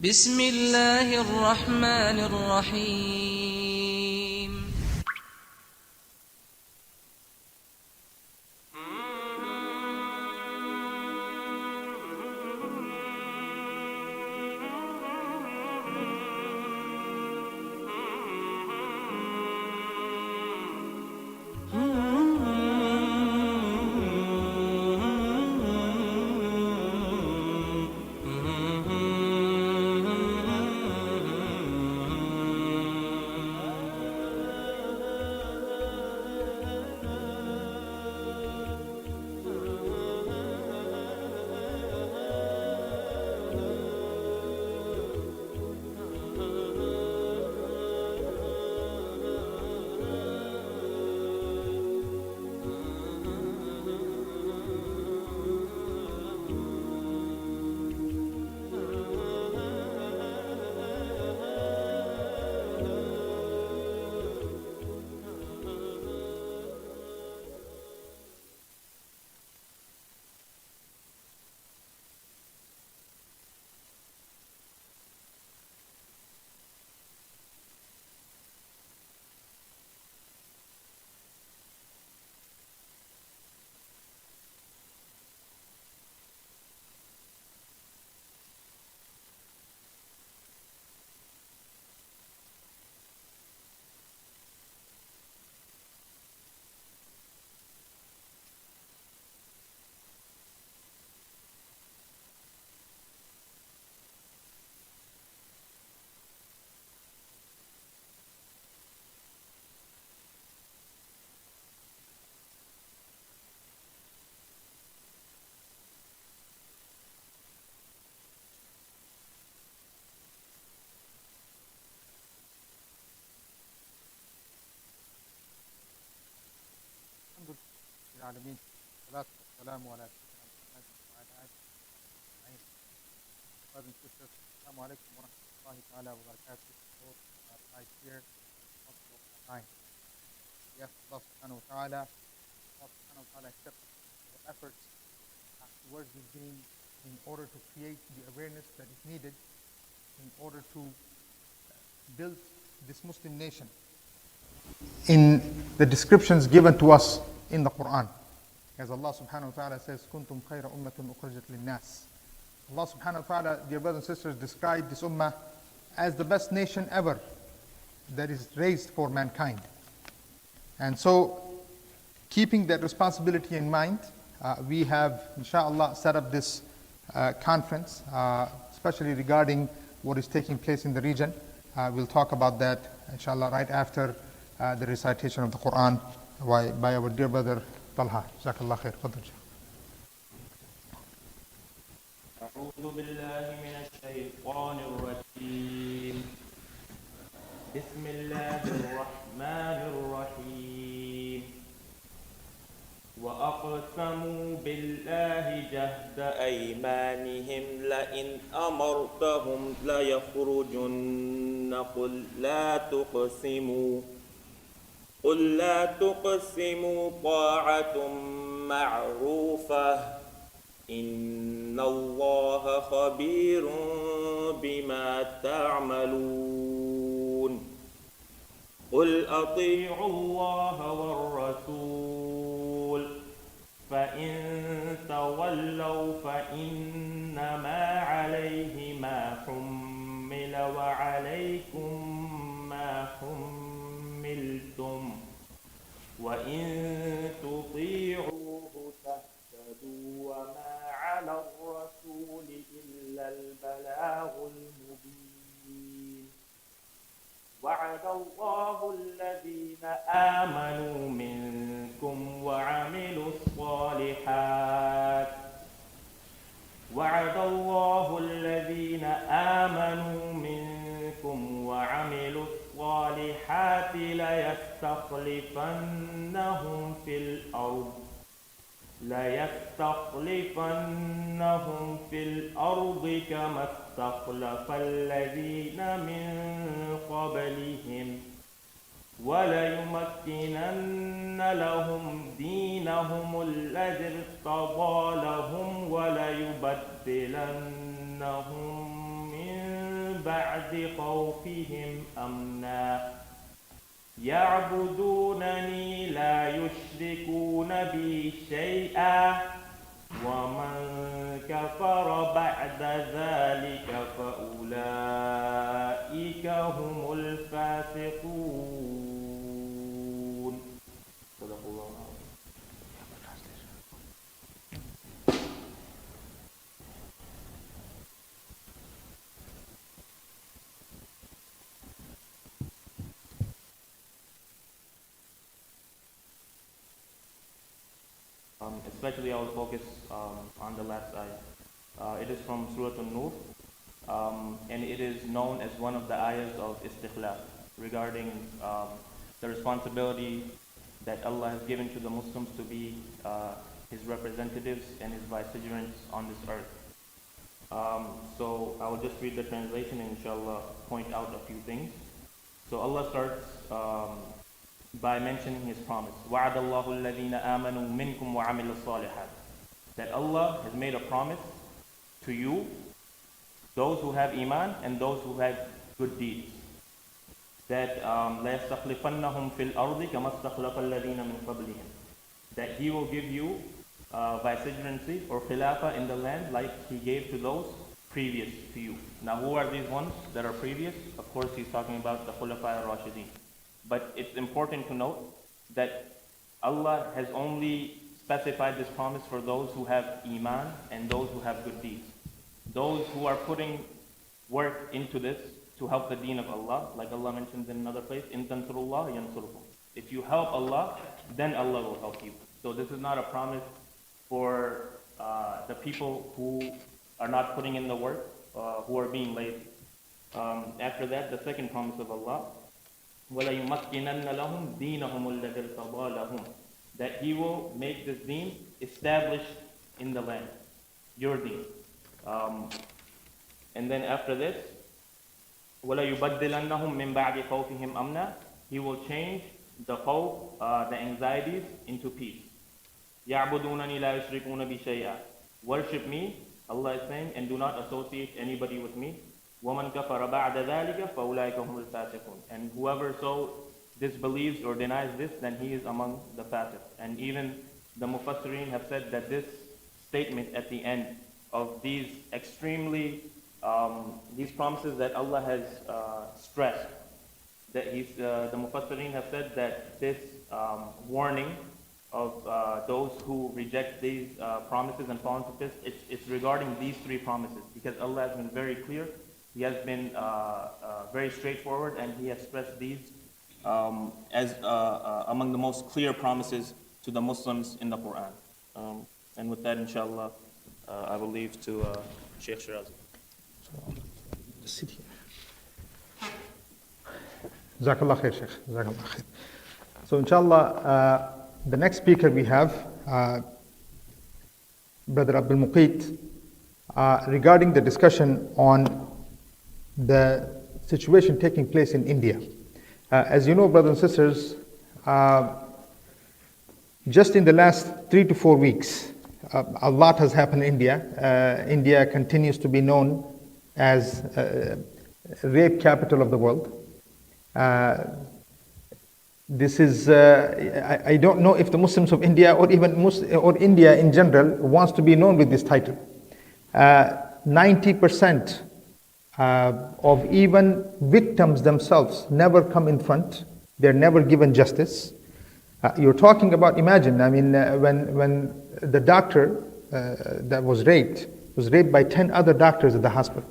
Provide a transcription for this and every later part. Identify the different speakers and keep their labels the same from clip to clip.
Speaker 1: بسم الله الرحمن الرحيم.
Speaker 2: الحمد لله رب العالمين، والصلاة والسلام على سيدنا محمد وعلى آله أجمعين. Brothers and sisters, Assalamu alaikum wa rahmatullahi ta'ala wa barakatuh. Both are right here, also online. We ask Allah subhanahu wa ta'ala, Allah subhanahu wa ta'ala accept our efforts towards this deen in order to create the awareness that is needed in order to build this Muslim nation in the descriptions given to us in the Quran. As Allah subhanahu wa ta'ala says, Kuntum khayra ummatun ukhrijat lin-nas. Allah subhanahu wa ta'ala, dear brothers and sisters, described this ummah as the best nation ever that is raised for mankind. And so, keeping that responsibility in mind, we have, inshallah, set up this conference, especially regarding what is taking place in the region. We'll talk about that, inshallah, right after the recitation of the Quran by our dear brother Talha. Jazakallah khair. Fadl.
Speaker 3: أعوذ بالله من الشيطان الرجيم. بسم الله الرحمن الرحيم. وأقسموا بالله جهد أيمانهم لئن أمرتهم ليخرجن قل لا تقسموا طاعة معروفة إن الله خبير بما تعملون. قل أطيعوا الله والرسول فإن تولوا فإنما عليه ما حمل وعليكم ما حملتم وإن تطيعوه تهتدوا وما على الرسول إلا البلاغ المبين. وعد الله الذين آمنوا منكم وعملوا الصالحات ليستخلفنهم في الأرض كما استخلف الذين من قبلهم وليمكنن لهم دينهم الذي ارتضى لهم وليبدلنهم من بعد خوفهم أمنا يعبدونني لا يشركون بي شيئا ومن كفر بعد ذلك فأولئك هم الفاسقون. صدق الله العظيم. Especially I will focus on the last ayah. It is from Surah An-Nur, and it is known as one of the ayahs of istikhlaf, regarding the responsibility that Allah has given to the Muslims to be His representatives and His vicegerents on this earth. So I will just read the translation and inshallah point out a few things. So Allah starts by mentioning His promise. وَعَدَ اللَّهُ الَّذِينَ آمَنُوا مِنْكُمْ وَعَمِلُوا الصَّالِحَاتِ. That Allah has made a promise to you, those who have iman and those who have good deeds. That لَيَسْتَخْلِفَنَّهُمْ فِي الْأَرْضِ كَمَا اسْتَخْلَفَ الَّذِينَ مِنْ قَبْلِهِمْ. That He will give you vicegerency or khilafah in the land like He gave to those previous to you. Now who are these ones that are previous? Of course He's talking about the Khulafa al-Rashidin. But it's important to note that Allah has only specified this promise for those who have iman and those who have good deeds. Those who are putting work into this to help the deen of Allah, like Allah mentions in another place, إِن تَنْصُرُوا اللَّهَ يَنْصُرُكُمْ. If you help Allah, then Allah will help you. So this is not a promise for the people who are not putting in the work, who are being lazy. After that, the second promise of Allah, وَلَيُمَكِّنَنَّ لَهُمْ دِينَهُمُ الَّذِي ارْتَضَىٰ لَهُمْ. That He will make this deen established in the land, your deen. And then after this, وَلَيُبَدِّلَنَّهُمْ مِنْ بَعْدِ خَوْفِهِمْ أَمْنًا. He will change the khawf, the anxieties, into peace. يَعْبُدُونَنِي لَا يُشْرِكُونَ بِي شَيْئًا. Worship me, Allah is saying, and do not associate anybody with me. وَمَنْ كَفَرَ بَعْدَ ذَلِكَ فَأُولَٰئِكَ هُمُ الْفَاسِقُونَ. And whoever so disbelieves or denies this, then he is among the fasiq. And even the Mufassirin have said that this statement at the end of these extremely, these promises that Allah has stressed, that the Mufassirin have said that this warning of those who reject these promises and fall into this, it's regarding these three promises, because Allah has been very clear. He has been very straightforward, and He has stressed these as among the most clear promises to the Muslims in the Quran. And with that, inshallah, I will leave to Sheikh Shirazi.
Speaker 2: Just sit here. Jazakallah khair, Sheikh. Jazakallah khair. So, inshallah, the next speaker we have, Brother Abdul Muqeet, regarding the discussion on the situation taking place in India. As you know, brothers and sisters, just in the last 3 to 4 weeks, a lot has happened in India. India continues to be known as rape capital of the world. This is, I don't know if the Muslims of India or even or India in general wants to be known with this title. 90% of even victims themselves never come in front. They're never given justice. You're talking about, imagine, I mean, when the doctor that was raped by 10 other doctors at the hospital.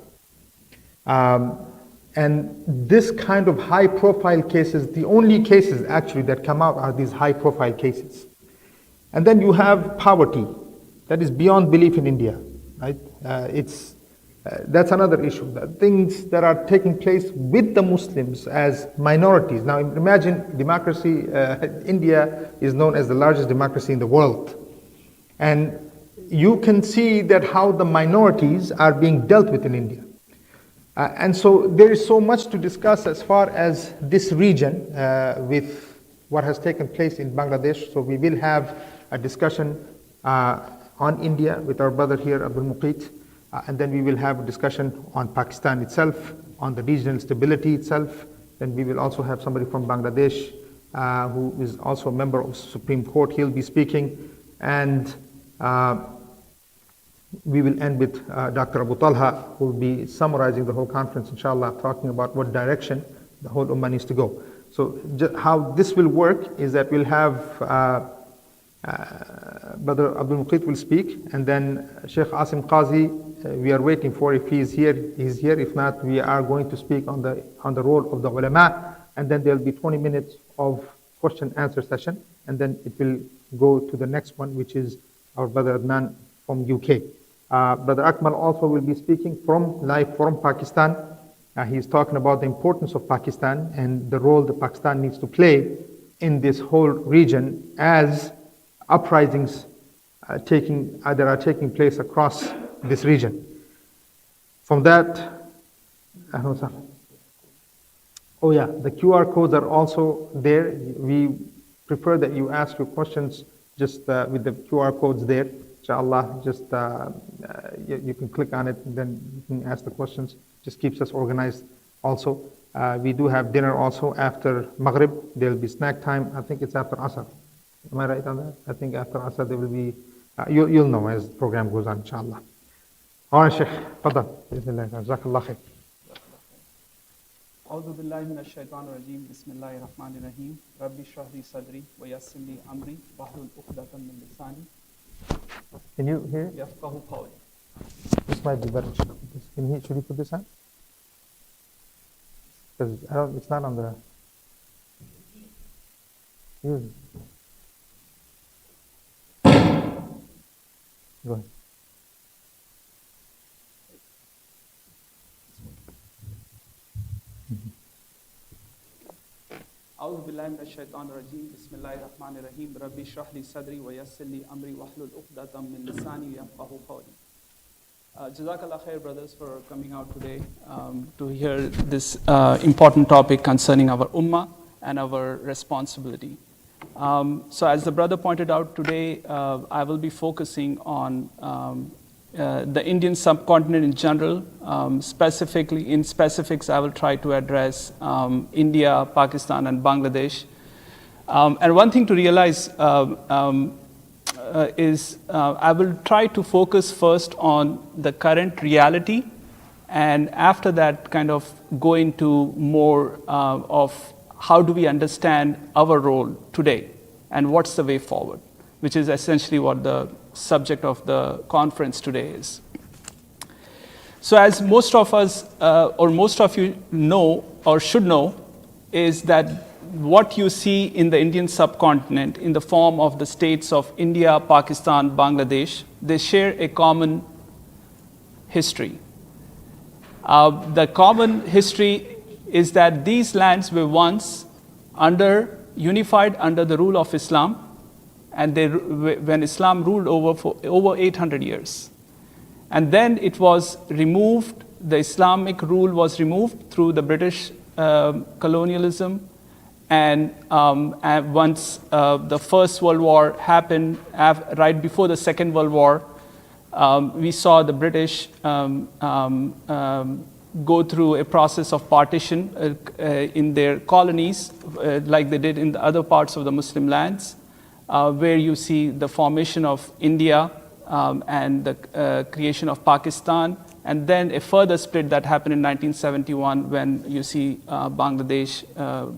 Speaker 2: And this kind of high profile cases, the only cases actually that come out are these high profile cases. And then you have poverty that is beyond belief in India, right? That's another issue. The things that are taking place with the Muslims as minorities. Now imagine democracy, India is known as the largest democracy in the world. And you can see that how the minorities are being dealt with in India. And so there is so much to discuss as far as this region with what has taken place in Bangladesh. So we will have a discussion on India with our brother here, Abdul Muqeet. And then we will have a discussion on Pakistan itself. on the regional stability itself. Then we will also have somebody from Bangladesh who is also a member of the Supreme Court. He'll be speaking. And we will end with Dr. Abu Talha, who will be summarizing the whole conference, inshallah, talking about what direction the whole Ummah needs to go. So how this will work is that we'll have Brother Abdul Muqit will speak, and then Sheikh Asim Qazi, we are waiting for, if he is here, he's here. If not, we are going to speak on the role of the ulama, and then there'll be 20 minutes of question answer session, and then it will go to the next one, which is our Brother Adnan from UK. Brother Akmal also will be speaking live from Pakistan. He's talking about the importance of Pakistan and the role that Pakistan needs to play in this whole region as uprisings that are taking place across this region. From that, oh yeah, the QR codes are also there. We prefer that you ask your questions just with the QR codes there. Inshallah, just you can click on it and then you can ask the questions. Just keeps us organized also. We do have dinner also after Maghrib. There will be snack time. I think it's after Asr. Am I right on that? I think after Asr there will be, you'll know as the program goes on, inshallah. All right, Sheikh. Fadal. Bismillah. Jazakallah khair.
Speaker 4: أعوذ بالله من الشيطان الرجيم بسم الله الرحمن الرحيم ربي اشرح لي صدري ويسر لي أمري واحلل عقدة من لساني.
Speaker 2: Can you hear?
Speaker 4: يفقهوا قولي.
Speaker 2: This might be better. Should we put this on? Because it's not on the. Use it. Go ahead.
Speaker 4: أعوذ بالله من الشيطان الرجيم بسم الله الرحمن الرحيم ربي اشرح لي صدري ويسر لي أمري واحلل عقدة من لساني يفقهوا قولي. Jazakallah khair, brothers, for coming out today to hear this important topic concerning our ummah and our responsibility. So as the brother pointed out today, I will be focusing on the Indian subcontinent in general. Specifically, in specifics, I will try to address India, Pakistan, and Bangladesh. And one thing to realize is I will try to focus first on the current reality, and after that kind of go into more of how do we understand our role today and what's the way forward, which is essentially what the subject of the conference today is. So as most of us or most of you know or should know is that what you see in the Indian subcontinent in the form of the states of India, Pakistan, Bangladesh, they share a common history. The common history is that these lands were once unified under the rule of Islam, and when Islam ruled over for over 800 years. And then it was removed, the Islamic rule was removed through the British colonialism. And once the First World War happened, right before the Second World War, we saw the British go through a process of partition in their colonies, like they did in the other parts of the Muslim lands, where you see the formation of India and the creation of Pakistan, and then a further split that happened in 1971 when you see Bangladesh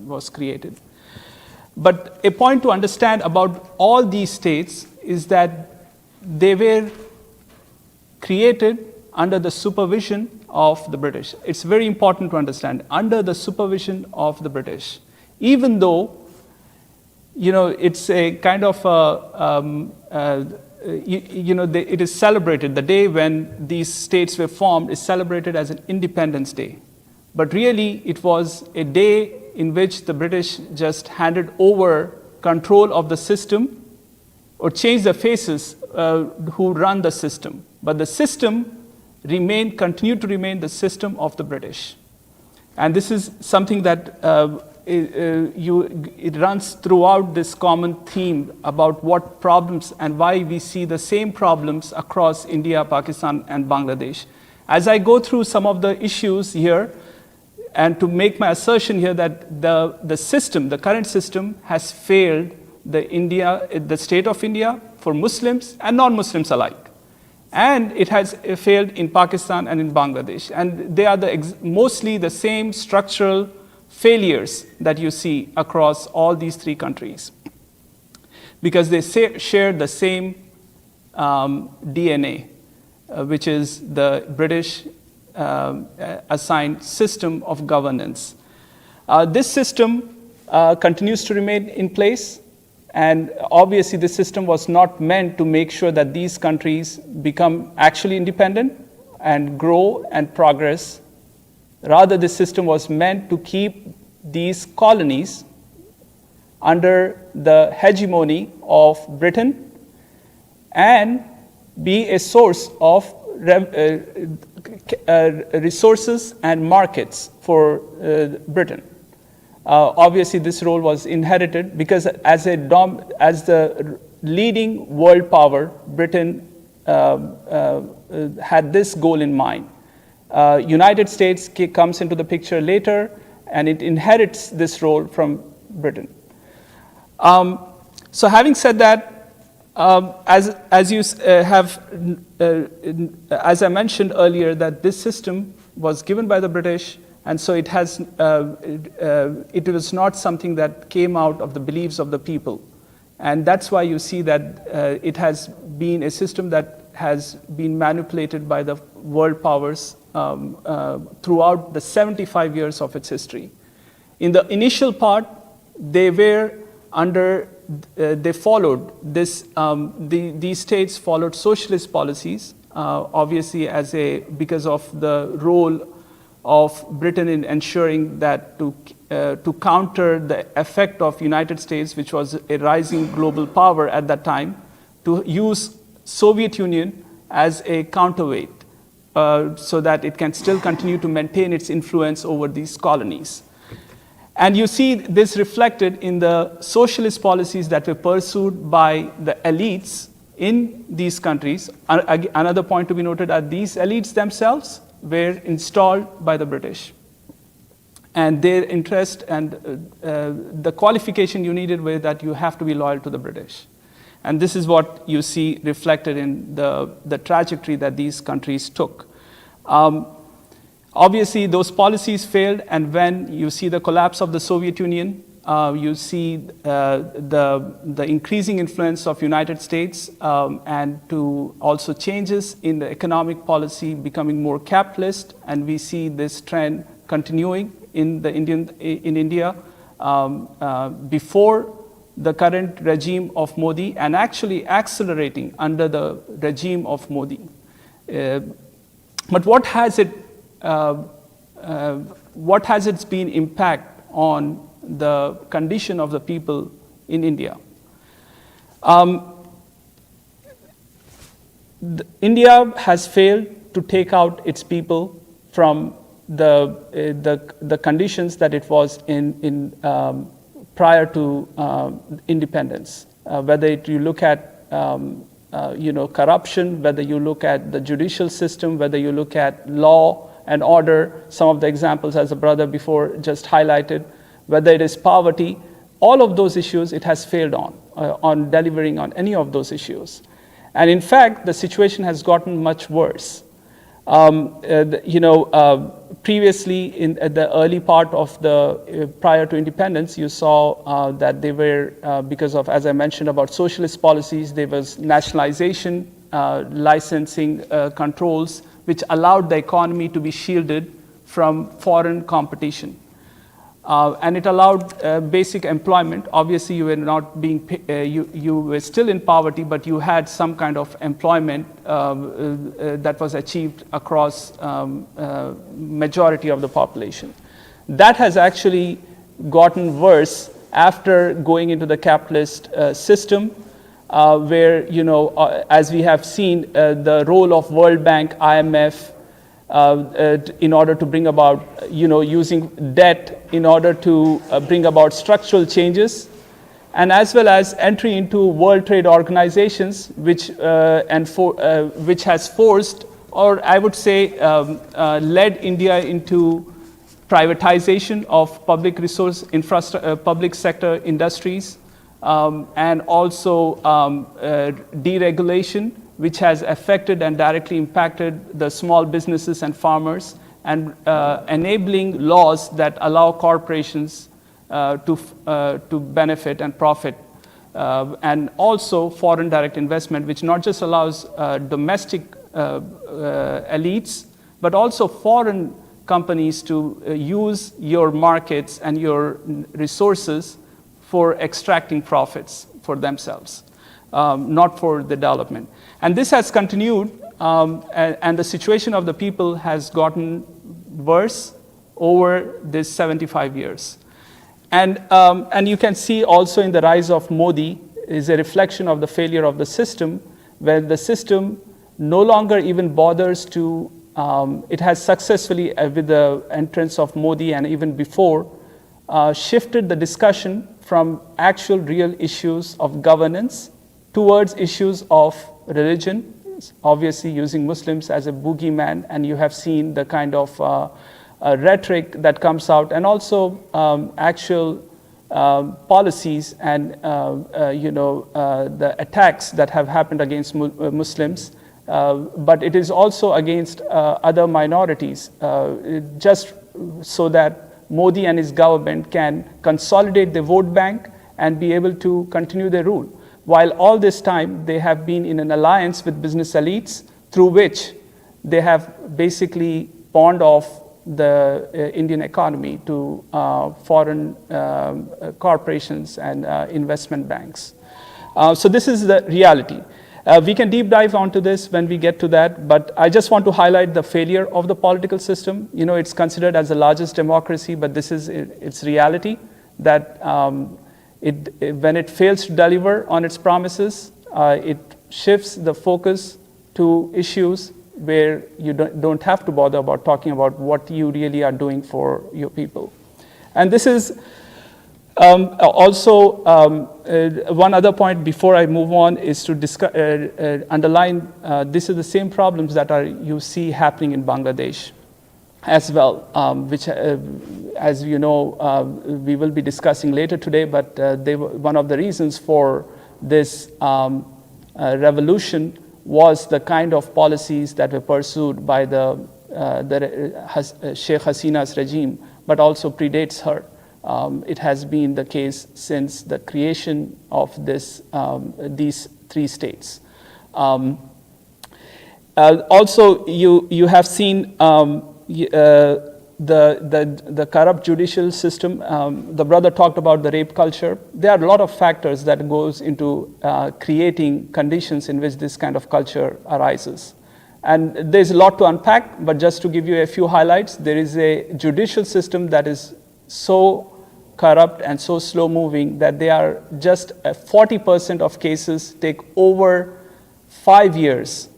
Speaker 4: was created. But a point to understand about all these states is that they were created under the supervision of the British. It's very important to understand, under the supervision of the British. Even though, it's a kind of it is celebrated, the day when these states were formed is celebrated as an Independence Day. But really, it was a day in which the British just handed over control of the system or changed the faces who run the system. But the system continued to remain the system of the British. And this is something that it runs throughout this common theme about what problems and why we see the same problems across India, Pakistan, and Bangladesh. As I go through some of the issues here, and to make my assertion here that the current system has failed the state of India for Muslims and non-Muslims alike. And it has failed in Pakistan and in Bangladesh. And they are mostly the same structural failures that you see across all these three countries, because they share the same DNA, which is the British assigned system of governance. This system continues to remain in place, and obviously this system was not meant to make sure that these countries become actually independent and grow and progress. Rather, this system was meant to keep these colonies under the hegemony of Britain and be a source of resources and markets for Britain. Obviously, this role was inherited because as the leading world power, Britain had this goal in mind. United States comes into the picture later, and it inherits this role from Britain. So having said that, as I mentioned earlier, that this system was given by the British, and so it was not something that came out of the beliefs of the people. And that's why you see that it has been a system that has been manipulated by the world powers throughout the 75 years of its history. In the initial part, they followed this, these states followed socialist policies, obviously because of the role of Britain in ensuring that to counter the effect of United States, which was a rising global power at that time, to use Soviet Union as a counterweight so that it can still continue to maintain its influence over these colonies. And you see this reflected in the socialist policies that were pursued by the elites in these countries. Another point to be noted are these elites themselves were installed by the British. And their interest and the qualification you needed were that you have to be loyal to the British. And this is what you see reflected in the trajectory that these countries took. Obviously, those policies failed, and when you see the collapse of the Soviet Union, you see the increasing influence of United States and to also changes in the economic policy becoming more capitalist, and we see this trend continuing in India before the current regime of Modi, and actually accelerating under the regime of Modi. But what has its been impact on the condition of the people in India? India has failed to take out its people from the conditions that it was in prior to independence. Whether you look at corruption, whether you look at the judicial system, whether you look at law and order, some of the examples as a brother before just highlighted, whether it is poverty, all of those issues it has failed on delivering on any of those issues. And in fact, the situation has gotten much worse. Previously, in the early part of the prior to independence, you saw that they were, because of, as I mentioned, about socialist policies, there was nationalization, licensing controls, which allowed the economy to be shielded from foreign competition. And it allowed basic employment. Obviously, you were not being, you were still in poverty, but you had some kind of employment that was achieved across majority of the population. That has actually gotten worse after going into the capitalist system, where, as we have seen, the role of World Bank, IMF, in order to bring about, using debt in order to bring about structural changes, and as well as entry into World Trade Organizations, which has forced, or I would say led India into privatization of public resource public sector industries, and also deregulation, which has affected and directly impacted the small businesses and farmers, and enabling laws that allow corporations to benefit and profit, and also foreign direct investment, which not just allows domestic elites, but also foreign companies to use your markets and your resources for extracting profits for themselves, not for the development. And this has continued, and the situation of the people has gotten worse over this 75 years. And you can see also in the rise of Modi is a reflection of the failure of the system, where the system no longer even bothers to, it has successfully, with the entrance of Modi and even before, shifted the discussion from actual real issues of governance towards issues of religion, obviously using Muslims as a boogeyman, and you have seen the kind of rhetoric that comes out, and also actual policies and the attacks that have happened against Muslims, but it is also against other minorities, just so that Modi and his government can consolidate the vote bank and be able to continue their rule. While all this time they have been in an alliance with business elites, through which they have basically pawned off the Indian economy to foreign corporations and investment banks. So this is the reality. We can deep dive onto this when we get to that, but I just want to highlight the failure of the political system. You know, it's considered as the largest democracy, but this is its reality, that when it fails to deliver on its promises, it shifts the focus to issues where you don't have to bother about talking about what you really are doing for your people. And this is also one other point before I move on is to underline this is the same problems that you see happening in Bangladesh as well, which as you know we will be discussing later today, but one of the reasons for this revolution was the kind of policies that were pursued by the Sheikh Hasina's regime, but also predates her. It has been the case since the creation of these three states. Also, you have seen the corrupt judicial system. The brother talked about the rape culture. There are a lot of factors that goes into creating conditions in which this kind of culture arises. And there's a lot to unpack, but just to give you a few highlights, there is a judicial system that is so corrupt and so slow moving that they are just 40% of cases take over 5 years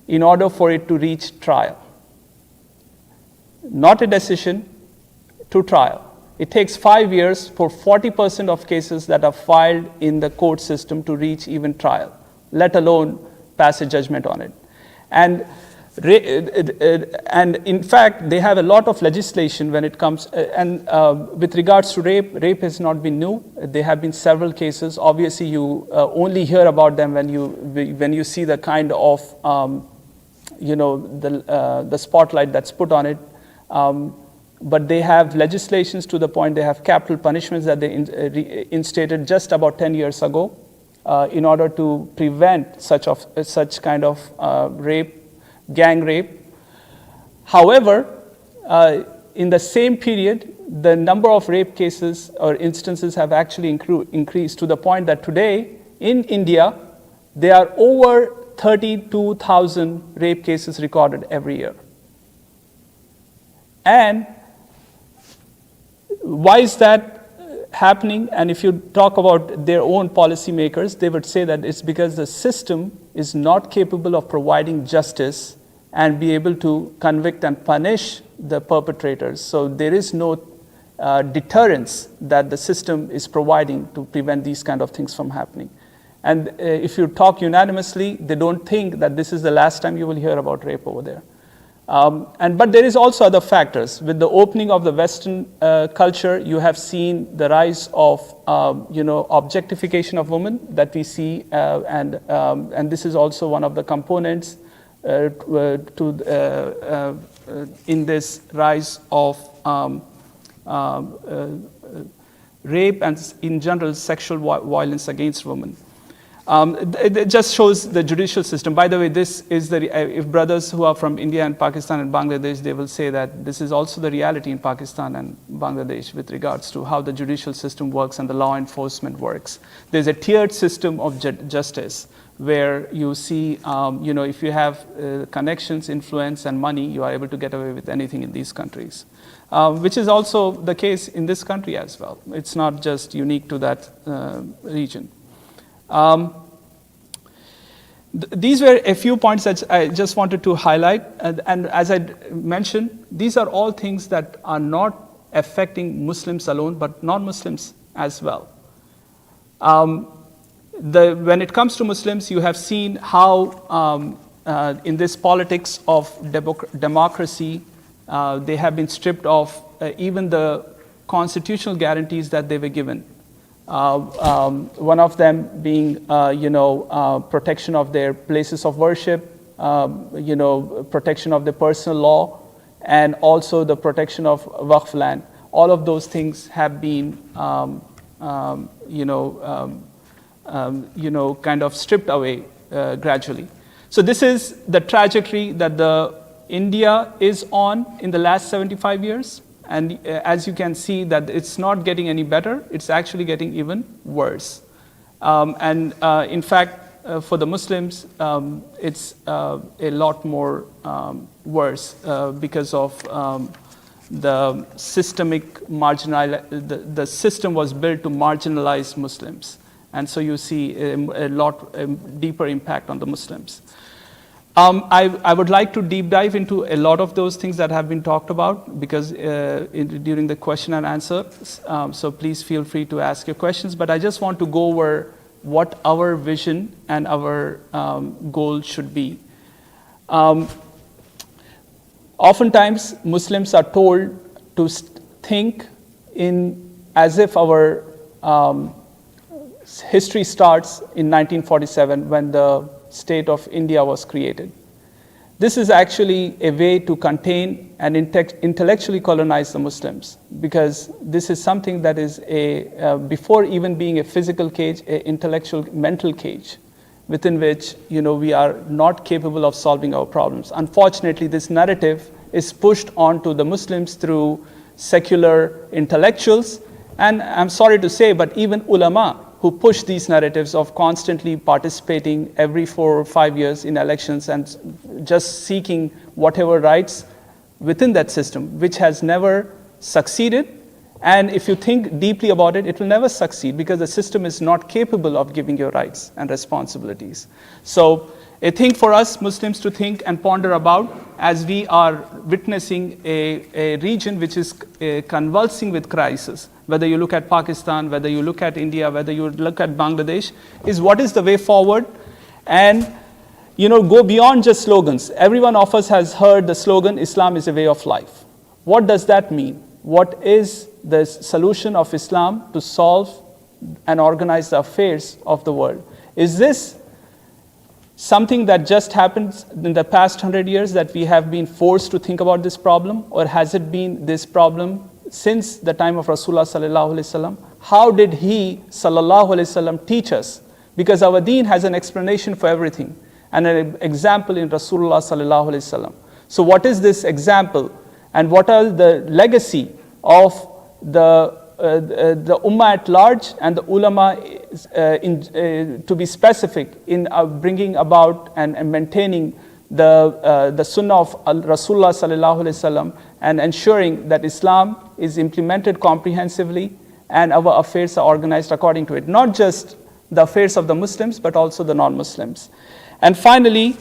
Speaker 4: in order for it to reach trial. Not a decision, to trial. It takes 5 years for 40% of cases that are filed in the court system to reach even trial, let alone pass a judgment on it. And in fact, they have a lot of legislation when it comes, with regards to rape has not been new. There have been several cases. Obviously, you only hear about them when you see the kind of, the spotlight that's put on it. But they have legislations to the point they have capital punishments that they instated just about 10 years ago in order to prevent such kind of rape, gang rape. However, in the same period, the number of rape cases or instances have actually increased to the point that today in India, there are over 32,000 rape cases recorded every year. And why is that happening? And if you talk about their own policymakers, they would say that it's because the system is not capable of providing justice and be able to convict and punish the perpetrators. So there is no deterrence that the system is providing to prevent these kind of things from happening. And if you talk unanimously, they don't think that this is the last time you will hear about rape over there. But there is also other factors. With the opening of the Western culture, you have seen the rise of objectification of women that we see, and this is also one of the components in this rise of rape and in general sexual violence against women. It just shows the judicial system. By the way, this is if brothers who are from India and Pakistan and Bangladesh, they will say that this is also the reality in Pakistan and Bangladesh with regards to how the judicial system works and the law enforcement works. There's a tiered system of justice where you see, if you have connections, influence, and money, you are able to get away with anything in these countries, which is also the case in this country as well. It's not just unique to that region. These were a few points that I just wanted to highlight, and as I mentioned, these are all things that are not affecting Muslims alone, but non-Muslims as well. When it comes to Muslims, you have seen how in this politics of democracy, they have been stripped of even the constitutional guarantees that they were given. One of them being, protection of their places of worship, protection of their personal law, and also the protection of Waqf land. All of those things have been, kind of stripped away gradually. So this is the trajectory that India is on in the last 75 years. And as you can see that it's not getting any better, it's actually getting even worse. In fact, for the Muslims, it's a lot more worse because of the systemic the system was built to marginalize Muslims. And so you see a deeper impact on the Muslims. I would like to deep dive into a lot of those things that have been talked about because during the question and answer, so please feel free to ask your questions. But I just want to go over what our vision and our goal should be. Oftentimes, Muslims are told to think as if our history starts in 1947 when the state of India was created. This is actually a way to contain and intellectually colonize the Muslims because this is something that is before even being a physical cage, an intellectual, mental cage within which we are not capable of solving our problems. Unfortunately, this narrative is pushed onto the Muslims through secular intellectuals, and I'm sorry to say, but even ulama who push these narratives of constantly participating every 4 or 5 years in elections and just seeking whatever rights within that system, which has never succeeded. And if you think deeply about it, it will never succeed because the system is not capable of giving you rights and responsibilities. So a thing for us Muslims to think and ponder about as we are witnessing a region which is convulsing with crisis. Whether you look at Pakistan, whether you look at India, whether you look at Bangladesh, is what is the way forward? And go beyond just slogans. Everyone of us has heard the slogan, Islam is a way of life. What does that mean? What is the solution of Islam to solve and organize the affairs of the world? Is this something that just happened in the past 100 years that we have been forced to think about this problem? Or has it been this problem since the time of Rasulullah sallallahu alaihi wasallam? How did he sallallahu alaihi wasallam teach us? Because our deen has an explanation for everything and an example in Rasulullah sallallahu alaihi wasallam. So what is this example and what are the legacy of the ummah at large and the ulama to be specific in bringing about and maintaining the sunnah of Rasulullah sallallahu alaihi wasallam and ensuring that Islam is implemented comprehensively and our affairs are organized according to it. Not just the affairs of the Muslims, but also the non-Muslims. And finally,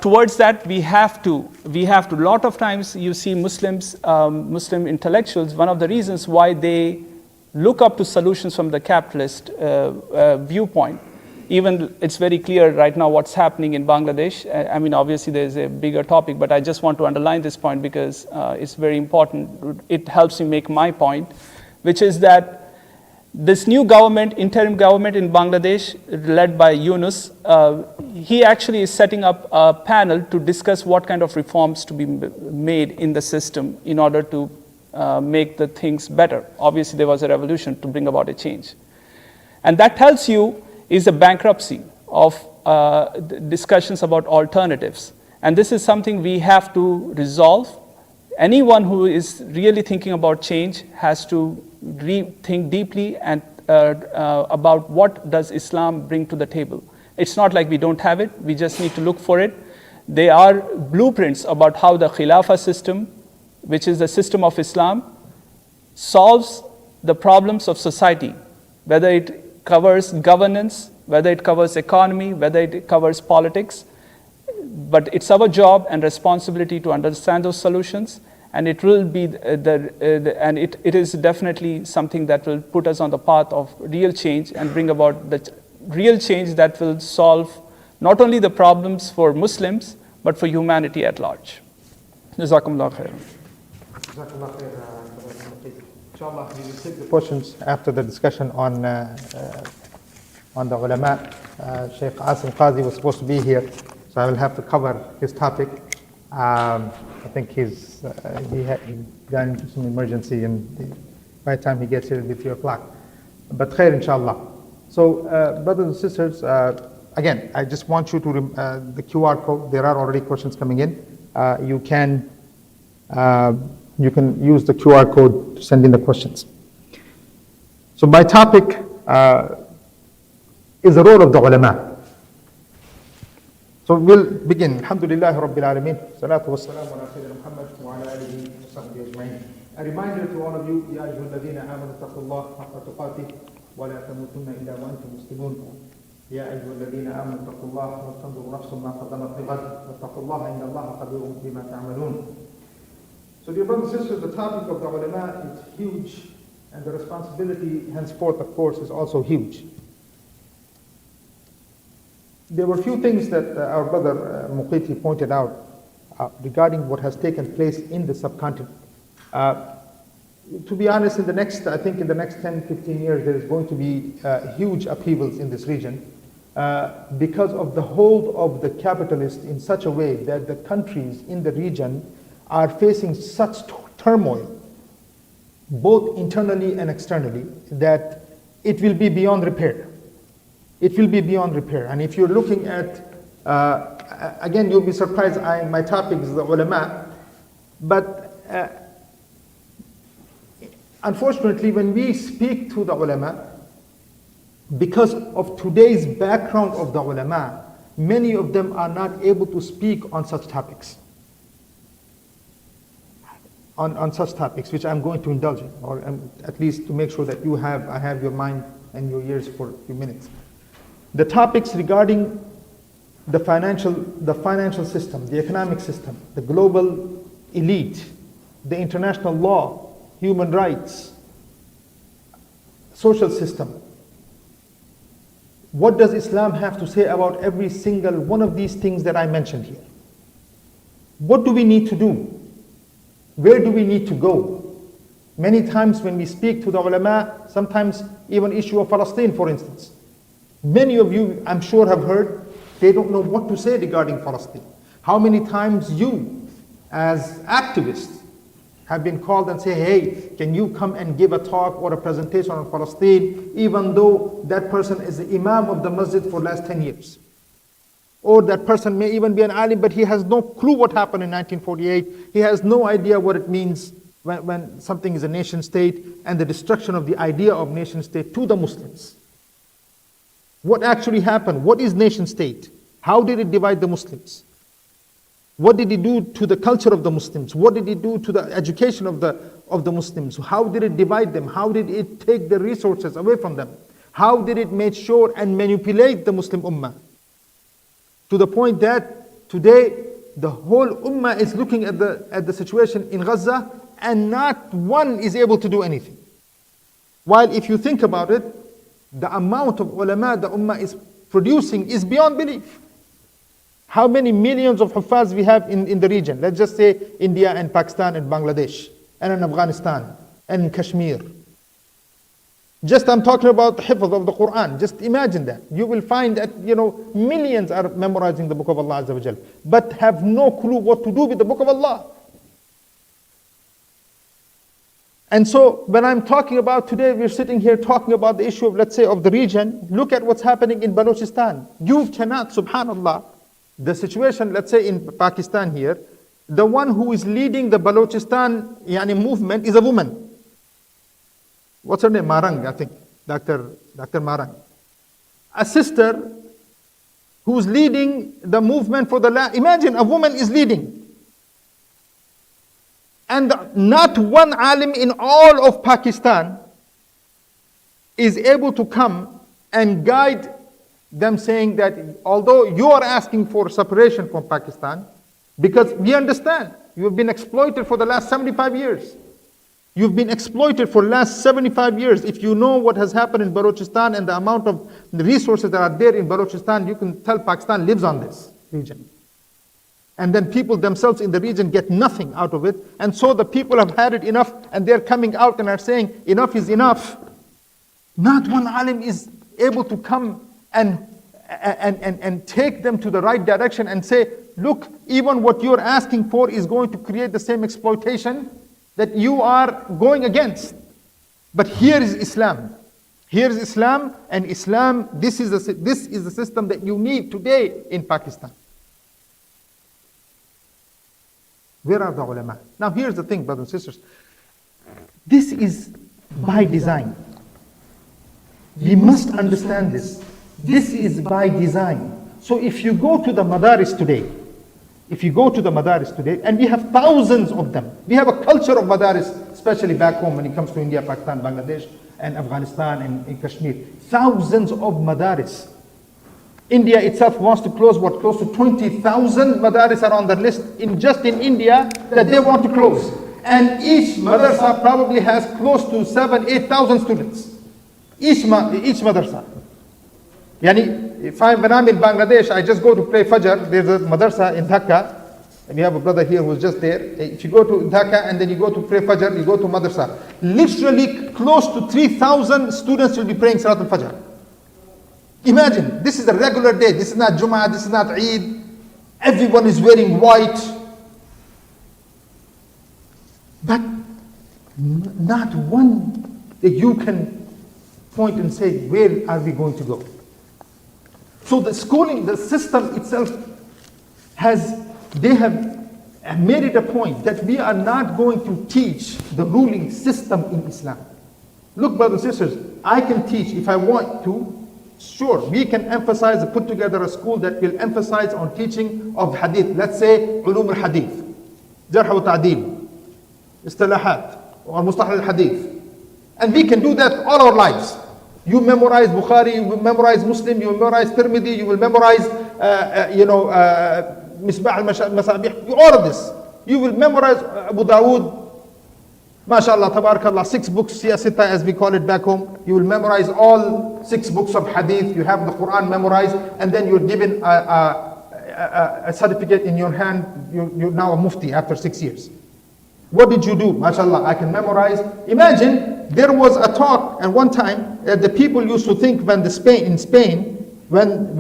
Speaker 4: towards that, we have to, a lot of times you see Muslims, Muslim intellectuals, one of the reasons why they look up to solutions from the capitalist viewpoint, even it's very clear right now what's happening in Bangladesh. I mean, obviously there's a bigger topic, but I just want to underline this point because it's very important. It helps me make my point, which is that this new government, interim government in Bangladesh, led by Yunus, he actually is setting up a panel to discuss what kind of reforms to be made in the system in order to make the things better. Obviously, there was a revolution to bring about a change. And that tells you is a bankruptcy of discussions about alternatives. And this is something we have to resolve. Anyone who is really thinking about change has to rethink deeply and about what does Islam bring to the table. It's not like we don't have it, we just need to look for it. There are blueprints about how the Khilafah system, which is the system of Islam, solves the problems of society, whether it covers governance, whether it covers economy, whether it covers politics. But it's our job and responsibility to understand those solutions, and it will be it is definitely something that will put us on the path of real change and bring about the real change that will solve not only the problems for Muslims but for humanity at large. Jazakumullah khairan.
Speaker 2: Jazakallah khair, Inshallah, we will take the questions after the discussion on the ulama. Sheikh Asim Qazi was supposed to be here, so I will have to cover his topic. I think he got into some emergency, and by the time he gets here, it'll be 3 o'clock. But khair, inshallah. So, brothers and sisters, again, I just want you to, the QR code, there are already questions coming in. You can use the QR code to send in the questions. So my topic is the role of the ulama. So we'll begin. Alhamdulillah Rabbil Alameen. Salatu wassalamu ala Sayyidina Muhammad wa ala alihi wa sahbihi ajma'in. A reminder to all of you, Ya ayyuhal ladhina amanu taqullah haqqa tuqatih wa la tamutunna illa wa antum muslimun. Ya ayyuhal ladhina amanu taqullah wa tanzur nafsun ma qaddamat lighad wa taqullaha inna Allaha khabirun bima ta'malun. So dear brothers and sisters, the topic of the ulama is huge, and the responsibility henceforth, of course, is also huge. There were a few things that our brother Muqiti pointed out regarding what has taken place in the subcontinent. To be honest, I think in the next 10, 15 years, there is going to be huge upheavals in this region because of the hold of the capitalists in such a way that the countries in the region are facing such turmoil, both internally and externally, that it will be beyond repair. It will be beyond repair. And if you're looking at, again, you'll be surprised, my topic is the ulama, but unfortunately, when we speak to the ulama, because of today's background of the ulama, many of them are not able to speak on such topics. On such topics, which I'm going to indulge in, or at least to make sure that I have your mind and your ears for a few minutes. The topics regarding the financial system, the economic system, the global elite, the international law, human rights, social system. What does Islam have to say about every single one of these things that I mentioned here? What do we need to do? Where do we need to go? Many times when we speak to the ulama, sometimes even issue of Palestine, for instance. Many of you, I'm sure, have heard, they don't know what to say regarding Palestine. How many times you, as activists, have been called and say, hey, can you come and give a talk or a presentation on Palestine, even though that person is the imam of the masjid for the last 10 years. Or that person may even be an alim, but he has no clue what happened in 1948. He has no idea what it means when something is a nation state and the destruction of the idea of nation state to the Muslims. What actually happened? What is nation state? How did it divide the Muslims? What did it do to the culture of the Muslims? What did it do to the education of the Muslims? How did it divide them? How did it take the resources away from them? How did it make sure and manipulate the Muslim ummah? To the point that today the whole ummah is looking at the situation in Gaza and not one is able to do anything. While if you think about it, the amount of ulama the ummah is producing is beyond belief. How many millions of Hufaz we have in the region? Let's just say India and Pakistan and Bangladesh and in Afghanistan and in Kashmir. Just I'm talking about the hifz of the Quran. Just imagine that. You will find that, millions are memorizing the book of Allah Azza wa Jal, but have no clue what to do with the book of Allah. And so when I'm talking about today, we're sitting here talking about the issue of, let's say, of the region. Look at what's happening in Balochistan. You cannot, subhanallah, the situation, let's say in Pakistan here, the one who is leading the Balochistan movement is a woman. What's her name? Marang, I think. Dr. Marang. A sister who's leading the movement for the land. Imagine a woman is leading. And not one alim in all of Pakistan is able to come and guide them, saying that although you are asking for separation from Pakistan, because we understand you have been exploited for the last 75 years. You've been exploited for the last 75 years. If you know what has happened in Balochistan and the amount of the resources that are there in Balochistan, you can tell Pakistan lives on this region. And then people themselves in the region get nothing out of it. And so the people have had it enough, and they're coming out and are saying, enough is enough. Not one alim is able to come and take them to the right direction and say, look, even what you're asking for is going to create the same exploitation that you are going against. But here is Islam. Here is Islam, and Islam, this is the system that you need today in Pakistan. Where are the ulama? Now here's the thing, brothers and sisters. This is by design. We must understand this. This is by design. So if you go to the madaris today, and we have thousands of them. We have a culture of madaris, especially back home when it comes to India, Pakistan, Bangladesh, and Afghanistan, and in Kashmir. Thousands of madaris. India itself wants to close close to 20,000 madaris are on the list just in India that they want to close. And each madrasa probably has close to 7,000-8,000 students. Each madrasa. When I'm in Bangladesh, I just go to pray Fajr. There's a madrasa in Dhaka. And we have a brother here who's just there. If you go to Dhaka and then you go to pray Fajr, you go to madrasa. Literally close to 3,000 students will be praying Salat al-Fajr. Imagine, this is a regular day. This is not Jum'ah, this is not Eid. Everyone is wearing white. But not one that you can point and say, where are we going to go? So the schooling, the system itself they have made it a point that we are not going to teach the ruling system in Islam. Look, brothers and sisters, I can teach if I want to. Sure, we can emphasize, put together a school that will emphasize on teaching of hadith. Let's say, ulum al-hadith, jarh wa ta'dil, istilahat, or mustalah al-hadith. And we can do that all our lives. You memorize Bukhari, you will memorize Muslim, you will memorize Tirmidhi, you will memorize, Misbah al-Masabih, all of this. You will memorize Abu Dawood, MashaAllah, Tabarakallah, 6 books, Siyasita as we call it back home. You will memorize all 6 books of hadith. You have the Quran memorized, and then you're given a certificate in your hand. You're now a mufti after 6 years. What did you do? MashaAllah, I can memorize. Imagine, there was a talk at one time that the people used to think when in Spain, when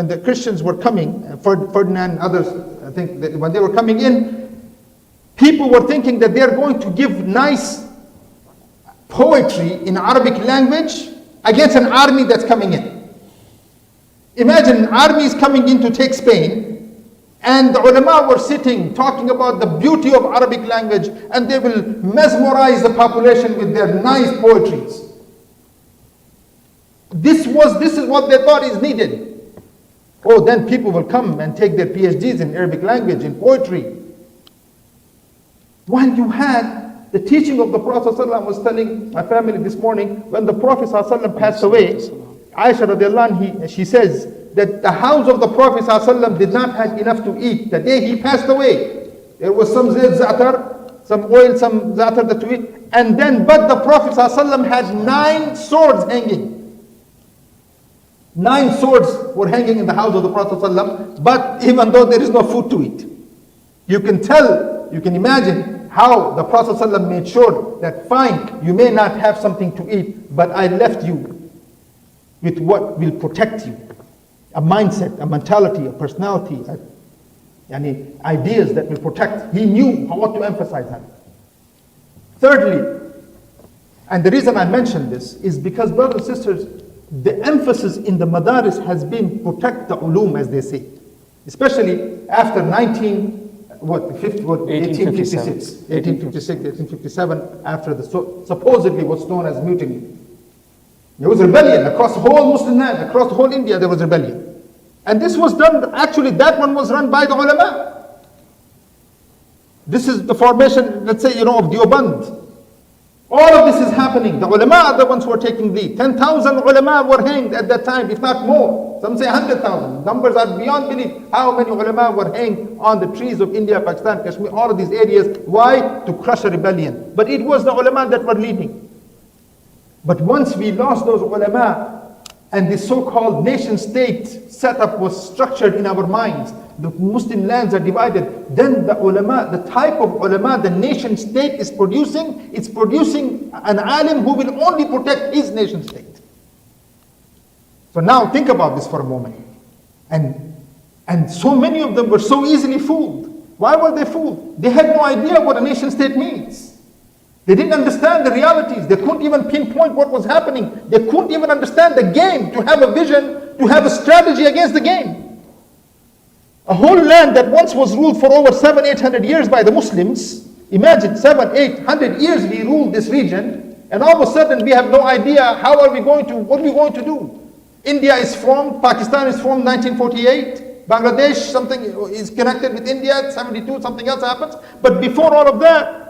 Speaker 2: the Christians were coming, Ferdinand and others, I think that when they were coming in, people were thinking that they're going to give nice poetry in Arabic language against an army that's coming in. Imagine an army is coming in to take Spain, and the ulama were sitting talking about the beauty of Arabic language, and they will mesmerize the population with their nice poetries. This is what they thought is needed. Oh, then people will come and take their PhDs in Arabic language, in poetry. While you had the teaching of the Prophet ﷺ, was telling my family this morning, when the Prophet ﷺ passed away, Aisha radiallahu anha, she says that the house of the Prophet ﷺ did not have enough to eat. The day he passed away, there was some za'atar, some oil, some za'atar that to eat. But the Prophet ﷺ had 9 swords hanging. 9 swords were hanging in the house of the Prophet ﷺ, but even though there is no food to eat. You can tell, you can imagine how the Prophet ﷺ made sure that fine, you may not have something to eat, but I left you with what will protect you. A mindset, a mentality, a personality, ideas that will protect. He knew what to emphasize on. Thirdly, and the reason I mention this is because, brothers and sisters, the emphasis in the madaris has been protect the ulum, as they say, especially after 1857, after the supposedly what's known as mutiny. There was rebellion across the whole Muslim land, across the whole India there was rebellion. And this was done, actually that one was run by the ulama. This is the formation, let's say, of Deoband. All of this is happening. The ulama are the ones who are taking lead. 10,000 ulama were hanged at that time, if not more. Some say 100,000. Numbers are beyond belief. How many ulama were hanged on the trees of India, Pakistan, Kashmir, all of these areas. Why? To crush a rebellion. But it was the ulama that were leading. But once we lost those ulama, and the so-called nation-state setup was structured in our minds, the Muslim lands are divided, then the ulama, the type of ulama the nation-state is producing, it's producing an alim who will only protect his nation-state. So now think about this for a moment. And so many of them were so easily fooled. Why were they fooled? They had no idea what a nation-state means. They didn't understand the realities. They couldn't even pinpoint what was happening. They couldn't even understand the game, to have a vision, to have a strategy against the game. A whole land that once was ruled for over 700-800 years by the Muslims. Imagine 700-800 years we ruled this region, and all of a sudden we have no idea what are we going to do? India is formed, Pakistan is formed 1948, Bangladesh, something is connected with India, 72, something else happens. But before all of that,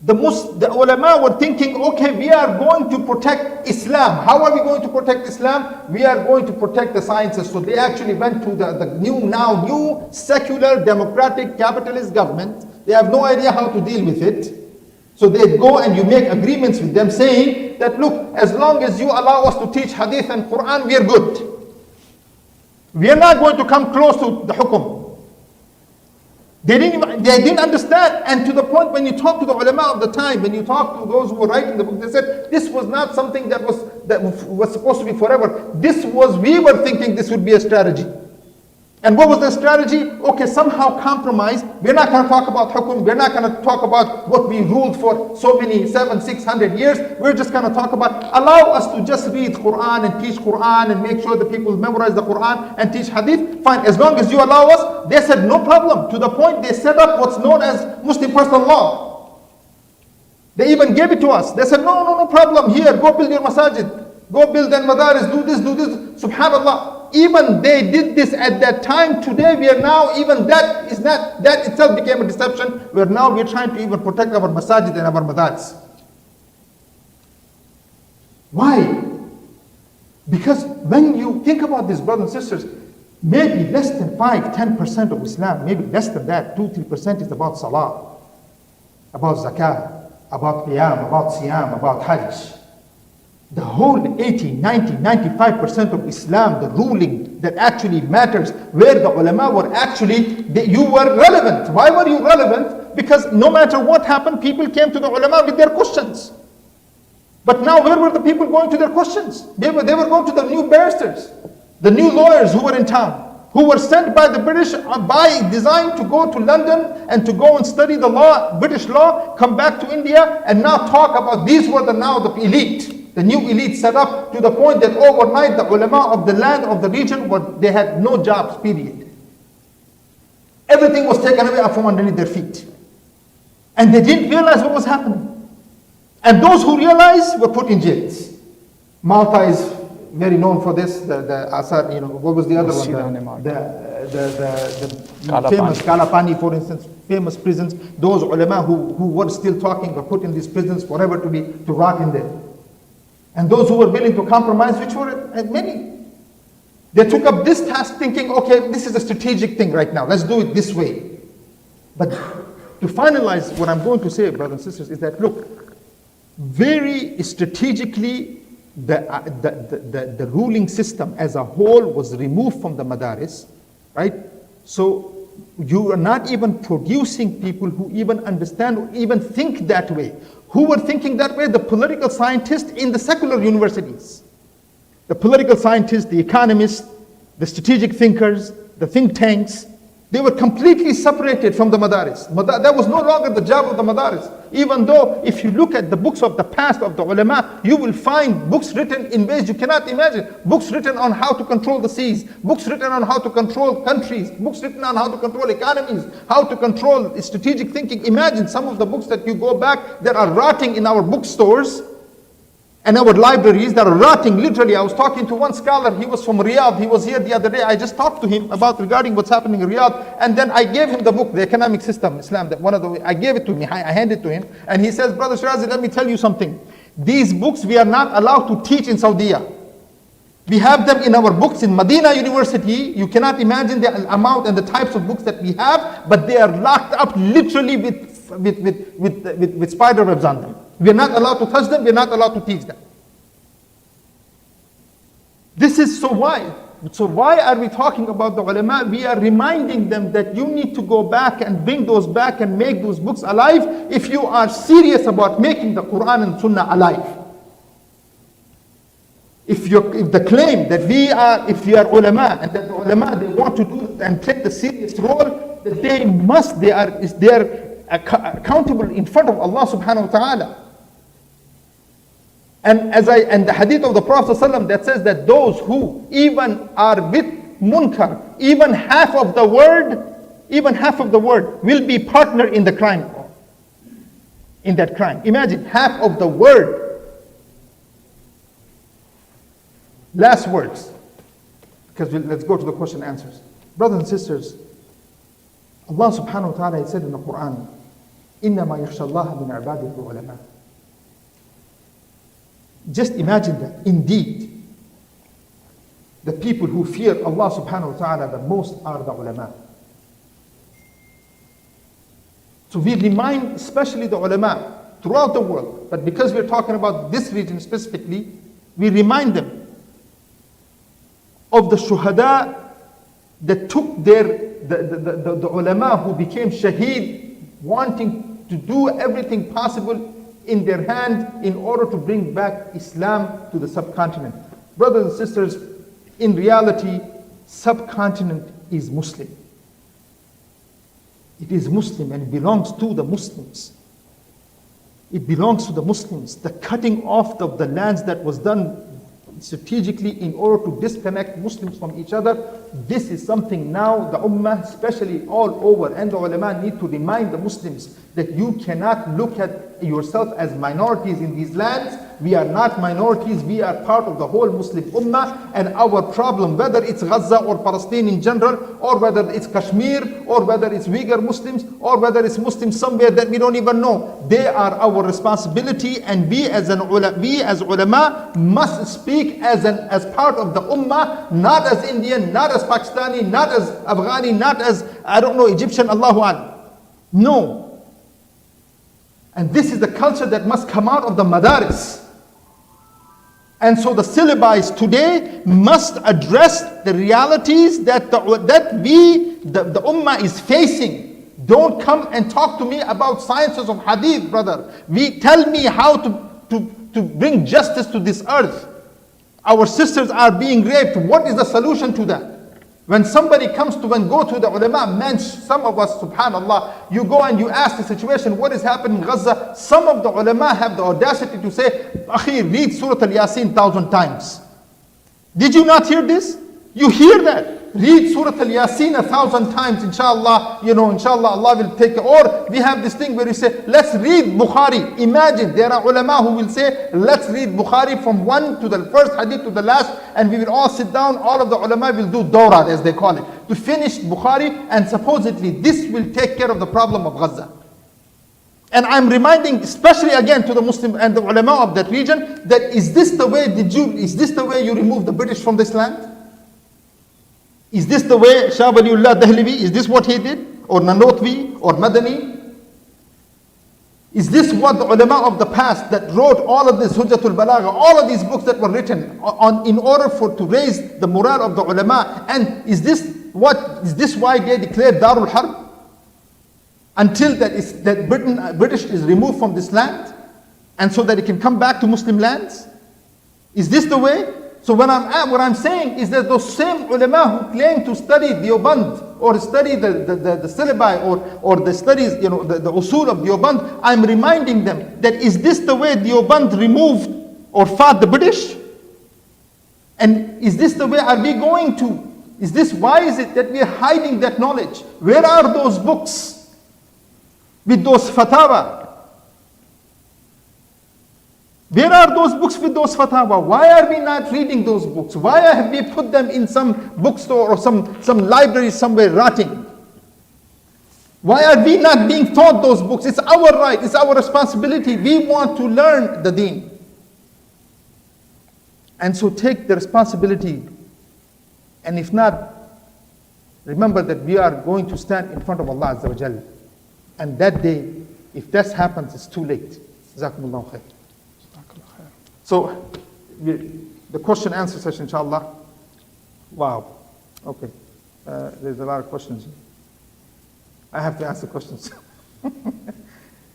Speaker 2: the ulama were thinking, okay, we are going to protect Islam. How are we going to protect Islam? We are going to protect the sciences. So they actually went to the new secular, democratic, capitalist government. They have no idea how to deal with it. So they go and you make agreements with them saying that, look, as long as you allow us to teach hadith and Quran, we are good. We are not going to come close to the hukum. They didn't understand, and to the point when you talk to the ulama of the time, when you talk to those who were writing the book, they said this was not something that was supposed to be forever. We were thinking this would be a strategy. And what was the strategy? Okay, somehow compromise. We're not going to talk about hukum. We're not going to talk about what we ruled for so many 600 years. We're just going to talk about, allow us to just read Quran and teach Quran and make sure that people memorize the Quran and teach hadith. Fine, as long as you allow us. They said no problem. To the point they set up what's known as Muslim personal law. They even gave it to us. They said, no problem. Here, go build your masajid. Go build and madaris. Do this. Subhanallah. Even they did this at that time. Today we are now, even that itself became a deception. We're trying to even protect our masajid and our madaris. Why? Because when you think about this, brothers and sisters, maybe less than 5-10% of Islam, maybe less than that, 2-3% is about salah, about zakah, about qiyam, about siyam, about hajj. The whole 80, 90, 95% of Islam, the ruling that actually matters, where the ulama were actually, you were relevant. Why were you relevant? Because no matter what happened, people came to the ulama with their questions. But now where were the people going to their questions? They were going to the new barristers, the new lawyers who were in town, who were sent by the British by design to go to London and to go and study the law, British law, come back to India and now talk about, these were now the elite. The new elite set up to the point that overnight the ulama of the land, of the region, they had no jobs, period. Everything was taken away from underneath their feet. And they didn't realize what was happening. And those who realized were put in jails. Malta is very known for this. The Asar, what was the other one? The famous Kalapani, for instance, famous prisons. Those ulama who were still talking were put in these prisons forever to rot in there. And those who were willing to compromise, which were many, they took up this task thinking, okay, this is a strategic thing right now. Let's do it this way. But to finalize what I'm going to say, brothers and sisters, is that, look, very strategically, the ruling system as a whole was removed from the madaris, right? So you are not even producing people who even understand or even think that way. Who were thinking that way? The political scientists in the secular universities. The political scientists, the economists, the strategic thinkers, the think tanks, they were completely separated from the madaris. That was no longer the job of the madaris. Even though if you look at the books of the past of the ulama, you will find books written in ways you cannot imagine. Books written on how to control the seas, books written on how to control countries, books written on how to control economies, how to control strategic thinking. Imagine some of the books that you go back that are rotting in our bookstores and our libraries that are rotting, literally. I was talking to one scholar, he was from Riyadh, he was here the other day. I just talked to him about regarding what's happening in Riyadh, and then I gave him the book, The Economic System, Islam, that I gave it to him, I handed it to him, and he says, Brother Shirazi, let me tell you something. These books we are not allowed to teach in Saudi. We have them in our books in Medina University. You cannot imagine the amount and the types of books that we have, but they are locked up literally with spider webs on them. We are not allowed to touch them, we are not allowed to teach them. This is so why. So why are we talking about the ulama? We are reminding them that you need to go back and bring those back and make those books alive if you are serious about making the Quran and Sunnah alive. If the claim that we are ulama and that the ulama they want to do and take the serious role, that they are accountable in front of Allah subhanahu wa ta'ala. And the hadith of the Prophet ﷺ that says that those who even are with munkar, even half of the word will be partner in the crime, in that crime. Imagine half of the word. Last words, because let's go to the question and answers. Brothers and sisters, Allah subhanahu wa ta'ala said in the Quran, إِنَّمَا يَخْشَى اللَّهَ مِنْ عِبَادِهِ الْعُلَمَاءِ. Just imagine that. Indeed, the people who fear Allah subhanahu wa ta'ala the most are the ulama. So we remind especially the ulama throughout the world, but because we're talking about this region specifically, we remind them of the shuhada that took the ulama who became shaheed, wanting to do everything possible in their hand in order to bring back Islam to the subcontinent. Brothers and sisters, in reality, subcontinent is Muslim. It is Muslim and it belongs to the Muslims. It belongs to the Muslims. The cutting off of the lands that was done strategically in order to disconnect Muslims from each other, this is something now the ummah, especially all over, and the ulama need to remind the Muslims that you cannot look at yourself as minorities in these lands. We are not minorities, we are part of the whole Muslim ummah, and our problem, whether it's Gaza or Palestine in general, or whether it's Kashmir, or whether it's Uyghur Muslims, or whether it's Muslims somewhere that we don't even know, they are our responsibility, and we as ulama must speak as part of the ummah, not as Indian, not as Pakistani, not as Afghani, not as, Egyptian, Allahu Akbar. No. And this is the culture that must come out of the madaris. And so the syllabi today must address the realities that the ummah is facing. Don't come and talk to me about sciences of hadith, brother. Tell me how to bring justice to this earth. Our sisters are being raped. What is the solution to that? When somebody comes to and go to the ulama, man, some of us, subhanallah, you go and you ask the situation, what is happening in Gaza? Some of the ulama have the audacity to say, Akhi, read Surah Al-Yasin 1,000 times. Did you not hear this? You hear that. Read Surah Al-Yasin 1,000 times, inshallah, inshallah, Allah will take it. Or we have this thing where we say, let's read Bukhari. Imagine, there are ulama who will say, let's read Bukhari from one to the first hadith to the last, and we will all sit down, all of the ulama will do dawrah, as they call it, to finish Bukhari, and supposedly this will take care of the problem of Gaza. And I'm reminding, especially again to the Muslim and the ulama of that region, that is this the way you remove the British from this land? Is this the way Shah Waliullah Dehlevi, is this what he did? Or Nanotvi, or Madani? Is this what the ulama of the past that wrote all of this Hujjatul Balagha, all of these books that were written in order to raise the morale of the ulama? And is this why they declared Darul Harb? Until that British is removed from this land, and so that it can come back to Muslim lands? Is this the way? So what I'm saying is that those same ulama who claim to study Deoband or study the syllabi or the studies, the usul of Deoband, I'm reminding them that is this the way Deoband removed or fought the British? And is this the way are we going to? Why is it that we are hiding that knowledge? Where are those books with those fatawa? Where are those books with those fatwa? Why are we not reading those books? Why have we put them in some bookstore or some library somewhere rotting? Why are we not being taught those books? It's our right, it's our responsibility. We want to learn the deen. And so take the responsibility. And if not, remember that we are going to stand in front of Allah Azza wa Jalla. And that day, if that happens, it's too late. Jazakumullahu khair. So, the question answer session, inshallah. Wow. Okay. There's a lot of questions. I have to ask the questions.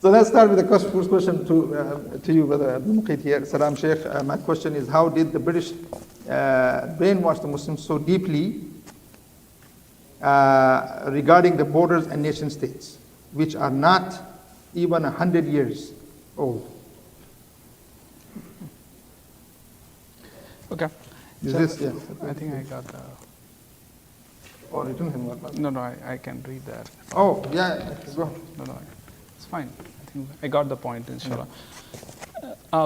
Speaker 2: So let's start with the first question to you, Brother Abdul Muqeet here. Salam Sheikh. My question is, how did the British brainwash the Muslims so deeply regarding the borders and nation states, which are not even 100 years old?
Speaker 4: Okay.
Speaker 2: Is this, yeah.
Speaker 4: I think I got the...
Speaker 2: Oh, you didn't have
Speaker 4: No, I can read that.
Speaker 2: Oh, yeah, go.
Speaker 4: No, it's fine. I think I got the point, inshallah.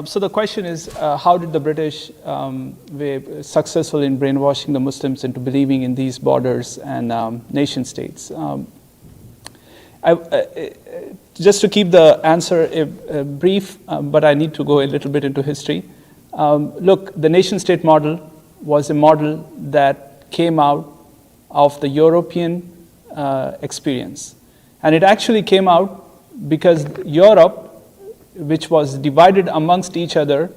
Speaker 4: So the question is, how did the British were successful in brainwashing the Muslims into believing in these borders and nation states? Just to keep the answer brief, but I need to go a little bit into history. Look, the nation-state model was a model that came out of the European experience. And it actually came out because Europe, which was divided amongst each other,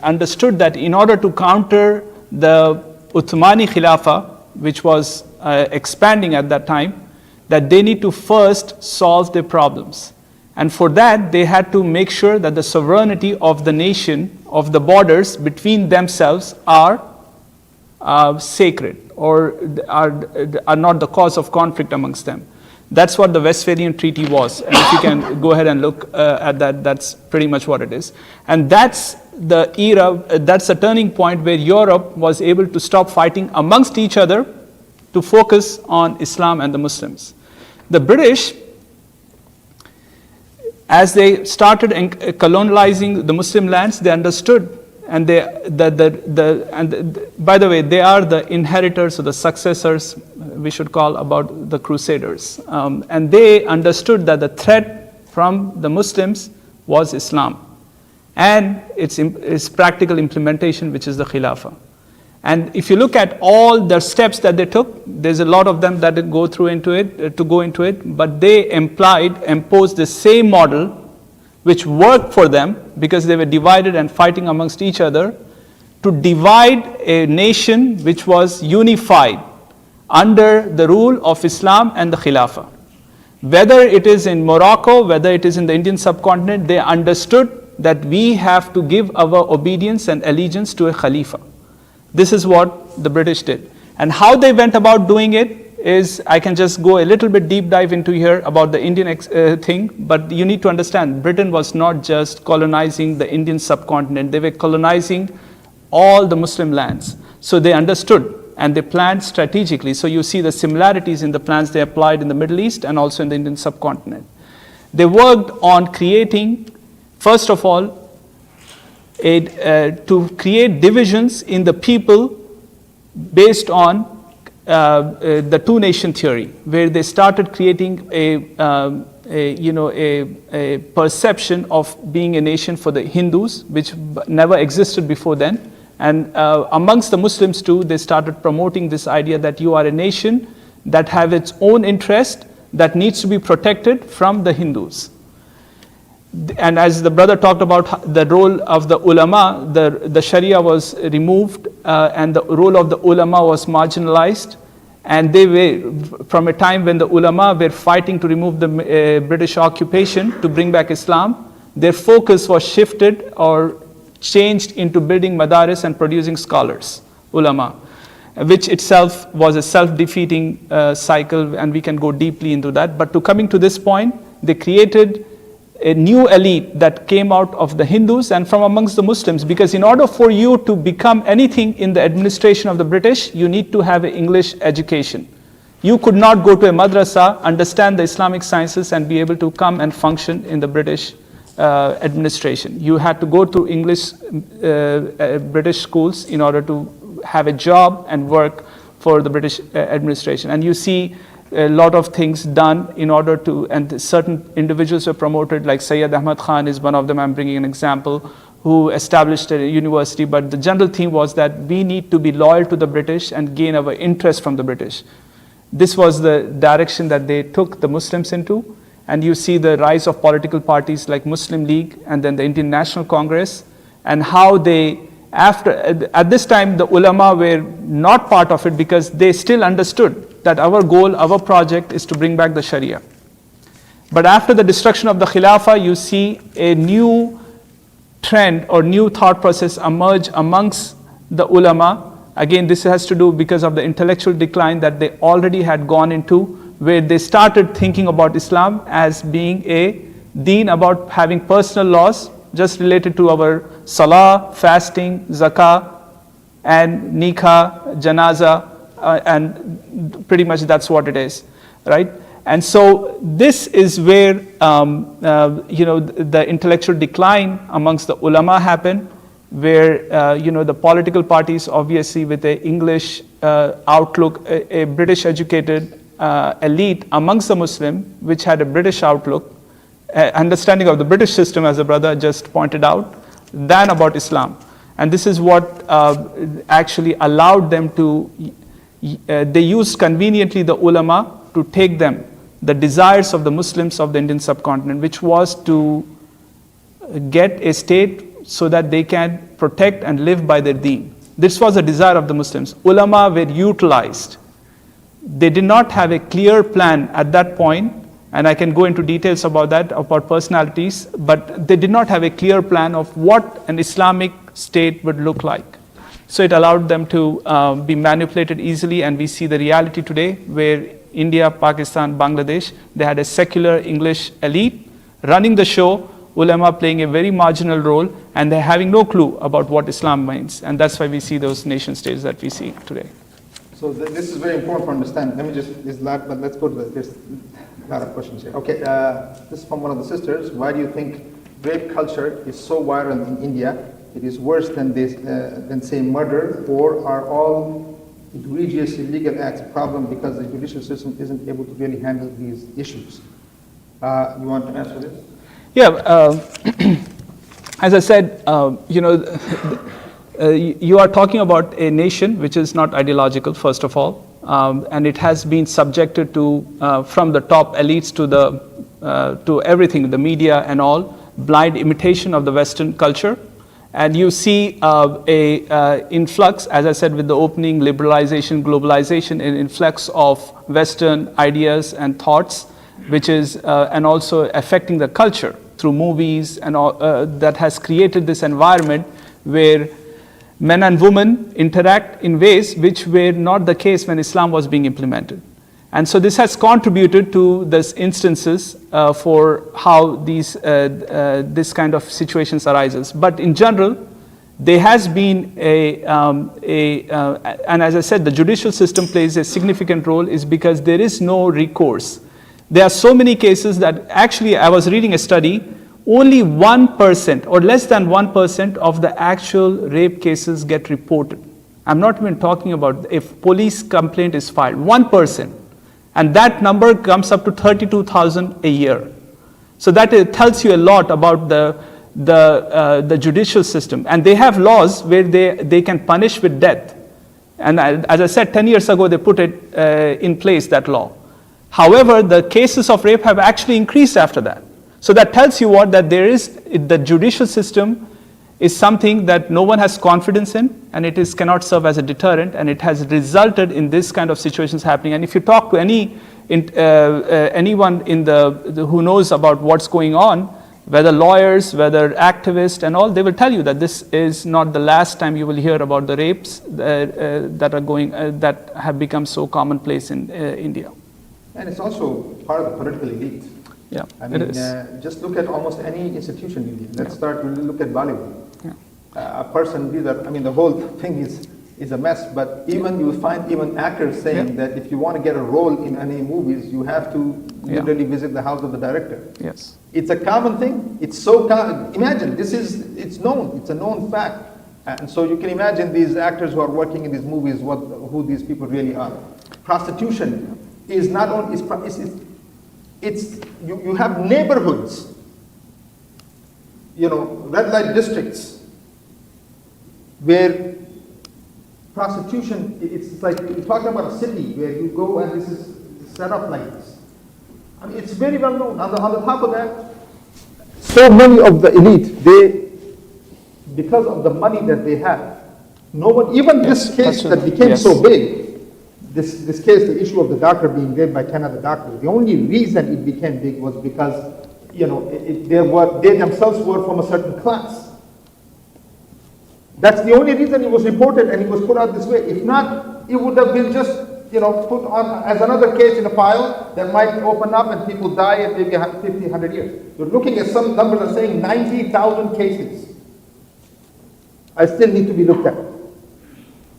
Speaker 4: understood that in order to counter the Uthmani Khilafah, which was expanding at that time, that they need to first solve their problems. And for that, they had to make sure that the sovereignty of the nation, of the borders between themselves are sacred or are not the cause of conflict amongst them. That's what the Westphalian Treaty was. And if you can go ahead and look at that, that's pretty much what it is. And that's the era, that's the turning point where Europe was able to stop fighting amongst each other to focus on Islam and the Muslims. The British, as they started colonizing the Muslim lands, they understood, and by the way, they are the inheritors or the successors, we should call, about the Crusaders. And they understood that the threat from the Muslims was Islam and its practical implementation, which is the Khilafah. And if you look at all the steps that they took, there's a lot of them that go into it, but they imposed the same model which worked for them because they were divided and fighting amongst each other to divide a nation which was unified under the rule of Islam and the Khilafah. Whether it is in Morocco, whether it is in the Indian subcontinent, they understood that we have to give our obedience and allegiance to a Khalifa. This is what the British did. And how they went about doing it is, I can just go a little bit deep dive into here about the Indian thing, but you need to understand, Britain was not just colonizing the Indian subcontinent, they were colonizing all the Muslim lands. So they understood and they planned strategically. So you see the similarities in the plans they applied in the Middle East and also in the Indian subcontinent. They worked on creating, first of all, to create divisions in the people based on the two-nation theory, where they started creating a perception of being a nation for the Hindus, which never existed before then. And amongst the Muslims too, they started promoting this idea that you are a nation that have its own interest that needs to be protected from the Hindus. And as the brother talked about the role of the ulama, the Sharia was removed and the role of the ulama was marginalized. And they were, from a time when the ulama were fighting to remove the British occupation to bring back Islam, their focus was shifted or changed into building madaris and producing scholars, ulama, which itself was a self-defeating cycle, and we can go deeply into that. But to coming to this point, they created a new elite that came out of the Hindus and from amongst the Muslims, because in order for you to become anything in the administration of the British, you need to have an English education. You could not go to a madrasa, understand the Islamic sciences and be able to come and function in the British administration. You had to go through English British schools in order to have a job and work for the British administration. And you see a lot of things done in order to, and certain individuals were promoted, like Sayyid Ahmad Khan is one of them, I'm bringing an example, who established a university. But the general theme was that we need to be loyal to the British and gain our interest from the British. This was the direction that they took the Muslims into. And you see the rise of political parties like Muslim League and then the Indian National Congress, and how they, at this time, the ulama were not part of it because they still understood that our goal, our project is to bring back the Sharia. But after the destruction of the Khilafah, you see a new trend or new thought process emerge amongst the ulama. Again, this has to do because of the intellectual decline that they already had gone into, where they started thinking about Islam as being a deen about having personal laws just related to our salah, fasting, zakah, and nikah, janaza, and pretty much that's what it is, right? And so this is where the intellectual decline amongst the ulama happened, where the political parties, obviously with an English outlook, a British educated elite amongst the Muslim, which had a British outlook, understanding of the British system, as the brother just pointed out, than about Islam. And this is what actually allowed them to, they used conveniently the ulama to take them, the desires of the Muslims of the Indian subcontinent, which was to get a state so that they can protect and live by their deen. This was a desire of the Muslims. Ulama were utilized. They did not have a clear plan at that point, and I can go into details about that, about personalities, but they did not have a clear plan of what an Islamic state would look like. So it allowed them to be manipulated easily, and we see the reality today where India, Pakistan, Bangladesh, they had a secular English elite running the show, ulama playing a very marginal role, and they're having no clue about what Islam means. And that's why we see those nation states that we see today.
Speaker 2: So this is very important to understand. Let me just, but let's go to there's a lot of questions here. Okay, this is from one of the sisters. Why do you think rape culture is so violent in India? It is worse than this, than say murder, or are all egregious illegal acts a problem because the judicial system isn't able to really handle these issues? You want to answer this?
Speaker 4: Yeah, as I said, you are talking about a nation which is not ideological, first of all, and it has been subjected to, from the top elites to everything, the media and all, blind imitation of the Western culture. And you see a influx, as I said, with the opening, liberalization, globalization, an influx of Western ideas and thoughts, which is, and also affecting the culture through movies and all, that has created this environment where men and women interact in ways which were not the case when Islam was being implemented. And so this has contributed to these instances for how this kind of situations arises. But in general, there has been and as I said, the judicial system plays a significant role, is because there is no recourse. There are so many cases that actually, I was reading a study, only 1% or less than 1% of the actual rape cases get reported. I'm not even talking about if police complaint is filed, 1%. And that number comes up to 32,000 a year. So that tells you a lot about the judicial system. And they have laws where they can punish with death. And as I said, 10 years ago, they put it in place, that law. However, the cases of rape have actually increased after that. So that tells you what, that there is, the judicial system is something that no one has confidence in, and it is cannot serve as a deterrent, and it has resulted in this kind of situations happening. And if you talk to anyone in who knows about what's going on, whether lawyers, whether activists and all, they will tell you that this is not the last time you will hear about the rapes that have become so commonplace in India.
Speaker 2: And it's also part of the political elite.
Speaker 4: Yeah,
Speaker 2: I mean,
Speaker 4: it is.
Speaker 2: just look at almost any institution in India. Let's look at Bollywood.
Speaker 4: Yeah.
Speaker 2: A person, the whole thing is a mess, but even you find even actors saying that if you want to get a role in any movies, you have to literally visit the house of the director.
Speaker 4: Yes.
Speaker 2: It's a common thing. It's so common. Imagine, it's known. It's a known fact. And so you can imagine these actors who are working in these movies, who these people really are. Prostitution is not only, you have neighborhoods, red light districts, where prostitution, it's like you're talking about a city where you go and this is set up like this. I mean, it's very well known. On the top of that, so many of the elite, because of the money that they have, no one, even this case that became so big, this case, the issue of the doctor being raped by 10 other doctors, the only reason it became big was because, they themselves were from a certain class. That's the only reason it was reported and it was put out this way. If not, it would have been just, put on as another case in a file that might open up and people die in maybe 50, 100 years. You're looking at some numbers that are saying 90,000 cases. I still need to be looked at.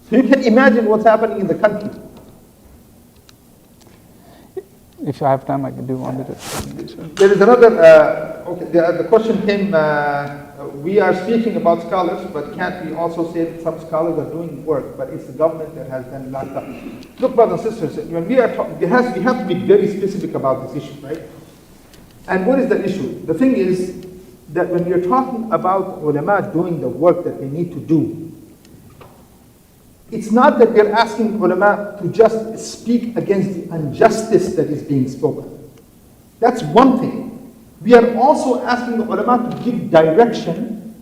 Speaker 2: So you can imagine what's happening in the country.
Speaker 4: If I have time, I can do one.
Speaker 2: There is another, the question came, we are speaking about scholars, but can't we also say that some scholars are doing work, but it's the government that has been locked up. Look, brothers and sisters, when we are talking, we have to be very specific about this issue, right? And what is the issue? The thing is that when we are talking about ulama doing the work that they need to do, it's not that we're asking ulama to just speak against the injustice that is being spoken. That's one thing. We are also asking the ulama to give direction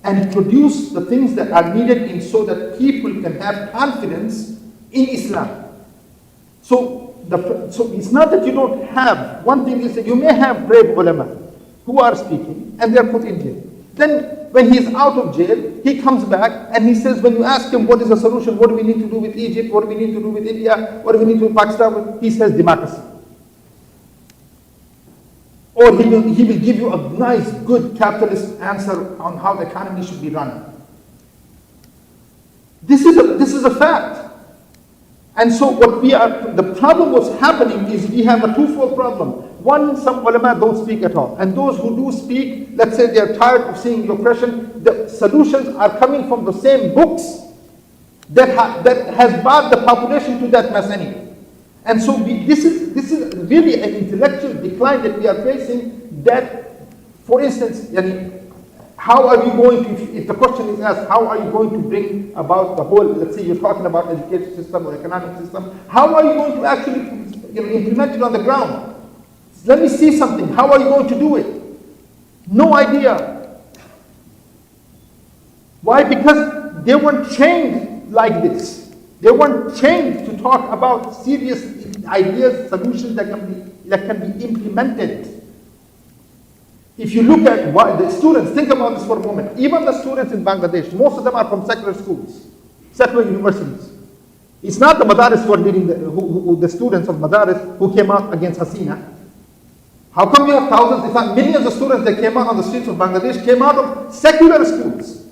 Speaker 2: and produce the things that are needed so that people can have confidence in Islam. So it's not that you don't have, one thing is that you may have brave ulama who are speaking and they're put in jail. Then when he's out of jail, he comes back and he says, when you ask him what is the solution, what do we need to do with Egypt, what do we need to do with India, what do we need to do with Pakistan, he says democracy. Or he will give you a nice, good capitalist answer on how the economy should be run. This is a fact. And so the problem what's happening is we have a twofold problem. One, some ulama don't speak at all. And those who do speak, let's say they're tired of seeing the oppression, the solutions are coming from the same books that has brought the population to that mess anyway. And so this is really an intellectual decline that we are facing, that, for instance, how are you going to, if the question is asked, how are you going to bring about the whole, let's say you're talking about education system or economic system, how are you going to actually implement it on the ground? Let me see something. How are you going to do it? No idea. Why? Because they weren't trained like this. They weren't trained to talk about serious ideas, solutions that can be implemented. If you look at the students, think about this for a moment. Even the students in Bangladesh, most of them are from secular schools, secular universities. It's not the Madaris who are leading the students of Madaris who came out against Hasina. How come you have thousands, if not millions of students that came out on the streets of Bangladesh came out of secular schools?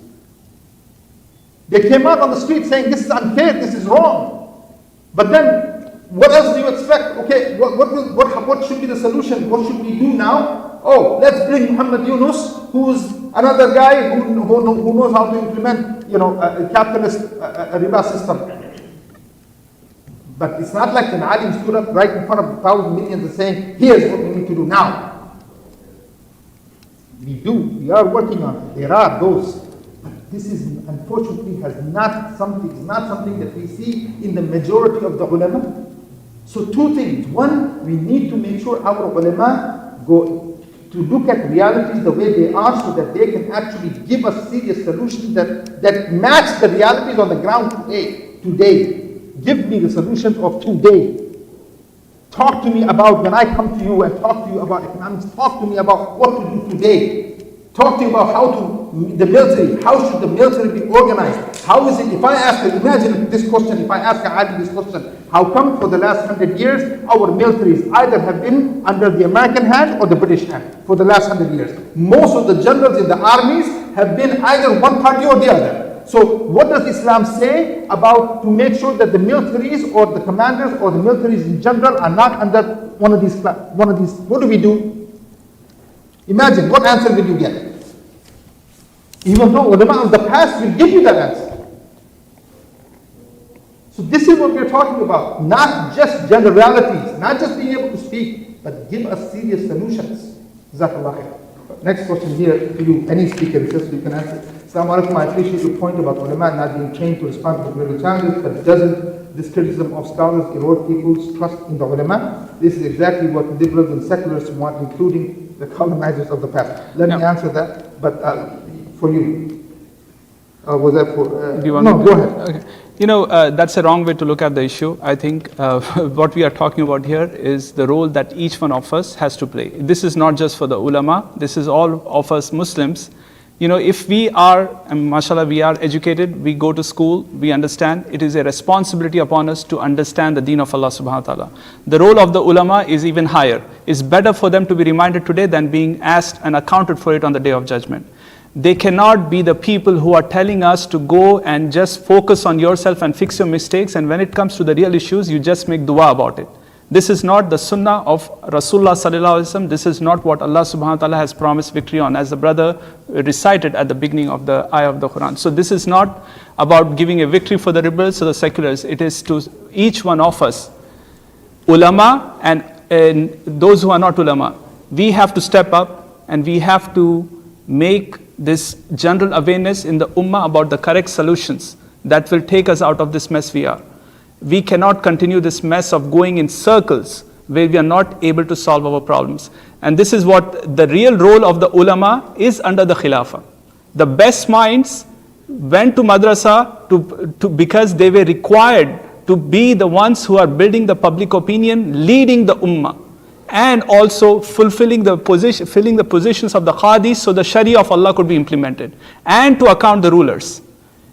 Speaker 2: They came out on the street saying this is unfair, this is wrong. But then, what else do you expect? Okay, what should be the solution? What should we do now? Oh, let's bring Muhammad Yunus, who's another guy who knows how to implement, a capitalist riba system. But it's not like an alim stood up right in front of thousands, millions and saying, here's what we need to do now. We are working on it. There are those. But this is, unfortunately, is not something that we see in the majority of the ulama. So two things. One, we need to make sure our ulama to look at realities the way they are so that they can actually give us serious solutions that match the realities on the ground today. Give me the solutions of today. Talk to me about when I come to you and talk to you about economics. Talk to me about what to do today. Talk to you about the military. How should the military be organized? How is it, if I ask, imagine this question, if I ask Ali this question, how come for the last 100 years our militaries either have been under the American hand or the British hand for the last 100 years? Most of the generals in the armies have been either one party or the other. So what does Islam say about to make sure that the militaries or the commanders or the militaries in general are not under one of these, what do we do? Imagine, what answer will you get? Even though ulama of the past will give you that answer. So this is what we're talking about. Not just generalities, not just being able to speak, but give us serious solutions. Jazakallah khair. Next question here to you, any speaker, just you can answer. Assalamu alaikum, I appreciate your point about ulama not being trained to respond to political challenges, but doesn't this criticism of scholars erode people's trust in the ulama? This is exactly what liberals and secularists want, including the colonizers of the past. Let me answer that, but for you. Was that for...
Speaker 4: Do you want
Speaker 2: no, go ahead.
Speaker 4: Okay. You know, that's a wrong way to look at the issue. I think what we are talking about here is the role that each one of us has to play. This is not just for the ulama, this is all of us Muslims. You know, if we are, and mashallah, we are educated, we go to school, we understand, it is a responsibility upon us to understand the deen of Allah subhanahu wa ta'ala. The role of the ulama is even higher. It's better for them to be reminded today than being asked and accounted for it on the day of judgment. They cannot be the people who are telling us to go and just focus on yourself and fix your mistakes, and when it comes to the real issues, you just make dua about it. This is not the sunnah of Rasulullah sallallahu alaihi wasallam. This is not what Allah subhanahu wa ta'ala has promised victory on, as the brother recited at the beginning of the ayah of the Quran. So this is not about giving a victory for the rebels or the seculars. It is to each one of us, ulama and those who are not ulama. We have to step up and we have to make this general awareness in the ummah about the correct solutions that will take us out of this mess we are. We cannot continue this mess of going in circles where we are not able to solve our problems. And this is what the real role of the ulama is under the khilafah. The best minds went to madrasa because they were required to be the ones who are building the public opinion, leading the ummah, and also filling the positions of the qadis so the sharia of Allah could be implemented, and to account the rulers.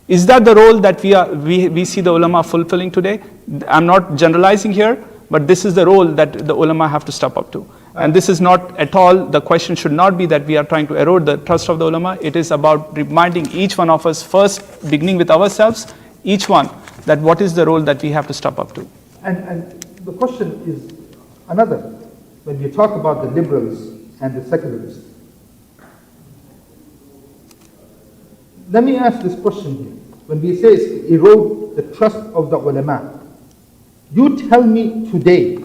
Speaker 4: Is that the role that we see the ulama fulfilling today? I'm not generalizing here, but this is the role that the ulama have to step up to. And this is not at all, the question should not be that we are trying to erode the trust of the ulama. It is about reminding each one of us, first beginning with ourselves, each one, that what is the role that we have to step up to.
Speaker 2: And the question is another. When you talk about the liberals and the secularists, let me ask this question here. When we say erode the trust of the ulama, you tell me today,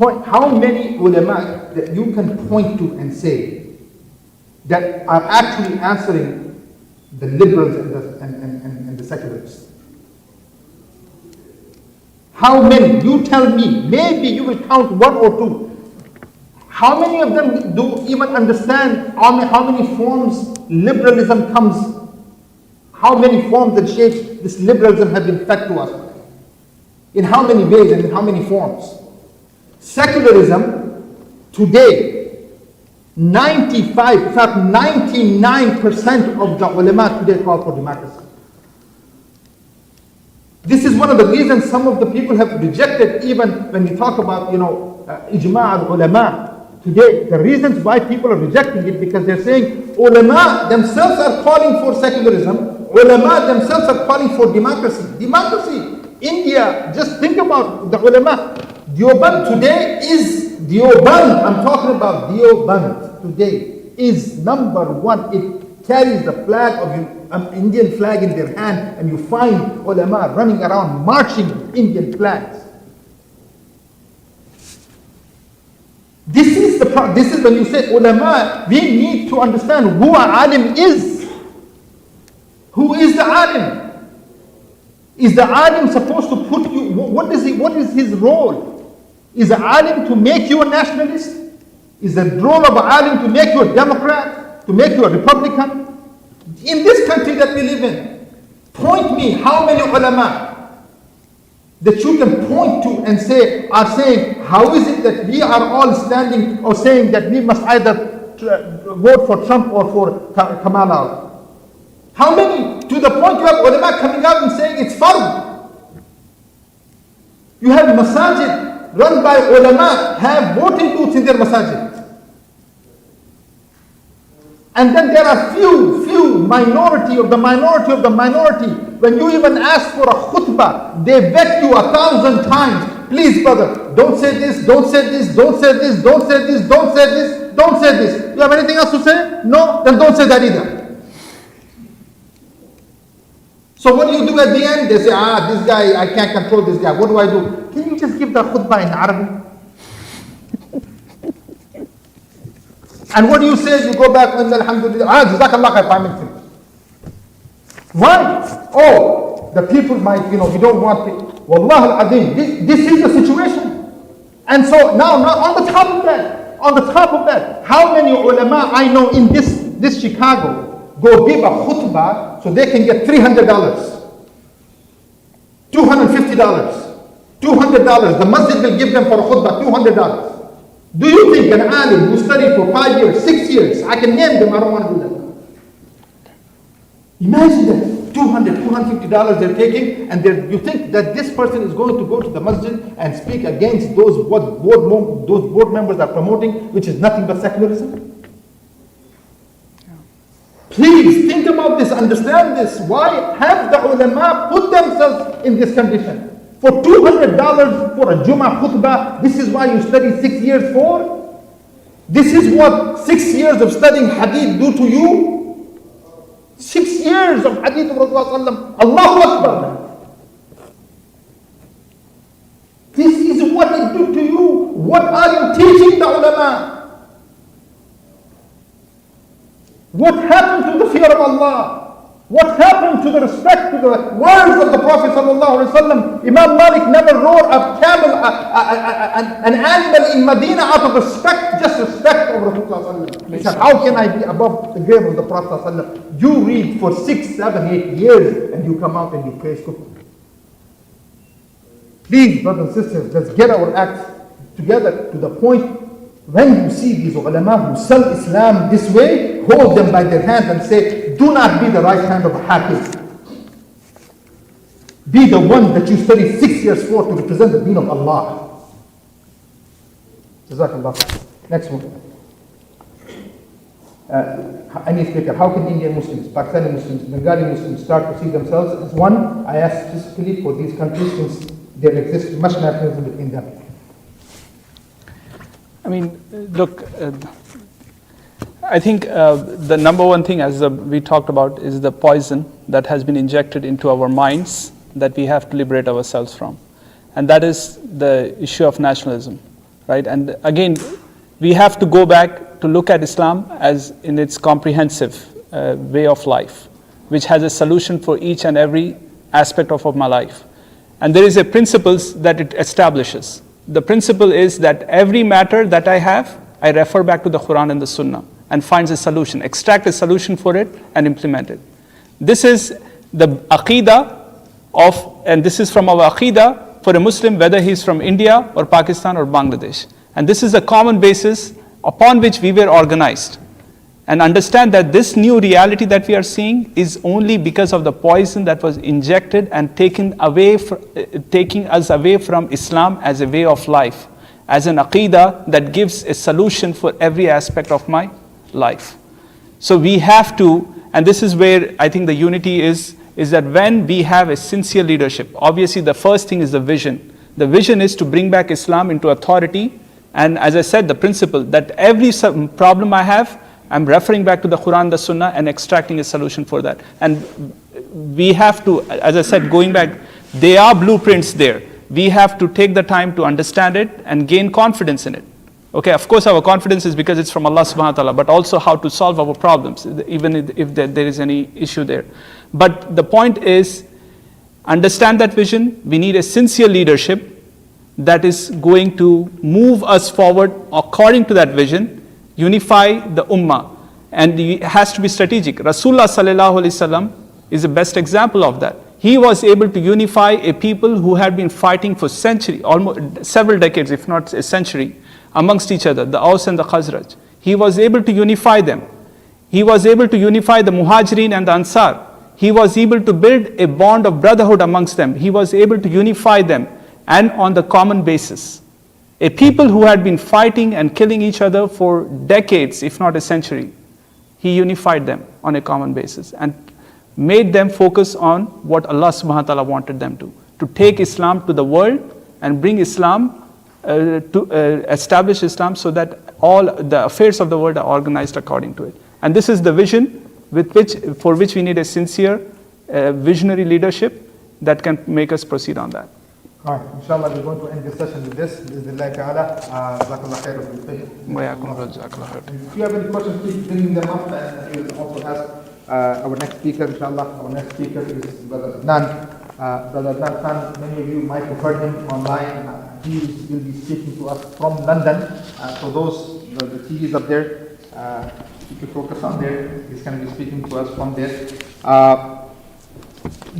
Speaker 2: how many ulama that you can point to and say that are actually answering the liberals and the secularists? How many? You tell me. Maybe you will count one or two. How many of them do even understand how many forms liberalism comes? How many forms and shapes this liberalism have been fed to us? In how many ways and in how many forms? Secularism today, 95, in fact 99% of the ulama today call for democracy. This is one of the reasons some of the people have rejected, even when we talk about, ijma' al-ulama. Today, the reasons why people are rejecting it, because they're saying ulama themselves are calling for secularism, ulama themselves are calling for democracy. Democracy. India, just think about the ulama. Deoband today is Deoband. I'm talking about Deoband today is number one. It carries the flag of Indian flag in their hand, and you find ulama running around marching with Indian flags. This is when you say ulama, we need to understand who an alim is. Who is the alim? Is the alim supposed to put you, what is his role? Is an alim to make you a nationalist? Is the role of an alim to make you a Democrat? To make you a Republican? In this country that we live in, point me how many ulama that you can point to and say, are saying, how is it that we are all standing or saying that we must either vote for Trump or for Kamala? How many? To the point you have ulama coming out and saying it's fard. You have masajid run by ulama, have voting booths in their masajid. And then there are few minority of the minority of the minority. When you even ask for a khutbah, they beg you 1,000 times. Please, brother, don't say this, don't say this, don't say this, don't say this, don't say this, don't say this. You have anything else to say? No? Then don't say that either. So what do you do at the end? They say, this guy, I can't control this guy. What do I do? Can you just give the khutbah in Arabic? And what do you say? You go back and alhamdulillah, jazakallah khair, Prime Minister. Why? Oh, the people might, we don't want it. Wallah al-azim, this is the situation. And so now on the top of that, how many ulama I know in this Chicago go give a khutbah so they can get $300, $250, $200. The masjid will give them for a khutbah $200. Do you think an alim who studied for 5 years, 6 years, I can name them, I don't want to do that. Imagine that, $200, $250 they're taking, and you think that this person is going to go to the masjid and speak against those board members are promoting, which is nothing but secularism? Please think about this, understand this. Why have the ulama put themselves in this condition? For $200 for a Jummah khutbah, this is why you study 6 years for? This is what 6 years of studying hadith do to you? 6 years of hadith of Rasulullah. Allahu Akbar. This is what it do to you. What are you teaching the ulama? What happened to the fear of Allah? What happened to the respect to the words of the Prophet ﷺ? Imam Malik never rode a camel, an animal in Medina out of respect, just respect of Rasulullah. He said, how can I be above the grave of the Prophet ﷺ? You read for 6, 7, 8 years and you come out and you praise kufr. Please, brothers and sisters, let's get our acts together to the point when you see these ulama who sell Islam this way, hold them by their hands and say, do not be the right hand of a hakim. Be the one that you studied 6 years for to represent the deen of Allah. Jazakallah. Next one. Any speaker, how can Indian Muslims, Pakistani Muslims, Bengali Muslims start to see themselves as one? I ask specifically for these countries since there exists much nationalism between them.
Speaker 4: I mean, look, I think the number one thing, as we talked about, is the poison that has been injected into our minds that we have to liberate ourselves from. And that is the issue of nationalism, right? And again, we have to go back to look at Islam as in its comprehensive way of life, which has a solution for each and every aspect of my life. And there is a principles that it establishes. The principle is that every matter that I have, I refer back to the Quran and the Sunnah and finds a solution, extract a solution for it and implement it. This is the aqidah and this is from our aqidah for a Muslim, whether he's from India or Pakistan or Bangladesh. And this is a common basis upon which we were organized. And understand that this new reality that we are seeing is only because of the poison that was injected and taking us away from Islam as a way of life, as an aqidah that gives a solution for every aspect of my life. So we have to, and this is where I think the unity is that when we have a sincere leadership, obviously the first thing is the vision. The vision is to bring back Islam into authority. And as I said, the principle that every problem I have, I'm referring back to the Quran, the Sunnah, and extracting a solution for that. And we have to, as I said, going back, there are blueprints there. We have to take the time to understand it and gain confidence in it. Okay, of course our confidence is because it's from Allah subhanahu wa ta'ala, but also how to solve our problems, even if there is any issue there. But the point is, understand that vision. We need a sincere leadership that is going to move us forward according to that vision, unify the ummah. And it has to be strategic. Rasulullah sallallahu alaihi wasallam is the best example of that. He was able to unify a people who had been fighting for centuries, almost several decades, if not a century, amongst each other, the Aus and the Khazraj. He was able to unify them. He was able to unify the Muhajirin and the Ansar. He was able to build a bond of brotherhood amongst them. He was able to unify them, and on the common basis. A people who had been fighting and killing each other for decades, if not a century, he unified them on a common basis and made them focus on what Allah subhanahu wa ta'ala wanted them to take Islam to the world and bring Islam, to establish Islam so that all the affairs of the world are organized according to it. And this is the vision for which we need a sincere, visionary leadership that can make us proceed on that.
Speaker 2: All right, inshallah, we're going to end this session with this. Bismillah ta'ala. Jazakallah khair wa bil khair. If you have any questions, please bring them up, and we will also ask our next speaker, inshallah. Our next speaker is Brother Adnan. Brother Adnan Khan, many of you might have heard him online. He will be speaking to us from London. So those, the TVs up there, you can focus on there. He's going to be speaking to us from there.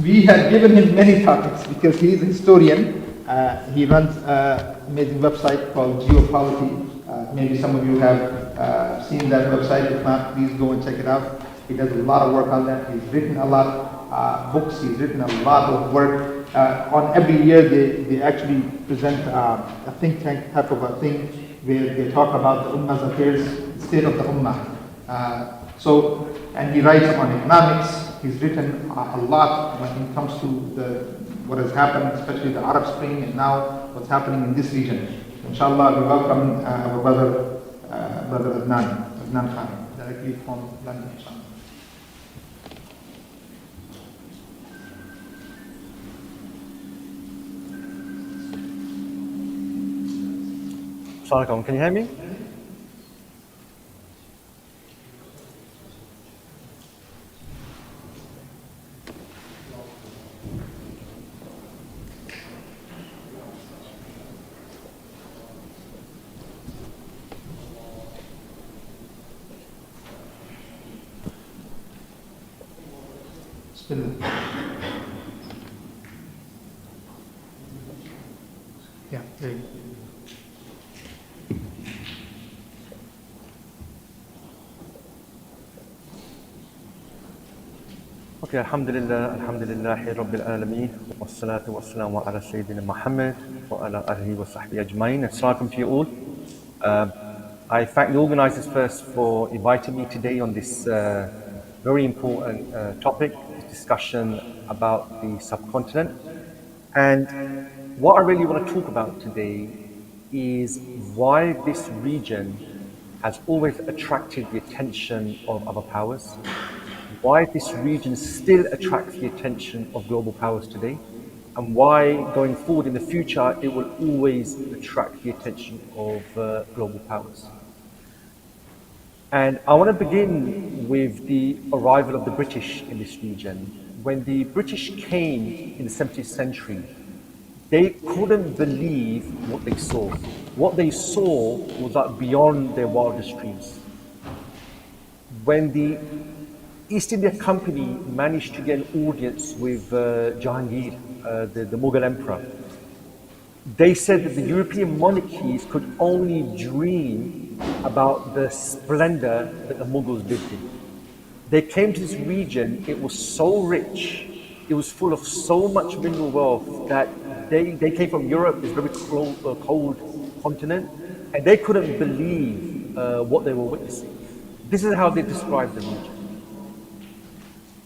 Speaker 2: We had given him many topics because he is a historian. He runs an amazing website called Geopolitical. Maybe some of you have seen that website. If not, please go and check it out. He does a lot of work on that. He's written a lot of books. He's written a lot of work. On every year, they actually present a think tank type of a thing where they talk about the Ummah's affairs, the state of the Ummah. And he writes on economics. He's written a lot when it comes to what has happened, especially the Arab Spring, and now what's happening in this region. Inshallah, we welcome our brother Adnan Khan, directly from London. Inshallah.
Speaker 5: Assalamu alaikum. Can you hear me?
Speaker 2: Yeah, there you go.
Speaker 5: Okay, alhamdulillah, alhamdulillahi rabbil alameen, wa salatu wa salamu ala Sayyidina Muhammad wa ala alihi wa sahbihi ajmain. Assalamu to you all. I thank the organizers first for inviting me today on this very important topic, this discussion about the subcontinent. And what I really want to talk about today is why this region has always attracted the attention of other powers, why this region still attracts the attention of global powers today, and why going forward in the future it will always attract the attention of global powers. And I want to begin with the arrival of the British in this region. When the British came in the 17th century, they couldn't believe what they saw. What they saw was like beyond their wildest dreams. When the East India Company managed to get an audience with Jahangir, the Mughal emperor, they said that the European monarchies could only dream about the splendor that the Mughals lived in. They came to this region, it was so rich, it was full of so much mineral wealth that they came from Europe, this very cold continent, and they couldn't believe what they were witnessing. This is how they described the region.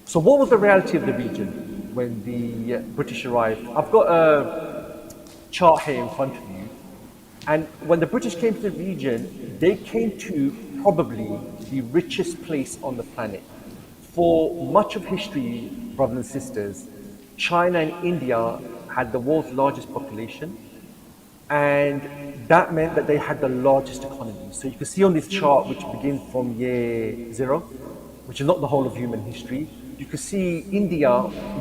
Speaker 5: So what was the reality of the region when the British arrived? I've got a chart here in front of you. And when the British came to the region, they came to probably the richest place on the planet. For much of history, brothers and sisters, China and India had the world's largest population, and that meant that they had the largest economy. So you can see on this chart, which begins from year 0, which is not the whole of human history, you can see India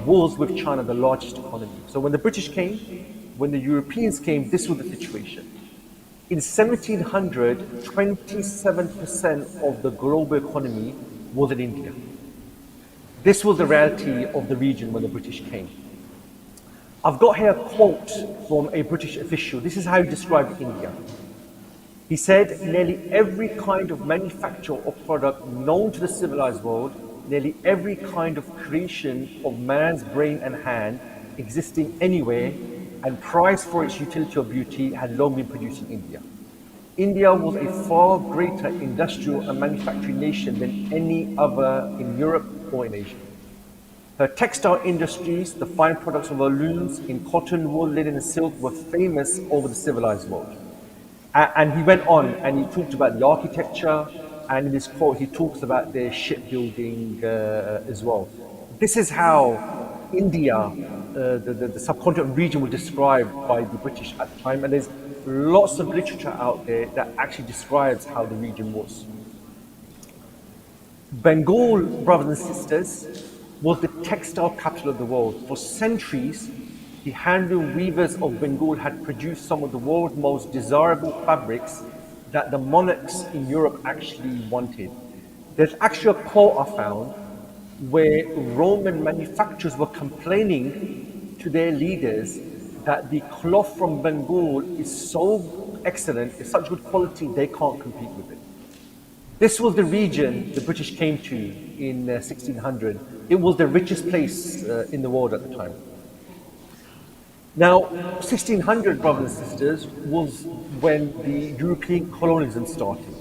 Speaker 5: was with China the largest economy. So when the British came, when the Europeans came, this was the situation. In 1700, 27% of the global economy was in India. This was the reality of the region when the British came. I've got here a quote from a British official. This is how he described India. He said, nearly every kind of manufacture or product known to the civilized world, nearly every kind of creation of man's brain and hand existing anywhere and prized for its utility or beauty had long been produced in India. India was a far greater industrial and manufacturing nation than any other in Europe or in Asia. Her textile industries, the fine products of her looms in cotton, wool, linen, and silk were famous over the civilized world. And he went on and he talked about the architecture, and in this quote he talks about their shipbuilding as well. This is how India, the subcontinent region, was described by the British at the time, and there's lots of literature out there that actually describes how the region was. Bengal, brothers and sisters, was the textile capital of the world. For centuries, the handloom weavers of Bengal had produced some of the world's most desirable fabrics that the monarchs in Europe actually wanted. There's actually a quote I found where Roman manufacturers were complaining to their leaders that the cloth from Bengal is so excellent, it's such good quality, they can't compete with it. This was the region the British came to in 1600. It was the richest place in the world at the time. Now, 1600, brothers and sisters, was when the European colonialism started.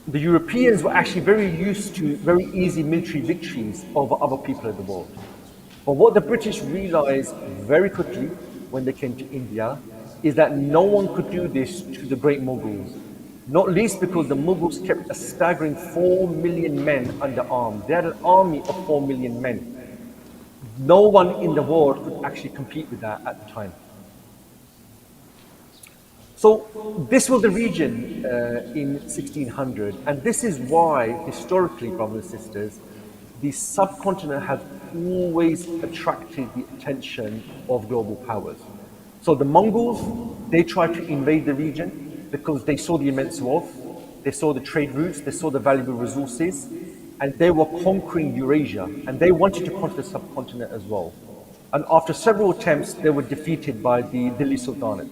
Speaker 5: The Europeans were actually very used to very easy military victories over other people in the world. But what the British realized very quickly when they came to India is that no one could do this to the great Mughals. Not least because the Mughals kept a staggering 4 million men under arms. They had an army of 4 million men. No one in the world could actually compete with that at the time. So this was the region in 1600, and this is why, historically, brothers and sisters, the subcontinent has always attracted the attention of global powers. So the Mongols, they tried to invade the region because they saw the immense wealth, they saw the trade routes, they saw the valuable resources, and they were conquering Eurasia, and they wanted to conquer the subcontinent as well. And after several attempts, they were defeated by the Delhi Sultanate.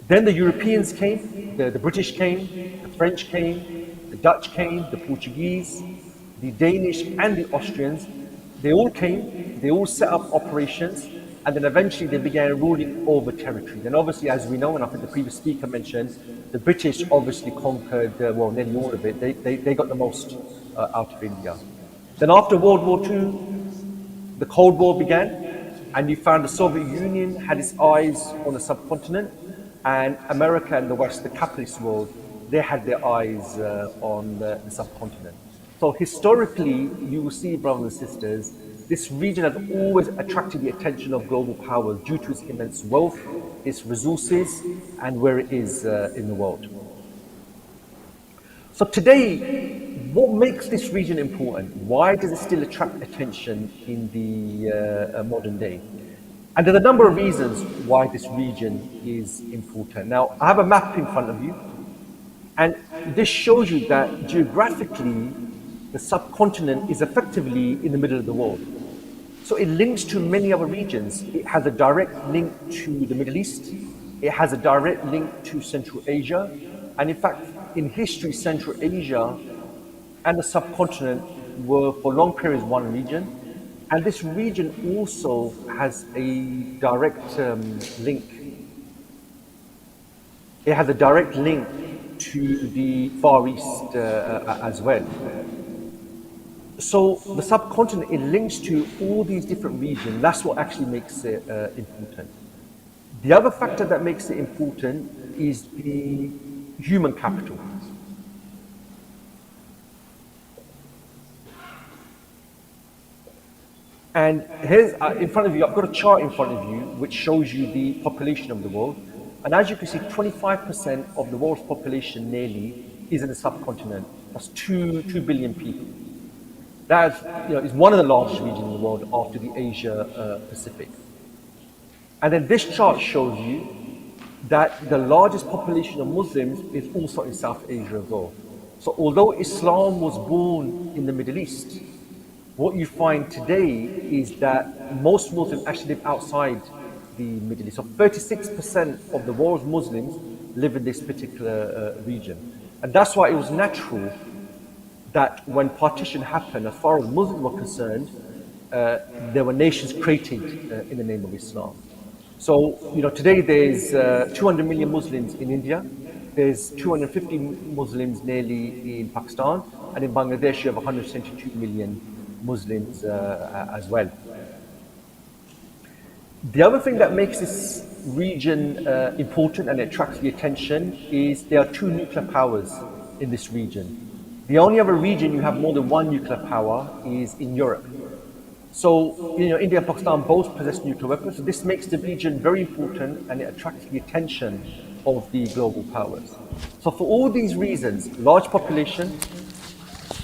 Speaker 5: Then the Europeans came, the British came, the French came, the Dutch came, the Portuguese, the Danish, and the Austrians. They all came, they all set up operations, and then eventually they began ruling over territory. Then obviously, as we know, and I think the previous speaker mentioned, the British obviously conquered, well, nearly all of it. They got the most out of India. Then after World War II, the Cold War began, and you found the Soviet Union had its eyes on the subcontinent, and America and the West, the capitalist world, they had their eyes on the subcontinent. So historically, you will see, brothers and sisters, this region has always attracted the attention of global powers due to its immense wealth, its resources, and where it is in the world. So today, what makes this region important? Why does it still attract attention in the modern day? And there are a number of reasons why this region is important. Now, I have a map in front of you, and this shows you that geographically, the subcontinent is effectively in the middle of the world. So it links to many other regions. It has a direct link to the Middle East. It has a direct link to Central Asia. And in fact, in history, Central Asia and the subcontinent were for long periods one region. And this region also has a direct link. It has a direct link to the Far East as well. So the subcontinent, it links to all these different regions. That's what actually makes it important. The other factor that makes it important is the human capital. And here's in front of you, I've got a chart in front of you which shows you the population of the world. And as you can see, 25% of the world's population nearly is in the subcontinent. That's 2 billion people. That is one of the largest regions in the world after the Asia Pacific. And then this chart shows you that the largest population of Muslims is also in South Asia as well. So although Islam was born in the Middle East, what you find today is that most Muslims actually live outside the Middle East. So 36% of the world's Muslims live in this particular region. And that's why it was natural that when partition happened, as far as Muslims were concerned, there were nations created in the name of Islam. So, today there's 200 million Muslims in India. There's 250 Muslims nearly in Pakistan. And in Bangladesh, you have 172 million Muslims as well. The other thing that makes this region important and attracts the attention is there are two nuclear powers in this region. The only other region you have more than one nuclear power is in Europe. So, India and Pakistan both possess nuclear weapons. So this makes the region very important and it attracts the attention of the global powers. So for all these reasons, large population,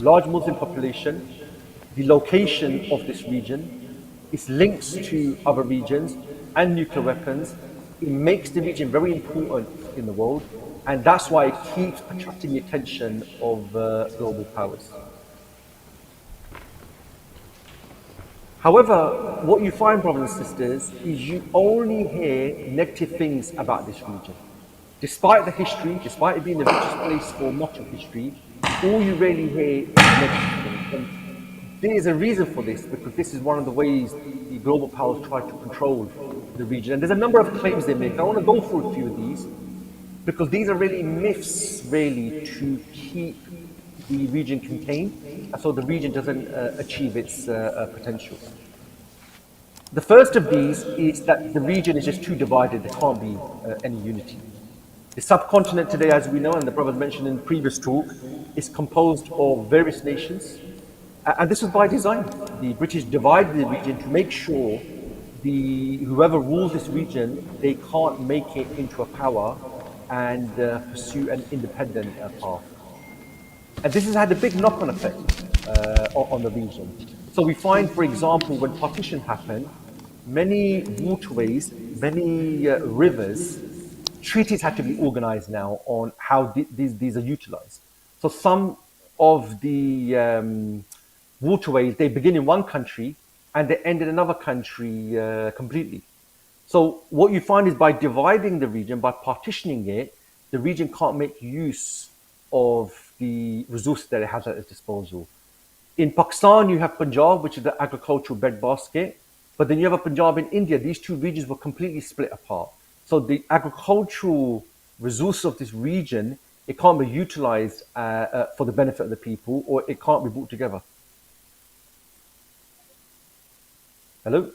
Speaker 5: large Muslim population, the location of this region, its links to other regions and nuclear weapons, it makes the region very important in the world, and that's why it keeps attracting the attention of global powers. However, what you find, brothers and sisters, is you only hear negative things about this region. Despite the history, despite it being the richest place for much of history, all you really hear is negative things. And there is a reason for this, because this is one of the ways the global powers try to control the region. And there's a number of claims they make. I want to go through a few of these, because these are really myths, really, to keep the region contained, so the region doesn't achieve its potential. The first of these is that the region is just too divided, there can't be any unity. The subcontinent today, as we know, and the brothers mentioned in the previous talk, is composed of various nations, and this was by design. The British divided the region to make sure whoever rules this region, they can't make it into a power and pursue an independent path. And this has had a big knock-on effect on the region. So we find, for example, when partition happened, many waterways, many rivers, treaties had to be organized now on how these are utilized. So some of the waterways, they begin in one country and they end in another country completely. So what you find is by dividing the region, by partitioning it, the region can't make use of the resources that it has at its disposal. In Pakistan, you have Punjab, which is the agricultural breadbasket, but then you have a Punjab in India. These two regions were completely split apart. So the agricultural resources of this region, it can't be utilized for the benefit of the people, or it can't be brought together. Hello?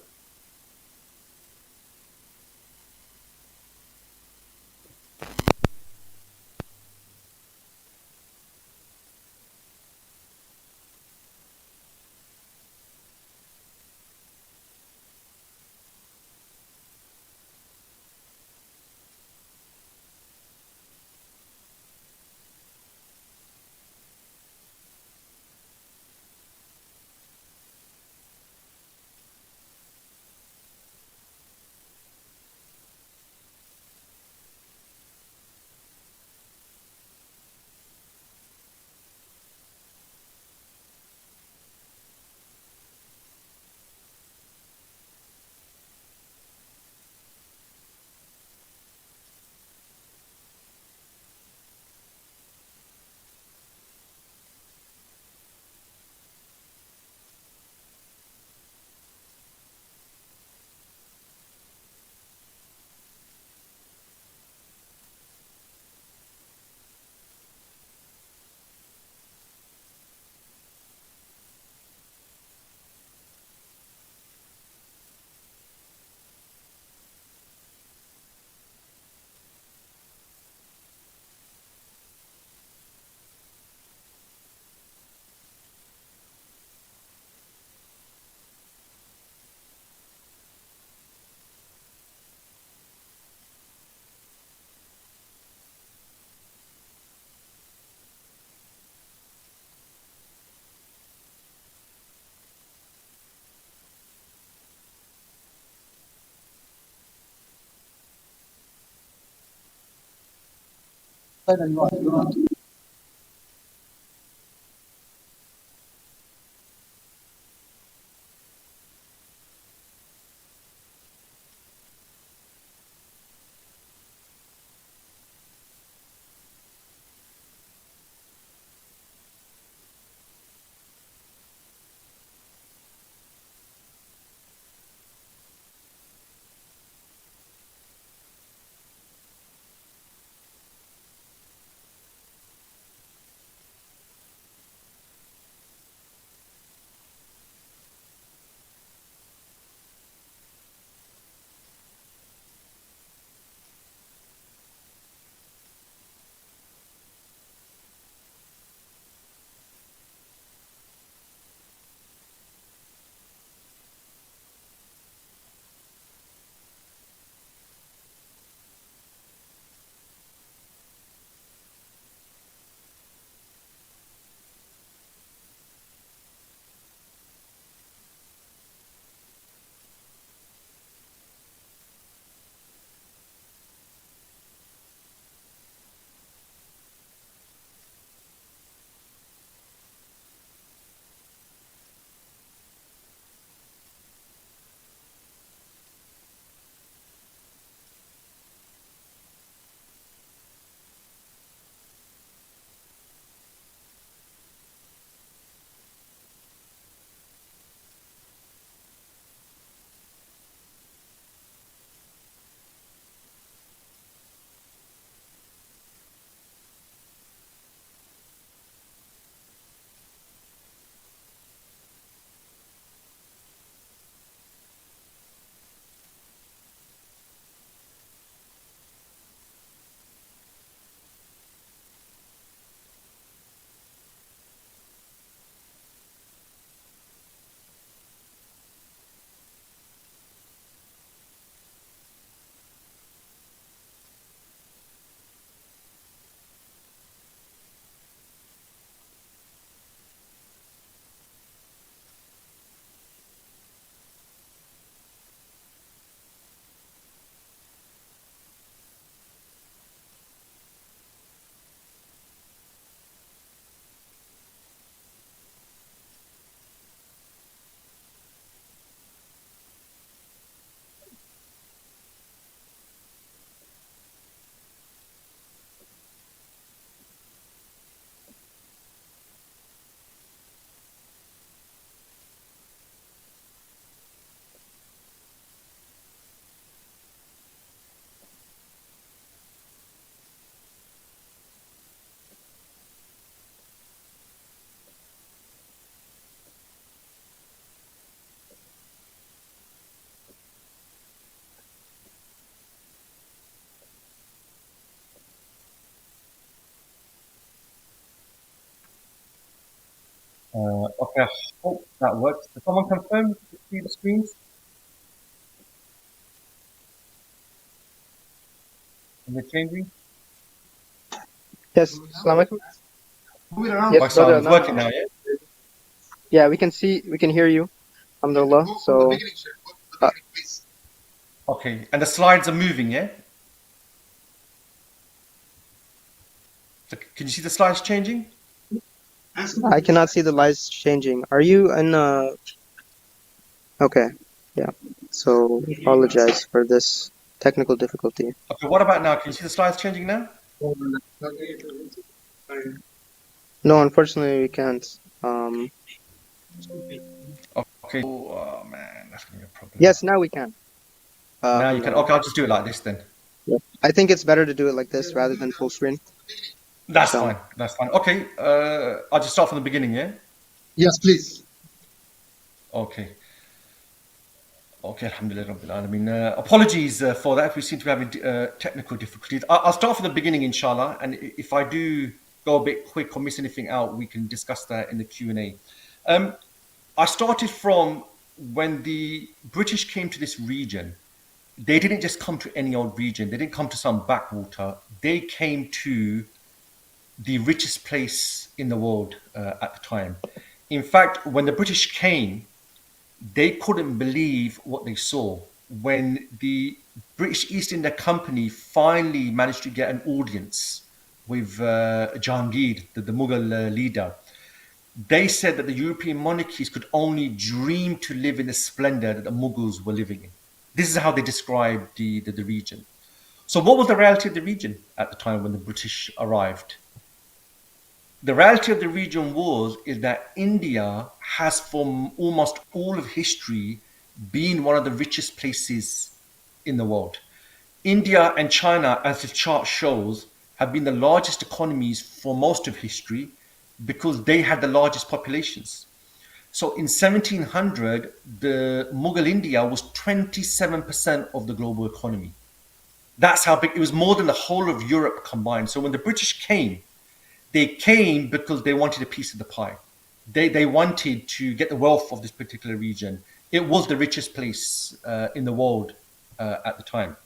Speaker 5: Okay, I hope that works. Can someone confirm to see the screens and they're changing?
Speaker 6: Yes, Assalamu alaikum. Yes,
Speaker 5: Okay, so
Speaker 6: brother.
Speaker 5: it's working now, yeah?
Speaker 6: Yeah, we can hear you. Alhamdulillah. So, uh,
Speaker 5: Okay, and the slides are moving, yeah? So can you see the slides changing?
Speaker 6: I cannot see the lights changing. Are you in? Okay. Yeah. So, apologize for this technical difficulty.
Speaker 5: Okay, what about now? Can you see the slides changing now?
Speaker 6: No, unfortunately, we can't.
Speaker 5: Okay, oh man, that's gonna be a problem.
Speaker 6: Yes, now we can.
Speaker 5: Now you can,
Speaker 6: Alhamdulillah.
Speaker 5: okay, I'll just do it like this then.
Speaker 6: Yeah. I think it's better to do it like this rather than full screen.
Speaker 5: That's
Speaker 6: So,
Speaker 5: fine, that's fine. Okay, I'll just start from the beginning, yeah?
Speaker 7: Yes, please.
Speaker 5: Okay. Okay, Alhamdulillah Rabbil Alameen. Apologies for that if we seem to be having technical difficulties. I'll start from the beginning, inshallah, and if I do go a bit quick or miss anything out, we can discuss that in the Q&A. I started from when the British came to this region. They didn't just come to any old region. They didn't come to some backwater. They came to the richest place in the world at the time. In fact, when the British came, they couldn't believe what they saw when the British East India Company finally managed to get an audience with Jahangir, the Mughal leader, they said that the European monarchies could only dream to live in the splendor that the Mughals were living in. This is how they described the region. So what was the reality of the region at the time when the British arrived? The reality of the region is that India has for almost all of history been one of the richest places in the world. India and China, as the chart shows, have been the largest economies for most of history because they had the largest populations. So in 1700, the Mughal India was 27% of the global economy. That's how big it was, more than the whole of Europe combined. So when the British came, they came because they wanted a piece of the pie. They wanted to get the wealth of this particular region. It was the richest place in the world at the time.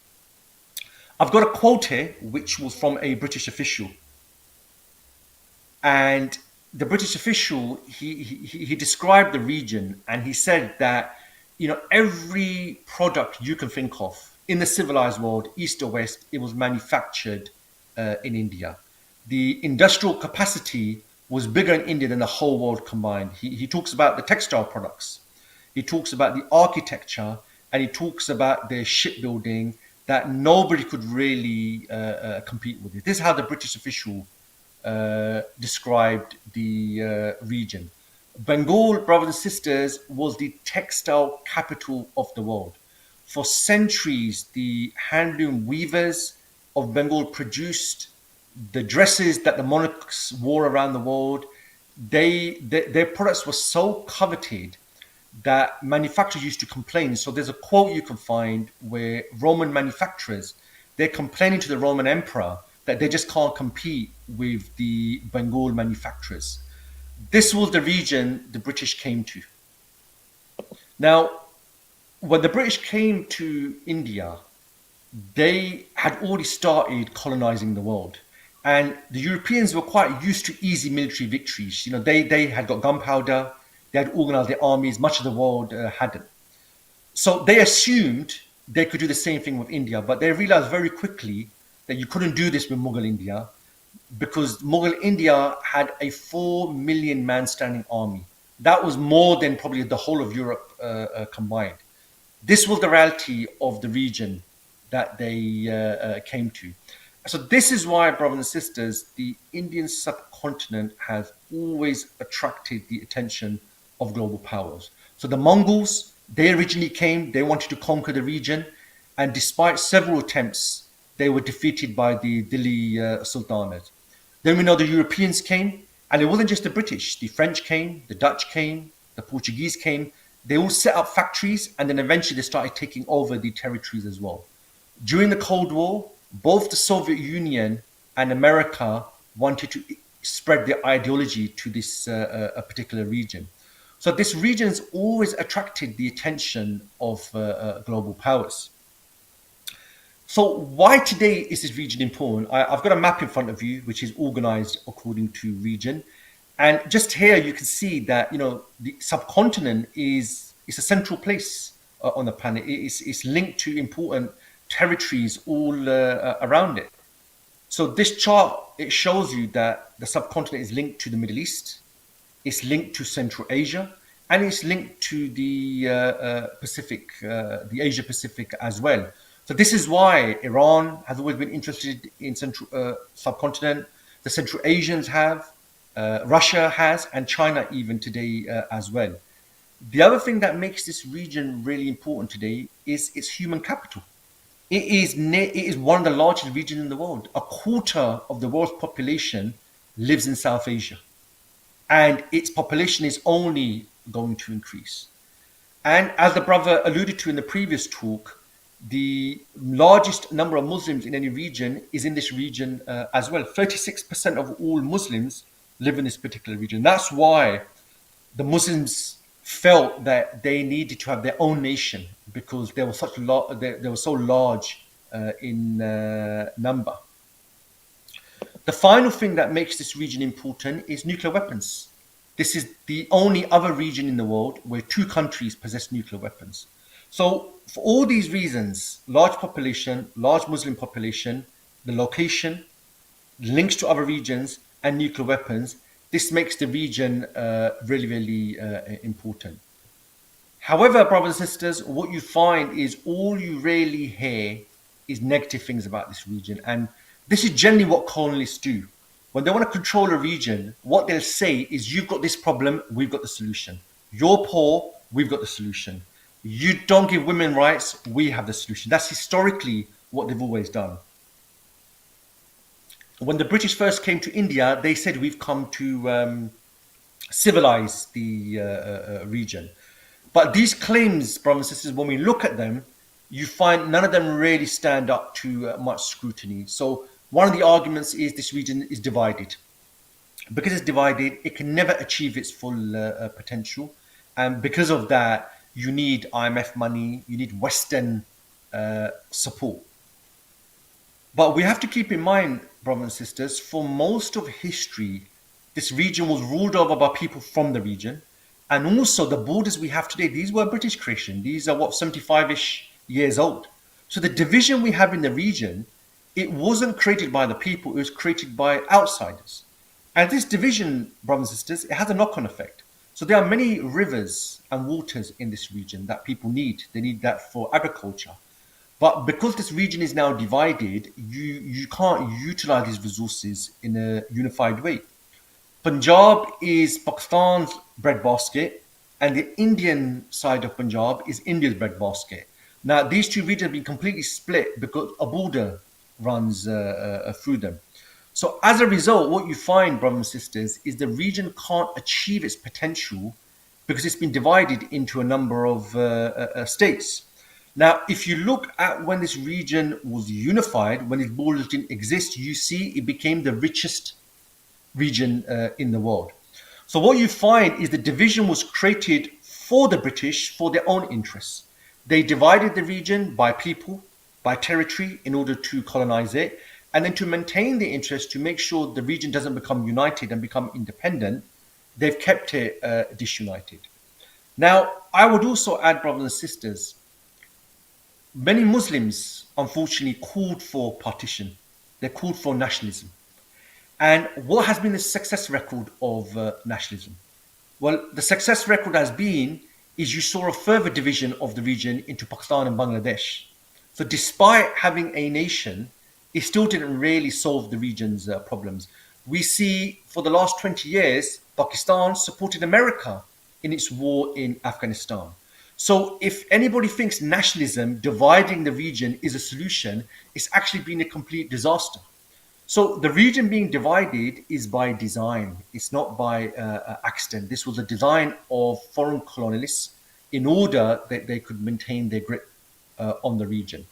Speaker 5: I've got a quote here, which was from a British official. And the British official, he described the region, and he said that, every product you can think of in the civilized world, east or west, it was manufactured in India. The industrial capacity was bigger in India than the whole world combined. He talks about the textile products. He talks about the architecture, and he talks about the shipbuilding that nobody could really compete with. This is how the British official described the region. Bengal, brothers and sisters, was the textile capital of the world. For centuries, the handloom weavers of Bengal produced the dresses that the monarchs wore around the world. Their products were so coveted that manufacturers used to complain. So there's a quote you can find where Roman manufacturers, they're complaining to the Roman emperor that they just can't compete with the Bengal manufacturers. This was the region the British came to. Now, when the British came to India, they had already started colonizing the world. And the Europeans were quite used to easy military victories. They had got gunpowder, they had organized their armies, much of the world hadn't. So they assumed they could do the same thing with India, but they realized very quickly that you couldn't do this with Mughal India because Mughal India had a 4 million man standing army. That was more than probably the whole of Europe combined. This was the reality of the region that they came to. So this is why, brothers and sisters, the Indian subcontinent has always attracted the attention of global powers. So the Mongols, they originally came, they wanted to conquer the region, and despite several attempts, they were defeated by the Delhi Sultanate. Then we know the Europeans came, and it wasn't just the British. The French came, the Dutch came, the Portuguese came. They all set up factories, and then eventually they started taking over the territories as well. During the Cold War, both the Soviet Union and America wanted to spread their ideology to this particular region. So this region has always attracted the attention of global powers. So why today is this region important? I've got a map in front of you, which is organized according to region. And just here you can see that, the subcontinent is a central place on the planet. It's linked to important territories all around it. So this chart, it shows you that the subcontinent is linked to the Middle East, it's linked to Central Asia, and it's linked to the Pacific, the Asia Pacific as well. So this is why Iran has always been interested in Central subcontinent. The Central Asians have, Russia has, and China even today as well. The other thing that makes this region really important today is its human capital. It is one of the largest regions in the world. A quarter of the world's population lives in South Asia, and its population is only going to increase. And as the brother alluded to in the previous talk, the largest number of Muslims in any region is in this region as well. 36% of all Muslims live in this particular region. That's why the Muslims felt that they needed to have their own nation because they were they were so large in number. The final thing that makes this region important is nuclear weapons. This is the only other region in the world where two countries possess nuclear weapons. So for all these reasons, large population, large Muslim population, the location, links to other regions, and nuclear weapons, this makes the region really, really important. However, brothers and sisters, what you find is all you really hear is negative things about this region. And this is generally what colonialists do. When they want to control a region, what they'll say is, you've got this problem, we've got the solution. You're poor, we've got the solution. You don't give women rights, we have the solution. That's historically what they've always done. When the British first came to India, they said, we've come to civilize the region. But these claims, brothers and sisters, when we look at them, you find none of them really stand up to much scrutiny. So one of the arguments is this region is divided. Because it's divided, it can never achieve its full potential. And because of that, you need IMF money, you need Western support. But we have to keep in mind, brothers and sisters, for most of history, this region was ruled over by people from the region. And also the borders we have today, these were British creation. These are 75-ish years old. So the division we have in the region, it wasn't created by the people, it was created by outsiders. And this division, brothers and sisters, it has a knock-on effect. So there are many rivers and waters in this region that people need. They need that for agriculture. But because this region is now divided, you can't utilize these resources in a unified way. Punjab is Pakistan's breadbasket, and the Indian side of Punjab is India's breadbasket. Now, these two regions have been completely split because a border runs through them. So as a result, what you find, brothers and sisters, is the region can't achieve its potential because it's been divided into a number of states. Now, if you look at when this region was unified, when its borders didn't exist, you see it became the richest region in the world. So what you find is the division was created for the British for their own interests. They divided the region by people, by territory in order to colonize it, and then to maintain the interest, to make sure the region doesn't become united and become independent, they've kept it disunited. Now, I would also add, brothers and sisters, many Muslims unfortunately called for partition. They called for nationalism. And what has been the success record of nationalism? Well, the success record has been is you saw a further division of the region into Pakistan and Bangladesh. So despite having a nation, it still didn't really solve the region's problems. We see for the last 20 years, Pakistan supported America in its war in Afghanistan. So if anybody thinks nationalism, dividing the region, is a solution, it's actually been a complete disaster. So the region being divided is by design. It's not by accident. This was a design of foreign colonialists in order that they could maintain their grip on the region.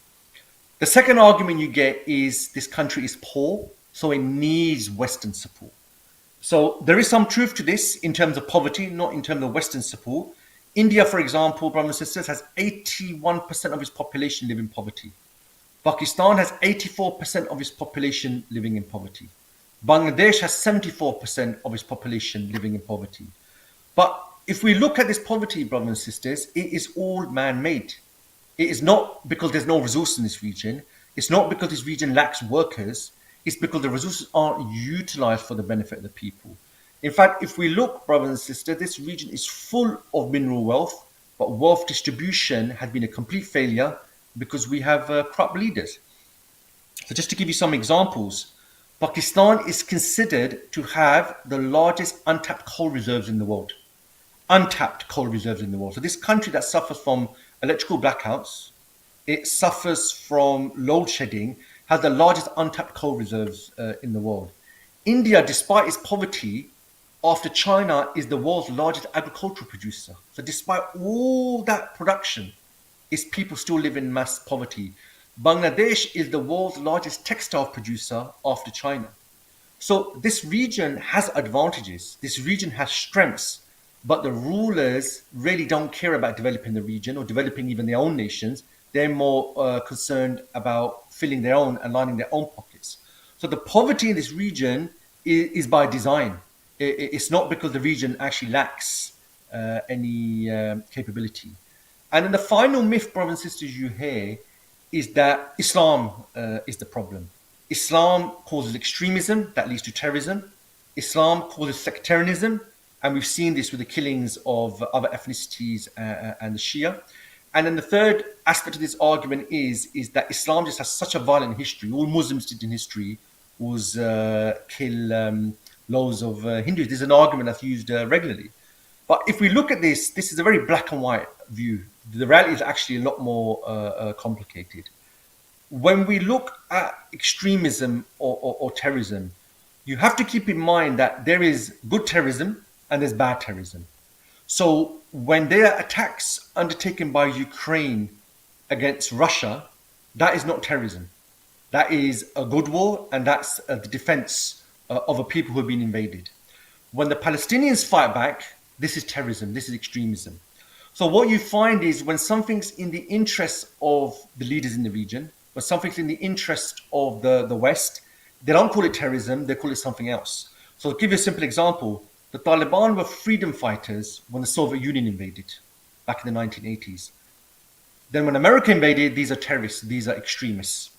Speaker 5: The second argument you get is this country is poor, so it needs Western support. So there is some truth to this in terms of poverty, not in terms of Western support. India, for example, brothers and sisters, has 81% of its population live in poverty. Pakistan has 84% of its population living in poverty. Bangladesh has 74% of its population living in poverty. But if we look at this poverty, brothers and sisters, it is all man-made. It is not because there's no resource in this region. It's not because this region lacks workers. It's because the resources aren't utilized for the benefit of the people. In fact, if we look, brothers and sisters, this region is full of mineral wealth, but wealth distribution has been a complete failure because we have corrupt leaders. So just to give you some examples, Pakistan is considered to have the largest untapped coal reserves in the world. Untapped coal reserves in the world. So this country that suffers from electrical blackouts, it suffers from load shedding, has the largest untapped coal reserves in the world. India, despite its poverty, after China, is the world's largest agricultural producer. So despite all that production, its people still live in mass poverty. Bangladesh is the world's largest textile producer after China. So this region has advantages. This region has strengths, but the rulers really don't care about developing the region or developing even their own nations. They're more concerned about filling their own and lining their own pockets. So the poverty in this region is by design. It's not because the region actually lacks any capability. And then the final myth, brothers and sisters, you hear is that Islam is the problem.
Speaker 7: Islam causes extremism that leads to terrorism. Islam causes sectarianism, and we've seen this with the killings of other ethnicities and the Shia. And then the third aspect of this argument is that Islam just has such a violent history. All Muslims did in history was kill loads of Hindus. There's an argument that's used regularly. But if we look at this, this is a very black and white view. The reality is actually a lot more complicated. When we look at extremism or terrorism, you have to keep in mind that there is good terrorism and there's bad terrorism. So when there are attacks undertaken by Ukraine against Russia, that is not terrorism. That is a good war, and that's the defense of a people who have been invaded. When the Palestinians fight back, this is terrorism, this is extremism. So what you find is when something's in the interest of the leaders in the region, when something's in the interest of the West, they don't call it terrorism, they call it something else. So I'll give you a simple example. The Taliban were freedom fighters when the Soviet Union invaded back in the 1980s. Then when America invaded, these are terrorists, these are extremists.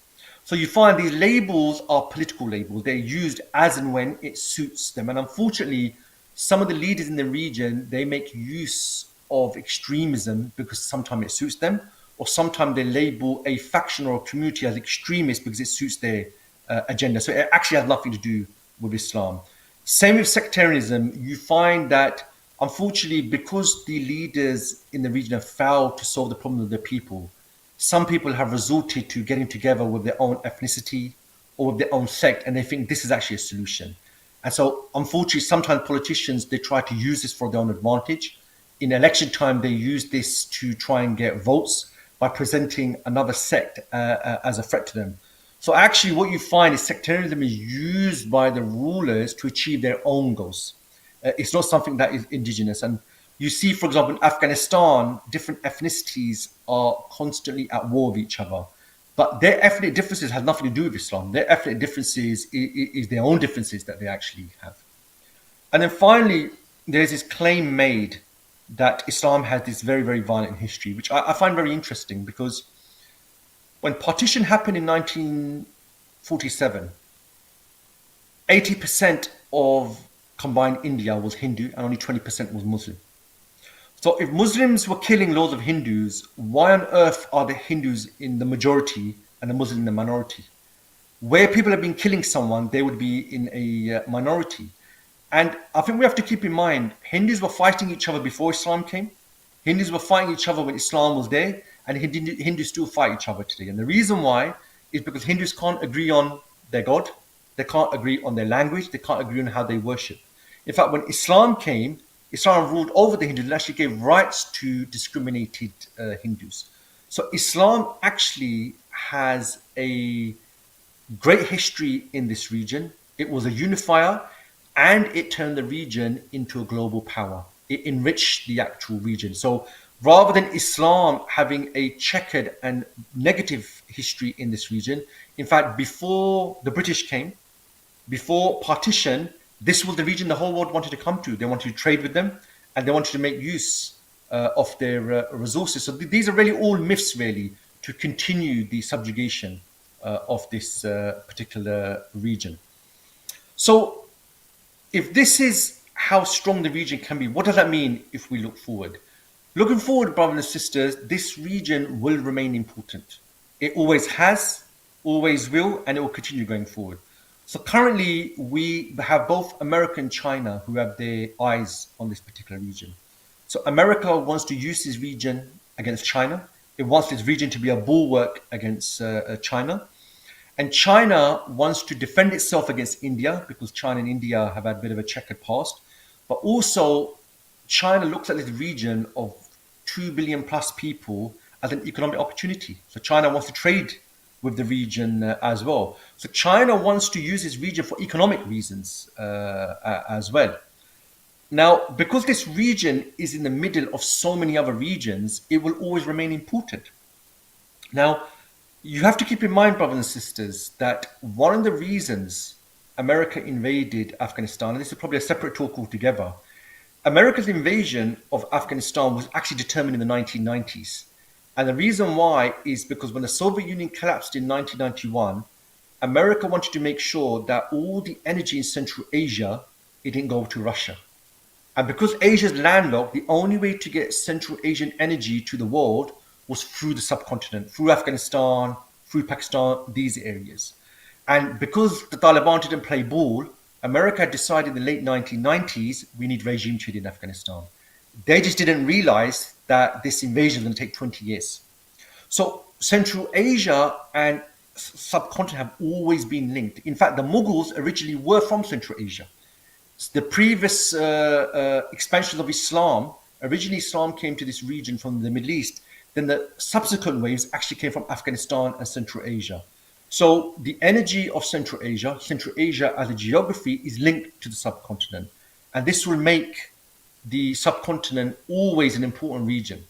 Speaker 7: So you find these labels are political labels. They're used as and when it suits them. And unfortunately, some of the leaders in the region, they make use of extremism because sometimes it suits them, or sometimes they label a faction or a community as extremist because it suits their agenda. So it actually has nothing to do with Islam. Same with sectarianism. You find that, unfortunately, because the leaders in the region have failed to solve the problem of their people, some people have resorted to getting together with their own ethnicity or with their own sect, and they think this is actually a solution. And so, unfortunately, sometimes politicians, they try to use this for their own advantage. In election time, they use this to try and get votes by presenting another sect as a threat to them. So actually what you find is sectarianism is used by the rulers to achieve their own goals. It's not something that is indigenous. And you see, for example, in Afghanistan, different ethnicities are constantly at war with each other. But their ethnic differences have nothing to do with Islam. Their ethnic differences is their own differences that they actually have. And then finally, there's this claim made that Islam has this very, very violent history, which I find very interesting because when partition happened in 1947, 80% of combined India was Hindu and only 20% was Muslim. So if Muslims were killing loads of Hindus, why on earth are the Hindus in the majority and the Muslims in the minority? Where people have been killing someone, they would be in a minority. And I think we have to keep in mind, Hindus were fighting each other before Islam came. Hindus were fighting each other when Islam was there, and Hindus still fight each other today. And the reason why is because Hindus can't agree on their God, they can't agree on their language, they can't agree on how they worship. In fact, when Islam came, Islam ruled over the Hindus and actually gave rights to discriminated Hindus. So Islam actually has a great history in this region. It was a unifier, and it turned the region into a global power. It enriched the actual region. So rather than Islam having a checkered and negative history in this region, in fact, before the British came, before partition, this was the region the whole world wanted to come to. They wanted to trade with them, and they wanted to make use of their resources. So these are really all myths, really, to continue the subjugation of this particular region. So if this is how strong the region can be, what does that mean if we look forward? Looking forward, brothers and sisters, this region will remain important. It always has, always will, and it will continue going forward. So currently, we have both America and China who have their eyes on this particular region. So America wants to use this region against China. It wants this region to be a bulwark against China. And China wants to defend itself against India because China and India have had a bit of a checkered past. But also, China looks at this region of 2 billion plus people as an economic opportunity. So China wants to trade with the region as well. So China wants to use this region for economic reasons as well. Now, because this region is in the middle of so many other regions, it will always remain important. Now, you have to keep in mind, brothers and sisters, that one of the reasons America invaded Afghanistan, and this is probably a separate talk altogether, America's invasion of Afghanistan was actually determined in the 1990s. And the reason why is because when the Soviet Union collapsed in 1991, America wanted to make sure that all the energy in Central Asia, it didn't go to Russia. And because Asia is landlocked, the only way to get Central Asian energy to the world was through the subcontinent, through Afghanistan, through Pakistan, these areas. And because the Taliban didn't play ball, America had decided in the late 1990s, we need regime change in Afghanistan. They just didn't realize that this invasion was going to take 20 years. So Central Asia and subcontinent have always been linked. In fact, the Mughals originally were from Central Asia. The previous expansions of Islam, originally Islam came to this region from the Middle East. Then the subsequent waves actually came from Afghanistan and Central Asia. So the energy of Central Asia as a geography is linked to the subcontinent. And this will make the subcontinent always an important region.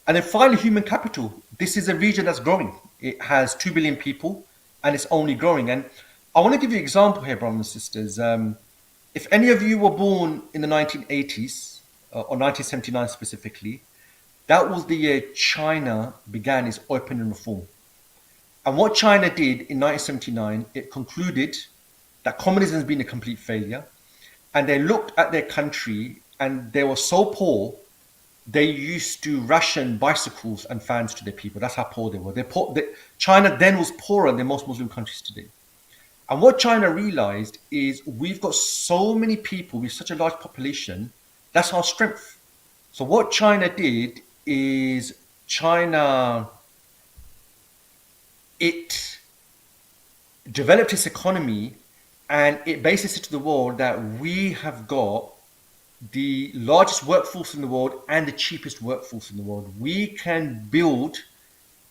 Speaker 7: And then finally, human capital. This is a region that's growing. It has 2 billion people and it's only growing. And I want to give you an example here, brothers and sisters. If any of you were born in the 1980s, or 1979 specifically, that was the year China began its opium reform. And what China did in 1979, it concluded that communism has been a complete failure. And they looked at their country and they were so poor, they used to ration bicycles and fans to their people. That's how poor they were. China then was poorer than most Muslim countries today. And what China realized is we've got so many people with such a large population, that's our strength. So what China did is it developed its economy and it basically said to the world that we have got the largest workforce in the world and the cheapest workforce in the world. We can build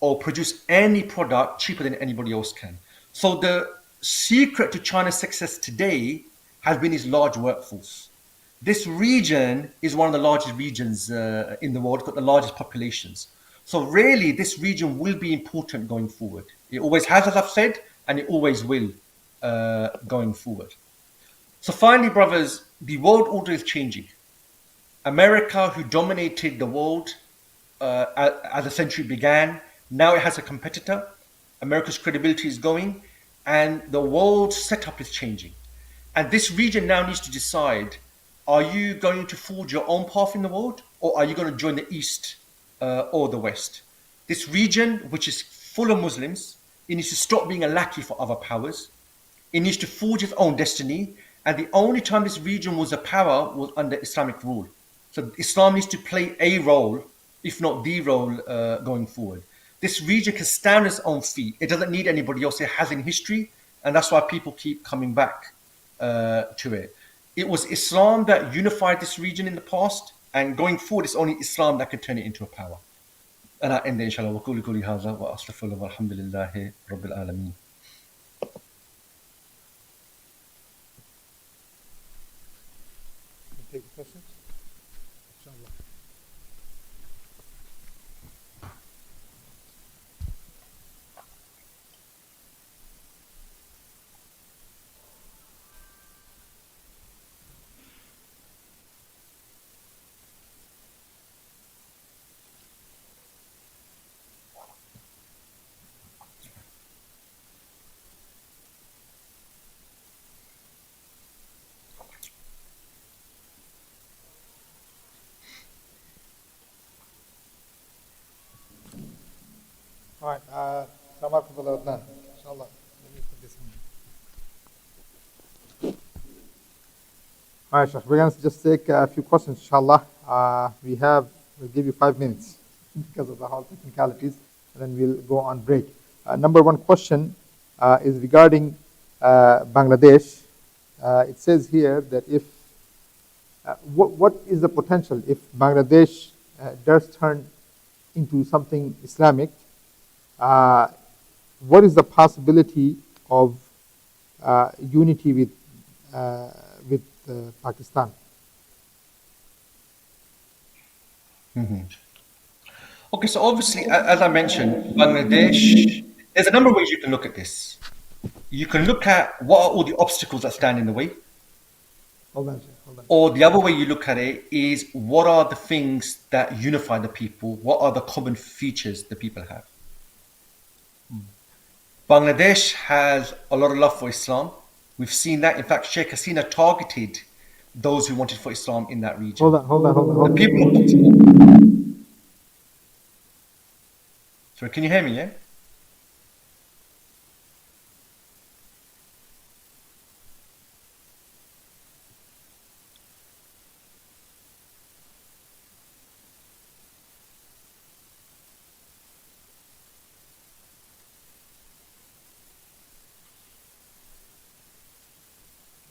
Speaker 7: or produce any product cheaper than anybody else can. So the secret to China's success today has been its large workforce. This region is one of the largest regions in the world, got the largest populations. So really, this region will be important going forward. It always has, as I've said, and it always will going forward. So finally, brothers, the world order is changing. America, who dominated the world as the century began, now it has a competitor. America's credibility is going, and the world setup is changing. And this region now needs to decide, are you going to forge your own path in the world, or are you going to join the East or the West? This region, which is full of Muslims, it needs to stop being a lackey for other powers. It needs to forge its own destiny. And the only time this region was a power was under Islamic rule. So Islam needs to play a role, if not the role, going forward. This region can stand on its own feet. It doesn't need anybody else. It has in history, and that's why people keep coming back to it. It was Islam that unified this region in the past, and going forward, it's only Islam that can turn it into a power. And I end there, inshallah. Wa qulu qawli hadha wa astaghfirullah walhamdulillahi rabbil alameen.
Speaker 2: Take questions? Inshallah. All right. Assalamu alaikum wa rahmatullah. Inshallah. Let me put this in. All right, Sheikh. We're going to just take a few questions, inshallah. We'll give you 5 minutes because of the whole technicalities, and then we'll go on break. Number one question is regarding Bangladesh. It says here that if what is the potential if Bangladesh does turn into something Islamic? What is the possibility of unity with Pakistan?
Speaker 7: Mm-hmm. Okay, so obviously, as I mentioned, Bangladesh, there's a number of ways you can look at this. You can look at what are all the obstacles that stand in the way.
Speaker 2: Hold on.
Speaker 7: Or the other way you look at it is what are the things that unify the people? What are the common features the people have? Bangladesh has a lot of love for Islam. We've seen that. In fact, Sheikh Hasina targeted those who wanted for Islam in that region.
Speaker 2: Hold on.
Speaker 7: The people of Pakistan. Sorry, can you hear me? Yeah.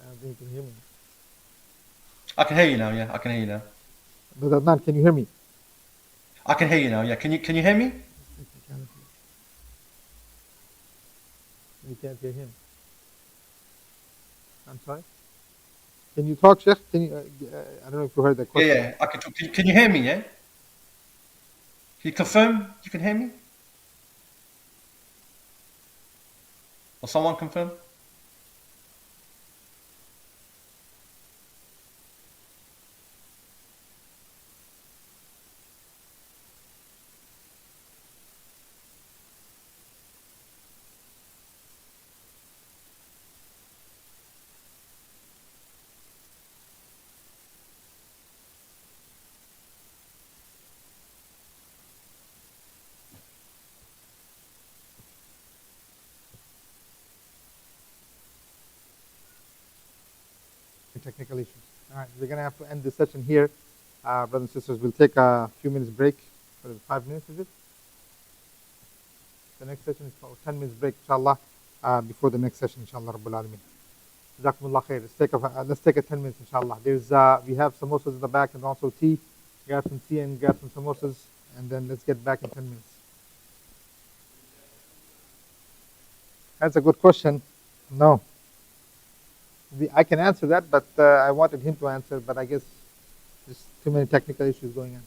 Speaker 2: I don't think you can hear me.
Speaker 7: I can hear you now. Yeah, I can hear you now.
Speaker 2: But Adnan, can you hear me?
Speaker 7: I can hear you now. Yeah, can you hear me?
Speaker 2: You can't hear him. I'm sorry. Can you talk, Sheikh? Can you? I don't know if you heard that question.
Speaker 7: Yeah, I can talk. Can you hear me? Yeah. Can you confirm you can hear me? Or someone confirm?
Speaker 2: Technical issues. All right, we're gonna have to end this session here, brothers and sisters. We'll take a few minutes break. What is it, 5 minutes? Is it? The next session is for 10 minutes break, inshallah. Before the next session, inshallah, Rabbul Alameen. Jazakumullah khair. Let's take a 10 minutes, inshallah. We have samosas in the back and also tea. Grab some tea and grab some samosas, and then let's get back in 10 minutes. That's a good question. No. I can answer that, but I wanted him to answer, but I guess there's too many technical issues going on.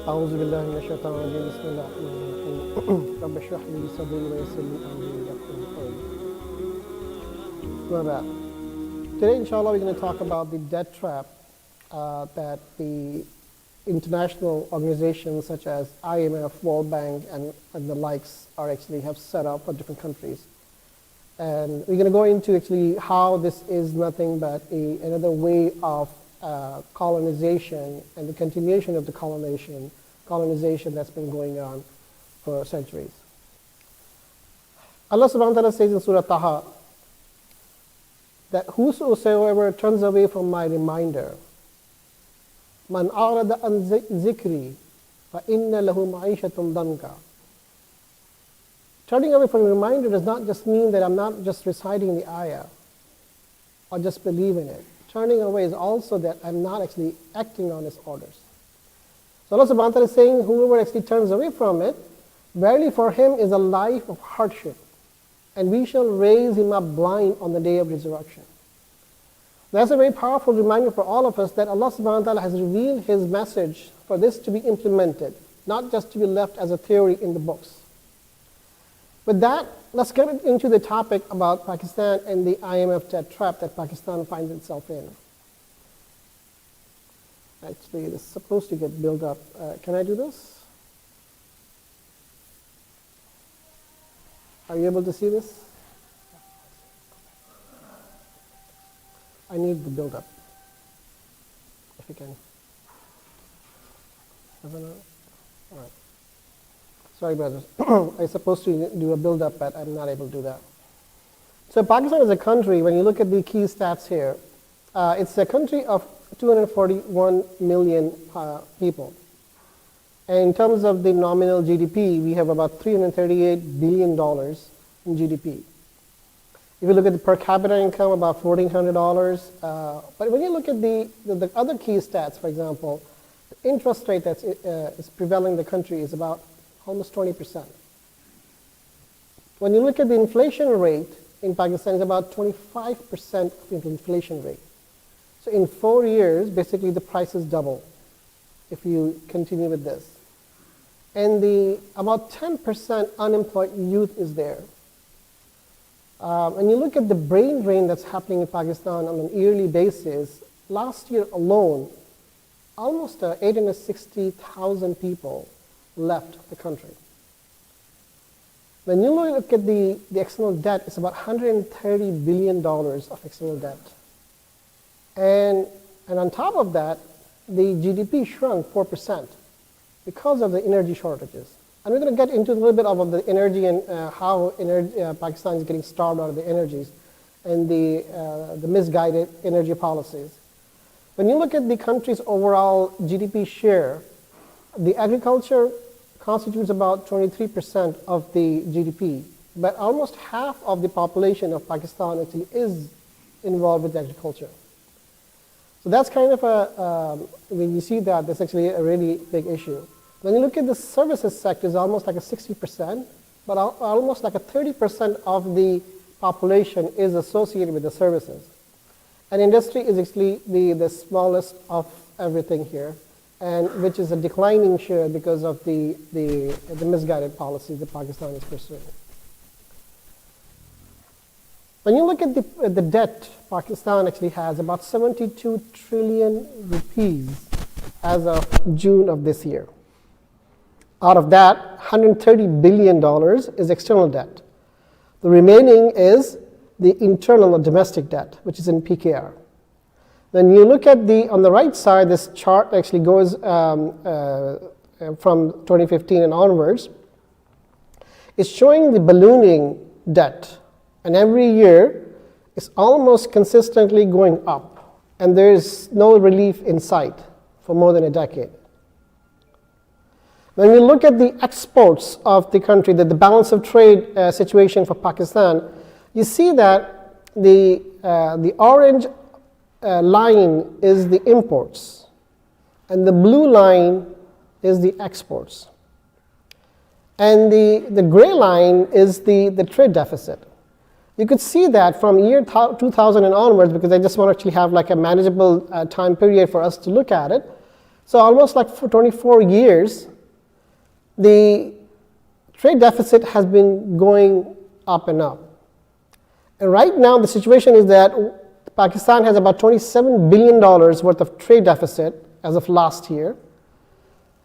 Speaker 8: أعوذ بالله من الشيطان الرجيم بسم الله الرحمن الرحيم رب اشرح لي صدري ويسر لي أمري يفقهوا قولي. Well, today, inshallah, we're going to talk about the debt trap that the international organizations such as IMF, World Bank, and the likes are actually have set up for different countries. And we're going to go into actually how this is nothing but another way of colonization and the continuation of the colonization that's been going on for centuries. Allah subhanahu wa ta'ala says in Surah Taha that whosoever turns away from my reminder, man a'rada an zikri fa inna lahu ma'ishatun danka. Turning away from a reminder does not just mean that I'm not just reciting the ayah or just believing it. Turning away is also that I'm not actually acting on its orders. So Allah subhanahu wa ta'ala is saying whoever actually turns away from it, verily for him is a life of hardship, and we shall raise him up blind on the day of resurrection. That's a very powerful reminder for all of us that Allah subhanahu wa ta'ala has revealed His message for this to be implemented, not just to be left as a theory in the books. With that, let's get into the topic about Pakistan and the IMF debt trap that Pakistan finds itself in. Actually, this is supposed to get built up. Can I do this? Are you able to see this? I need the build up. If you can. All right. Sorry, brothers. I'm supposed to do a build up, but I'm not able to do that. So Pakistan is a country, when you look at the key stats here, it's a country of 241 million people. And in terms of the nominal GDP, we have about $338 billion in GDP. If you look at the per capita income, about $1,400. But when you look at the other key stats, for example, the interest rate that's is prevailing in the country is about almost 20%. When you look at the inflation rate in Pakistan, it's about 25% of the inflation rate. So in 4 years, basically the prices double if you continue with this. And about 10% unemployed youth is there. When you look at the brain drain that's happening in Pakistan on an yearly basis, last year alone, almost 860,000 people left the country. When you look at the external debt, it's about $130 billion of external debt. And on top of that, the GDP shrunk 4% because of the energy shortages. And we're going to get into a little bit of the energy and how Pakistan is getting starved out of the energies and the misguided energy policies. When you look at the country's overall GDP share, the agriculture constitutes about 23% of the GDP, but almost half of the population of Pakistan actually is involved with agriculture. So that's kind of when you see that, that's actually a really big issue. When you look at the services sector, it's almost like a 60%, but almost like a 30% of the population is associated with the services. And industry is actually the smallest of everything here, and which is a declining share because of the misguided policies that Pakistan is pursuing. When you look at the debt, Pakistan actually has about 72 trillion rupees as of June of this year. Out of that, $130 billion is external debt. The remaining is the internal or domestic debt, which is in PKR. When you look at on the right side, this chart actually goes from 2015 and onwards. It's showing the ballooning debt. And every year, it's almost consistently going up. And there is no relief in sight for more than a decade. When we look at the exports of the country, the balance of trade situation for Pakistan, you see that the orange line is the imports, and the blue line is the exports. And the gray line is the trade deficit. You could see that from year 2000 and onwards, because I just want to actually have like a manageable time period for us to look at it. So almost like for 24 years, the trade deficit has been going up and up. And right now the situation is that Pakistan has about $27 billion worth of trade deficit as of last year,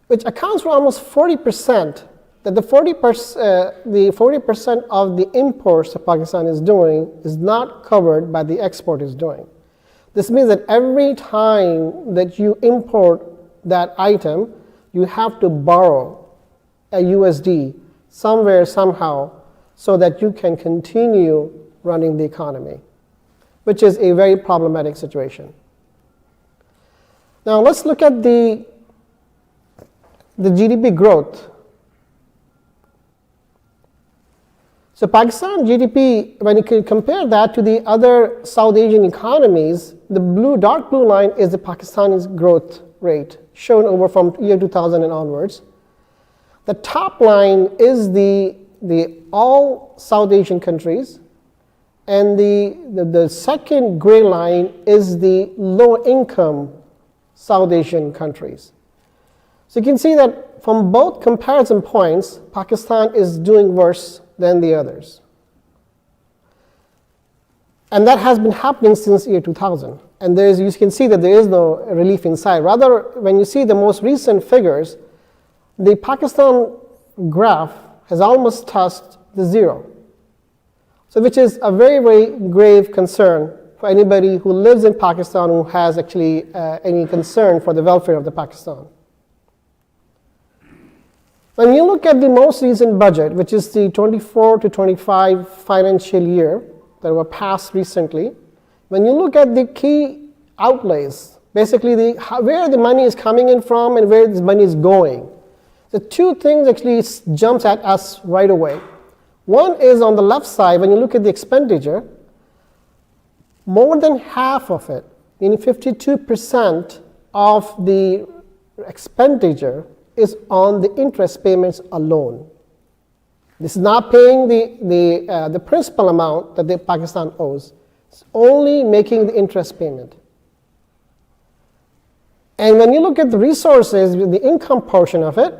Speaker 8: which accounts for almost 40%, that the 40% of the imports that Pakistan is doing is not covered by the export is doing. This means that every time that you import that item, you have to borrow a USD somewhere, somehow, so that you can continue running the economy, which is a very problematic situation. Now let's look at the GDP growth. So Pakistan GDP, when you can compare that to the other South Asian economies, the dark blue line is the Pakistani's growth rate, shown over from year 2000 and onwards. The top line is the all South Asian countries, and the second gray line is the low income South Asian countries. So you can see that from both comparison points, Pakistan is doing worse than the others. And that has been happening since year 2000. And you can see that there is no relief in sight. Rather, when you see the most recent figures, the Pakistan graph has almost touched the zero. So which is a very, very grave concern for anybody who lives in Pakistan who has actually any concern for the welfare of the Pakistan. When you look at the most recent budget, which is the 24 to 25 financial year that were passed recently, when you look at the key outlays, basically where the money is coming in from and where this money is going, the two things actually jumps at us right away. One is on the left side, when you look at the expenditure, more than half of it, meaning 52% of the expenditure is on the interest payments alone. This is not paying the principal amount that Pakistan owes. It's only making the interest payment. And when you look at the resources, the income portion of it,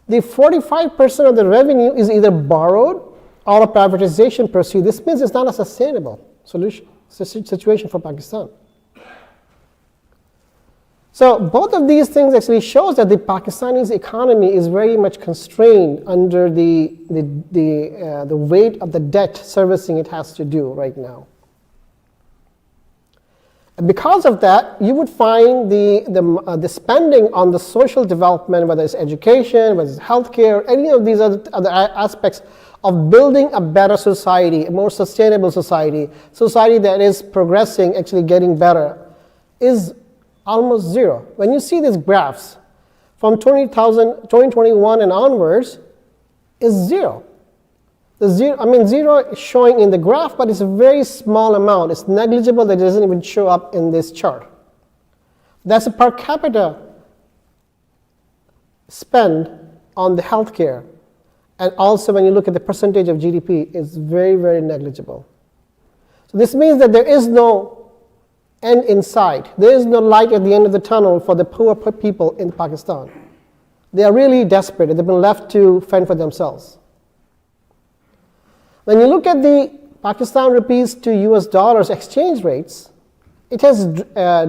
Speaker 8: the 45% of the revenue is either borrowed or a privatization pursuit. This means it's not a sustainable situation for Pakistan. So both of these things actually shows that the Pakistani economy is very much constrained under the weight of the debt servicing it has to do right now. And because of that, you would find the spending on the social development, whether it's education, whether it's healthcare, any of these other aspects of building a better society, a more sustainable society that is progressing, actually getting better, is almost zero. When you see these graphs from 2021 and onwards, is zero. Zero is showing in the graph, but it's a very small amount. It's negligible that it doesn't even show up in this chart. That's a per capita spend on the healthcare. And also when you look at the percentage of GDP, it's very, very negligible. So this means that there is no end in sight. There is no light at the end of the tunnel for the poor people in Pakistan. They are really desperate. They've been left to fend for themselves. When you look at the Pakistan rupees to US dollars exchange rates, it has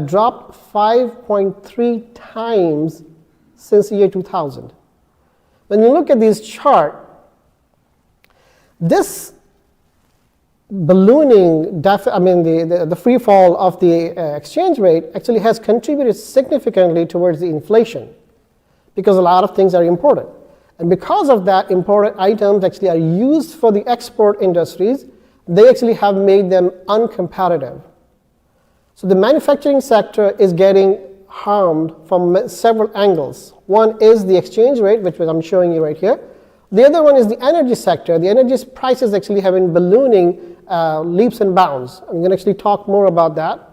Speaker 8: dropped 5.3 times since the year 2000. When you look at this chart, this ballooning, the free fall of the exchange rate actually has contributed significantly towards the inflation because a lot of things are imported. And because of that, imported items actually are used for the export industries. They actually have made them uncompetitive. So the manufacturing sector is getting harmed from several angles. One is the exchange rate, which I'm showing you right here. The other one is the energy sector. The energy prices actually have been ballooning leaps and bounds. I'm going to actually talk more about that.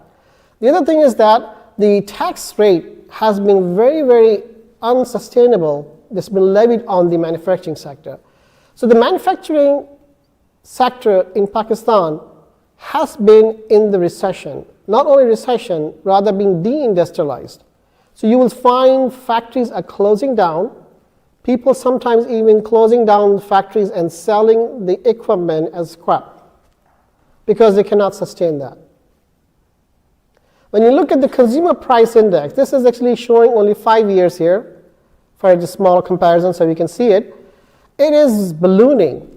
Speaker 8: The other thing is that the tax rate has been very, very unsustainable. That's been levied on the manufacturing sector. So the manufacturing sector in Pakistan has been in the recession. Not only recession, rather being deindustrialized. So you will find factories are closing down, people sometimes even closing down factories and selling the equipment as scrap because they cannot sustain that. When you look at the consumer price index, this is actually showing only 5 years here for a small comparison so we can see it. It is ballooning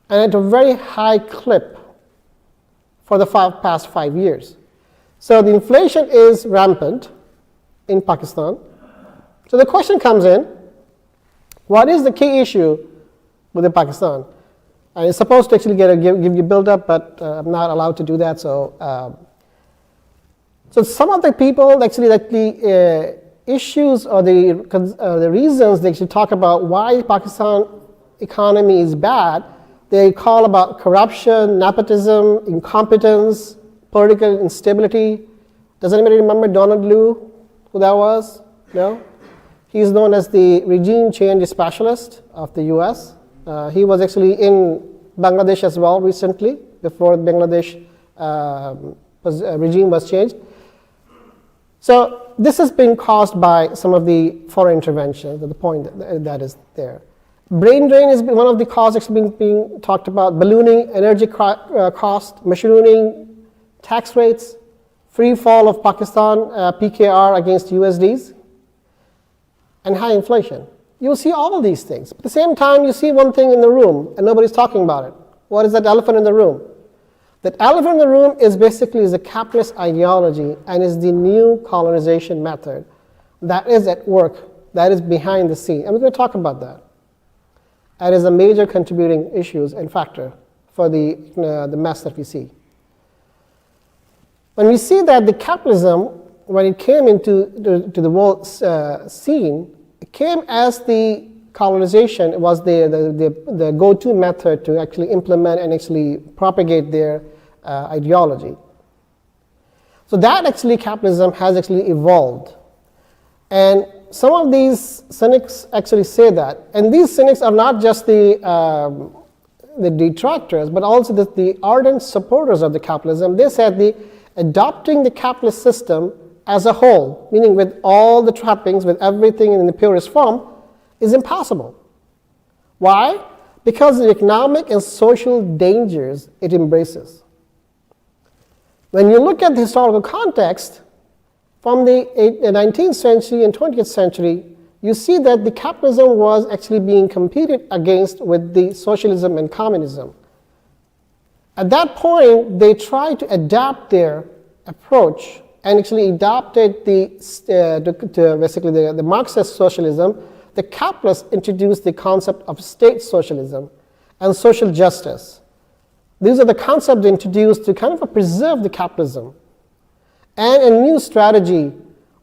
Speaker 8: and at a very high clip for the past 5 years. So the inflation is rampant in Pakistan. So the question comes in, what is the key issue within Pakistan? And it's supposed to actually give you build up, but I'm not allowed to do that. So some of the people actually like the issues or the reasons they actually talk about why Pakistan economy is bad, they call about corruption, nepotism, incompetence, political instability. Does anybody remember Donald Liu, who that was? No? He's known as the regime change specialist of the US. He was actually in Bangladesh as well recently, before Bangladesh regime was changed. So this has been caused by some of the foreign interventions, the point that is there. Brain drain is one of the causes being talked about, ballooning energy cost, mushrooming tax rates, free fall of Pakistan PKR against USDs, and high inflation. You'll see all of these things. At the same time, you see one thing in the room, and nobody's talking about it. What is that elephant in the room? That elephant in the room is basically the capitalist ideology and is the new colonization method that is at work, that is behind the scene. And we're going to talk about that. That is a major contributing issues and factor for the mess that we see. When we see that the capitalism, when it came into the world scene, it came as the colonization. It was the go-to method to actually implement and actually propagate their ideology. So that actually capitalism has actually evolved. And some of these cynics actually say that. And these cynics are not just the detractors, but also the ardent supporters of the capitalism. They said adopting the capitalist system as a whole, meaning with all the trappings, with everything in the purest form, is impossible. Why? Because of the economic and social dangers it embraces. When you look at the historical context, from the 19th century and 20th century, you see that the capitalism was actually being competed against with the socialism and communism. At that point, they tried to adapt their approach and actually adopted basically the Marxist socialism. The capitalists introduced the concept of state socialism and social justice. These are the concepts introduced to kind of preserve the capitalism. And a new strategy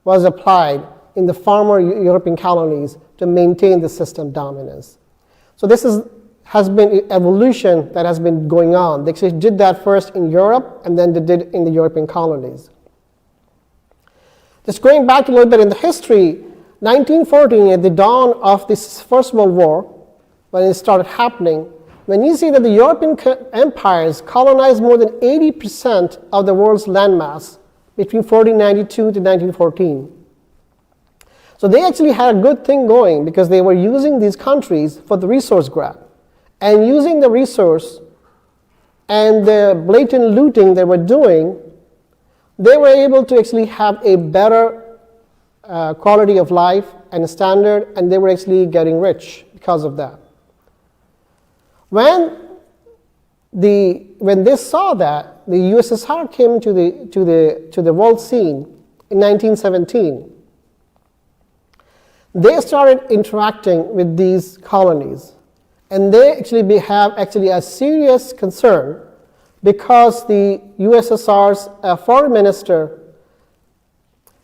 Speaker 8: was applied in the former European colonies to maintain the system dominance. So this has been evolution that has been going on. They actually did that first in Europe, and then they did in the European colonies. Just going back a little bit in the history, 1914, at the dawn of this First World War, when it started happening, when you see that the European empires colonized more than 80% of the world's landmass between 1492 to 1914. So they actually had a good thing going because they were using these countries for the resource grab. And using the resource and the blatant looting they were doing, they were able to actually have a better quality of life and a standard, and they were actually getting rich because of that. When they saw that, the USSR came to the world scene in 1917. They started interacting with these colonies, and they actually have a serious concern because the USSR's foreign minister,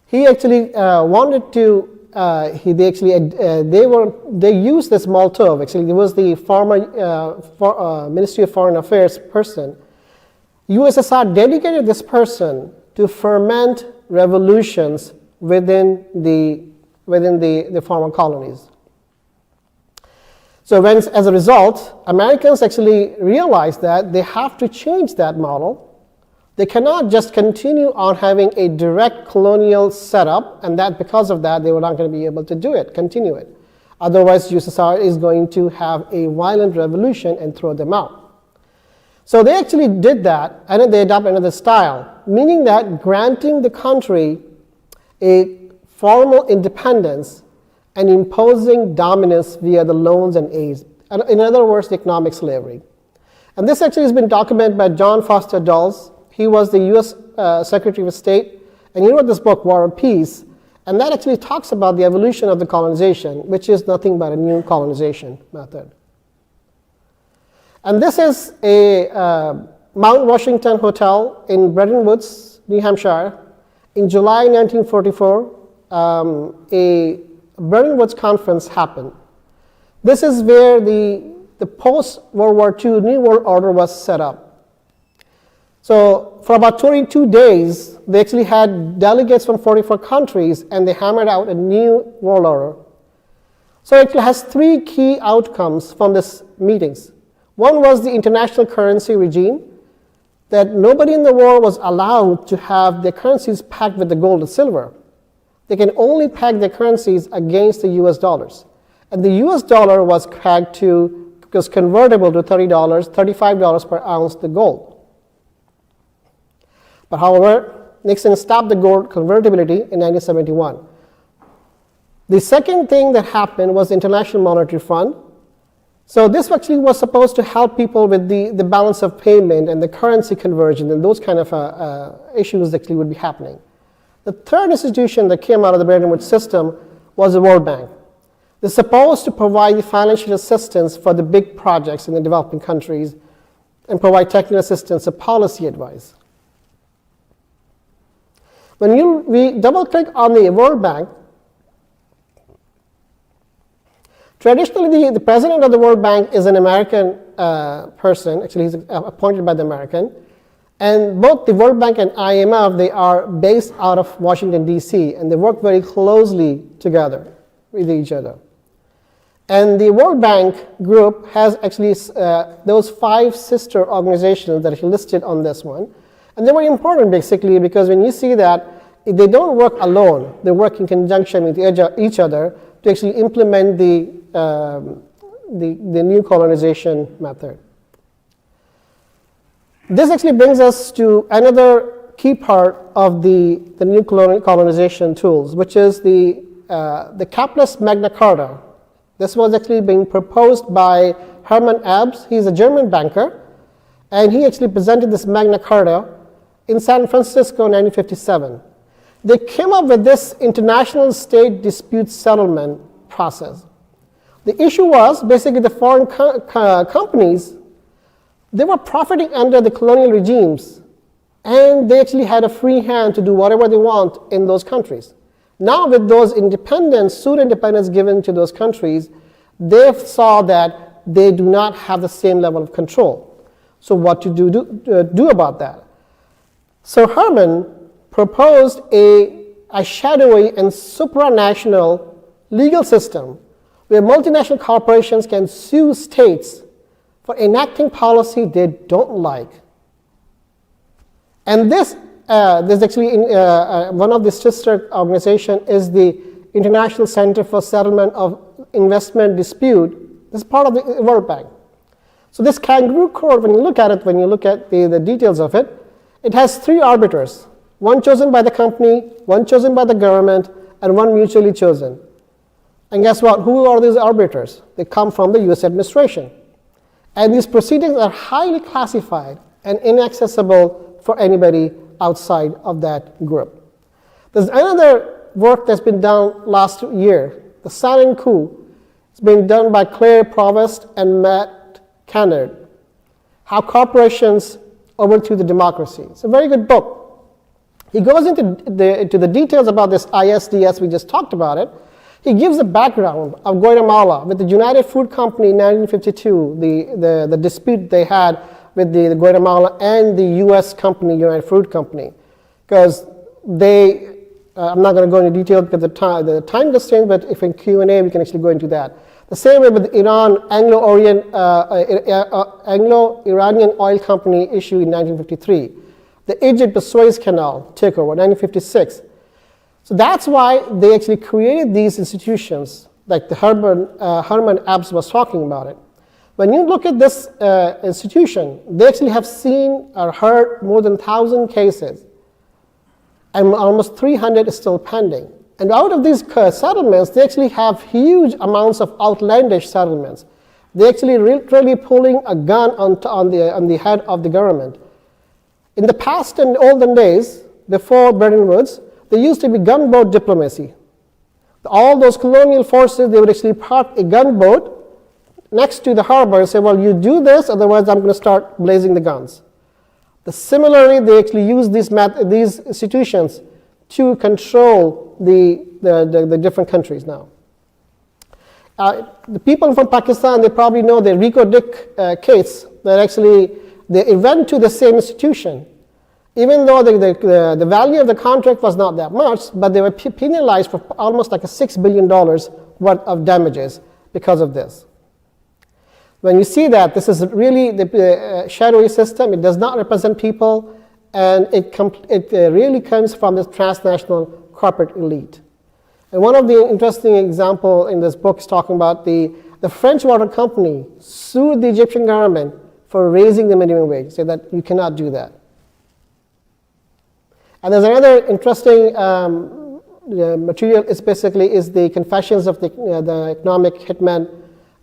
Speaker 8: he actually wanted to. They used this Molotov. Actually, it was the former Ministry of Foreign Affairs person. USSR dedicated this person to ferment revolutions within the former colonies. So as a result, Americans actually realized that they have to change that model They cannot just continue on having a direct colonial setup, and that because of that, they were not going to be able to do it, continue it. Otherwise, USSR is going to have a violent revolution and throw them out. So they actually did that, and then they adopted another style, meaning that granting the country a formal independence and imposing dominance via the loans and aids. In other words, the economic slavery. And this actually has been documented by John Foster Dulles. He was the US Secretary of State, and he wrote this book, War or Peace, and that actually talks about the evolution of the colonization, which is nothing but a new colonization method. And this is a Mount Washington Hotel in Bretton Woods, New Hampshire. In July 1944, a Bretton Woods conference happened. This is where the post-World War II New World Order was set up. So for about 22 days, they actually had delegates from 44 countries, and they hammered out a new world order. So it has three key outcomes from these meetings. One was the international currency regime, that nobody in the world was allowed to have their currencies pegged with the gold and silver. They can only peg their currencies against the US dollars. And the US dollar was pegged to, was convertible to $30, $35 per ounce the gold. But however, Nixon stopped the gold convertibility in 1971. The second thing that happened was the International Monetary Fund. So this actually was supposed to help people with the balance of payment and the currency conversion and those kind of issues that actually would be happening. The third institution that came out of the Bretton Woods system was the World Bank. They're supposed to provide the financial assistance for the big projects in the developing countries and provide technical assistance and policy advice. When we double click on the World Bank, traditionally the president of the World Bank is an American person. Actually, he's appointed by the American. And both the World Bank and IMF, they are based out of Washington, D.C., and they work very closely together with each other. And the World Bank group has actually those 5 sister organizations that are listed on this one. And they're very important, basically, because when you see that, they don't work alone. They work in conjunction with each other to actually implement the new colonization method. This actually brings us to another key part of the new colonization tools, which is the capitalist Magna Carta. This was actually being proposed by Hermann Ebbs. He's a German banker, and he actually presented this Magna Carta in San Francisco in 1957. They came up with this international state dispute settlement process. The issue was basically the foreign companies, they were profiting under the colonial regimes, and they actually had a free hand to do whatever they want in those countries. Now with those independence, pseudo-independence given to those countries, they saw that they do not have the same level of control. So what to do about that? So Herman proposed a shadowy and supranational legal system where multinational corporations can sue states for enacting policy they don't like. And this actually one of the sister organizations is the International Center for Settlement of Investment Dispute. This is part of the World Bank. So this kangaroo court, when you look at it, when you look at the details of it, it has 3 arbiters, one chosen by the company, one chosen by the government, and one mutually chosen. And guess what? Who are these arbiters? They come from the US administration. And these proceedings are highly classified and inaccessible for anybody outside of that group. There's another work that's been done last year, the silent coup. It's been done by Claire Provost and Matt Kennard, How Corporations Overthrew the Democracy. It's a very good book. He goes into the details about this ISDS, we just talked about it. He gives the background of Guatemala with the United Fruit Company in 1952, the dispute they had with the Guatemala and the US company, United Fruit Company. Because they, I'm not going to go into detail because the time constraint, but if in Q&A we can actually go into that. The same way with Iran, Anglo-Iranian Oil Company issue in 1953. The The Egypt, the Suez Canal takeover, 1956. So that's why they actually created these institutions, like the Herman Abs was talking about it. When you look at this institution, they actually have seen or heard more than 1,000 cases, and almost 300 is still pending. And out of these settlements, they actually have huge amounts of outlandish settlements. They actually literally pulling a gun on the head of the government. In the past and olden days, before Bretton Woods, there used to be gunboat diplomacy. All those colonial forces, they would actually park a gunboat next to the harbor and say, well, you do this, otherwise I'm going to start blazing the guns. Similarly, they actually use these institutions to control the different countries now. The people from Pakistan, they probably know the Rico Dick case, that actually they went to the same institution. Even though the value of the contract was not that much, but they were penalized for almost like $6 billion worth of damages because of this. When you see that, this is really the shadowy system. It does not represent people, and it really comes from this transnational corporate elite. And one of the interesting examples in this book is talking about the French water company sued the Egyptian government for raising the minimum wage, say that you cannot do that. And there's another interesting material. It's basically the Confessions of the Economic Hitman,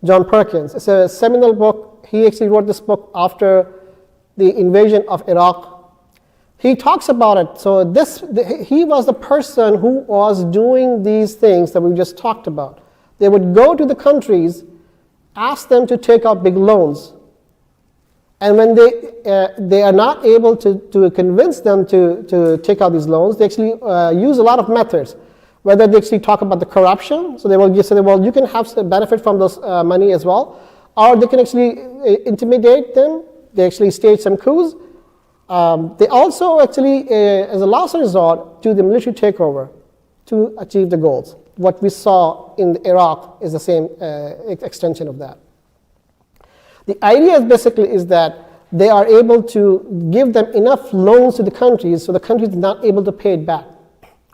Speaker 8: John Perkins. It's a seminal book. He actually wrote this book after the invasion of Iraq. He talks about it. So he was the person who was doing these things that we just talked about. They would go to the countries, ask them to take out big loans. And when they are not able to convince them to take out these loans, they actually use a lot of methods. Whether they actually talk about the corruption, so they will just say, well, you can have some benefit from this money as well, or they can actually intimidate them. They actually stage some coups. They also actually, as a last resort, do the military takeover to achieve the goals. What we saw in Iraq is the same extension of that. The idea basically is that they are able to give them enough loans to the countries so the countries are not able to pay it back.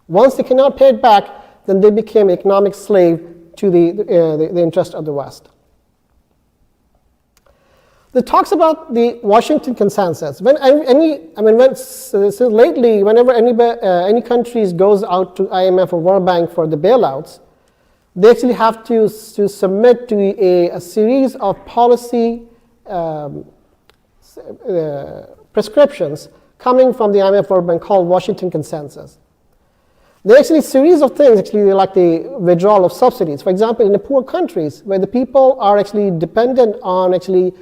Speaker 8: Once they cannot pay it back, then they became an economic slave to the interest of the West. It talks about the Washington Consensus. Lately, whenever any countries goes out to IMF or World Bank for the bailouts, they actually have to submit to a series of policy prescriptions coming from the IMF World Bank called Washington Consensus. There are actually a series of things, actually like the withdrawal of subsidies. For example, in the poor countries where the people are actually dependent on actually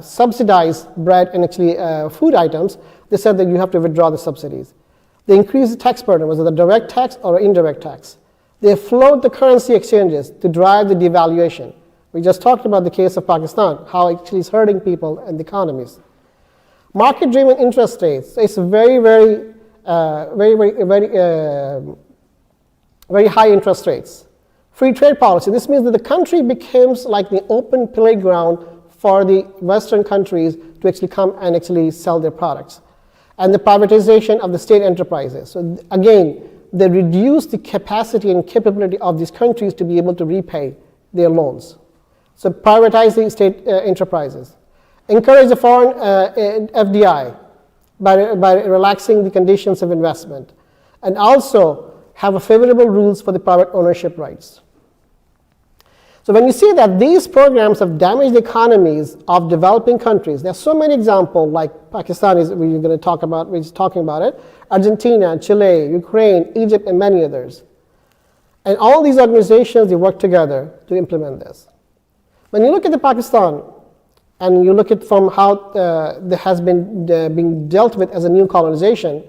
Speaker 8: subsidized bread and actually food items, they said that you have to withdraw the subsidies. They increased the tax burden, was it a direct tax or indirect tax? They float the currency exchanges to drive the devaluation. We just talked about the case of Pakistan, how it actually is hurting people and the economies. Market-driven interest rates, it's very high interest rates. Free trade policy, this means that the country becomes like the open playground for the Western countries to actually come and actually sell their products. And the privatization of the state enterprises. So again, they reduce the capacity and capability of these countries to be able to repay their loans. So privatize the state enterprises. Encourage the foreign FDI by relaxing the conditions of investment. And also have favorable rules for the private ownership rights. So when you see that these programs have damaged the economies of developing countries, there are so many examples, like Pakistan we're going to talk about, we're just talking about it, Argentina, Chile, Ukraine, Egypt, and many others. And all these organizations, they work together to implement this. When you look at Pakistan, and you look at from how that has been being dealt with as a new colonization,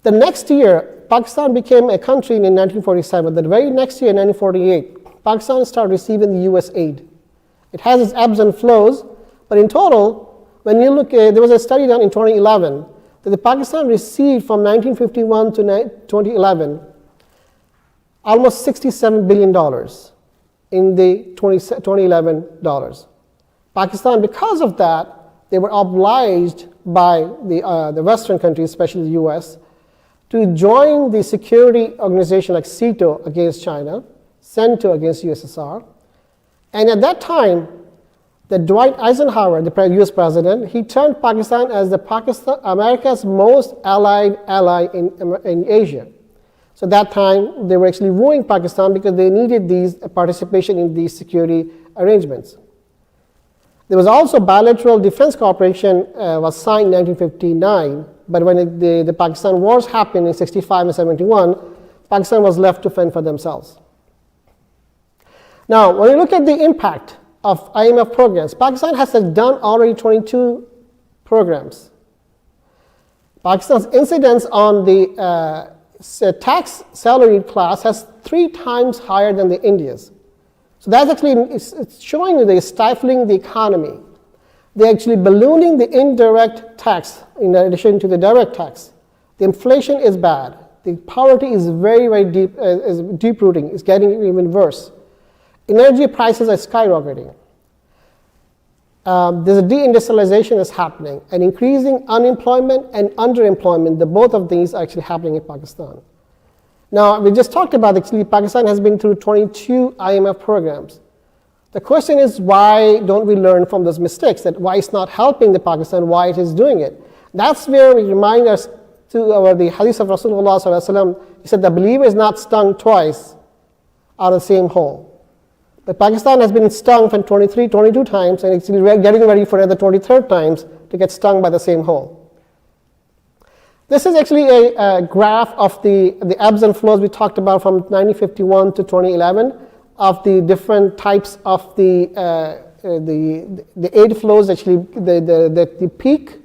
Speaker 8: the next year, Pakistan became a country in 1947. The very next year, in 1948, Pakistan started receiving the US aid. It has its ebbs and flows, but in total, when you look, there was a study done in 2011 that the Pakistan received from 1951 to 2011 almost $67 billion in the 2011 dollars. Pakistan, because of that, they were obliged by the Western countries, especially the US, to join the security organization like SEATO against China, CENTO against USSR. And at that time, the Dwight Eisenhower, the US president, he turned Pakistan as America's most allied ally in Asia. So at that time, they were actually wooing Pakistan because they needed these participation in these security arrangements. There was also bilateral defense cooperation was signed in 1959, but when the Pakistan wars happened in 65 and 71, Pakistan was left to fend for themselves. Now, when you look at the impact of IMF programs, Pakistan has done already 22 programs. Pakistan's incidence on the tax salaried class has 3 times higher than the India's. So that's actually it's showing you they're stifling the economy. They're actually ballooning the indirect tax in addition to the direct tax. The inflation is bad. The poverty is very, very deep, is deep rooting. It's getting even worse. Energy prices are skyrocketing. There's a deindustrialization that's happening, and increasing unemployment and underemployment. Both of these are actually happening in Pakistan. Now, we just talked about actually Pakistan has been through 22 IMF programs. The question is, why don't we learn from those mistakes? That why it's not helping the Pakistan, why it is doing it. That's where we remind us to the hadith of Rasulullah sallallahu alaihi wasallam. He said the believer is not stung twice out of the same hole. But Pakistan has been stung for 22 times, and it's getting ready for another 23rd times to get stung by the same hole. This is actually a graph of the ebbs and flows we talked about from 1951 to 2011 of the different types of the aid flows. Actually, the peak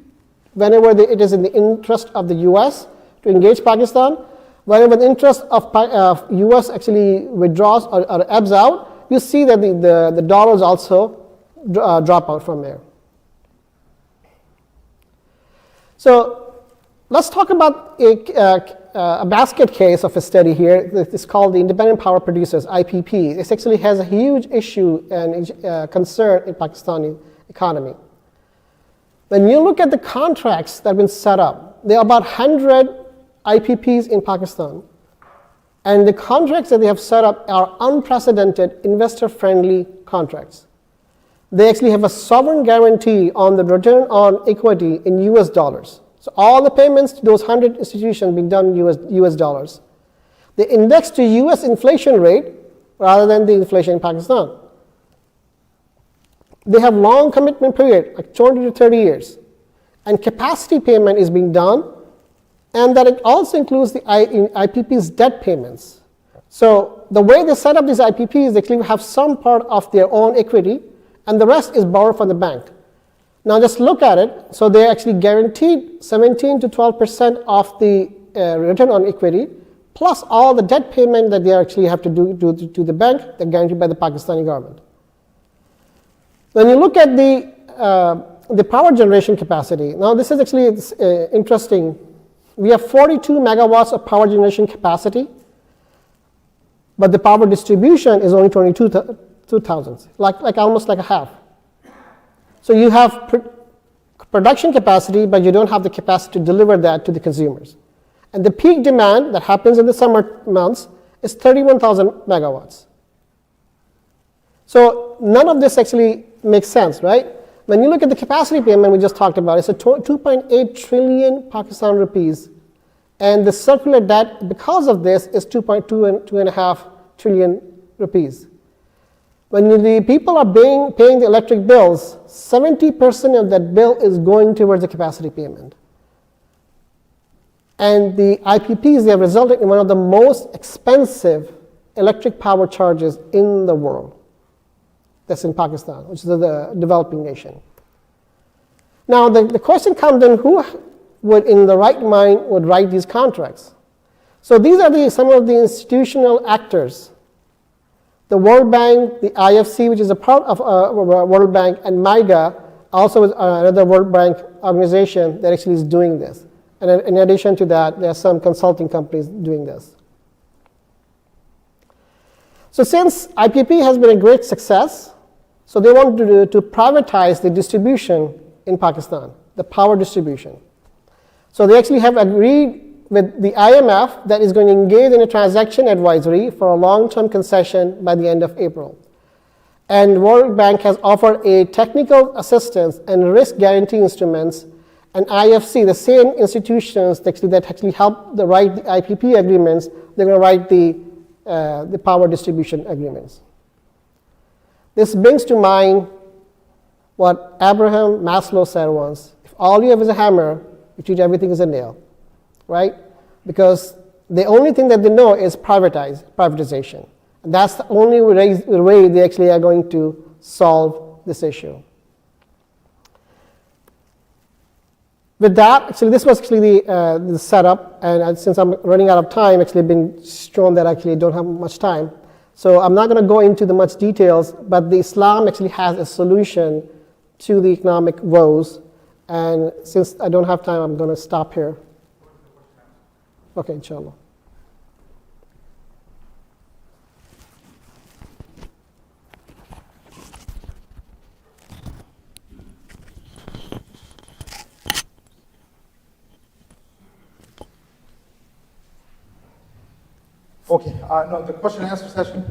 Speaker 8: whenever it is in the interest of the U.S. to engage Pakistan, whenever the interest of U.S. actually withdraws or ebbs out, you see that the dollars also drop out from there. So let's talk about a basket case of a study here. It's called the Independent Power Producers, IPP. This actually has a huge issue and concern in Pakistani economy. When you look at the contracts that have been set up, there are about 100 IPPs in Pakistan. And the contracts that they have set up are unprecedented, investor-friendly contracts. They actually have a sovereign guarantee on the return on equity in US dollars. So all the payments to those 100 institutions being done in US dollars. They index to US inflation rate rather than the inflation in Pakistan. They have long commitment period, like 20 to 30 years. And capacity payment is being done, and that it also includes the IPP's debt payments. So the way they set up these IPPs, they actually have some part of their own equity, and the rest is borrowed from the bank. Now just look at it. So they actually guaranteed 17 to 12% of the return on equity, plus all the debt payment that they actually have to do to the bank, they're guaranteed by the Pakistani government. When you look at the power generation capacity, now this is actually interesting. We have 42 megawatts of power generation capacity, but the power distribution is only 22,000, like almost like a half. So you have production capacity, but you don't have the capacity to deliver that to the consumers. And the peak demand that happens in the summer months is 31,000 megawatts. So none of this actually makes sense, right? When you look at the capacity payment we just talked about, it's a 2.8 trillion Pakistan rupees, and the circular debt because of this is 2.2 and 2.5 trillion rupees. When the people are paying the electric bills, 70% of that bill is going towards the capacity payment. And the IPPs, they have resulted in one of the most expensive electric power charges in the world. That's in Pakistan, which is the developing nation. Now, the question comes then, who would, in the right mind, would write these contracts? So these are some of the institutional actors. The World Bank, the IFC, which is a part of World Bank, and MIGA, also is another World Bank organization that actually is doing this. And in addition to that, there are some consulting companies doing this. So since IPP has been a great success, so they want to privatize the distribution in Pakistan. the power distribution. So they actually have agreed with the IMF that is going to engage in a transaction advisory for a long-term concession by the end of April. And World Bank has offered a technical assistance and risk guarantee instruments, and IFC, the same institutions that actually help write the IPP agreements, they're going to write the power distribution agreements. This brings to mind what Abraham Maslow said once: if all you have is a hammer, you treat everything as a nail, right? Because the only thing that they know is privatization. And that's the only way they actually are going to solve this issue. With that, actually, this was actually the setup, and since I'm running out of time, actually been shown that I actually don't have much time. So I'm not going to go into the much details, but the Islam actually has a solution to the economic woes. And since I don't have time, I'm going to stop here. Okay, inshallah.
Speaker 2: Okay, no, the question and answer session,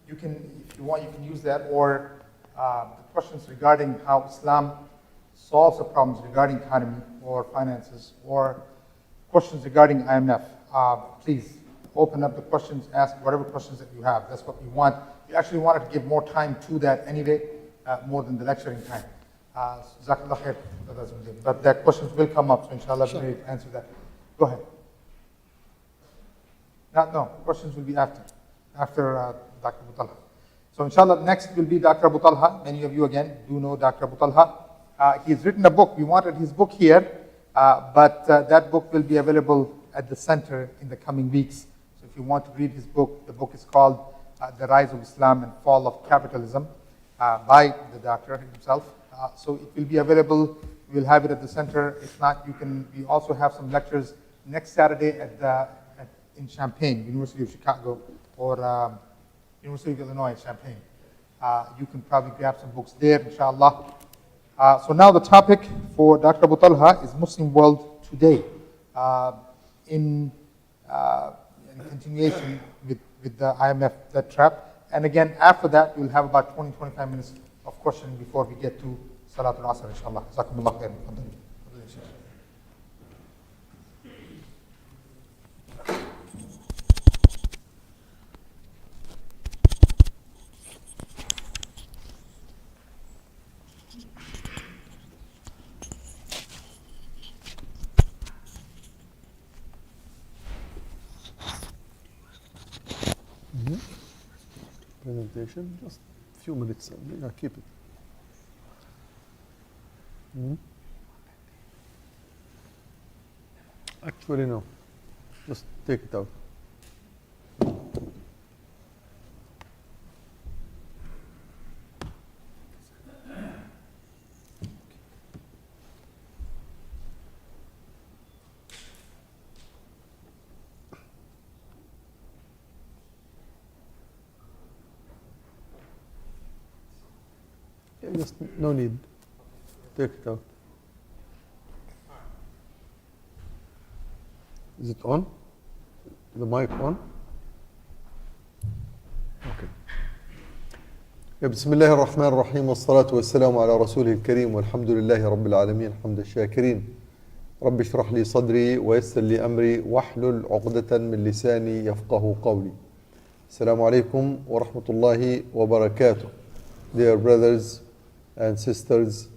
Speaker 2: you can, if you want, you can use that, or the questions regarding how Islam solves the problems regarding economy or finances, or questions regarding IMF. Please open up the questions, ask whatever questions that you have. That's what we want. We actually wanted to give more time to that anyway, more than the lecturing time. Jazakallah khair. But that questions will come up, so inshallah we'll be able to answer that. Go ahead. No, questions will be after Dr. Abu Talha. So inshallah, next will be Dr. Abu Talha. Many of you again do know Dr. Abu Talha. He's written a book. We wanted his book here, but that book will be available at the center in the coming weeks. So if you want to read his book, the book is called The Rise of Islam and Fall of Capitalism by the doctor himself. So it will be available. We'll have it at the center. If not, we also have some lectures next Saturday in Champaign, University of Chicago, or University of Illinois in Champaign. You can probably grab some books there, inshallah. So now the topic for Dr. Abu Talha is Muslim world today, in continuation with the IMF debt trap. And again, after that, we'll have about 20-25 minutes of questioning before we get to Salatul Asr, inshallah. Jazakumullah khairan.
Speaker 9: Presentation, just a few minutes, yeah, keep it. Actually, no, just take it out. Just no need. Take it out. Is it on? The mic on? Okay. بسم الله الرحمن الرحيم والصلاة والسلام على رسوله الكريم والحمد لله رب العالمين حمد الشاكرين. رب اشرح لي صدري ويسر لي أمري واحلل عقدة من لساني يفقه قولي. السلام عليكم ورحمة الله وبركاته. Dear brothers and sisters,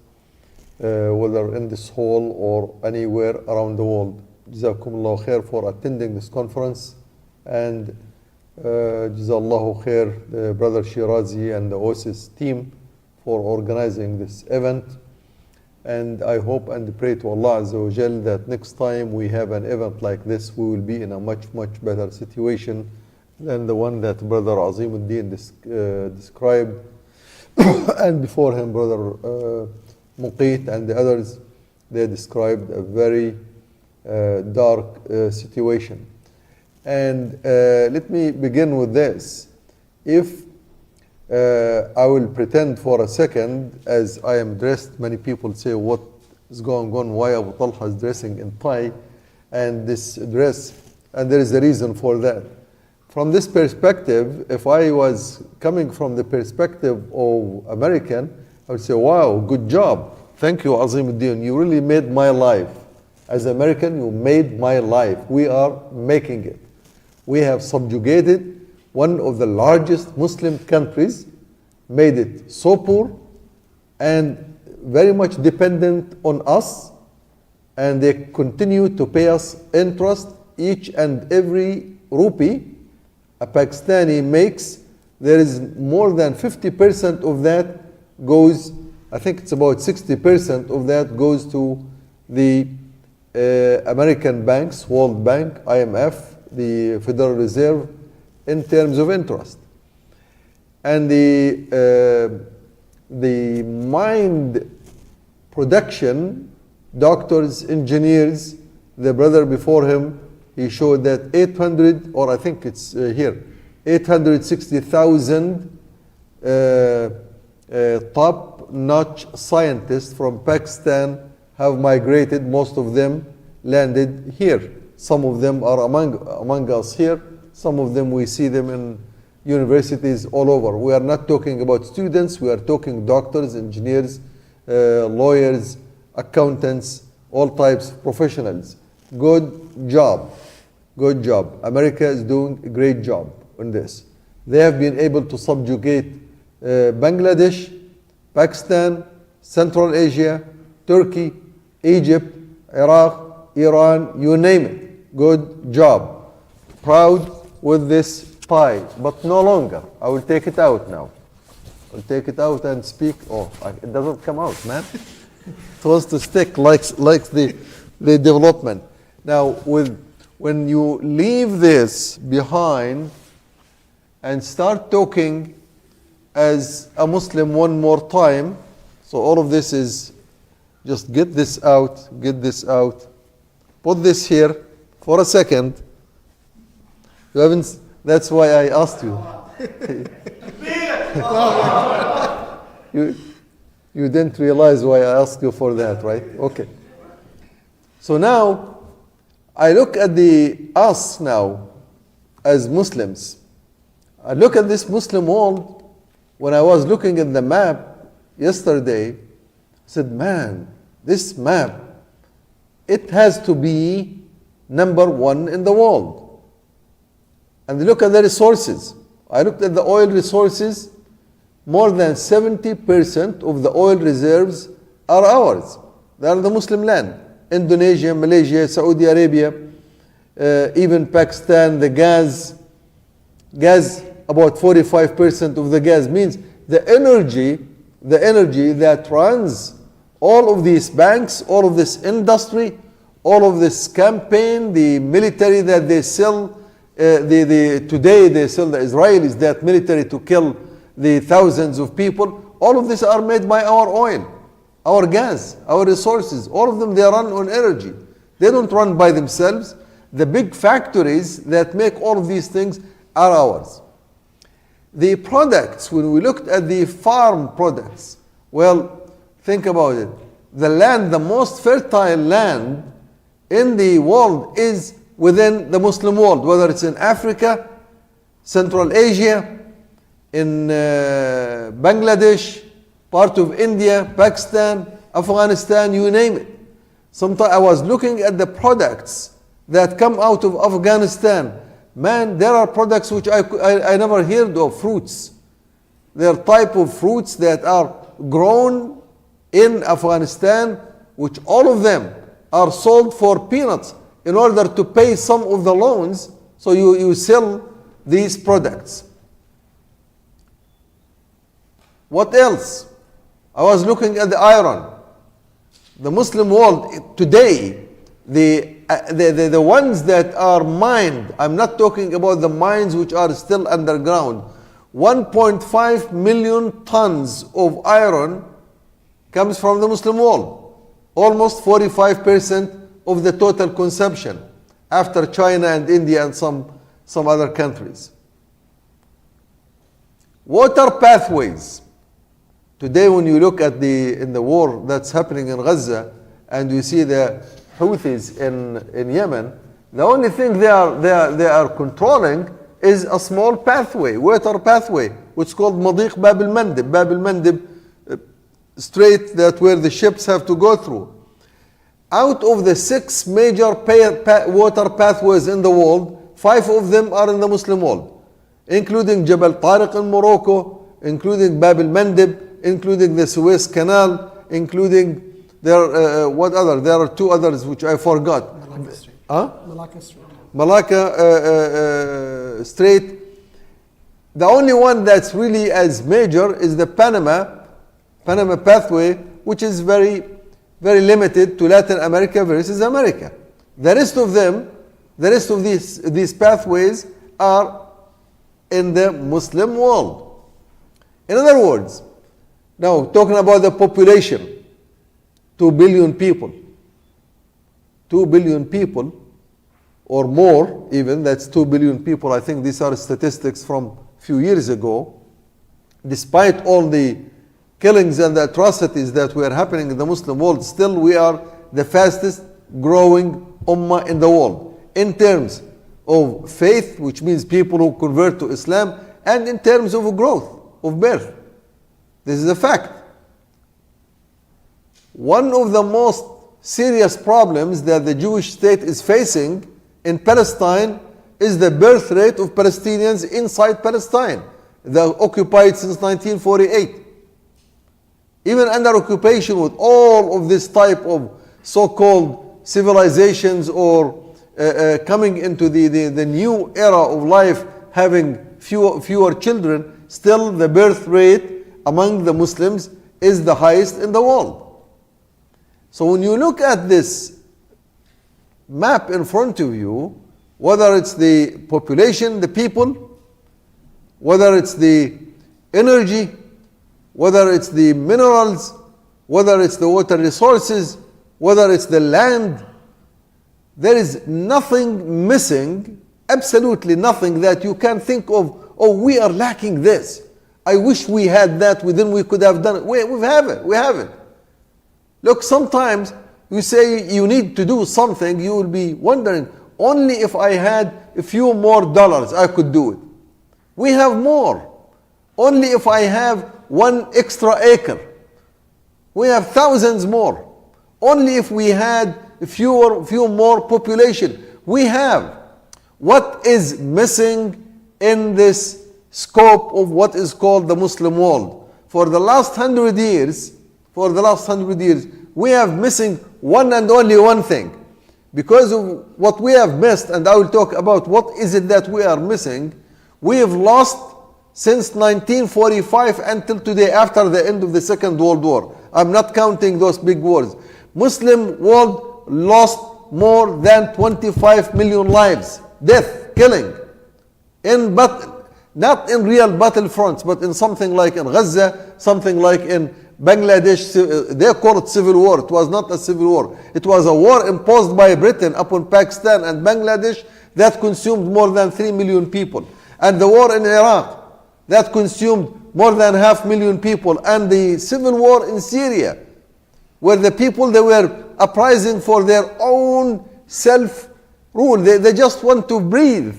Speaker 9: whether in this hall or anywhere around the world, Jazakumullah khair for attending this conference, and Jazallahu khair, the brother Shirazi and the Oasis team for organizing this event. And I hope and pray to Allah Azza wa Jal that next time we have an event like this, we will be in a much better situation than the one that Brother Azimuddin described. And before him, Brother Muqit and the others, they described a very dark situation. And let me begin with this. If I will pretend for a second, as I am dressed, many people say, what is going on why Abu Talha is dressing in tie and this dress, and there is a reason for that. From this perspective, if I was coming from the perspective of American, I would say, wow, good job. Thank you, Azimuddin. You really made my life. As American, you made my life. We are making it. We have subjugated one of the largest Muslim countries, made it so poor and very much dependent on us, and they continue to pay us interest. Each and every rupee a Pakistani makes, there is more than 50% of that goes, I think it's about 60% of that goes to the American banks, World Bank, IMF, the Federal Reserve, in terms of interest. And the mind production, doctors, engineers, the brother before him, he showed that 800, or I think it's here, 860,000 top-notch scientists from Pakistan have migrated. Most of them landed here. Some of them are among us here. Some of them we see them in universities all over. We are not talking about students. We are talking doctors, engineers, lawyers, accountants, all types of professionals. Good job. Good job. America is doing a great job on this. They have been able to subjugate Bangladesh, Pakistan, Central Asia, Turkey, Egypt, Iraq, Iran, you name it. Good job. Proud with this tie, but no longer. I will take it out now. I'll take it out and speak. Oh, it doesn't come out, man. It wants to stick like the development. Now, when you leave this behind and start talking as a Muslim one more time, so all of this is, just get this out, put this here for a second. You haven't, that's why I asked you. You didn't realize why I asked you for that, right? Okay. So now, I look at us now as Muslims. I look at this Muslim world. When I was looking at the map yesterday, I said, man, this map, it has to be number one in the world. And look at the resources. I looked at the oil resources. More than 70% of the oil reserves are ours. They are the Muslim land. Indonesia, Malaysia, Saudi Arabia, even Pakistan, the gas, about 45% of the gas, means the energy that runs all of these banks, all of this industry, all of this campaign, the military that they sell, today they sell the Israelis that military to kill the thousands of people, all of this are made by our oil, our gas, our resources. All of them, they run on energy. They don't run by themselves. The big factories that make all of these things are ours. The products, when we looked at the farm products, well, think about it. The land, the most fertile land in the world is within the Muslim world, whether it's in Africa, Central Asia, in Bangladesh, part of India, Pakistan, Afghanistan, you name it. Sometimes I was looking at the products that come out of Afghanistan. Man, there are products which I never heard of, fruits. There are type of fruits that are grown in Afghanistan, which all of them are sold for peanuts in order to pay some of the loans. So you sell these products. What else? I was looking at the iron. The Muslim world today, the ones that are mined, I'm not talking about the mines which are still underground. 1.5 million tons of iron comes from the Muslim world. Almost 45% of the total consumption, after China and India and some other countries. Water pathways. Today when you look at in the war that's happening in Gaza, and you see the Houthis in Yemen, the only thing they are controlling is a small pathway, water pathway, which is called Madiq Bab al-Mandib, Bab al-Mandib strait, that where the ships have to go through. Out of the 6 major water pathways in the world, 5 of them are in the Muslim world, including Jabal Tariq in Morocco, including Bab al-Mandib, including the Suez Canal, including what other? There are 2 others which I forgot.
Speaker 8: Malacca Strait.
Speaker 9: Huh?
Speaker 8: Malacca Strait.
Speaker 9: Malacca Strait. The only one that's really as major is the Panama pathway, which is very, very limited to Latin America versus America. The rest of them, the rest of these pathways are in the Muslim world. In other words, now talking about the population, 2 billion people. 2 billion people or more even, that's 2 billion people. I think these are statistics from a few years ago. Despite all the killings and the atrocities that were happening in the Muslim world, still we are the fastest growing ummah in the world in terms of faith, which means people who convert to Islam, and in terms of growth, of birth. This is a fact. One of the most serious problems that the Jewish state is facing in Palestine is the birth rate of Palestinians inside Palestine, occupied since 1948. Even under occupation, with all of this type of so-called civilizations or coming into the new era of life, having fewer children, still the birth rate among the Muslims is the highest in the world. So when you look at this map in front of you, whether it's the population, the people, whether it's the energy, whether it's the minerals, whether it's the water resources, whether it's the land, there is nothing missing, absolutely nothing that you can think of, oh, we are lacking this. I wish we had that, then we could have done it. We haven't. Look, sometimes you say you need to do something, you will be wondering, only if I had a few more dollars, I could do it. We have more. Only if I have 1 extra acre. We have thousands more. Only if we had a few more population. We have. What is missing in this scope of what is called the Muslim world? For the last 100 years, we have missing one and only one thing. Because of what we have missed, and I will talk about what is it that we are missing, we have lost since 1945 until today, after the end of the Second World War. I'm not counting those big wars. Muslim world lost more than 25 million lives, death, killing, not in real battlefronts, but in something like in Gaza, something like in Bangladesh. They call it civil war. It was not a civil war. It was a war imposed by Britain upon Pakistan and Bangladesh that consumed more than 3 million people. And the war in Iraq that consumed more than 500,000 people. And the civil war in Syria, where the people, they were uprising for their own self-rule. They just want to breathe.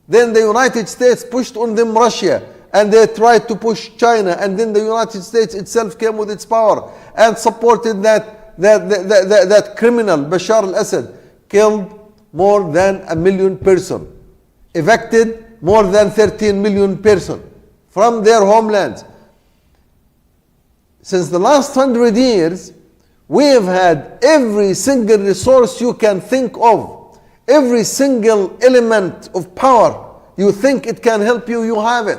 Speaker 9: Then the United States pushed on them Russia, and they tried to push China, and then the United States itself came with its power and supported that criminal Bashar al-Assad, killed more than 1 million persons, evicted more than 13 million persons from their homelands. Since the last 100 years, we have had every single resource you can think of. Every single element of power you think it can help you, you have it.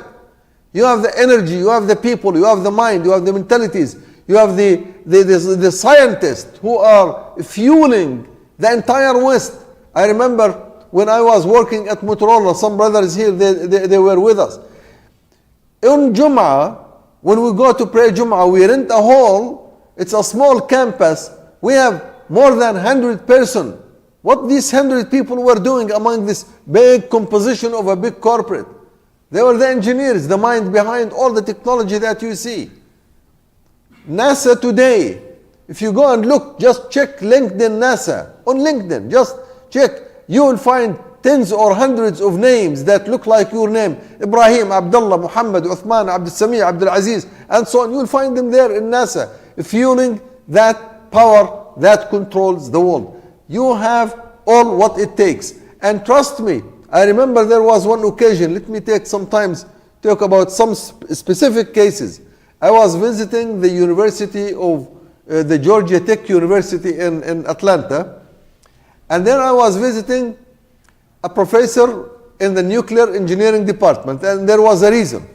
Speaker 9: You have the energy, you have the people, you have the mind, you have the mentalities, you have the scientists who are fueling the entire West. I remember when I was working at Motorola, some brothers here, they were with us. On Jum'ah, when we go to pray Jum'ah, we rent a hall. It's a small campus. We have more than 100 persons. What these 100 people were doing among this big composition of a big corporate? They were the engineers, the mind behind all the technology that you see. NASA today If you go and look, just check LinkedIn NASA. On LinkedIn, just check. You will find tens or hundreds of names that look like your name. Ibrahim, Abdullah, Muhammad, Uthman, Abdul Sami, Abdul Aziz, and so on. You will find them there in NASA, fueling that power that controls the world. You have all what it takes. And trust me, I remember there was one occasion, let me take some time to talk about some specific cases. I was visiting the University of the Georgia Tech University in Atlanta, and then I was visiting a professor in the nuclear engineering department, and there was a reason,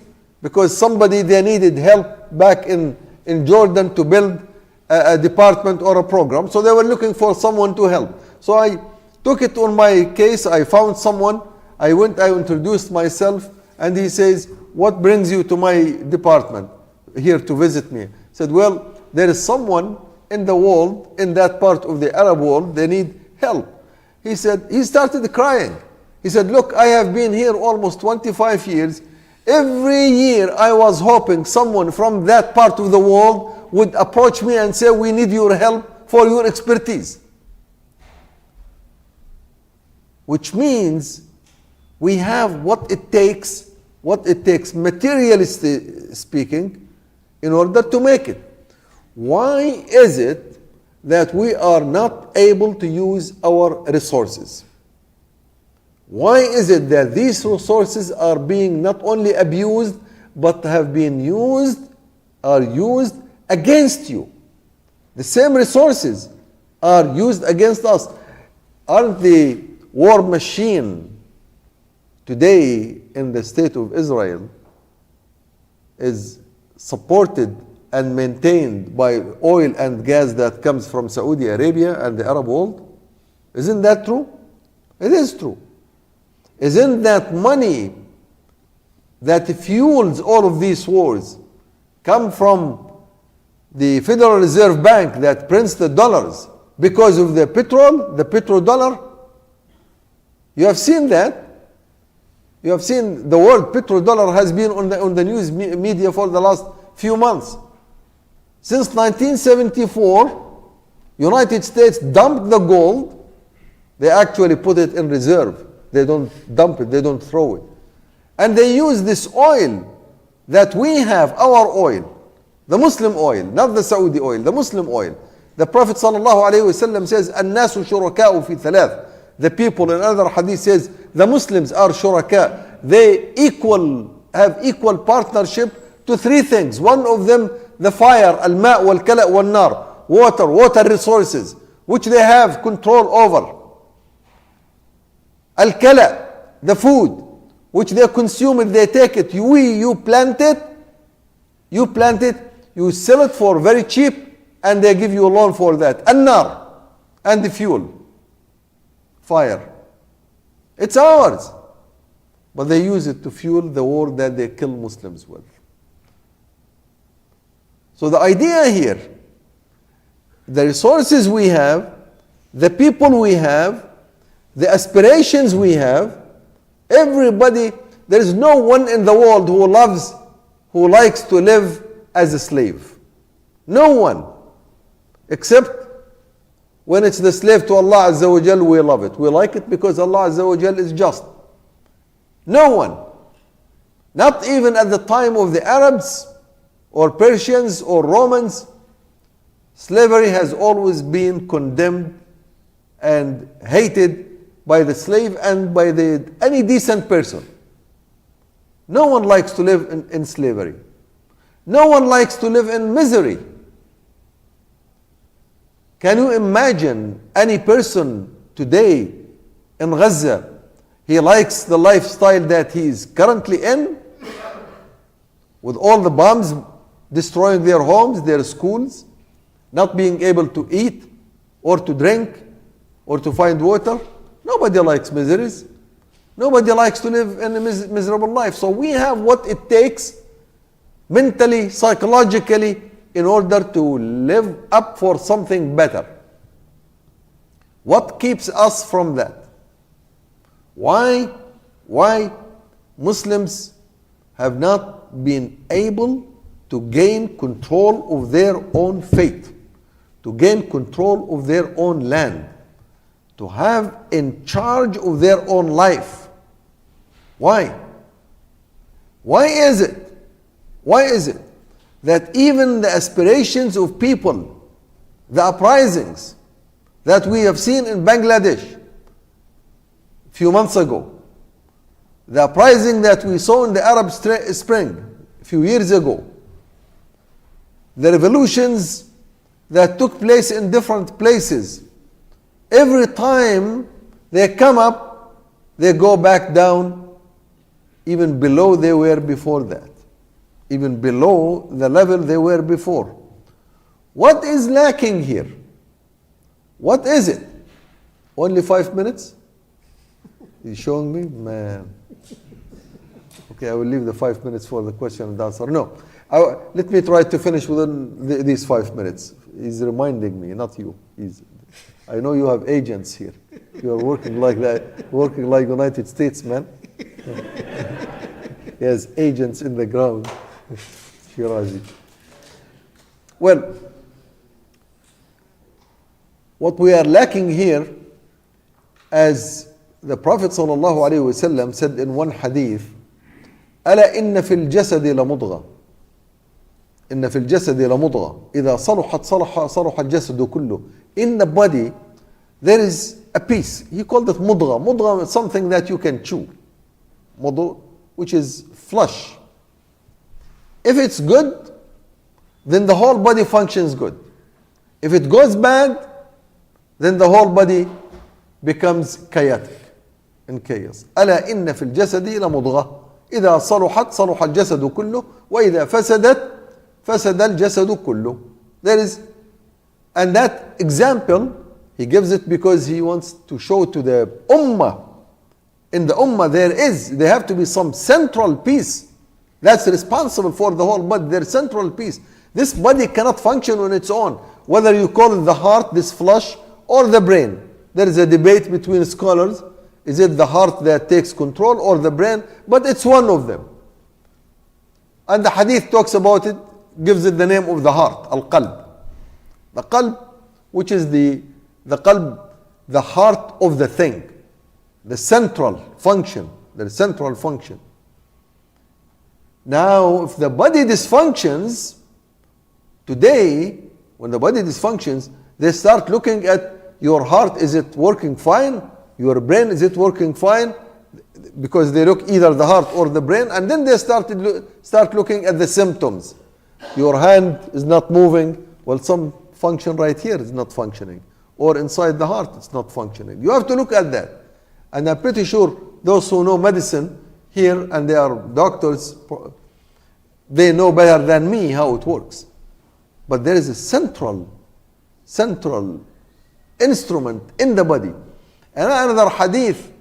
Speaker 9: because they needed help back in Jordan to build a department or a program, so they were looking for someone to help. So I took it on my case. I found someone. I introduced myself, and he says, "What brings you to my department here to visit me?" I said, "Well, there is someone in the world, in that part of the Arab world, they need help." He started crying. He said, "Look, I have been here almost 25 years. Every year I was hoping someone from that part of the world would approach me and say, 'We need your help for your expertise.'" Which means we have what it takes, materially speaking, in order to make it. Why is it that we are not able to use our resources? Why is it that these resources are being not only abused, but are used against you? The same resources are used against us. Aren't the war machine today in the state of Israel is supported and maintained by oil and gas that comes from Saudi Arabia and the Arab world? Isn't that true? It is true. Isn't that money that fuels all of these wars come from the Federal Reserve Bank that prints the dollars because of the petrodollar? You have seen that. You have seen the word petrodollar has been on the news media for the last few months. Since 1974, United States dumped the gold. They actually put it in reserve. They don't dump it, they don't throw it. And they use this oil that we have, our oil, the Muslim oil, not the Saudi oil, the Muslim oil. The Prophet ﷺ says, "An-nasu shuraka'u fi thalath." The people, in another hadith says, the Muslims are shuraka. They have equal partnership to three things. One of them, the fire, al-ma' wal-kala' wal-nar, water resources, which they have control over. Al-kala', the food, which they consume and they take it. You plant it, you sell it for very cheap, and they give you a loan for that. An-nar, and the fuel, fire. It's ours. But they use it to fuel the war that they kill Muslims with. So the idea here, the resources we have, the people we have, the aspirations we have, everybody, there is no one in the world who likes to live as a slave. No one. Except when it's the slave to Allah Azza wa Jal, we love it. We like it because Allah Azza wa Jal is just. No one. Not even at the time of the Arabs or Persians or Romans, slavery has always been condemned and hated by the slave and by any decent person. No one likes to live in slavery. No one likes to live in misery. Can you imagine any person today in Gaza, he likes the lifestyle that he is currently in, with all the bombs destroying their homes, their schools, not being able to eat or to drink or to find water? Nobody likes miseries. Nobody likes to live in a miserable life. So we have what it takes mentally, psychologically, in order to live up for something better. What keeps us from that? Why Muslims have not been able to gain control of their own fate, to gain control of their own land, to have in charge of their own life. Why? Why is it? Why is it that even the aspirations of people, the uprisings that we have seen in Bangladesh a few months ago, the uprising that we saw in the Arab Spring a few years ago, the revolutions that took place in different places, every time they come up, they go back down even below they were before that, even below the level they were before. What is lacking here? What is it? Only 5 minutes? You showing me? Man. Okay, I will leave the 5 minutes for the question and answer. No, let me try to finish within these 5 minutes. He's reminding me, not you. I know you have agents here. You are working like that, working like United States, man. He has agents in the ground. Shirazi. Well, what we are lacking here, as the Prophet ﷺ said in one hadith, ألا إن في الجسد لمضغة إن في الجسد لمضغة إذا صلحت صلح الجسد كله. In the body there is a piece. He called it مضغة. مضغة is something that you can chew. مضغ, which is flesh. If it's good, then the whole body functions good. If it goes bad, then the whole body becomes chaotic and chaos. ألا إن في الجسد لمضغة إذا صلحت صلح الجسد كله وإذا فسدت فسد الجسد كله. There is, and that example he gives it because he wants to show to the ummah. In the ummah there have to be some central piece that's responsible for the whole body, their central piece. This body cannot function on its own, whether you call it the heart, this flesh, or the brain. There is a debate between scholars. Is it the heart that takes control or the brain? But it's one of them. And the hadith talks about it, gives it the name of the heart, al-qalb. The qalb, which is the qalb, the heart of the thing, the central function, the central function. Now, if the body dysfunctions, today, when the body dysfunctions, they start looking at your heart, is it working fine? Your brain, is it working fine? Because they look either the heart or the brain, and then they start looking at the symptoms. Your hand is not moving. Well, some function right here is not functioning. Or inside the heart, it's not functioning. You have to look at that. And I'm pretty sure those who know medicine here, and they are doctors, they know better than me how it works. But there is a central instrument in the body. And another hadith,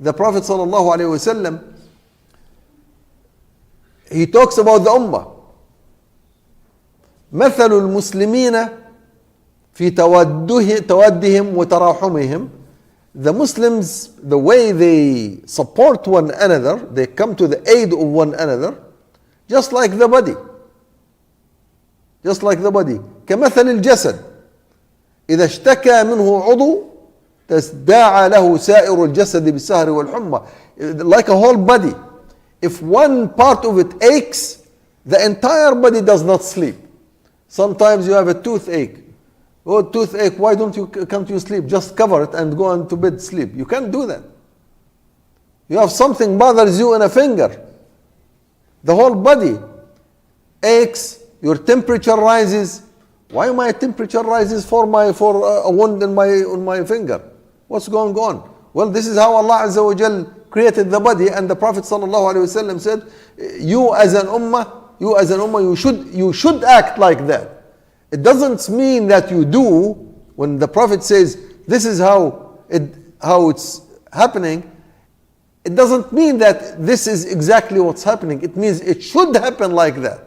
Speaker 9: the Prophet ﷺ, he talks about the ummah. مثل المسلمين في تودهم وتراحمهم. The Muslims, the way they support one another, they come to the aid of one another, just like the body. Just like the body. كمثل الجسد إذا اشتكى منه عضو تداعى له سائر الجسد بالسهر والحمى. Like a whole body. If one part of it aches, the entire body does not sleep. Sometimes you have a toothache. Oh, toothache, why don't you come to sleep? Just cover it and go on to bed, sleep. You can't do that. You have something bothers you in a finger. The whole body aches, your temperature rises. Why my temperature rises for a wound on my finger? What's going on? Well, this is how Allah Azza wa Jal created the body, and the Prophet sallallahu alaihi wasallam said, you as an ummah, you should act like that. It doesn't mean that you do. When the Prophet says this is how it's happening, it doesn't mean that this is exactly what's happening. It means it should happen like that.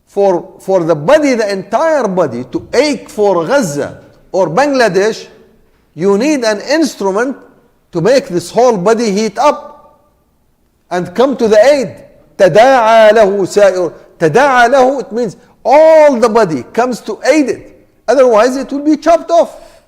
Speaker 9: For the body, the entire body, to ache for Gaza or Bangladesh, you need an instrument to make this whole body heat up and come to the aid. تداعى له سائر. تداعى له, it means all the body comes to aid it Otherwise, it will be chopped off.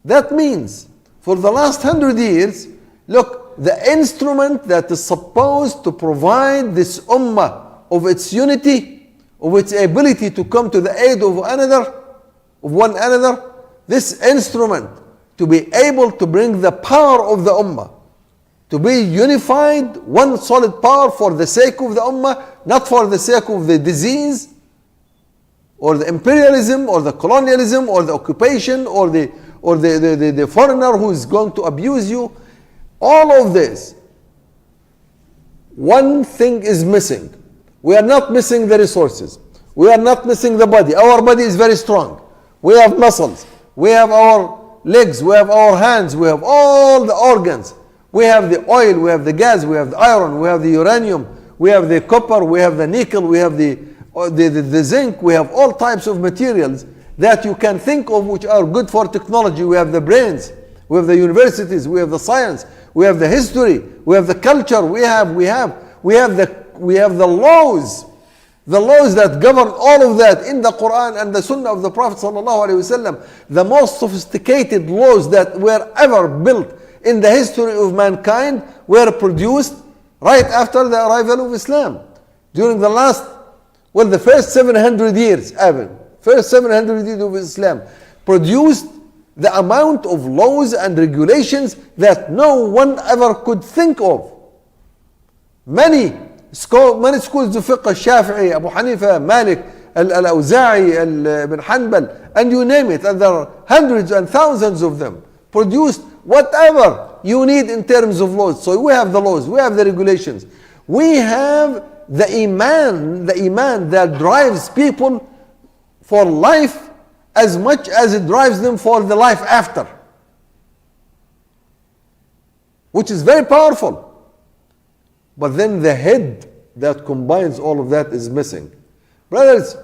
Speaker 9: That means for the last 100 years, look, the instrument that is supposed to provide this ummah of its unity, of its ability to come to the aid of one another, this instrument to be able to bring the power of the ummah, to be unified, one solid power for the sake of the ummah, not for the sake of the disease, or the imperialism, or the colonialism, or the occupation, or the foreigner who is going to abuse you. All of this, one thing is missing. We are not missing the resources. We are not missing the body. Our body is very strong. We have muscles. We have our legs. We have our hands. We have all the organs. We have the oil. We have the gas. We have the iron. We have the uranium. We have the copper. We have the nickel. We have the zinc. We have all types of materials that you can think of which are good for technology. We have the brains. We have the universities. We have the science. We have the history. We have the culture. We have the laws. The laws that govern all of that in the Quran and the Sunnah of the Prophet ﷺ, the most sophisticated laws that were ever built in the history of mankind were produced right after the arrival of Islam. During the first 700 years, first 700 years of Islam produced the amount of laws and regulations that no one ever could think of. Many schools of fiqh, Shafi'i, Abu Hanifa, Malik, Al-Awza'i, Ibn Hanbal, and you name it, and there are hundreds and thousands of them, produced whatever you need in terms of laws. So we have the laws, we have the regulations, we have the iman that drives people for life as much as it drives them for the life after, which is very powerful. But then the head that combines all of that is missing. Brothers,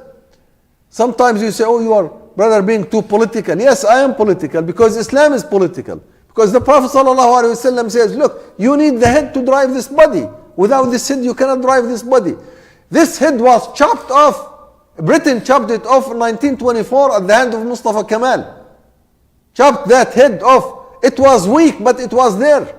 Speaker 9: sometimes you say, oh, you are, brother, being too political. Yes, I am political because Islam is political. Because the Prophet ﷺ says, look, you need the head to drive this body. Without this head, you cannot drive this body. This head was chopped off. Britain chopped it off in 1924 at the hand of Mustafa Kemal. Chopped that head off. It was weak, but it was there.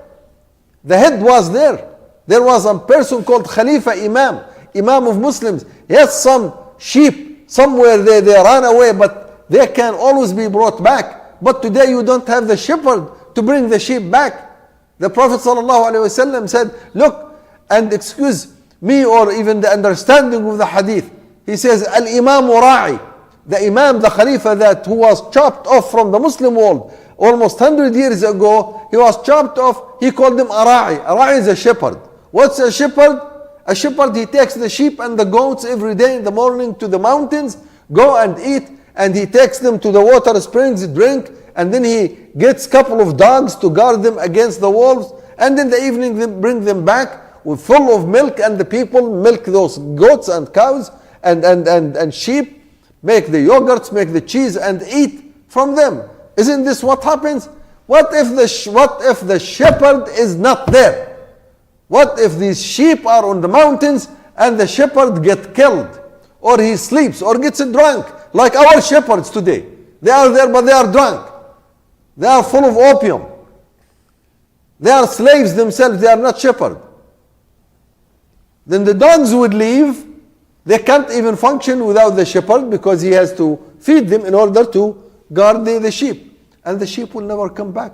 Speaker 9: The head was there. There was a person called Khalifa Imam of Muslims. Yes, some sheep, somewhere they ran away, but they can always be brought back. But today you don't have the shepherd to bring the sheep back. The Prophet ﷺ said, look, and excuse me or even the understanding of the hadith. He says, Al-Imam Ra'i, the Imam, the Khalifa who was chopped off from the Muslim world almost 100 years ago, he was chopped off, he called him a Ra'i. A Ra'i is a shepherd. What's a shepherd? A shepherd, he takes the sheep and the goats every day in the morning to the mountains, go and eat, and he takes them to the water springs, drink, and then he gets a couple of dogs to guard them against the wolves, and in the evening they bring them back with full of milk, and the people milk those goats and cows and sheep, make the yogurts, make the cheese, and eat from them. Isn't this what happens? What if the shepherd is not there? What if these sheep are on the mountains and the shepherd gets killed, or he sleeps, or gets drunk, like our shepherds today? They are there, but they are drunk. They are full of opium. They are slaves themselves, they are not shepherds. Then the dogs would leave. They can't even function without the shepherd because he has to feed them in order to guard the sheep. And the sheep will never come back.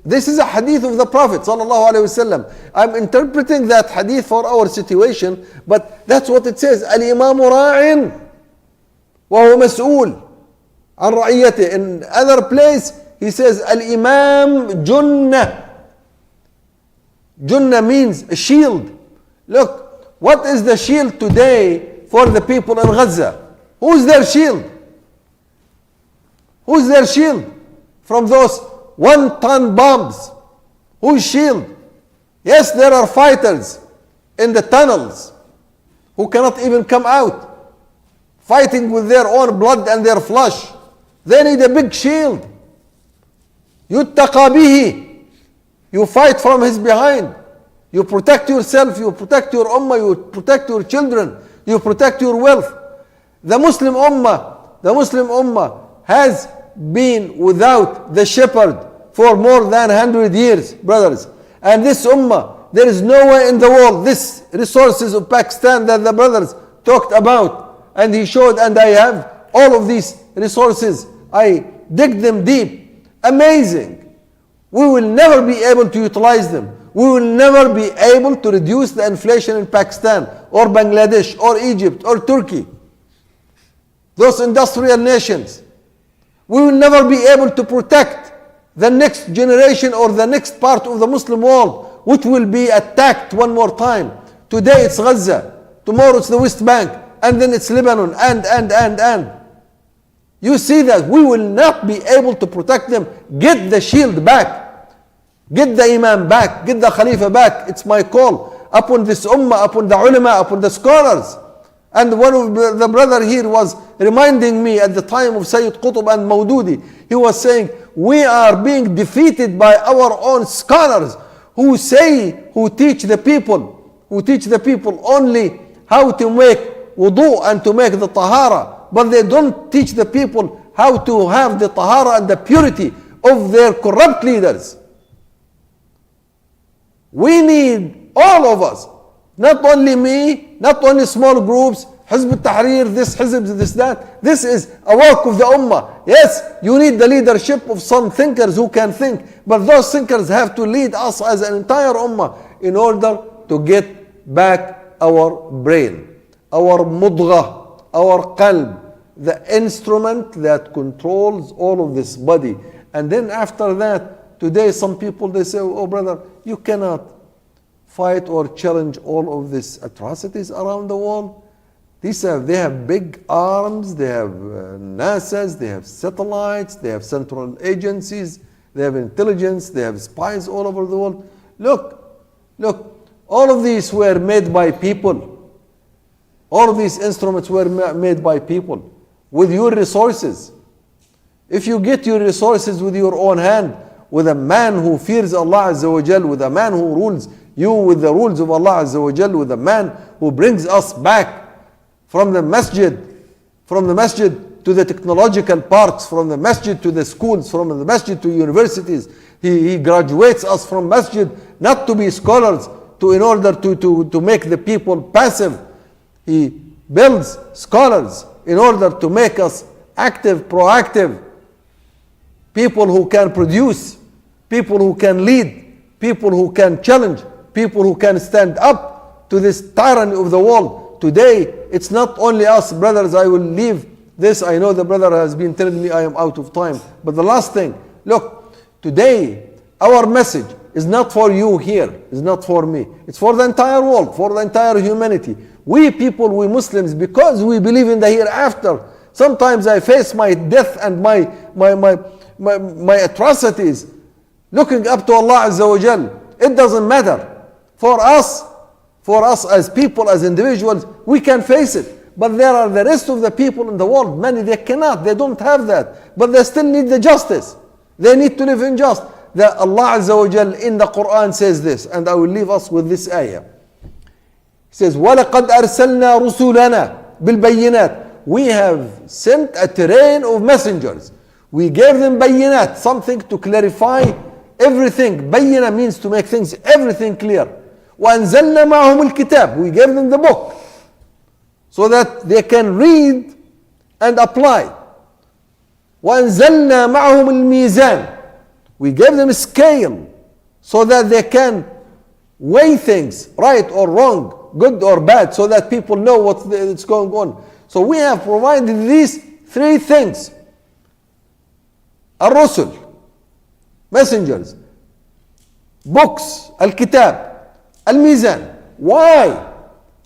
Speaker 9: This is a hadith of the Prophet ﷺ. I'm interpreting that hadith for our situation, but that's what it says. Al-Imam Ra'in wa huwa mas'ul an ra'iyati. In other place, he says, Al-Imam Junnah. Junnah means a shield. Look, what is the shield today for the people in Gaza? Who's their shield? Who's their shield from those 1-ton bombs? Whose shield? Yes, there are fighters in the tunnels who cannot even come out, fighting with their own blood and their flesh. They need a big shield. Yuttaqa bihi. You fight from his behind. You protect yourself, you protect your ummah, you protect your children, you protect your wealth. The Muslim Ummah has been without the shepherd for more than 100 years, brothers. And this Ummah, there is nowhere in the world, these resources of Pakistan that the brothers talked about, and he showed, and I have all of these resources. I dig them deep. Amazing. We will never be able to utilize them. We will never be able to reduce the inflation in Pakistan or Bangladesh or Egypt or Turkey. Those industrial nations. We will never be able to protect the next generation or the next part of the Muslim world, which will be attacked one more time. Today it's Gaza, tomorrow it's the West Bank, and then it's Lebanon, and. You see that we will not be able to protect them. Get the shield back. Get the Imam back. Get the Khalifa back. It's my call upon this Ummah, upon the ulama, upon the scholars. And one of the brother here was reminding me at the time of Sayyid Qutb and Maududi. He was saying, we are being defeated by our own scholars who teach the people only how to make wudu and to make the tahara. But they don't teach the people how to have the tahara and the purity of their corrupt leaders. We need all of us, not only me, not only small groups, Hizb al-Tahrir, this Hizb, this, that. This is a work of the Ummah. Yes, you need the leadership of some thinkers who can think, but those thinkers have to lead us as an entire Ummah in order to get back our brain, our mudghah, our qalb, the instrument that controls all of this body. And then after that, today some people, they say, oh brother, you cannot fight or challenge all of these atrocities around the world. They have big arms, they have NASAs, they have satellites, they have central agencies, they have intelligence, they have spies all over the world. Look, all of these were made by people. All of these instruments were made by people with your resources. If you get your resources with your own hand, with a man who fears Allah Azza wa Jal, with a man who rules you with the rules of Allah Azza wa Jal, with a man who brings us back from the masjid to the technological parks, from the masjid to the schools, from the masjid to universities. He graduates us from masjid not to be scholars, in order to make the people passive. He builds scholars in order to make us active, proactive, people who can produce, people who can lead, people who can challenge, people who can stand up to this tyranny of the world. Today, it's not only us, brothers. I will leave this. I know the brother has been telling me I am out of time. But the last thing, look, today, our message is not for you here, it's not for me. It's for the entire world, for the entire humanity. We people, we Muslims, because we believe in the hereafter, sometimes I face my death and my atrocities, looking up to Allah Azza wa Jal. It doesn't matter. For us as people, as individuals, we can face it. But there are the rest of the people in the world, many, they cannot, they don't have that. But they still need the justice. They need to live in justice. That Allah Azza wa Jal in the Quran says this, and I will leave us with this ayah. He says, وَلَقَدْ أَرْسَلْنَا رُسُولَنَا بِالْبَيِّنَاتِ. We have sent a train of messengers. We gave them bayinat, something to clarify everything. Bayina means to make things, everything clear. وَأَنزَلْنَا مَعَهُمُ الْكِتَابِ. We gave them the book so that they can read and apply. وَأَنزَلْنَا مَعَهُمُ الْمِيزَانِ. We gave them a scale so that they can weigh things, right or wrong, good or bad, so that people know what's going on. So we have provided these three things. Ar-Rusul, messengers, books, Al-Kitab, Al-Mizan. Why?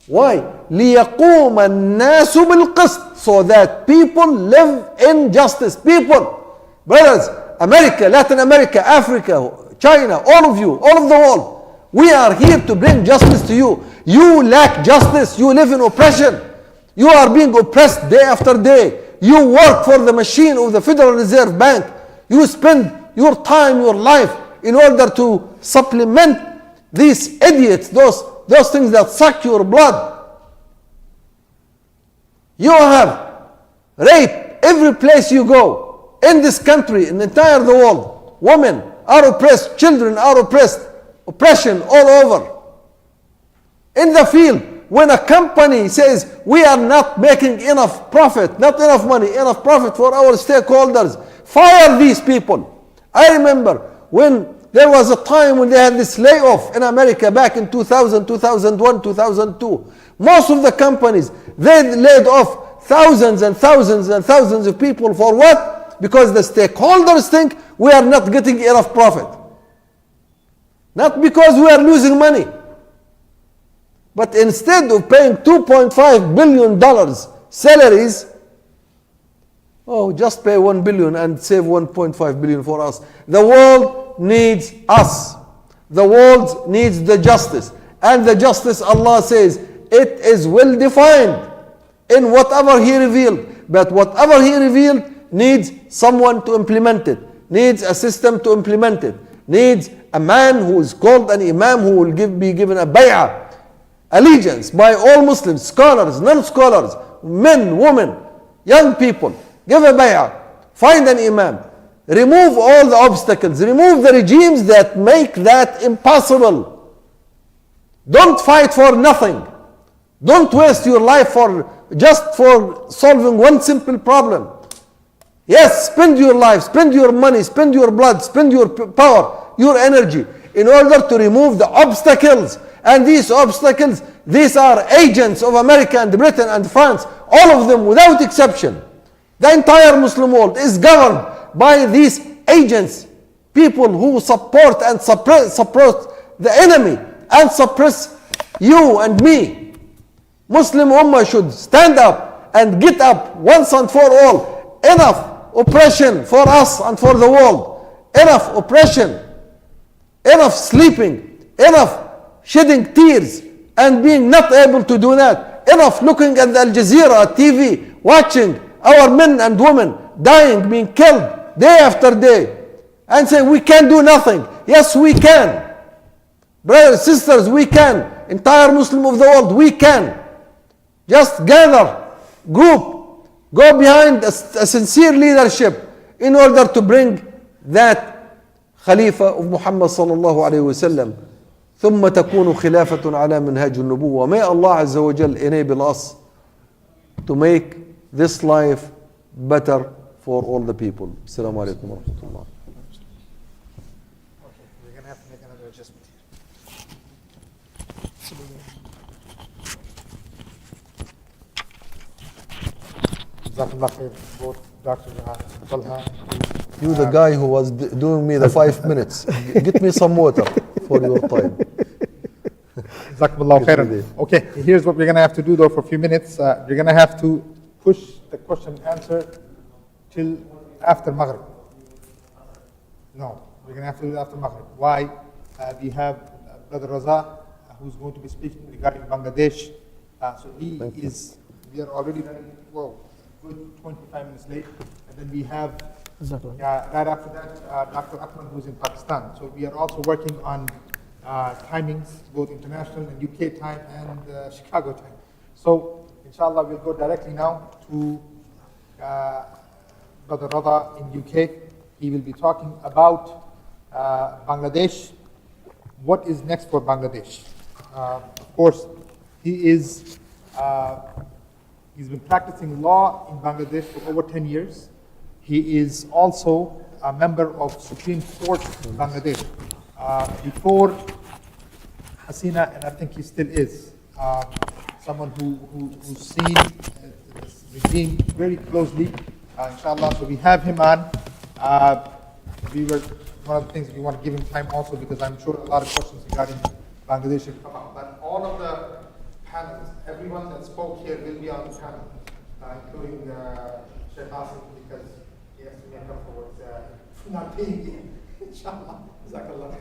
Speaker 9: لِيَقُومَ النَّاسُ بِالْقِسْطِ. So that people live in justice. People, brothers, America, Latin America, Africa, China, all of you, all of the world, we are here to bring justice to you. You lack justice. You live in oppression. You are being oppressed day after day. You work for the machine of the Federal Reserve Bank. You spend your time, your life in order to supplement these idiots, those things that suck your blood. You have rape every place you go. In this country, in the entire the world, women are oppressed, children are oppressed, oppression all over. In the field, when a company says we are not making enough profit, not enough money, enough profit for our stakeholders, fire these people. I remember when there was a time when they had this layoff in America back in 2000, 2001, 2002. Most of the companies, they laid off thousands and thousands and thousands of people for what? Because the stakeholders think we are not getting enough profit. Not because we are losing money. But instead of paying $2.5 billion salaries, oh, just pay $1 billion and save $1.5 billion for us. The world needs us. The world needs the justice. And the justice, Allah says, it is well defined in whatever He revealed. But whatever He revealed needs someone to implement it, needs a system to implement it, needs a man who is called an imam who will be given a bay'ah, allegiance by all Muslims, scholars, non-scholars, men, women, young people. Give a bay'ah, find an imam, remove all the obstacles, remove the regimes that make that impossible. Don't fight for nothing. Don't waste your life just for solving one simple problem. Yes, spend your life, spend your money, spend your blood, spend your power, your energy in order to remove the obstacles. And these obstacles, these are agents of America and Britain and France, all of them without exception. The entire Muslim world is governed by these agents, people who support and suppress the enemy and suppress you and me. Muslim Ummah should stand up and get up once and for all. Enough oppression for us and for the world. Enough oppression. Enough sleeping. Enough shedding tears and being not able to do that. Enough looking at the Al Jazeera TV, watching our men and women dying, being killed day after day, and say we can do nothing. Yes, we can. Brothers, sisters, we can. Entire Muslim of the world, we can. Just gather, group, go behind a sincere leadership in order to bring that Khalifa of Muhammad sallallahu alayhi wa sallam. ثم تكون خلافة على منهاج النبوة. May Allah Azza wa Jal enable us to make this life better for all the people. Assalamu alaikum wa rahmatullah.
Speaker 2: Okay, we're going to have to make another adjustment here. Jazakallah khair, both Dr. Talha.
Speaker 9: You the guy who was doing me the 5 minutes. Get me some water for your time.
Speaker 2: Jazakallah khairan. Okay, here's what we're going to have to do though for a few minutes. You're going to have to push the question and answer till after Maghrib. No, we're going to have to do it after Maghrib. Why? We have Brother Raza who's going to be speaking regarding Bangladesh. So we are already running, good 25 minutes late. And then we have, right after that, Dr. Akman who's in Pakistan. So we are also working on timings, both international and UK time and Chicago time. So inshallah we'll go directly now to Brother Raza in UK. He will be talking about Bangladesh. What is next for Bangladesh? Of course, he's been practicing law in Bangladesh for over 10 years. He is also a member of Supreme Court in Bangladesh. Before Hasina, and I think he still is, someone who's seen this regime very closely, inshallah. So we have him on. One of the things we want to give him time also because I'm sure a lot of questions regarding Bangladesh have come up. But all of the panels, everyone that spoke here will be on the panel, including Sheikh Hassan because he has to make up for not being here. Inshallah. Jazakallah.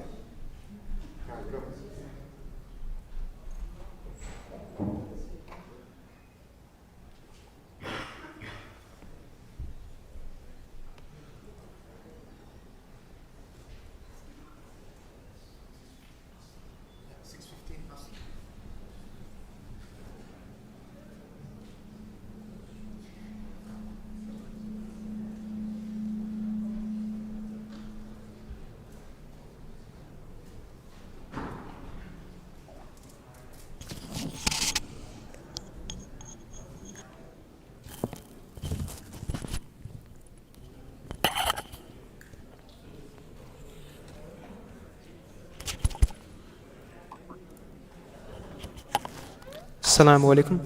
Speaker 10: Assalamu alaikum.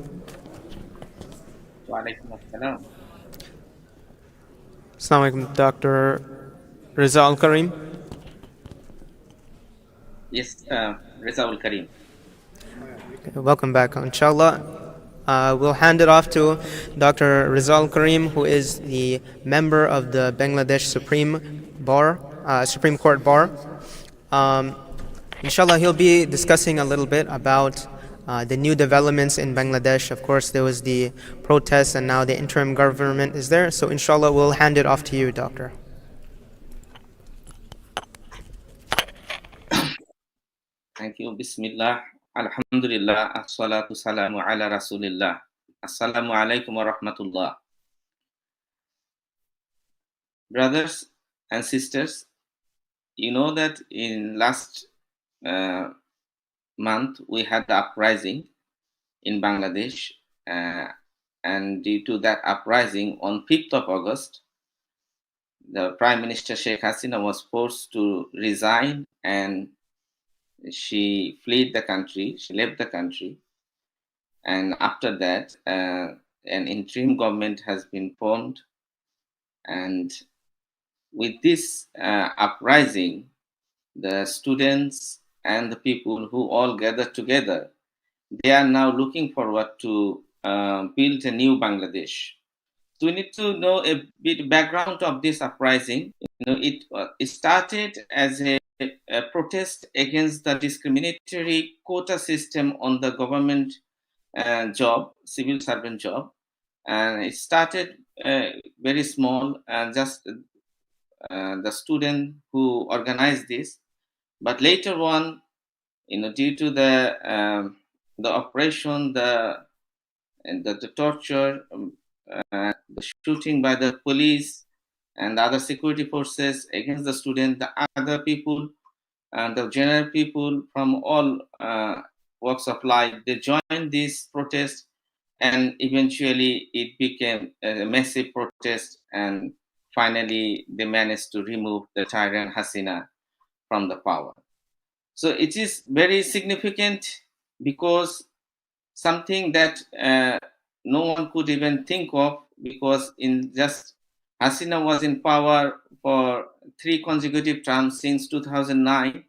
Speaker 10: Assalamu alaikum, Dr. Rizal Karim.
Speaker 11: Yes, Rezaul Karim.
Speaker 10: Welcome back, inshallah. We'll hand it off to Dr. Rizal Karim, who is the member of the Bangladesh Supreme Court Bar. Inshallah, he'll be discussing a little bit about the new developments in Bangladesh. Of course, there was the protests, and now the interim government is there. So, inshallah, we'll hand it off to you, Doctor.
Speaker 11: Thank you. Bismillah. Alhamdulillah. As-salatu salamu ala rasulillah. Assalamu alaikum wa rahmatullah. Brothers and sisters, you know that in last month we had the uprising in Bangladesh, and due to that uprising on 5th of August, the Prime Minister Sheikh Hasina was forced to resign, and she fled the country, she left the country, and after that an interim government has been formed. And with this uprising, the students and the people who all gathered together, they are now looking forward to build a new Bangladesh. So we need to know a bit background of this uprising. It started as a protest against the discriminatory quota system on the government job, civil servant job, and it started very small, and just the student who organized this. But later on, due to the oppression, the torture, the shooting by the police and the other security forces against the student, the other people, and the general people from all walks of life, they joined this protest, and eventually it became a massive protest, and finally they managed to remove the tyrant Hasina from the power. So it is very significant, because something that no one could even think of, because in just Hasina was in power for 3 consecutive terms since 2009,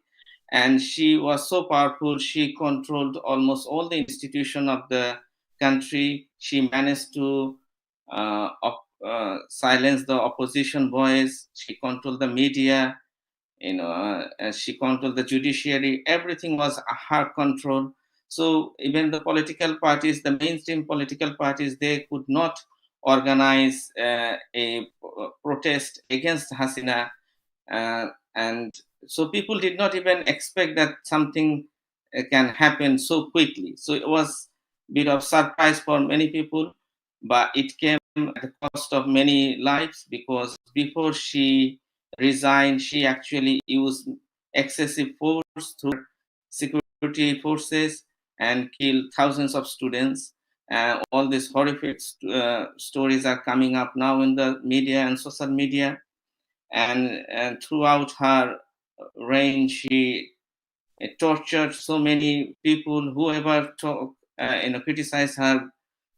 Speaker 11: and she was so powerful, she controlled almost all the institutions of the country. She managed to silence the opposition voice. She controlled the media, she controlled the judiciary. Everything was her control. So even the political parties, the mainstream political parties, they could not organize a protest against Hasina, and so people did not even expect that something can happen so quickly. So it was a bit of surprise for many people, but it came at the cost of many lives, because before she resigned, she actually used excessive force through security forces and killed thousands of students. All these horrific stories are coming up now in the media and social media. And throughout her reign, she tortured so many people. Whoever criticized her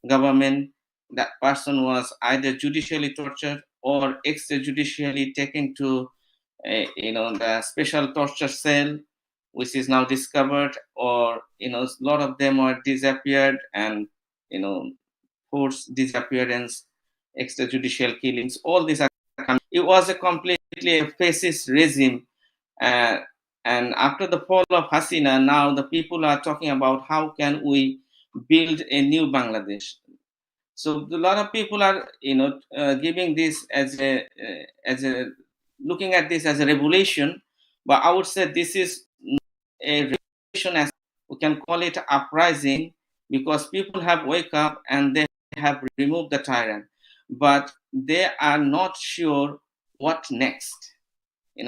Speaker 11: government, that person was either judicially tortured or extrajudicially taken to the special torture cell, which is now discovered, or a lot of them are disappeared, and forced disappearance, extrajudicial killings, all these are coming. It was a completely a fascist regime, and after the fall of Hasina, now the people are talking about how can we build a new Bangladesh. So a lot of people are giving this as a looking at this as a revolution, but I would say this is a revolution, as we can call it uprising, because people have wake up and they have removed the tyrant, but they are not sure what next.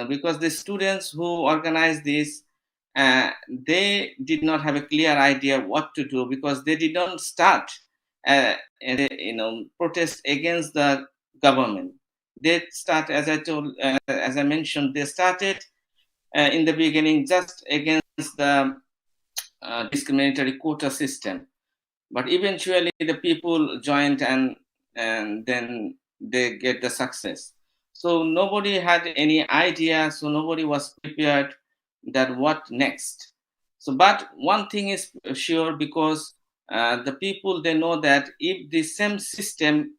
Speaker 11: Because the students who organized this, they did not have a clear idea what to do, because they did not start protest against the government. They start, as I mentioned, they started in the beginning just against the discriminatory quota system. But eventually the people joined, and then they get the success. So nobody had any idea, so nobody was prepared that what next. So, but one thing is sure, because the people, they know that if the same system,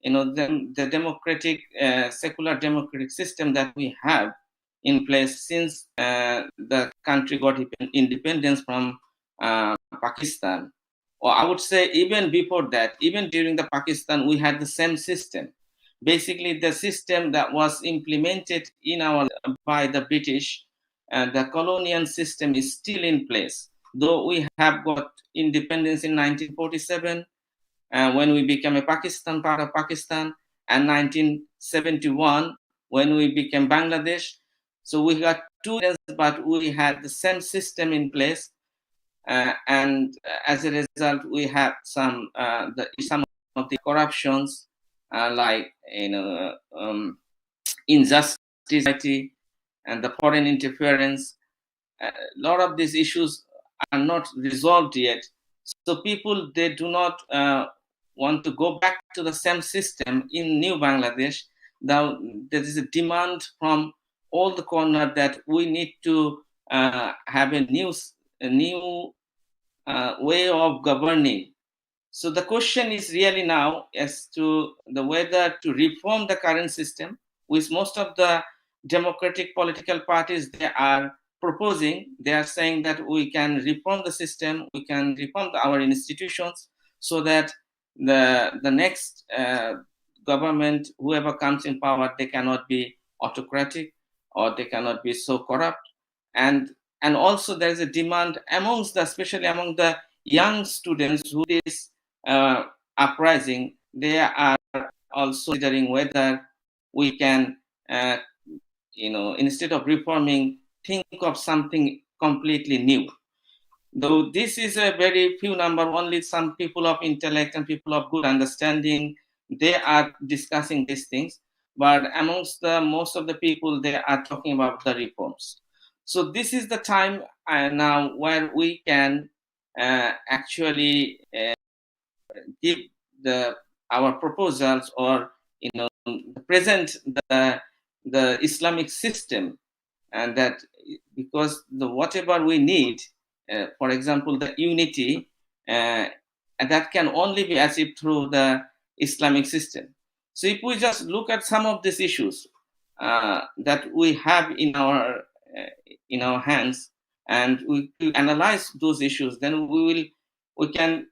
Speaker 11: the democratic, secular democratic system that we have in place since the country got independence from Pakistan, or I would say even before that, even during the Pakistan, we had the same system. Basically, the system that was implemented in our by the British, the colonial system is still in place. Though we have got independence in 1947, when we became a Pakistan, part of Pakistan, and 1971 when we became Bangladesh. So we got two, but we had the same system in place, and as a result, we have some of the corruptions, like injustice and the foreign interference. A lot of these issues are not resolved yet. So people, they do not want to go back to the same system in New Bangladesh. Now there is a demand from all the corner that we need to have a new way of governing. So the question is really now as to the whether to reform the current system, which most of the democratic political parties, they are proposing. They are saying that we can reform the system, we can reform our institutions, so that the next government, whoever comes in power, they cannot be autocratic, or they cannot be so corrupt. And also there is a demand amongst especially among the young students who is uprising. They are also considering whether we can, instead of reforming, think of something completely new. Though this is a very few number, only some people of intellect and people of good understanding, they are discussing these things. But amongst the most of the people, they are talking about the reforms. So this is the time now where we can actually give our proposals, or present the Islamic system, and that because whatever we need, for example, the unity, and that can only be achieved through the Islamic system. So if we just look at some of these issues that we have in our hands, and we analyze those issues, then we can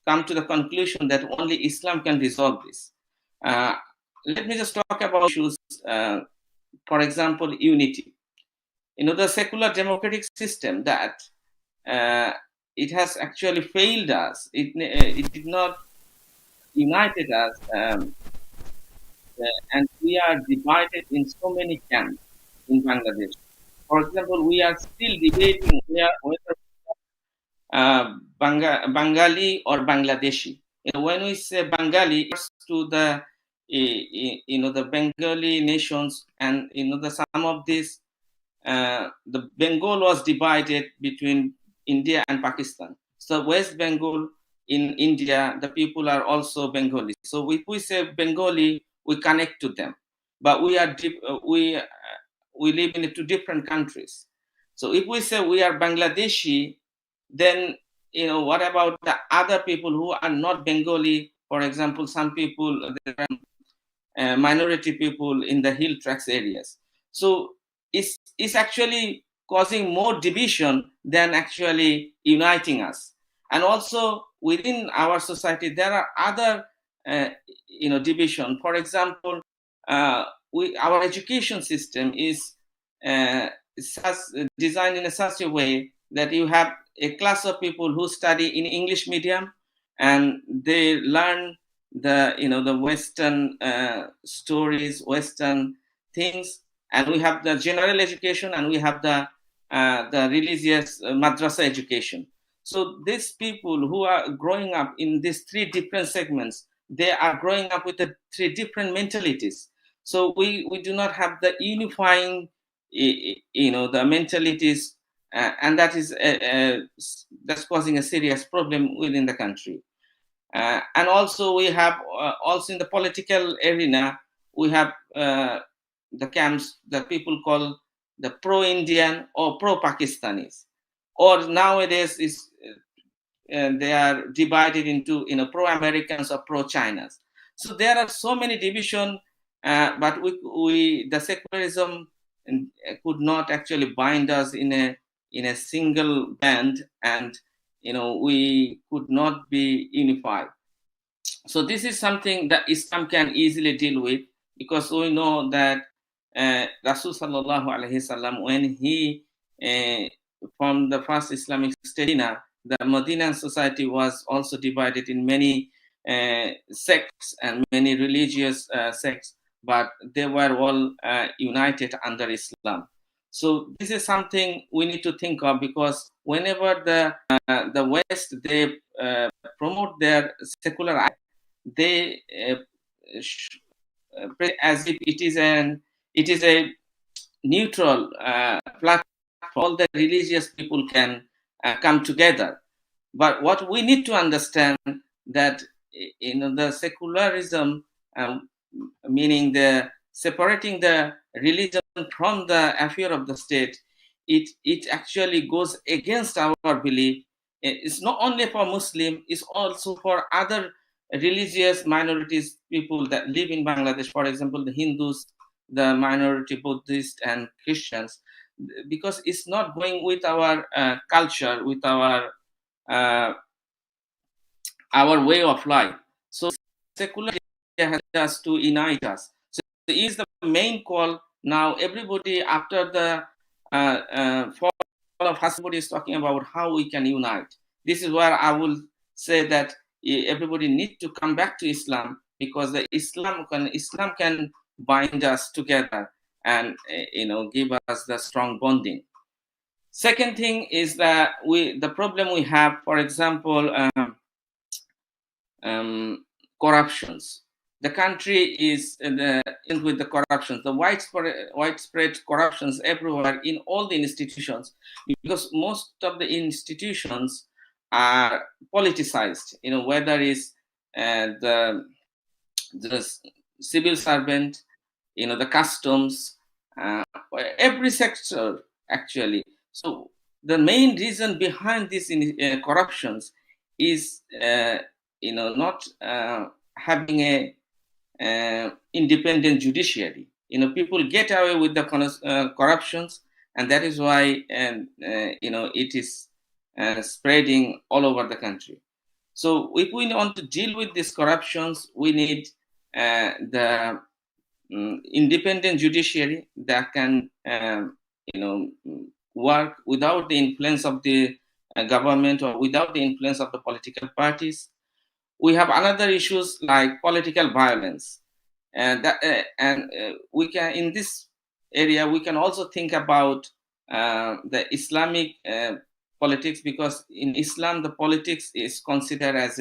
Speaker 11: come to the conclusion that only Islam can resolve this. Let me just talk about issues. For example, unity. The secular democratic system, that it has actually failed us. It did not united us, and we are divided in so many camps in Bangladesh. For example, we are still debating whether Bengali or Bangladeshi. When we say Bengali, it's to the the Bengali nations, and some of this, the Bengal was divided between India and Pakistan. So West Bengal in India, the people are also Bengali. So if we say Bengali, we connect to them, but we live in two different countries. So if we say we are Bangladeshi, then what about the other people who are not Bengali? For example, some people, there are minority people in the hill tracts areas. So it's actually causing more division than actually uniting us. And also within our society, there are other division. For example, our education system is designed in such a way that you have a class of people who study in English medium, and they learn the Western stories, Western things, and we have the general education, and we have the religious madrasa education. So these people who are growing up in these three different segments, they are growing up with the three different mentalities. So we do not have the unifying, the mentalities and that's causing a serious problem within the country. And also we have also in the political arena, we have the camps that people call the pro-Indian or pro-Pakistanis, or nowadays is they are divided into pro-Americans or pro-Chinas. So there are so many division, but the secularism could not actually bind us in a single band, and we could not be unified. So this is something that Islam can easily deal with, because we know that Rasul sallallahu alaihi wasallam, when he formed the first Islamic state, the Medinan society was also divided in many sects and many religious sects, but they were all united under Islam. So this is something we need to think of, because whenever the West, they promote their secular idea, they as if it is a neutral platform. All the religious people can come together. But what we need to understand, that the secularism, meaning the separating the religion from the affair of the state, it actually goes against our belief. It's not only for Muslim, it's also for other religious minorities, people that live in Bangladesh, for example, the Hindus, the minority Buddhists and Christians, because it's not going with our culture, with our way of life. So secular has us to unite us. So it is the main call now. Everybody, after the fall of Hasbudi, is talking about how we can unite. This is where I will say that everybody needs to come back to Islam, because the Islam can bind us together and give us the strong bonding. Second thing is that the problem we have, for example, corruptions. The country is with the corruptions, the widespread corruptions everywhere in all the institutions, because most of the institutions are politicized. Whether it's the civil servant, the customs, every sector actually. So the main reason behind these corruptions is not having a independent judiciary. People get away with the corruptions, and that is why it is spreading all over the country. So if we want to deal with these corruptions, we need the independent judiciary that can work without the influence of the government or without the influence of the political parties. We have another issues like political violence, and we can, in this area, we can also think about the Islamic politics, because in Islam the politics is considered as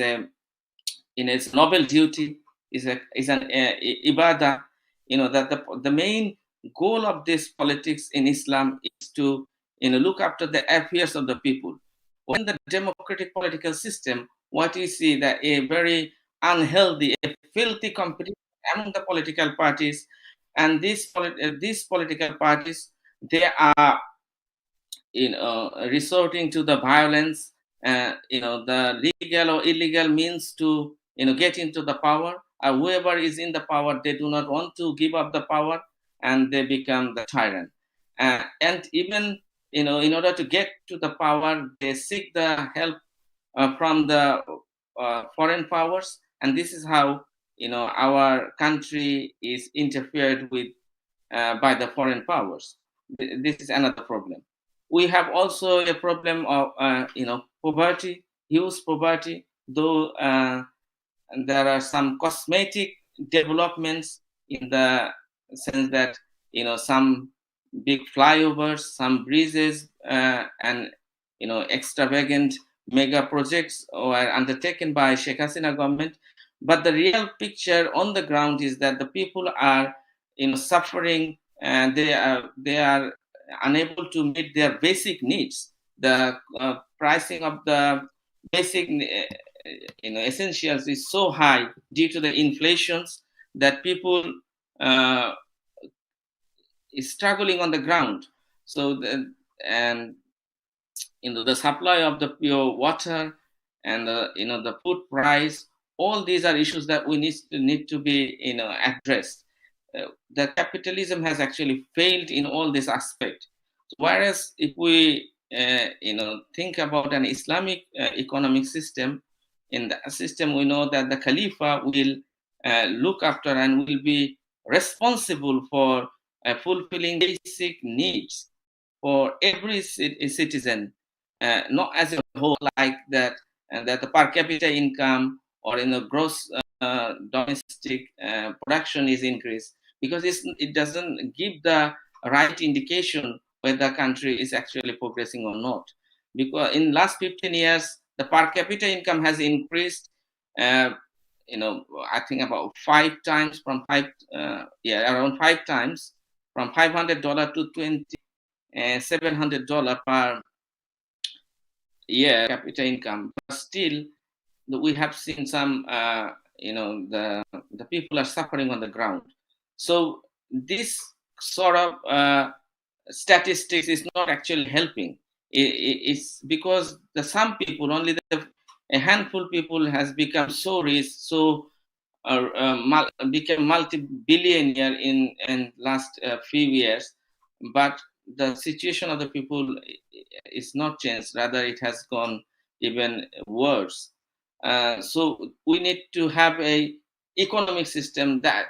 Speaker 11: its noble duty, is an ibadah. That the main goal of this politics in Islam is to look after the affairs of the people. When the democratic political system, what we see that a very unhealthy, a filthy competition among the political parties, and these political parties, they are resorting to the violence, the legal or illegal means to get into the power. Whoever is in the power, they do not want to give up the power, and they become the tyrant. And even in order to get to the power, they seek the help from the foreign powers, and this is how our country is interfered with by the foreign powers. This is another problem. We have also a problem of poverty, huge poverty, though there are some cosmetic developments, in the sense that some big flyovers, some bridges, and extravagant mega projects were undertaken by Sheikh Hasina government. But the real picture on the ground is that the people are suffering, and they are unable to meet their basic needs. The pricing of the basic essentials is so high due to the inflations that people is struggling on the ground. So and the supply of the pure water and the food price, all these are issues that we need to be addressed. The capitalism has actually failed in all this aspect. Whereas if we think about an Islamic economic system, in that system we know that the Khalifa will look after and will be responsible for fulfilling basic needs for every citizen, not as a whole, like that, and that the per capita income or gross domestic production is increased, because it doesn't give the right indication whether the country is actually progressing or not. Because in last 15 years, the per capita income has increased, I think about 5 times around 5 times, from $500 to $700 per year capita income. But still, we have seen some, the people are suffering on the ground. So this sort of statistics is not actually helping. It's because some people, only a handful people has become so rich, so became multi-billionaire in last few years, but the situation of the people is not changed. Rather, it has gone even worse. So we need to have a economic system that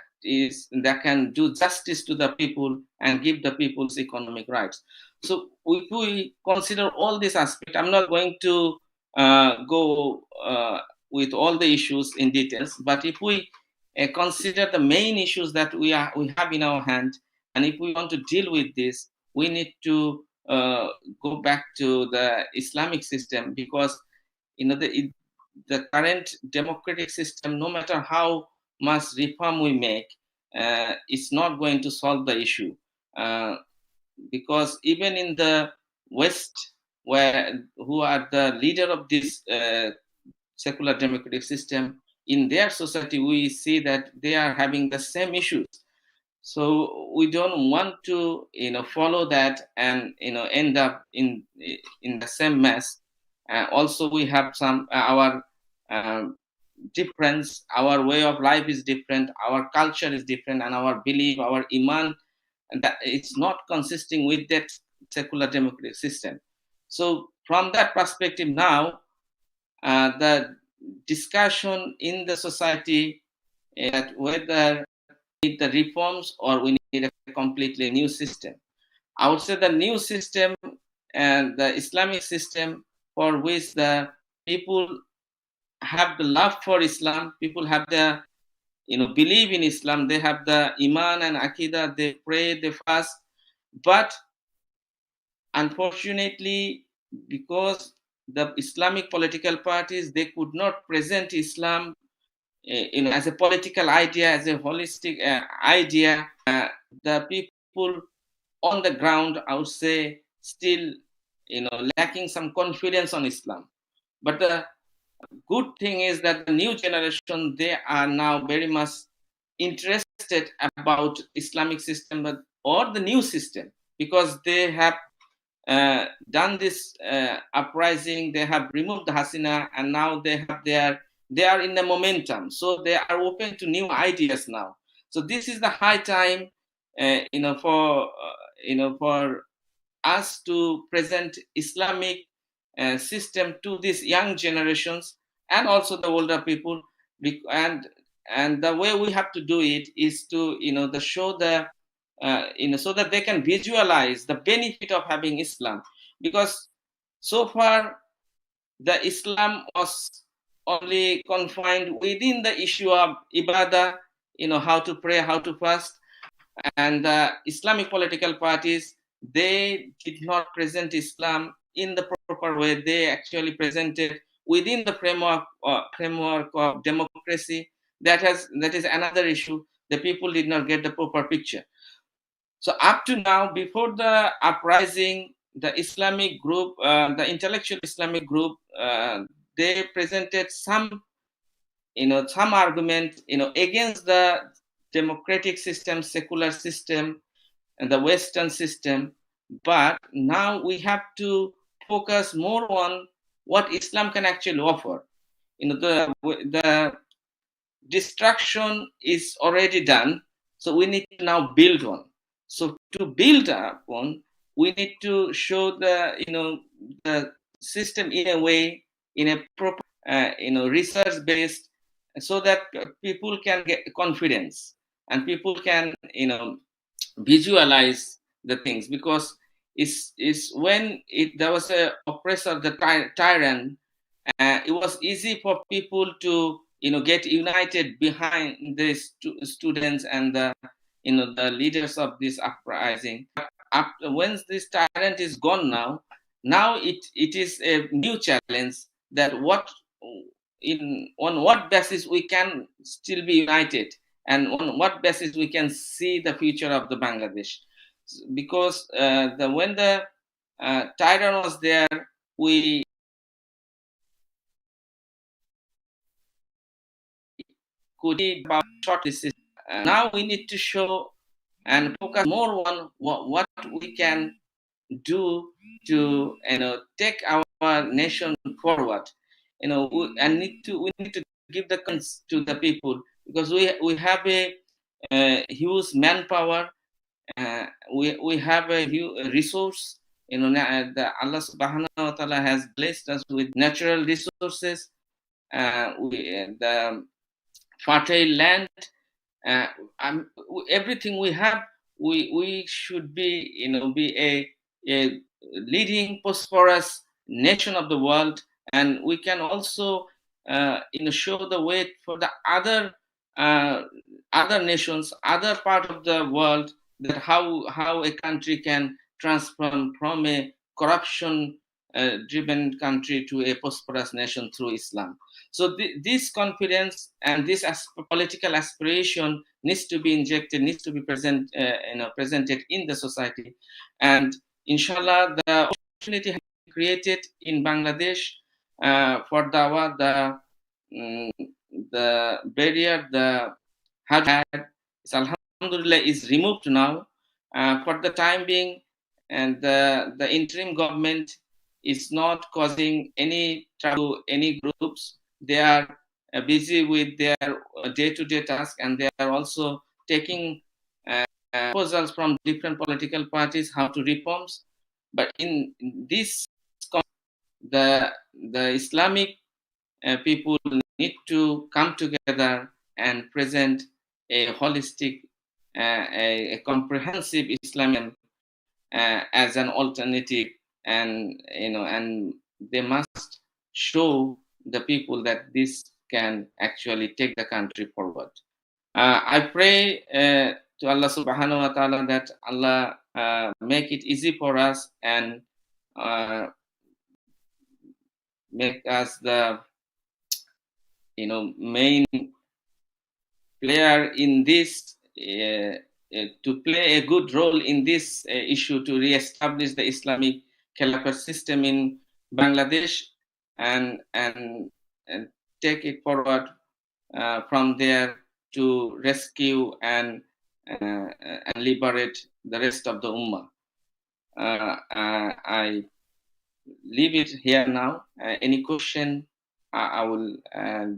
Speaker 11: can do justice to the people and give the people's economic rights. So if we consider all these aspects, I'm not going to go with all the issues in details, but if we consider the main issues that we have in our hand, and if we want to deal with this, we need to go back to the Islamic system, because the current democratic system, no matter how much reform we make, it's not going to solve the issue, because even in the West, who are the leader of this secular democratic system, in their society we see that they are having the same issues. So we don't want to follow that and end up in the same mess. Also, we have some our difference. Our way of life is different, our culture is different, and our belief, our iman, and that it's not consisting with that secular democratic system. So from that perspective now, the discussion in the society that whether we need the reforms or we need a completely new system. I would say the new system and the Islamic system, for which the people have the love for Islam, people have the believe in Islam, they have the iman and aqidah, they pray, they fast, but unfortunately, because the Islamic political parties, they could not present Islam as a political idea, as a holistic idea, the people on the ground, I would say, still lacking some confidence on Islam. But the good thing is that the new generation, they are now very much interested about Islamic system or the new system, because they have done this uprising, they have removed the Hasina, and now they are in the momentum, so they are open to new ideas now. So this is the high time for us to present Islamic system to these young generations and also the older people. And the way we have to do it is to show the so that they can visualize the benefit of having Islam, because so far the Islam was only confined within the issue of ibadah, how to pray, how to fast, and the Islamic political parties, they did not present Islam in the proper way. They actually presented within the framework of democracy. That is another issue. The people did not get the proper picture. So up to now, before the uprising, the Islamic group, the intellectual Islamic group, they presented some, some argument, against the democratic system, secular system, and the Western system. But now we have to focus more on what Islam can actually offer. The destruction is already done, so we need to now build on. So to build upon, we need to show the system in a way, in a proper, research based, so that people can get confidence and people can, visualize the things, because it's when there was a oppressor, the tyrant, it was easy for people to get united behind the students and the leaders of this uprising. After, once this tyrant is gone, now it is a new challenge, that on what basis we can still be united, and on what basis we can see the future of the Bangladesh. Because when the tyrant was there, we could be about short decisions. Now we need to show and focus more on what we can do to take our nation forward. We need to give the cons to the people, because we have a huge manpower. We have a huge resource. Allah Subhanahu wa Taala has blessed us with natural resources. The fertile land, uh, everything we have. We should be a leading prosperous nation of the world, and we can also show the way for the other nations, other part of the world, that how a country can transform from a corruption driven country to a prosperous nation through Islam. So this confidence and this political aspiration needs to be injected, needs to be presented in the society, and inshallah the opportunity has been created in Bangladesh for dawah. The barrier, the had, alhamdulillah, is removed now for the time being, and the interim government is not causing any trouble to any groups. They are busy with their day-to-day task, and they are also taking proposals from different political parties how to reforms. But in this, the Islamic people need to come together and present a holistic, a comprehensive Islam as an alternative, and and they must show the people that this can actually take the country forward. I pray to Allah Subhanahu wa Taala that Allah make it easy for us, and make us the main player in this, to play a good role in this issue, to re-establish the Islamic Caliphate system in Bangladesh, and take it forward from there to rescue and liberate the rest of the Ummah. I leave it here now. Any question, I will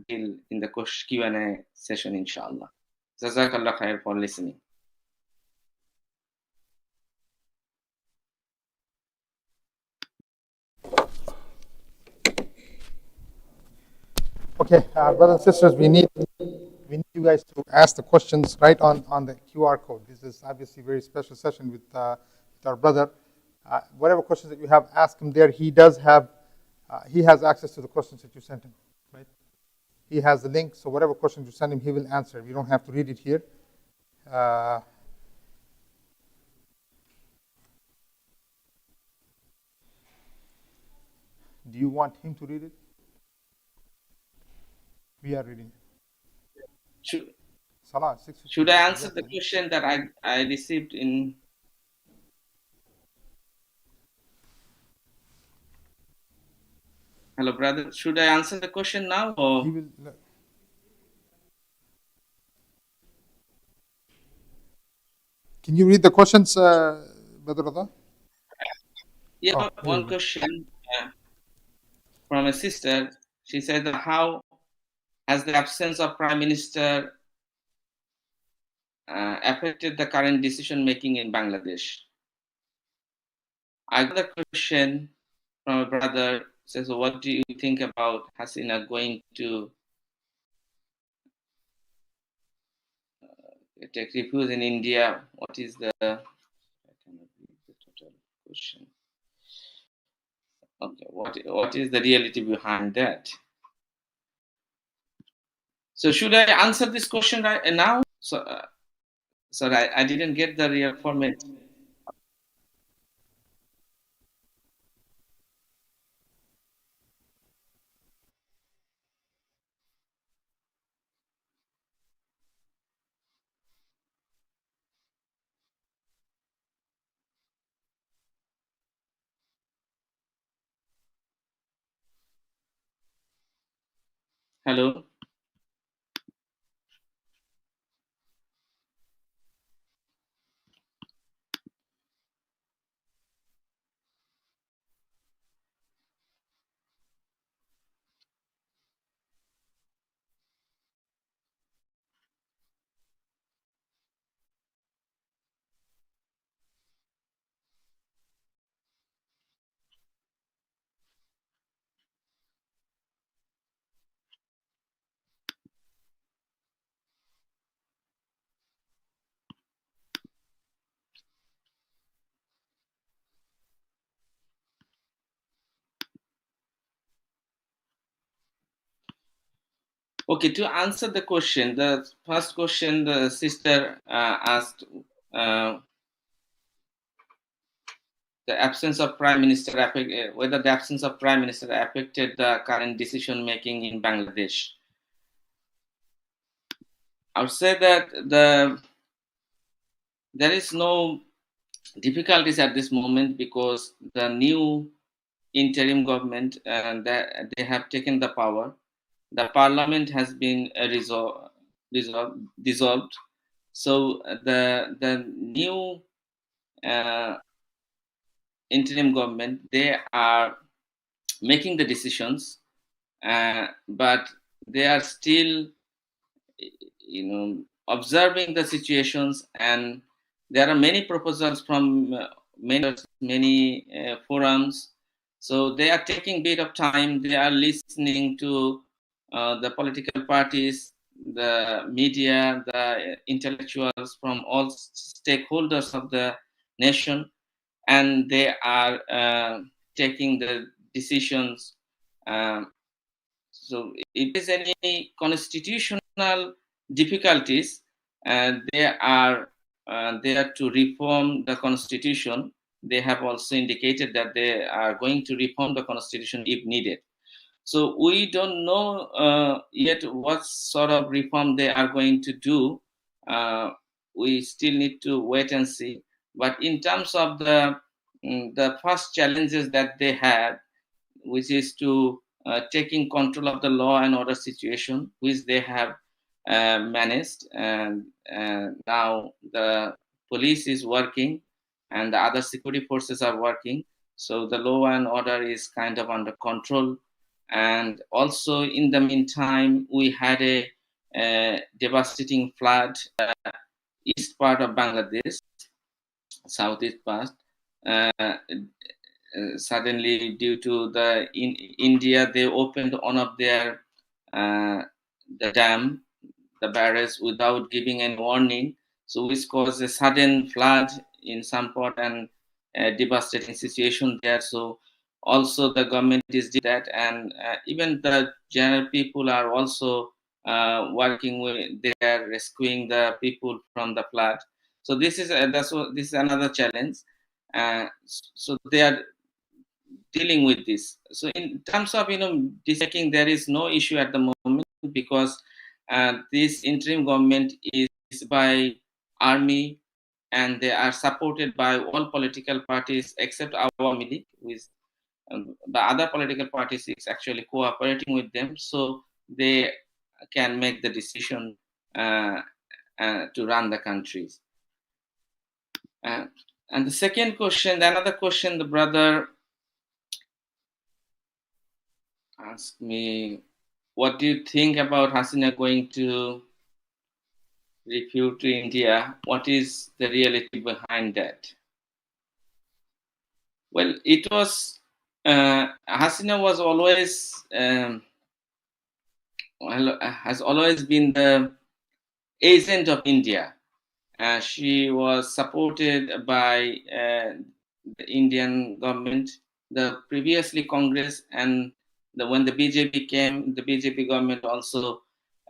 Speaker 11: deal in the Q&A session, inshallah. Jazakallah khair for listening.
Speaker 2: Okay, brothers and sisters, we need you guys to ask the questions right on the QR code. This is obviously a very special session with our brother. Whatever questions that you have, ask him there. He does have, he has access to the questions that you sent him, right? He has the link, so whatever questions you send him, he will answer. You don't have to read it here. Do you want him to read it? We are reading it.
Speaker 11: Should I answer the question that I received in? Hello, brother. Should I answer the question now
Speaker 2: He
Speaker 11: or?
Speaker 2: will. Can you read the questions, Brother Rada?
Speaker 11: Yeah,
Speaker 2: Oh, here we
Speaker 11: one
Speaker 2: go.
Speaker 11: question from a sister. She said, how has the absence of prime minister affected the current decision making in Bangladesh? I got a question from a brother. Says, what do you think about Hasina going to take refuge in India? What is the? I cannot read the total question. Okay, what is the reality behind that? So should I answer this question right now? So, sorry, I didn't get the real format. Hello. Okay, to answer the question, the first question the sister asked, uh, the absence of prime minister whether the absence of prime minister affected the current decision making in Bangladesh. I would say that there is no difficulties at this moment because the new interim government that they have taken the power. The parliament has been dissolved. So the new uh, interim government, they are making the decisions, but they are still, observing the situations, and there are many proposals from many forums. So they are taking a bit of time. They are listening to the political parties, the media, the intellectuals from all stakeholders of the nation, and they are taking the decisions. Um, so if there's any constitutional difficulties, they are there to reform the constitution. They have also indicated that they are going to reform the constitution if needed. So we don't know yet what sort of reform they are going to do. We still need to wait and see. But in terms of the first challenges that they had, which is to taking control of the law and order situation, which they have managed. And now the police is working and the other security forces are working. So the law and order is kind of under control. And also in the meantime, we had a devastating flood east part of Bangladesh, southeast part. Suddenly, due to in India, they opened one of their the dam, the barrage, without giving any warning. So which caused a sudden flood in some part and a devastating situation there. So also the government is doing that, and even the general people are also working with, they are rescuing the people from the flood. So this is this is another challenge. So they are dealing with this. So in terms of decision, there is no issue at the moment because this interim government is by army and they are supported by all political parties except our League, the other political parties is actually cooperating with them, so they can make the decision to run the countries. And the second question, another question, the brother asked me, what do you think about Hasina going to refute to India? What is the reality behind that? Well, it was Hasina was always has always been the agent of India. She was supported by the Indian government, the previously Congress, and when the BJP came, the BJP government also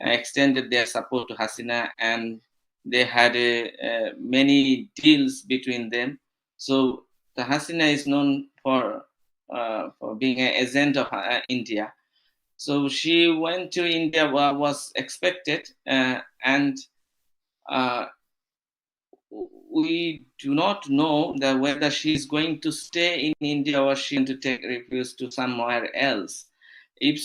Speaker 11: extended their support to Hasina, and they had many deals between them. So the Hasina is known for being an agent of India. So she went to India, was expected, and we do not know that whether she is going to stay in India or she is going to take refuge to somewhere else. It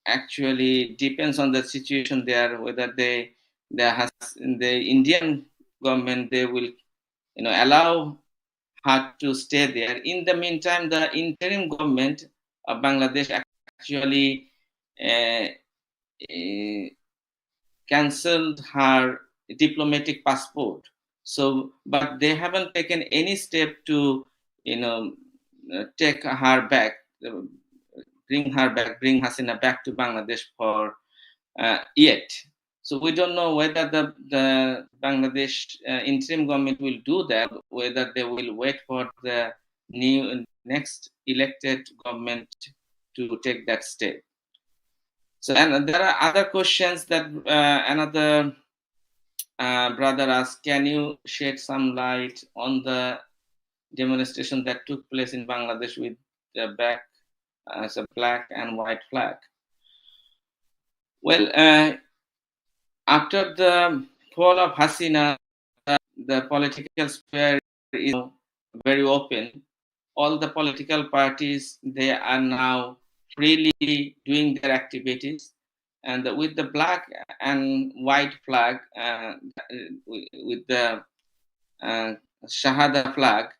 Speaker 11: actually depends on the situation there, whether the Indian government, they will allow her to stay there. In the meantime, the interim government of Bangladesh actually cancelled her diplomatic passport. So, but they haven't taken any step to, take her back, bring Hasina back to Bangladesh for yet. So we don't know whether the Bangladesh interim government will do that, whether they will wait for the next elected government to take that step. So, and there are other questions that another brother asked, can you shed some light on the demonstration that took place in Bangladesh with the back as a black and white flag? Well, after the fall of Hasina, the political sphere is very open. All the political parties, they are now freely doing their activities. And with the black and white flag, with the Shahada flag,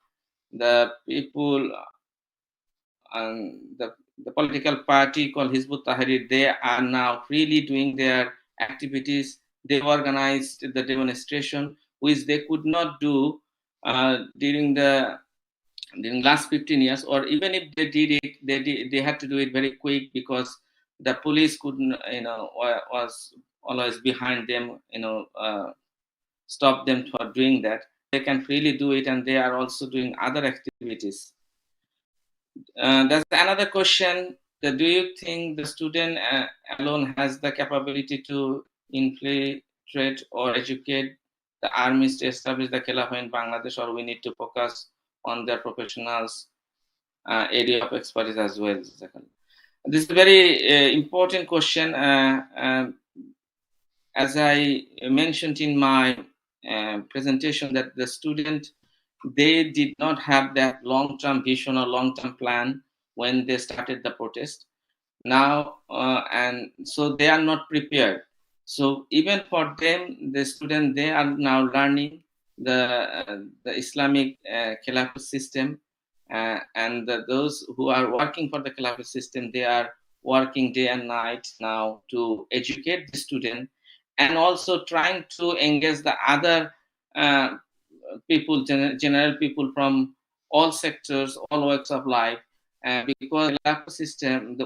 Speaker 11: the people and the political party called Hizbut Tahrir, they are now freely doing their activities. They organized the demonstration, which they could not do during last 15 years, or even if they did it, they had to do it very quick because the police couldn't, was always behind them, stop them for doing that. They can freely do it, and they are also doing other activities. There's another question: that do you think the student alone has the capability to infiltrate or educate the armies to establish the Khilafah in Bangladesh, or we need to focus on their professionals' area of expertise as well? This is a very important question. As I mentioned in my presentation, that the student, they did not have that long-term vision or long-term plan when they started the protest. Now, and so they are not prepared. So even for them, the student, they are now learning the Islamic Khilafat system, and those who are working for the Khilafat system, they are working day and night now to educate the student, and also trying to engage the other people, general people from all sectors, all walks of life, because the Khilafah system,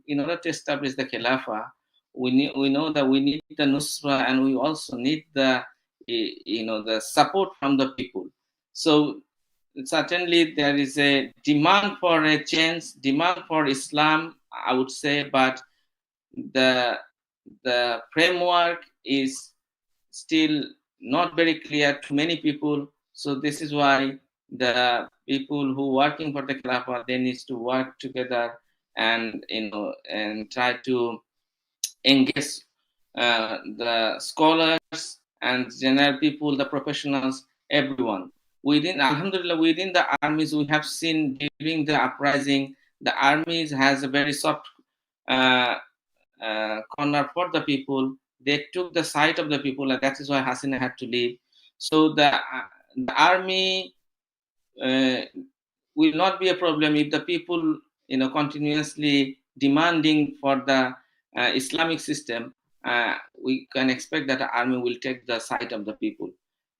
Speaker 11: in order to establish the Khilafah, we know that we need the Nusra, and we also need the the support from the people. So certainly there is a demand for a change, demand for Islam, I would say, but the framework is still not very clear to many people. So this is why the people who working for the Khilafah, they need to work together and and try to engage the scholars and general people, the professionals, everyone. within Alhamdulillah, within the armies, we have seen during the uprising, the armies has a very soft uh, corner for the people. They took the side of the people, and that is why Hasina had to leave. So the army uh, will not be a problem if the people, continuously demanding for the Islamic system. We can expect that the army will take the side of the people.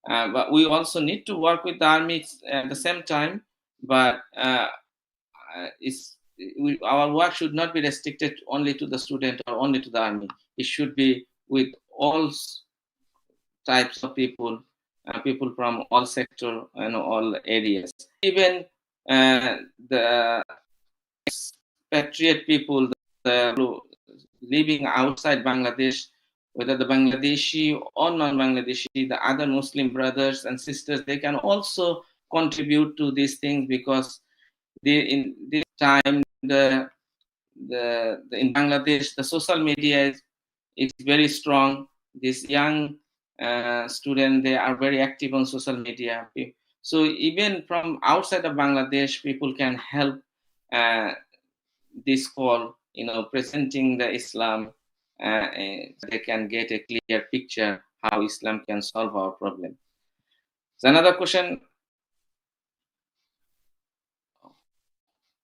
Speaker 11: But we also need to work with the army at the same time. But our work should not be restricted only to the student or only to the army. It should be with all types of people, people from all sector and all areas. Even the expatriate people, the living outside Bangladesh, whether the Bangladeshi or non-Bangladeshi, the other Muslim brothers and sisters, they can also contribute to these things, because in this time in Bangladesh the social media is very strong. These young students, they are very active on social media. So even from outside of Bangladesh, people can help this call, presenting the Islam. They can get a clear picture how Islam can solve our problem. So another question.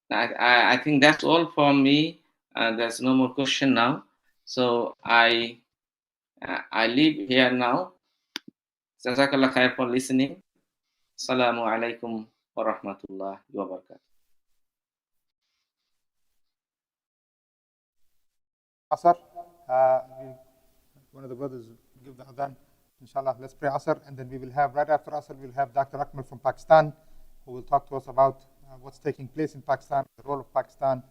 Speaker 11: I think that's all from me. There's no more question now. So I leave here now. Jazakallah khair for listening. Assalamu alaikum wa rahmatullahi wa barakatuh.
Speaker 2: Asr, one of the brothers give the adhan. Inshallah, let's pray Asr, and then we will have, right after Asr, we'll have Dr. Akmal from Pakistan, who will talk to us about what's taking place in Pakistan, the role of Pakistan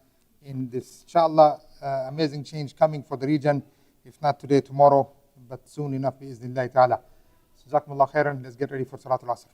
Speaker 2: in this, inshallah, amazing change coming for the region, if not today, tomorrow, but soon enough, bi'iznillahi ta'ala. Jazakumullah khairan. Let's get ready for Salatul Asr.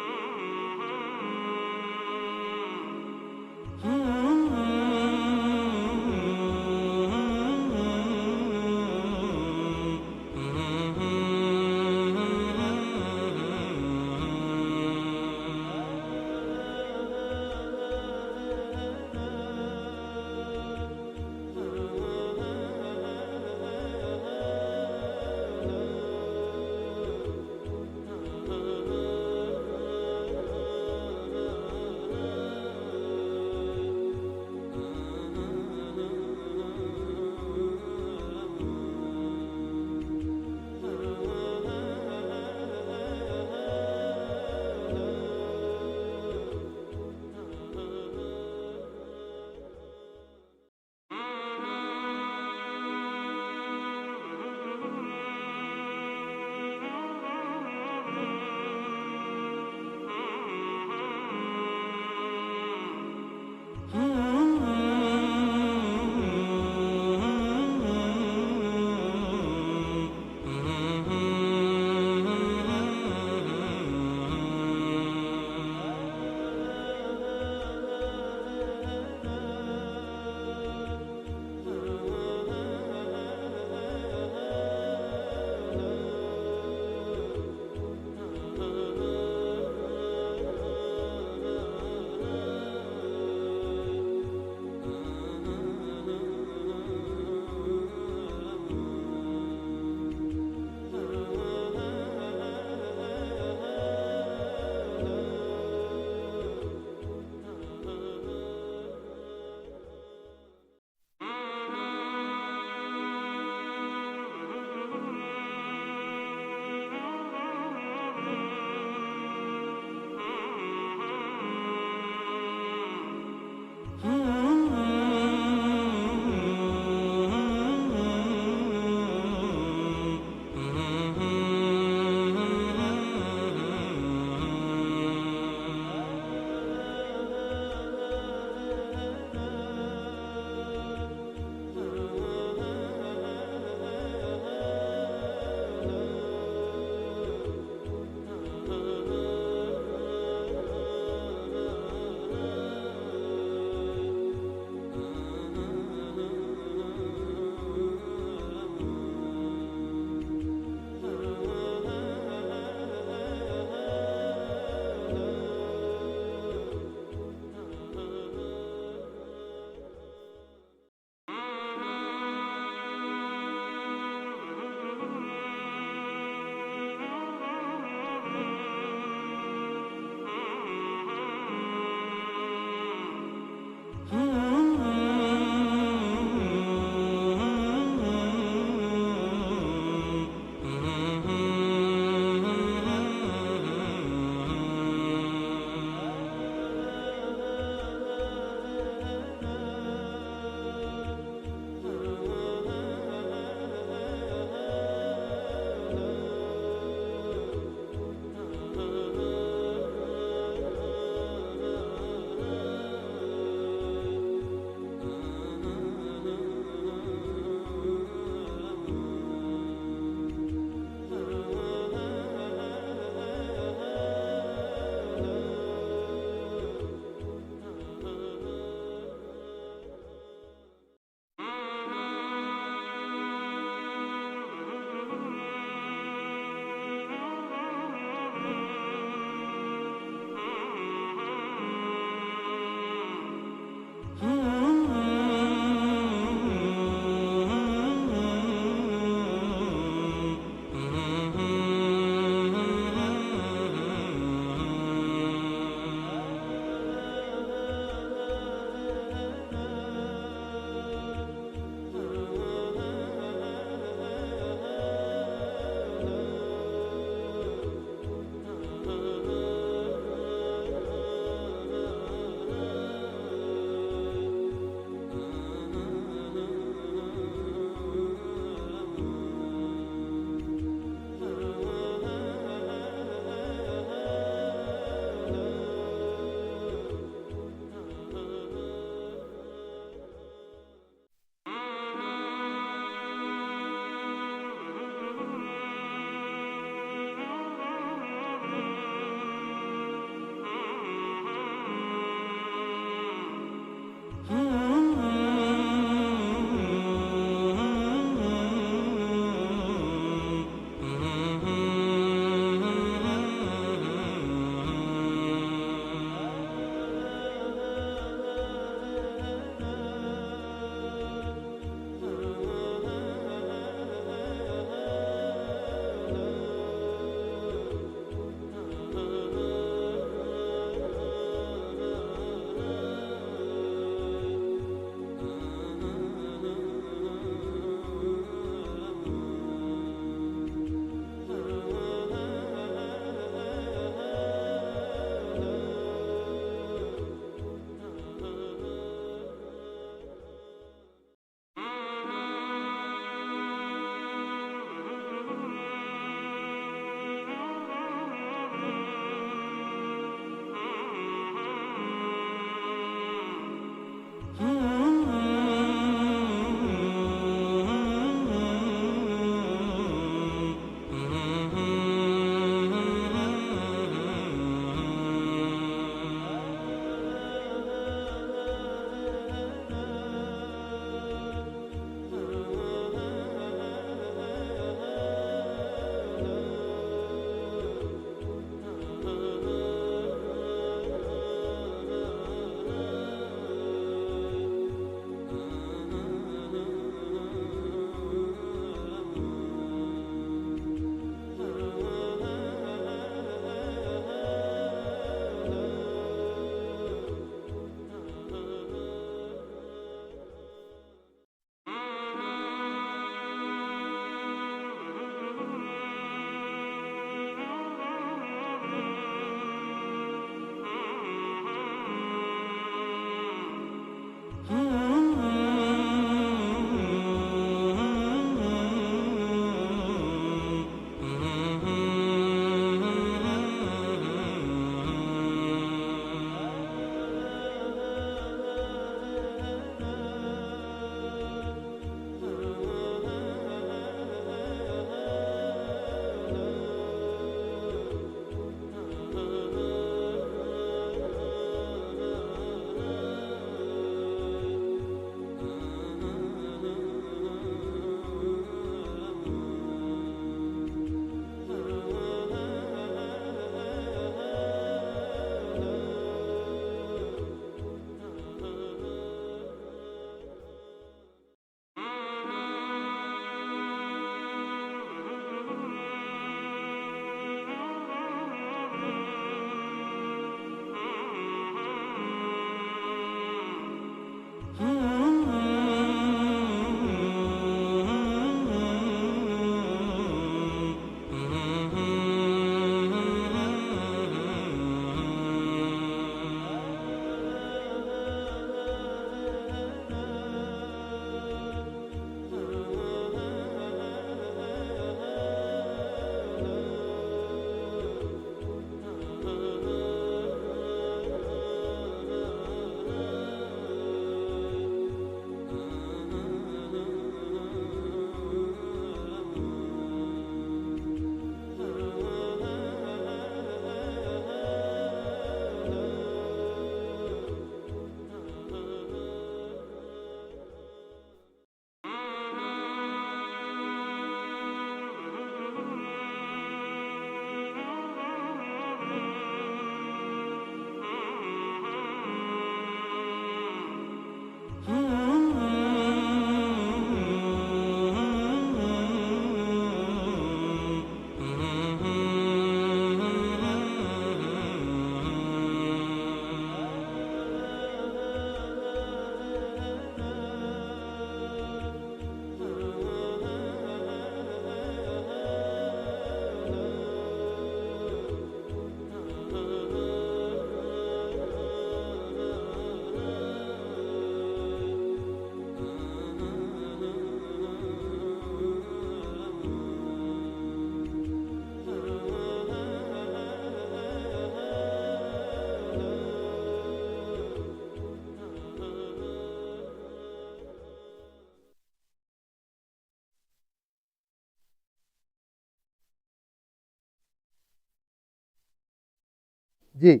Speaker 2: G.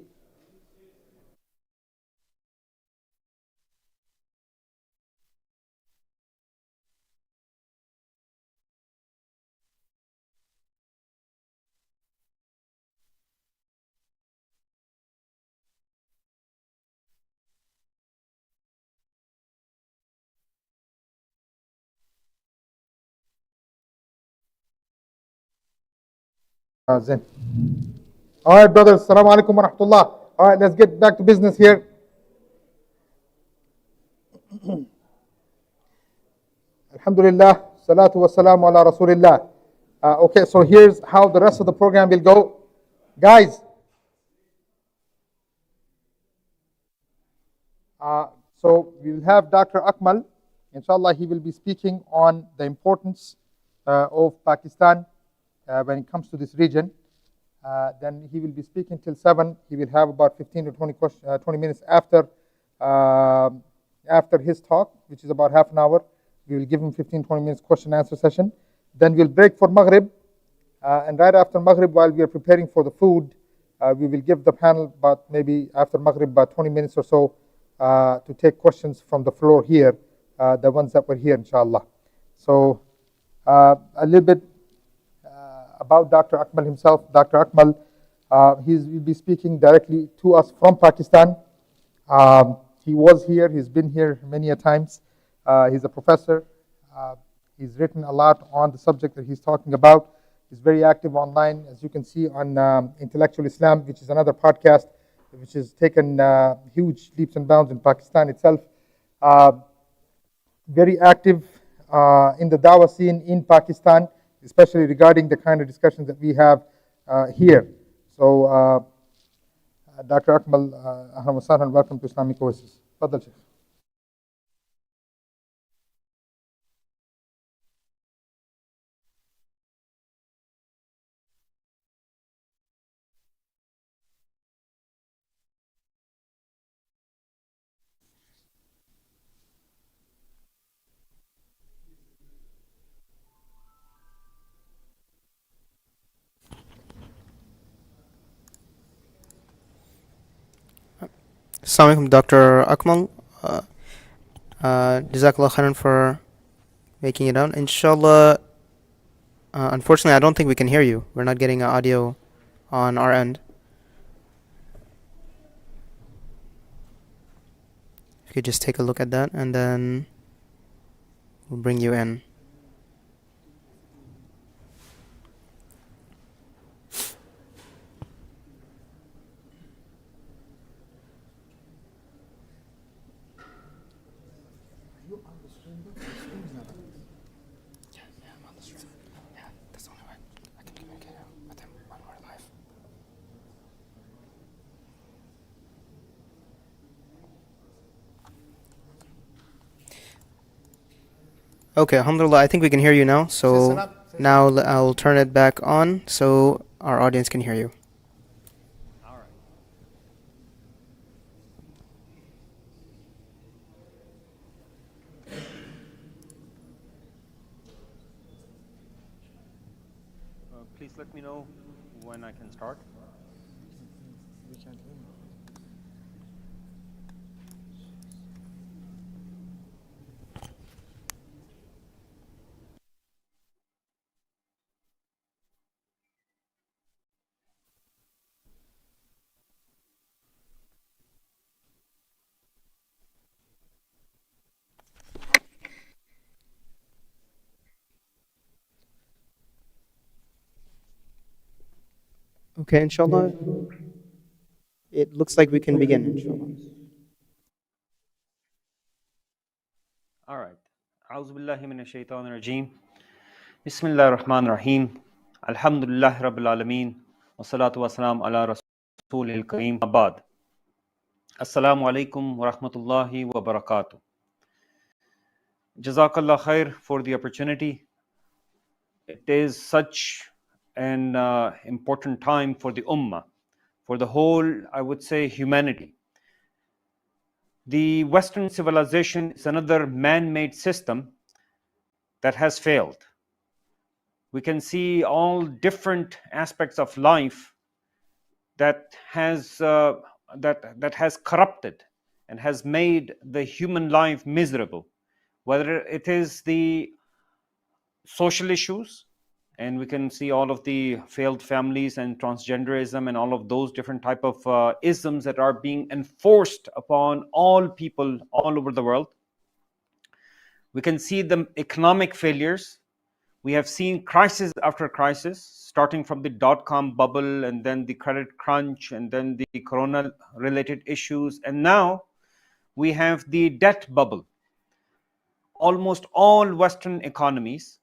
Speaker 2: Zen. All right, brothers. Assalamu alaikum wa rahmatullah. All right, let's get back to business here. Alhamdulillah. Salatu wa salamu ala rasulillah. Okay, so here's how the rest of the program will go. Guys, so we'll have Dr. Akmal. Inshallah, he will be speaking on the importance of Pakistan when it comes to this region. Then he will be speaking till 7. He will have about 15 to 20 minutes after his talk, which is about half an hour. We will give him 15-20 minutes question and answer session. Then we'll break for Maghrib. And right after Maghrib, while we are preparing for the food, we will give the panel about maybe after Maghrib about 20 minutes or so to take questions from the floor here, the ones that were here, inshallah. So a little bit about Dr. Akmal himself. Dr. Akmal, he will be speaking directly to us from Pakistan. He was here. He's been here many a times. He's a professor. He's written a lot on the subject that he's talking about. He's very active online, as you can see on Intellectual Islam, which is another podcast which has taken huge leaps and bounds in Pakistan itself. Very active in the dawah scene in Pakistan, especially regarding the kind of discussions that we have here. So, Dr. Akmal, ahlan wa sahlan, welcome to Islamic Oasis. Fadal, Sheikh.
Speaker 10: Assalamu alaikum, Dr. Akmal. Jazakallah khairan for making it out. Inshallah, unfortunately, I don't think we can hear you. We're not getting audio on our end. If you could just take a look at that, and then we'll bring you in. Okay, alhamdulillah, I think we can hear you now. So now I'll turn it back on so our audience can hear you.
Speaker 12: Please let me know when I can start.
Speaker 10: Okay, inshallah. It looks like we can begin, inshallah.
Speaker 12: All right. أعوذ بالله من الشيطان الرجيم. بسم الله الرحمن الرحيم. الحمد لله رب العالمين. والصلاة والسلام على رسول الكريم. أباد. السلام عليكم ورحمة الله وبركاته. Jazakallah khair for the opportunity. It is such an important time for the Ummah, for the whole, I would say, humanity. The Western civilization is another man-made system that has failed. We can see all different aspects of life that has that has corrupted and has made the human life miserable, whether it is the social issues, and we can see all of the failed families and transgenderism and all of those different type of isms that are being enforced upon all people all over the world. We can see the economic failures. We have seen crisis after crisis, starting from the dot-com bubble and then the credit crunch and then the corona related issues, and now we have the debt bubble. Almost all Western economies,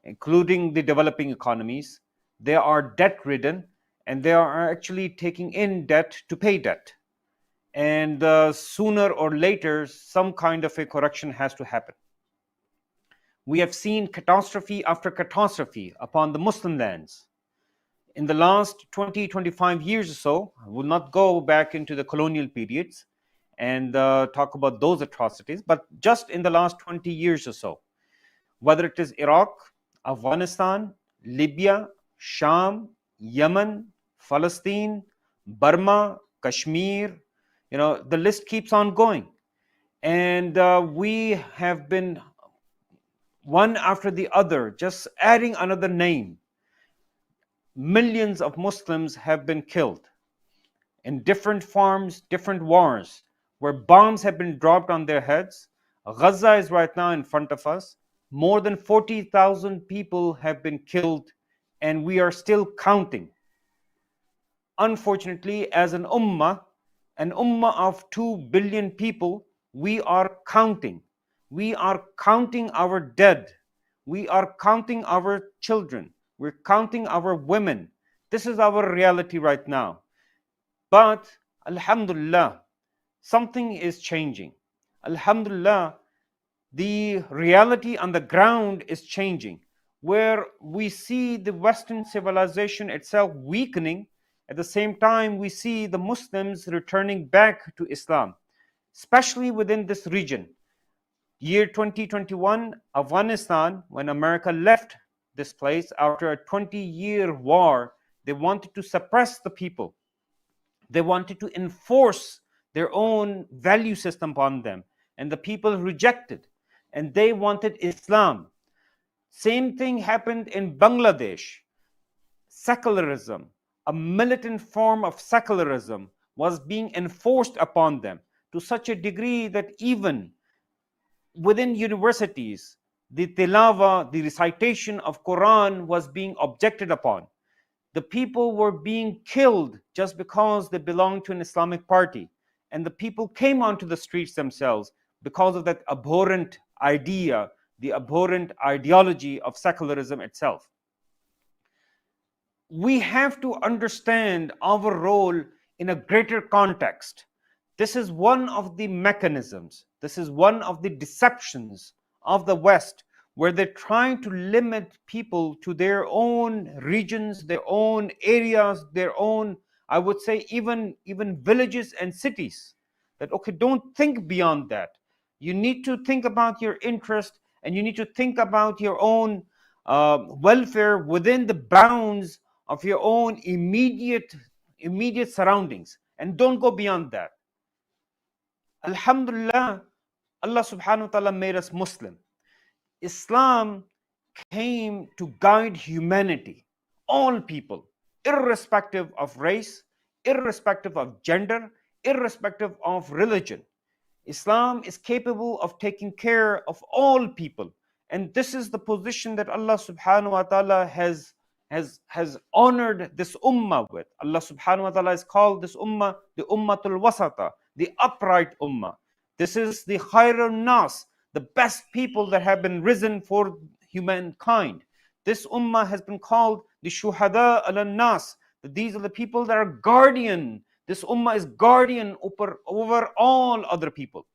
Speaker 12: including the developing economies, they are debt ridden, and they are actually taking in debt to pay debt. And sooner or later, some kind of a correction has to happen. We have seen catastrophe after catastrophe upon the Muslim lands. In the last 20-25 years or so, I will not go back into the colonial periods and talk about those atrocities, but just in the last 20 years or so, whether it is Iraq, Afghanistan, Libya, Sham, Yemen, Palestine, Burma, Kashmir, the list keeps on going. And we have been one after the other, just adding another name. Millions of Muslims have been killed in different forms, different wars, where bombs have been dropped on their heads. Gaza is right now in front of us. More than 40,000 people have been killed, and we are still counting. Unfortunately, as an ummah of 2 billion people, we are counting. We are counting our dead. We are counting our children. We're counting our women. This is our reality right now. But Alhamdulillah, something is changing. Alhamdulillah, the reality on the ground is changing, where we see the Western civilization itself weakening. At the same time, we see the Muslims returning back to Islam, especially within this region. Year 2021, Afghanistan, when America left this place after a 20-year war, they wanted to suppress the people. They wanted to enforce their own value system upon them, and the people rejected, and they wanted Islam. Same thing happened in Bangladesh. Secularism, a militant form of secularism, was being enforced upon them to such a degree that even within universities, the tilawa, the recitation of Quran, was being objected upon. The people were being killed just because they belonged to an Islamic party. And the people came onto the streets themselves because of that abhorrent idea, the abhorrent ideology of secularism itself. We have to understand our role in a greater context. This is one of the mechanisms, this is one of the deceptions of the West, where they're trying to limit people to their own regions, their own areas, their own, I would say, even villages and cities. That, okay, don't think beyond that. You need to think about your interest, and you need to think about your own welfare within the bounds of your own immediate surroundings, and don't go beyond that. Alhamdulillah, Allah subhanahu wa ta'ala made us Muslim. Islam came to guide humanity, all people, irrespective of race, irrespective of gender, irrespective of religion. Islam is capable of taking care of all people. And this is the position that Allah subhanahu wa ta'ala has honored this ummah with. Allah subhanahu wa ta'ala has called this ummah the ummatul wasata, the upright ummah. This is the khairun nas, the best people that have been risen for humankind. This ummah has been called the shuhada ala nas. These are the people that are guardian. This ummah is guardian over all other people.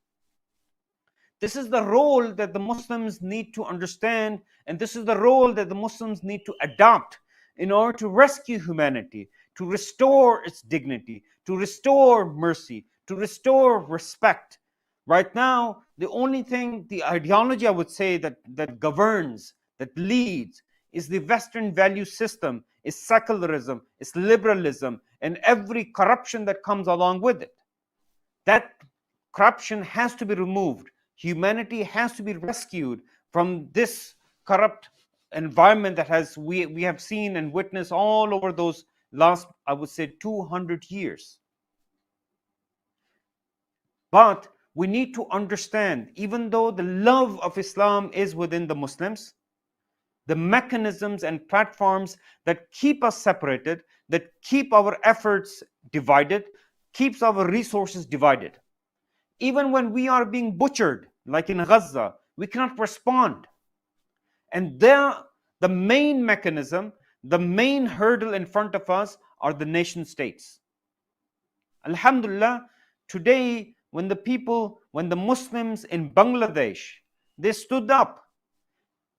Speaker 12: This is the role that the Muslims need to understand, and this is the role that the Muslims need to adopt in order to rescue humanity, to restore its dignity, to restore mercy, to restore respect. Right now, the only thing, the ideology I would say that governs, that leads, is the Western value system, is secularism, is liberalism, and every corruption that comes along with it. That corruption has to be removed. Humanity has to be rescued from this corrupt environment that we have seen and witnessed all over those last, I would say, 200 years. But we need to understand, even though the love of Islam is within the Muslims, the mechanisms and platforms that keep us separated, that keep our efforts divided, keeps our resources divided. Even when we are being butchered, like in Gaza, we cannot respond. And there, the main mechanism, the main hurdle in front of us are the nation states. Alhamdulillah, today, when the Muslims in Bangladesh, they stood up,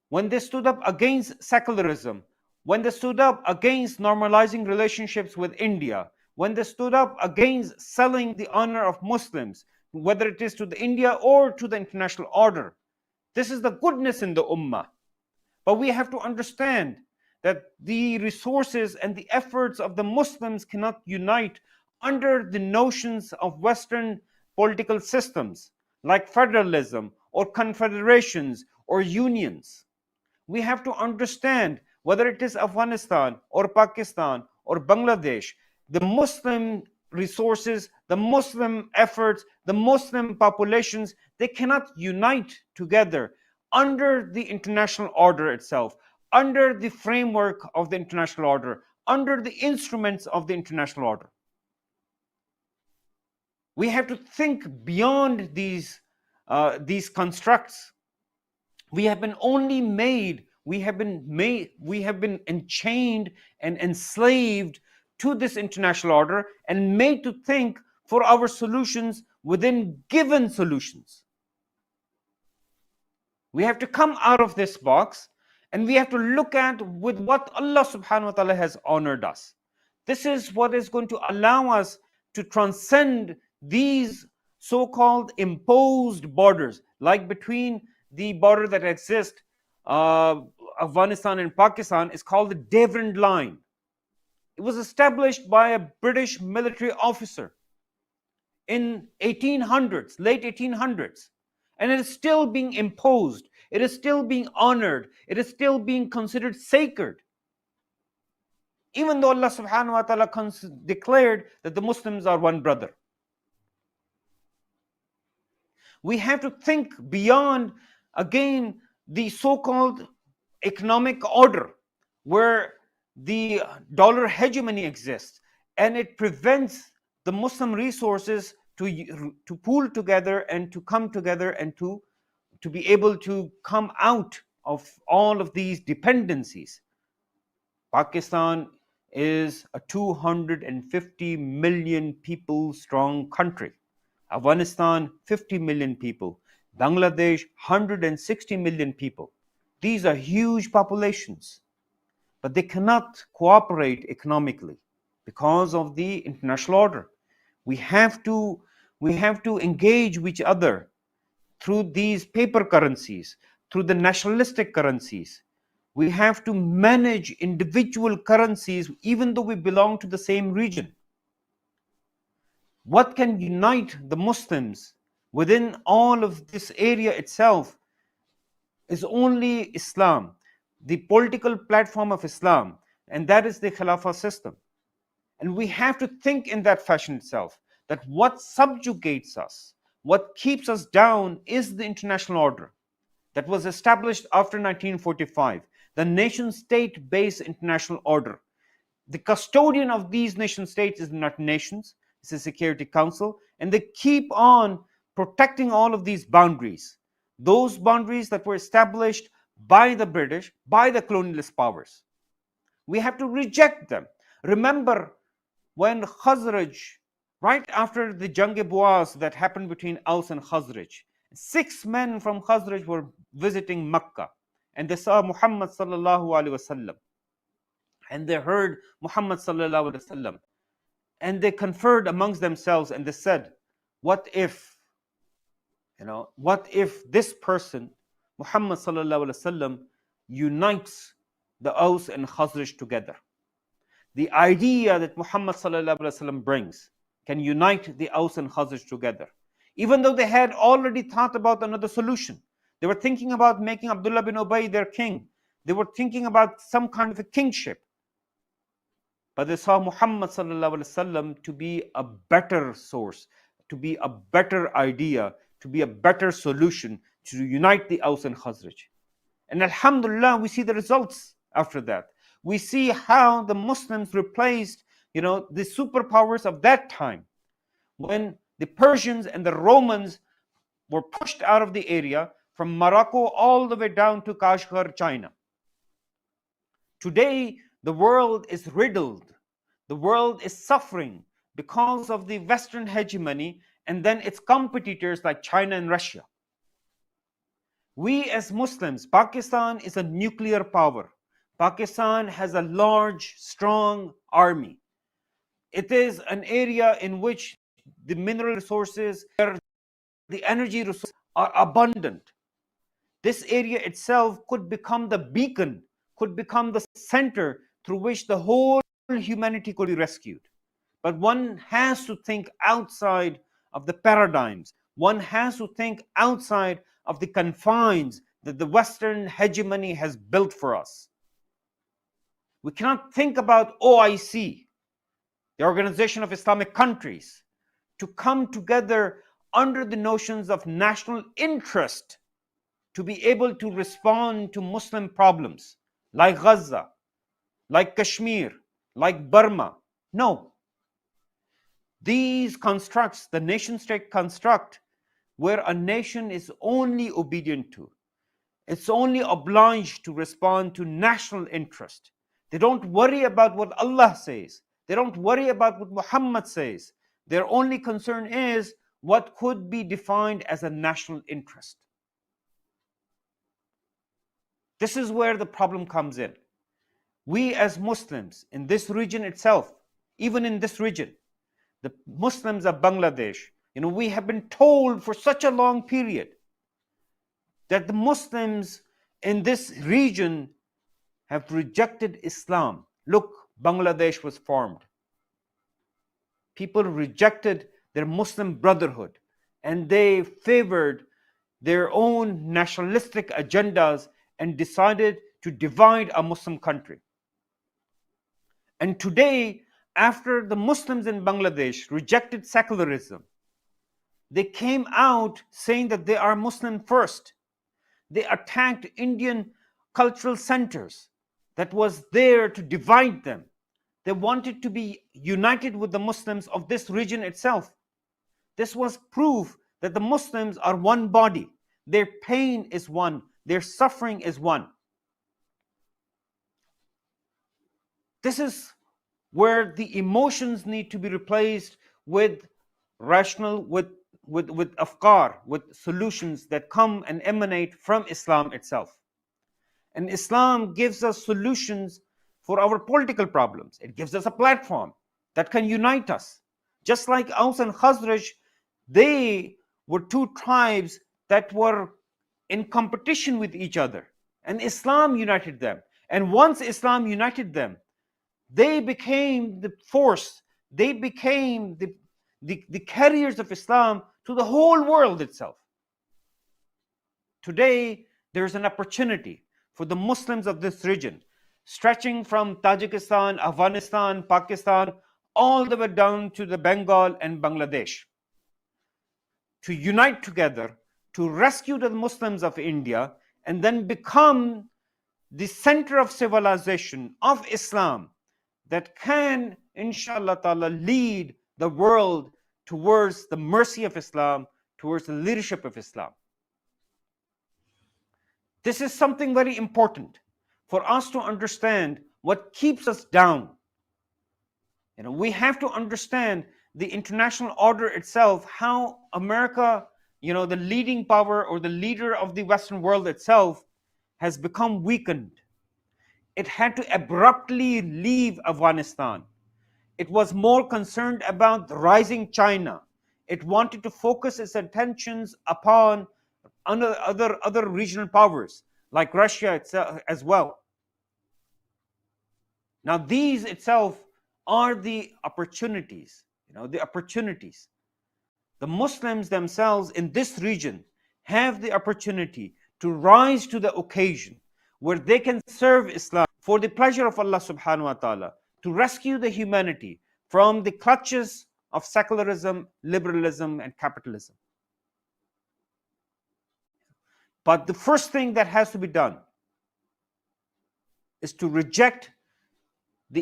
Speaker 12: when they stood up against secularism, when they stood up against normalizing relationships with India, when they stood up against selling the honor of Muslims, whether it is to the India or to the international order, this is the goodness in the Ummah. But we have to understand that the resources and the efforts of the Muslims cannot unite under the notions of Western political systems like federalism or confederations or unions. We have to understand, whether it is Afghanistan or Pakistan or Bangladesh, the Muslim resources, the Muslim efforts, the Muslim populations, they cannot unite together under the international order itself, under the framework of the international order, under the instruments of the international order. We have to think beyond these constructs. We have been enchained and enslaved to this international order and made to think for our solutions within given solutions. We have to come out of this box and we have to look at with what Allah subhanahu wa ta'ala has honored us. This is what is going to allow us to transcend these so-called imposed borders, like between the border that exists, Afghanistan and Pakistan, is called the Devon Line. It was established by a British military officer in 1800s, late 1800s. And it is still being imposed. It is still being honored. It is still being considered sacred. Even though Allah subhanahu wa ta'ala declared that the Muslims are one brother. We have to think beyond, again, the so-called economic order where the dollar hegemony exists and it prevents the Muslim resources to pool together and to come together and to be able to come out of all of these dependencies. Pakistan is a 250 million people strong country. Afghanistan, 50 million people. Bangladesh, 160 million people. These are huge populations, but they cannot cooperate economically because of the international order. We have to engage with each other through these paper currencies, through the nationalistic currencies. We have to manage individual currencies even though we belong to the same region. What can unite the Muslims within all of this area itself is only Islam, the political platform of Islam, and that is the Khilafah system. And we have to think in that fashion itself, that what subjugates us, what keeps us down is the international order that was established after 1945, the nation state based international order. The custodian of these nation states is not nations, it's the Security Council, and they keep on protecting all of these boundaries, those boundaries that were established by the British, by the colonialist powers. We have to reject them. Remember when Khazraj, right after the Jang-e-Buaz that happened between Aus and Khazraj, 6 men from Khazraj were visiting Makkah and they saw Muhammad sallallahu alaihi wasallam and they heard Muhammad sallallahu alaihi wasallam and they conferred amongst themselves and they said, what if this person, Muhammad sallallahu alaihi wasallam, unites the Aus and Khazraj together? The idea that Muhammad sallallahu alaihi wasallam brings can unite the Aus and Khazraj together. Even though they had already thought about another solution. They were thinking about making Abdullah bin Ubay their king. They were thinking about some kind of a kingship. But they saw Muhammad sallallahu alaihi wasallam to be a better source, to be a better idea, to be a better solution to unite the Aus and Khazraj. And alhamdulillah, we see the results after that. We see how the Muslims replaced, the superpowers of that time. When the Persians and the Romans were pushed out of the area from Morocco all the way down to Kashgar, China. Today, the world is riddled. The world is suffering because of the Western hegemony and then its competitors like China and Russia. We as Muslims, Pakistan is a nuclear power. Pakistan has a large, strong army. It is an area in which the mineral resources, the energy resources are abundant. This area itself could become the beacon, could become the center through which the whole humanity could be rescued. But one has to think outside of the paradigms. One has to think outside of the confines that the Western hegemony has built for us. We cannot think about OIC, the Organization of Islamic Countries, to come together under the notions of national interest to be able to respond to Muslim problems like Gaza, like Kashmir, like Burma. No. These constructs, the nation state construct, where a nation is only obedient to, it's only obliged to respond to national interest. They don't worry about what Allah says. They don't worry about what Muhammad says. Their only concern is what could be defined as a national interest. This is where the problem comes in. We as Muslims in this region itself, even in this region, the Muslims of Bangladesh, we have been told for such a long period that the Muslims in this region have rejected Islam. Look, Bangladesh was formed. People rejected their Muslim brotherhood and they favored their own nationalistic agendas and decided to divide a Muslim country. And today, after the Muslims in Bangladesh rejected secularism, they came out saying that they are Muslim first. They attacked Indian cultural centers that was there to divide them. They wanted to be united with the Muslims of this region itself. This was proof that the Muslims are one body. Their pain is one. Their suffering is one. This is where the emotions need to be replaced with rational, with afkar, with solutions that come and emanate from Islam itself. And Islam gives us solutions for our political problems. It gives us a platform that can unite us. Just like Aus and Khazraj, they were two tribes that were in competition with each other. And Islam united them. And once Islam united them, they became the force. They became the carriers of Islam to the whole world itself. Today, there's an opportunity for the Muslims of this region, stretching from Tajikistan, Afghanistan, Pakistan, all the way down to the Bengal and Bangladesh, to unite together, to rescue the Muslims of India, and then become the center of civilization of Islam that can, inshallah ta'ala, lead the world towards the mercy of Islam, towards the leadership of Islam. This is something very important for us to understand what keeps us down. We have to understand the international order itself, how America, the leading power or the leader of the Western world itself, has become weakened. It had to abruptly leave Afghanistan. It was more concerned about the rising China. It wanted to focus its attentions upon other regional powers like Russia itself as well. Now, these itself are the opportunities, the opportunities. The Muslims themselves in this region have the opportunity to rise to the occasion where they can serve Islam for the pleasure of Allah subhanahu wa ta'ala, to rescue the humanity from the clutches of secularism, liberalism, and capitalism. But the first thing that has to be done is to reject the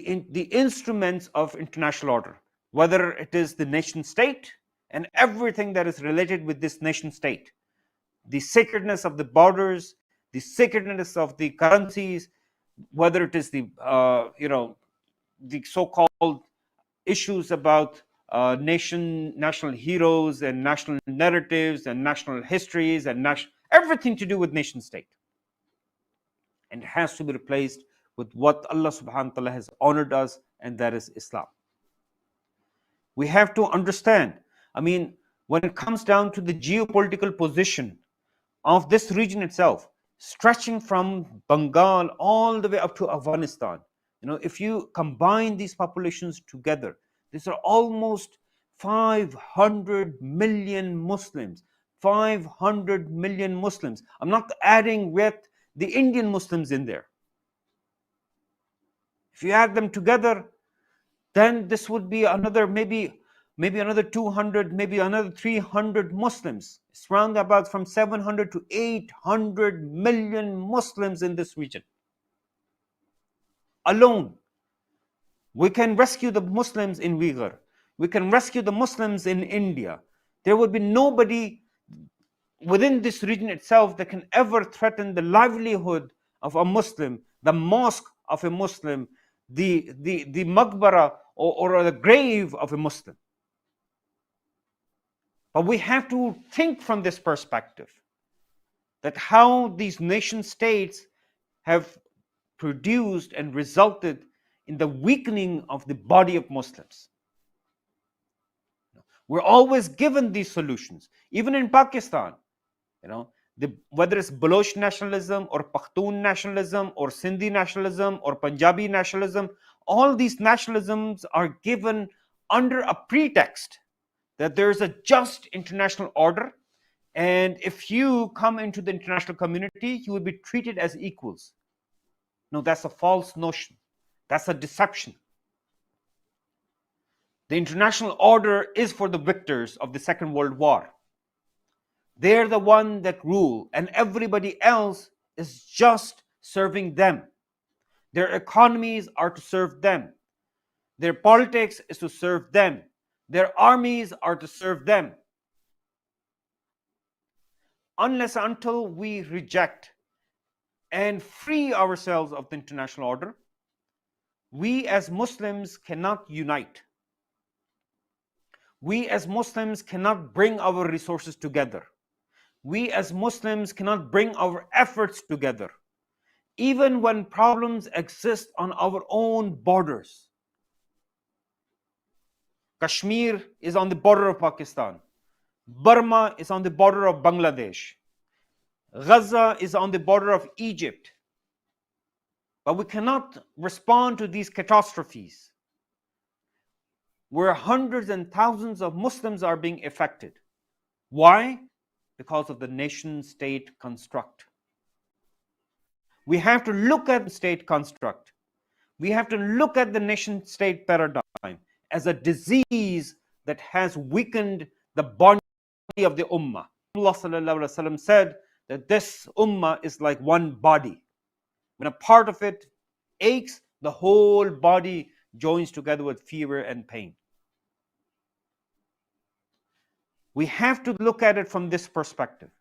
Speaker 12: instruments of international order, whether it is the nation state and everything that is related with this nation state, the sacredness of the borders, the sacredness of the currencies, whether it is the the so-called issues about national heroes and national narratives and national histories and everything to do with nation state, and it has to be replaced with what Allah subhanahu wa ta'ala has honored us, and that is Islam. We have to understand, when it comes down to the geopolitical position of this region itself, stretching from Bengal all the way up to Afghanistan, if you combine these populations together, these are almost 500 million Muslims. 500 million Muslims. I'm not adding yet the Indian Muslims in there. If you add them together, then this would be another maybe another 200, maybe another 300 Muslims. It's around about from 700 to 800 million Muslims in this region alone. We can rescue the Muslims in Uyghur. We can rescue the Muslims in India. There would be nobody within this region itself that can ever threaten the livelihood of a Muslim, the mosque of a Muslim, the maqbara or the grave of a Muslim. But we have to think from this perspective, that how these nation states have produced and resulted in the weakening of the body of Muslims. We're always given these solutions, even in Pakistan. Whether it's Baloch nationalism or Pakhtun nationalism or Sindhi nationalism or Punjabi nationalism, all these nationalisms are given under a pretext that there's a just international order, and if you come into the international community, you will be treated as equals. No, that's a false notion. That's a deception. The international order is for the victors of the Second World War. They're the one that rule, and everybody else is just serving them. Their economies are to serve them. Their politics is to serve them. Their armies are to serve them. Unless until we reject and free ourselves of the international order, we as Muslims cannot unite. We as Muslims cannot bring our resources together. We as Muslims cannot bring our efforts together. Even when problems exist on our own borders. Kashmir is on the border of Pakistan. Burma is on the border of Bangladesh. Gaza is on the border of Egypt. But we cannot respond to these catastrophes where hundreds and thousands of Muslims are being affected. Why? Because of the nation-state construct. We have to look at the state construct. We have to look at the nation-state paradigm as a disease that has weakened the body of the ummah. Allah ﷺ said that this ummah is like one body. When a part of it aches, the whole body joins together with fever and pain. We have to look at it from this perspective.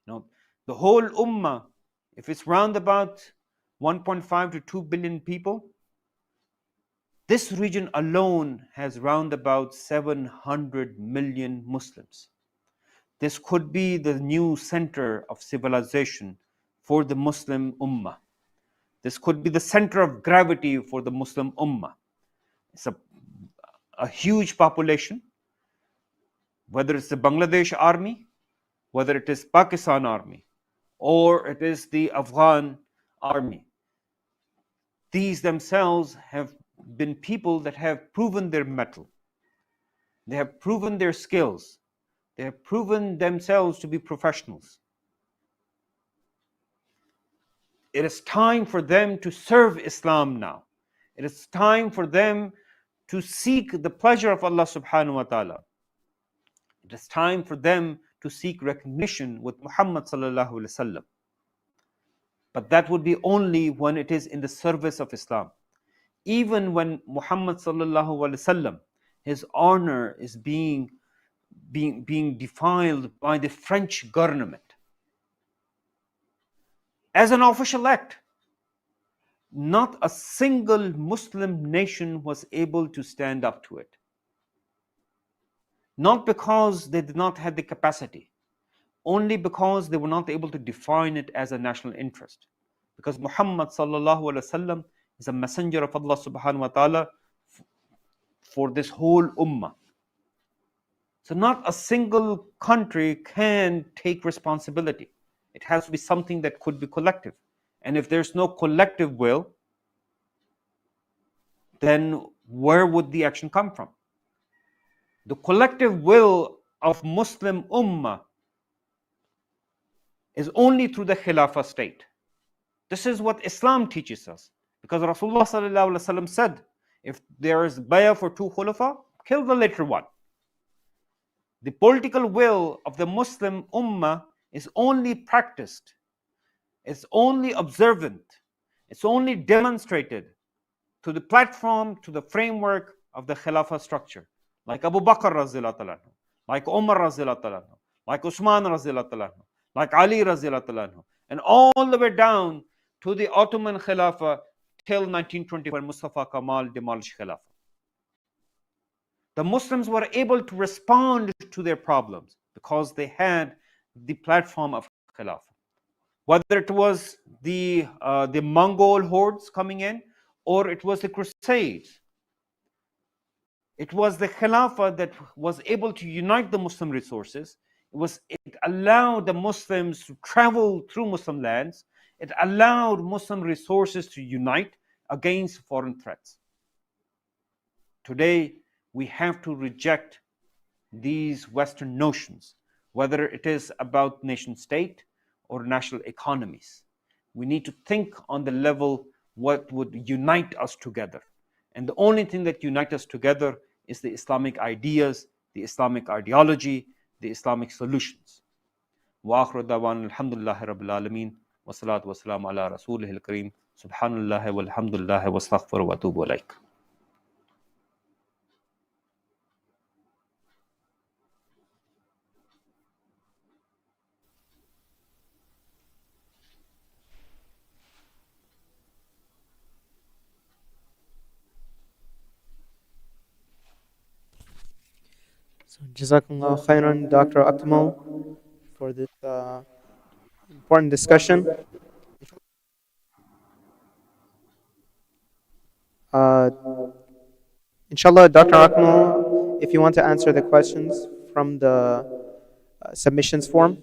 Speaker 12: The whole ummah, if it's round about 1.5 to 2 billion people, this region alone has round about 700 million Muslims. This could be the new center of civilization for the Muslim ummah. This could be the center of gravity for the Muslim ummah. It's a huge population, whether it's the Bangladesh army, whether it is Pakistan army, or it is the Afghan army. these themselves have been people that have proven their mettle. They have proven their skills. They have proven themselves to be professionals. It is time for them to serve Islam now. It is time for them to seek the pleasure of Allah subhanahu wa ta'ala. It is time for them to seek recognition with Muhammad sallallahu alaihi wasallam. But that would be only when it is in the service of Islam. Even when Muhammad sallallahu alaihi wasallam, his honor is being defiled by the French government as an official act, not a single Muslim nation was able to stand up to it. Not because they did not have the capacity, only because they were not able to define it as a national interest. Because Muhammad sallallahu alaihi wasallam is a messenger of Allah subhanahu wa ta'ala for this whole ummah. So not a single country can take responsibility. It has to be something that could be collective. And if there's no collective will, then where would the action come from? The collective will of Muslim ummah is only through the Khilafah state. This is what Islam teaches us. Because Rasulullah sallallahu alaihi wasallam said, if there is bay'ah for two khulafa, kill the later one. The political will of the Muslim ummah is only practiced, it's only observant, it's only demonstrated to the platform, to the framework of the Khilafah structure. Like Abu Bakr raziyallahu anhu, like Umar raziyallahu anhu, like Usman raziyallahu anhu, like Ali raziyallahu anhu, and all the way down to the Ottoman Khilafah till 1920 when Mustafa Kemal demolished Khilafah. The Muslims were able to respond to their problems because they had the platform of Khilafah. Whether it was the Mongol hordes coming in, or it was the Crusades, it was the Khilafah that was able to unite the Muslim resources. It allowed the Muslims to travel through Muslim lands. It allowed Muslim resources to unite against foreign threats. Today, we have to reject these Western notions, whether it is about nation state or national economies. We need to think on the level what would unite us together. And the only thing that unites us together is the Islamic ideas, the Islamic ideology, the Islamic solutions. Wa akhiru da'wana alhamdulillahi rabbil alameen wa salatu wa salamu ala rasulihil kareem subhanallahi walhamdulillahi wa astaghfiru wa atubu ilaik.
Speaker 10: So, Jazakallah khairan, Dr. Akmal, for this important discussion. Inshallah, Dr. Akmal, if you want to answer the questions from the submissions form,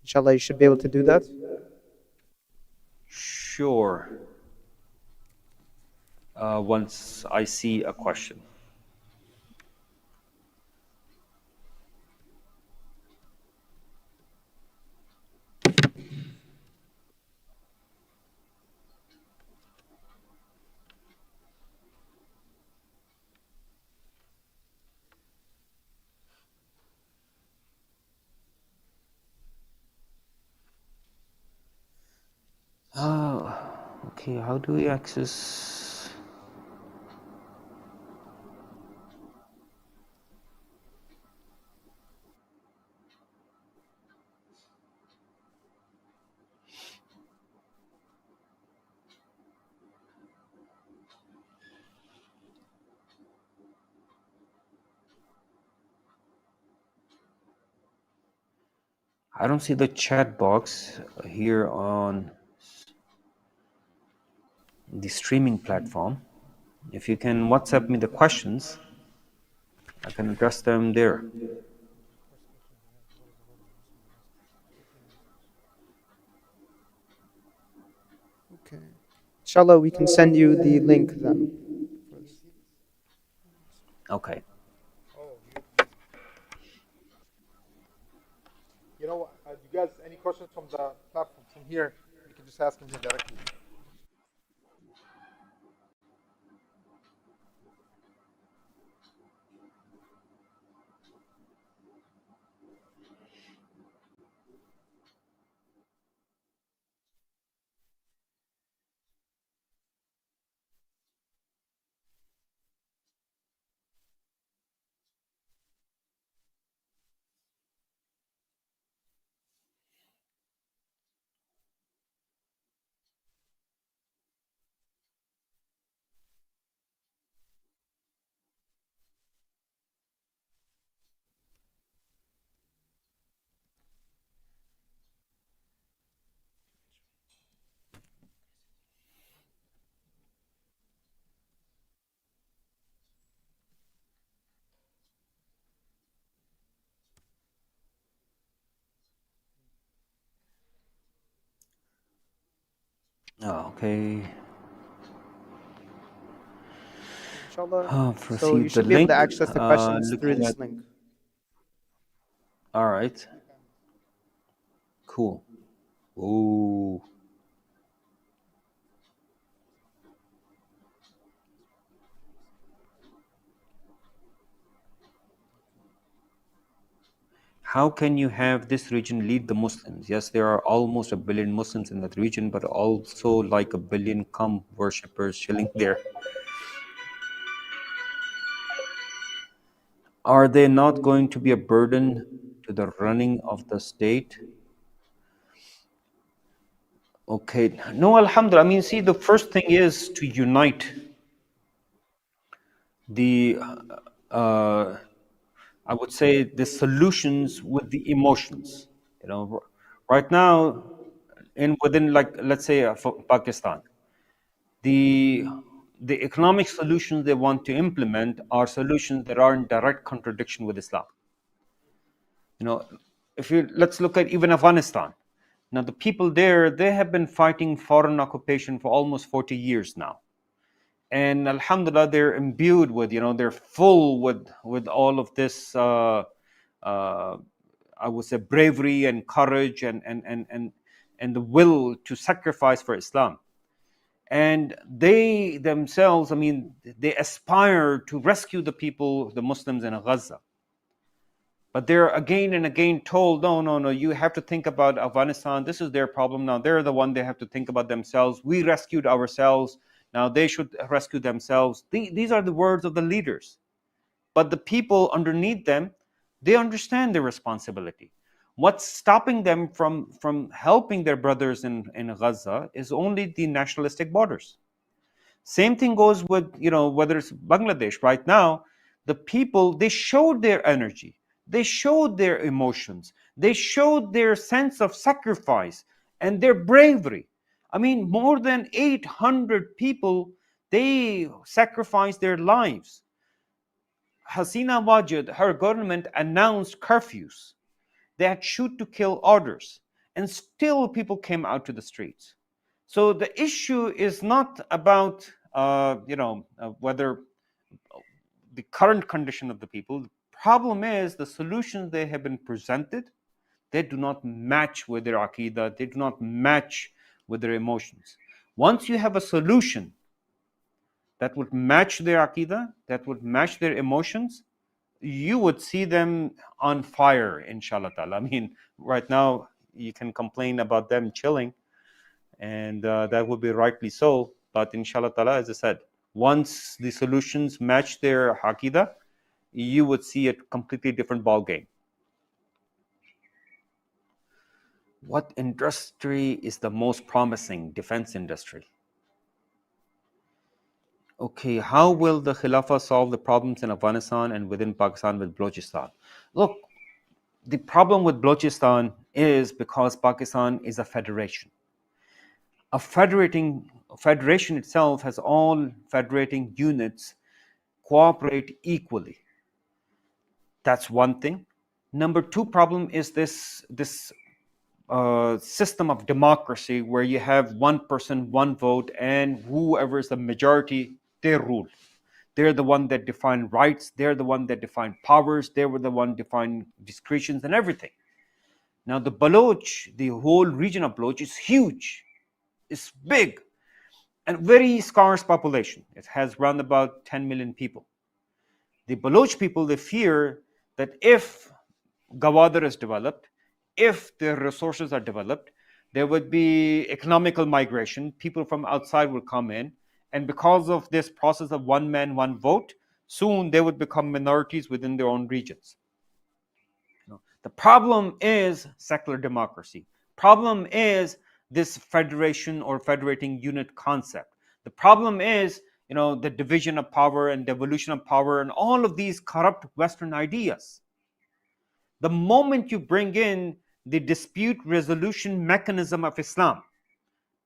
Speaker 10: inshallah, you should be able to do that.
Speaker 12: Sure. Once I see a question. Okay, how do we access? I don't see the chat box here on the streaming platform. If you can WhatsApp me the questions, I can address them there.
Speaker 10: Okay. Inshallah, we can send you the link then.
Speaker 12: Okay.
Speaker 2: You know, you guys, any questions from the platform from here? You can just ask them here directly.
Speaker 12: Oh, okay.
Speaker 10: Inshallah. So you
Speaker 12: Proceed the
Speaker 10: should be able to
Speaker 12: link.
Speaker 10: access the questions through
Speaker 12: Looking at.
Speaker 10: this link.
Speaker 12: All right. Cool. Ooh. How can you have this region lead the Muslims? Yes, there are almost 1 billion Muslims in that region, but also like 1 billion worshippers chilling there. Are they not going to be a burden to the running of the state? Okay. No, alhamdulillah. I mean, see, the first thing is to unite the, I would say, the solutions with the emotions. You know, right now, within, like, let's say, Pakistan, the economic solutions they want to implement are solutions that are in direct contradiction with Islam. You know, let's look at even Afghanistan. Now, the people there, they have been fighting foreign occupation for almost 40 years now. And alhamdulillah, they're imbued with, they're full with all of this, I would say, bravery and courage and the will to sacrifice for Islam. And they themselves, I mean, they aspire to rescue the people, the Muslims in Gaza. But they're again and again told, no, you have to think about Afghanistan. This is their problem. Now they're the one they have to think about themselves. We rescued ourselves. Now they should rescue themselves. These are the words of the leaders. But the people underneath them, they understand their responsibility. What's stopping them from helping their brothers in Gaza is only the nationalistic borders. Same thing goes with, whether it's Bangladesh. Right now, the people, they showed their energy, they showed their emotions, they showed their sense of sacrifice and their bravery. I mean, more than 800 people, they sacrificed their lives. Hasina Wajid, her government announced curfews. They had shoot to kill orders, and still people came out to the streets. So the issue is not about whether the current condition of the people. The problem is the solutions they have been presented, they do not match with their aqidah, they do not match with their emotions. Once you have a solution that would match their aqidah, that would match their emotions, you would see them on fire, inshallah ta'ala. I mean, right now you can complain about them chilling, and that would be rightly so. But inshallah ta'ala, as I said, once the solutions match their aqidah, you would see a completely different ball game. What industry is the most promising? Defense industry. Okay, how will the Khilafah solve the problems in Afghanistan and within Pakistan with Balochistan? Look, the problem with Balochistan is because Pakistan is a federation. A federation itself has all federating units cooperate equally. That's one thing. Number two problem is this system of democracy where you have one person, one vote, and whoever is the majority, they rule. They're the one that define rights. They're the one that define powers. They were the one define discretions and everything. Now the Baloch, the whole region of Baloch is huge. It's big and very scarce population. It has around about 10 million people. The Baloch people, they fear that if Gawadar is developed, if their resources are developed, there would be economical migration. People from outside will come in. And because of this process of one man, one vote, soon they would become minorities within their own regions. The problem is secular democracy. Problem is this federation or federating unit concept. The problem is, the division of power and devolution of power and all of these corrupt Western ideas. The moment you bring in the dispute resolution mechanism of Islam,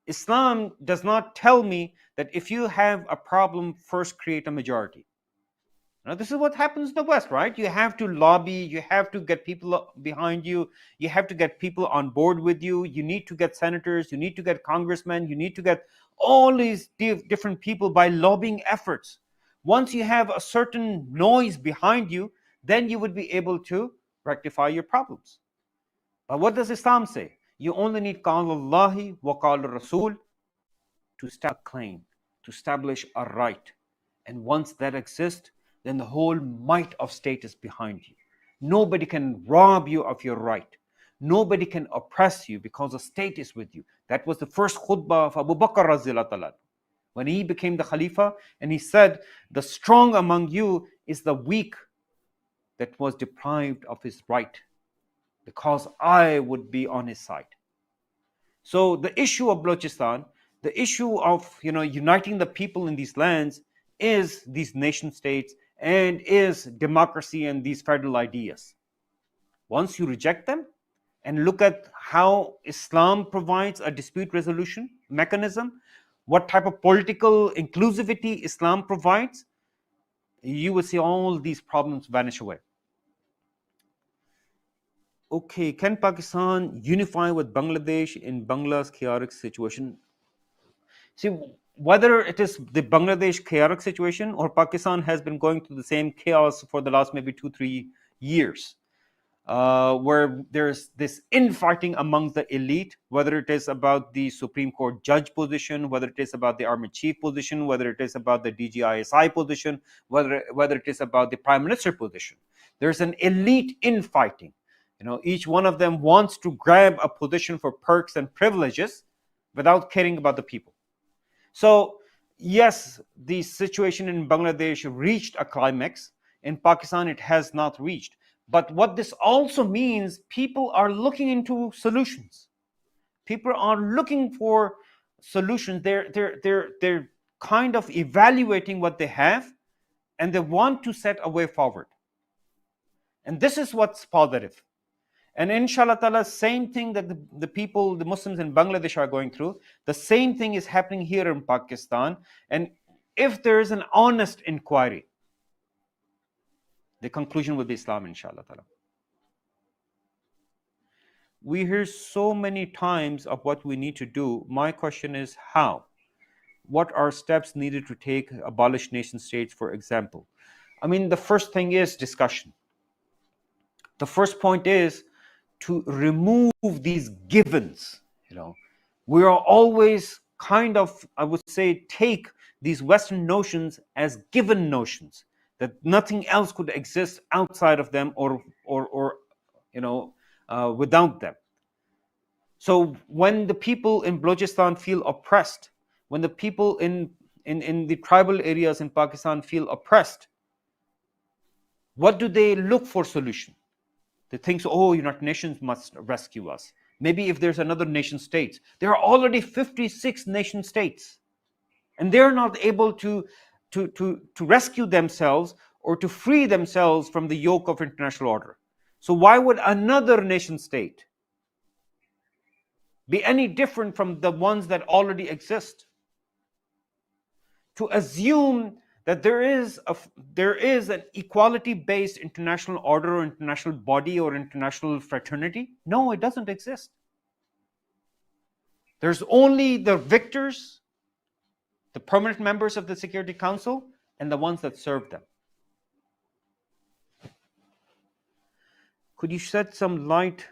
Speaker 12: Islam does not tell me that if you have a problem, first create a majority. Now, this is what happens in the West, right? You have to lobby, you have to get people behind you, you have to get people on board with you, you need to get senators, you need to get congressmen, you need to get all these different people by lobbying efforts. Once you have a certain noise behind you, then you would be able to rectify your problems. But what does Islam say? You only need Qala Allahi wa Qala Rasul to establish a claim, to establish a right. And once that exists, then the whole might of state is behind you. Nobody can rob you of your right. Nobody can oppress you because the state is with you. That was the first khutbah of Abu Bakr radhiyallahu anhu when he became the Khalifa, and he said, the strong among you is the weak that was deprived of his right, because I would be on his side. So the issue of Balochistan, the issue of uniting the people in these lands is these nation states and is democracy and these federal ideas. Once you reject them and look at how Islam provides a dispute resolution mechanism, what type of political inclusivity Islam provides, you will see all these problems vanish away. Okay, can Pakistan unify with Bangladesh in Bangladesh's chaotic situation? See, whether it is the Bangladesh chaotic situation or Pakistan has been going through the same chaos for the last maybe 2-3 years, where there's this infighting among the elite, whether it is about the Supreme Court judge position, whether it is about the army chief position, whether it is about the DGISI position, whether it is about the prime minister position. There's an elite infighting. Each one of them wants to grab a position for perks and privileges without caring about the people. So, yes, the situation in Bangladesh reached a climax. In Pakistan, it has not reached. But what this also means, people are looking into solutions. People are looking for solutions. They're kind of evaluating what they have, and they want to set a way forward. And this is what's positive. And inshallah ta'ala, same thing that the people, the Muslims in Bangladesh are going through, the same thing is happening here in Pakistan. And if there is an honest inquiry, the conclusion will be Islam, inshallah ta'ala. We hear so many times of what we need to do. My question is how? What are steps needed to take, abolish nation states, for example? I mean, the first thing is discussion. The first point is to remove these givens. We are always kind of, I would say, take these Western notions as given notions, that nothing else could exist outside of them or without them. So when the people in Balochistan feel oppressed, when the people in the tribal areas in Pakistan feel oppressed, what do they look for solution? They think, United Nations must rescue us. Maybe if there's another nation state. There are already 56 nation states, and they're not able to rescue themselves or to free themselves from the yoke of international order. So why would another nation state be any different from the ones that already exist? To assume that there is an equality-based international order or international body or international fraternity, no, it doesn't exist. There's only the victors, the permanent members of the Security Council, and the ones that serve them. Could you shed some light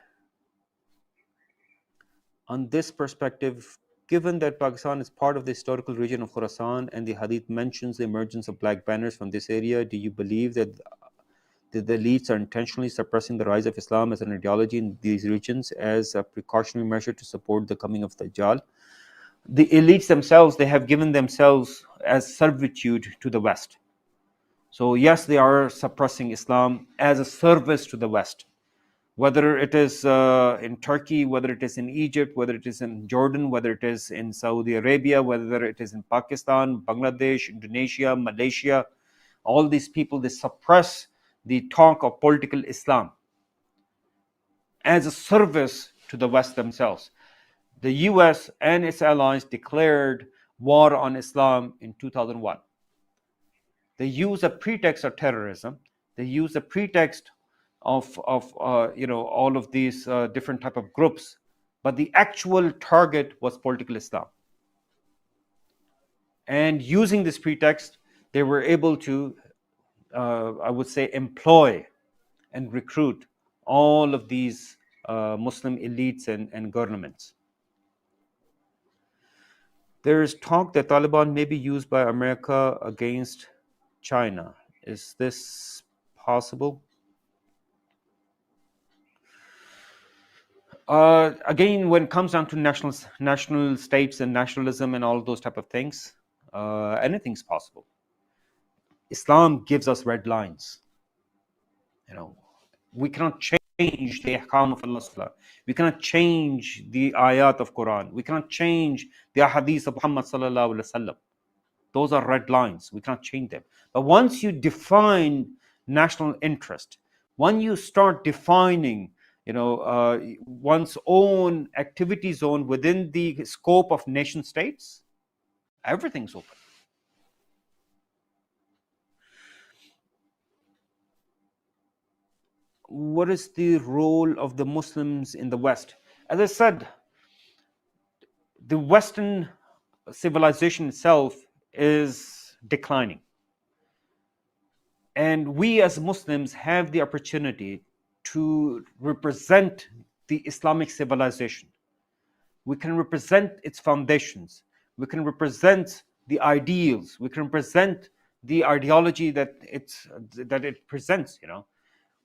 Speaker 12: on this perspective, given that Pakistan is part of the historical region of Khorasan and the Hadith mentions the emergence of black banners from this area? Do you believe that the elites are intentionally suppressing the rise of Islam as an ideology in these regions as a precautionary measure to support the coming of Dajjal? The elites themselves, they have given themselves as servitude to the West. So yes, they are suppressing Islam as a service to the West. Whether it is in Turkey, whether it is in Egypt, whether it is in Jordan, whether it is in Saudi Arabia, whether it is in Pakistan, Bangladesh, Indonesia, Malaysia, all these people, they suppress the talk of political Islam as a service to the West themselves. The US and its allies declared war on Islam in 2001. They use a pretext of terrorism. They use a pretext of all of these different type of groups, but the actual target was political Islam. And using this pretext, they were able to, I would say, employ and recruit all of these Muslim elites and governments. There is talk that Taliban may be used by America against China. Is this possible? Again, when it comes down to national states and nationalism and all those type of things, anything's possible. Islam gives us red lines. We cannot change the ahkam of Allah. We cannot change the ayat of Quran. We cannot change the ahadith of Muhammad sallallahu alaihi wasallam. Those are red lines. We cannot change them. But once you define national interest, when you start defining one's own activity zone within the scope of nation states, everything's open. What is the role of the Muslims in the West? As I said, the Western civilization itself is declining. And we as Muslims have the opportunity to represent the Islamic civilization. We can represent its foundations. We can represent the ideals. We can represent the ideology that it presents.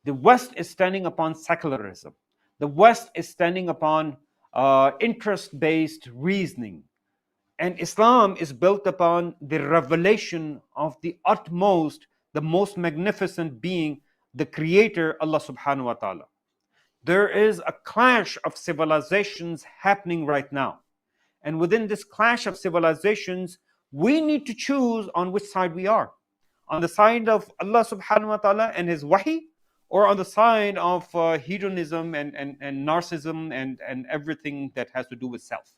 Speaker 12: The West is standing upon secularism. The West is standing upon interest-based reasoning. And Islam is built upon the revelation of the utmost, the most magnificent being, the Creator, Allah subhanahu wa ta'ala. There is a clash of civilizations happening right now. And within this clash of civilizations, we need to choose on which side we are. On the side of Allah subhanahu wa ta'ala and His wahi, or on the side of hedonism and narcissism and everything that has to do with self.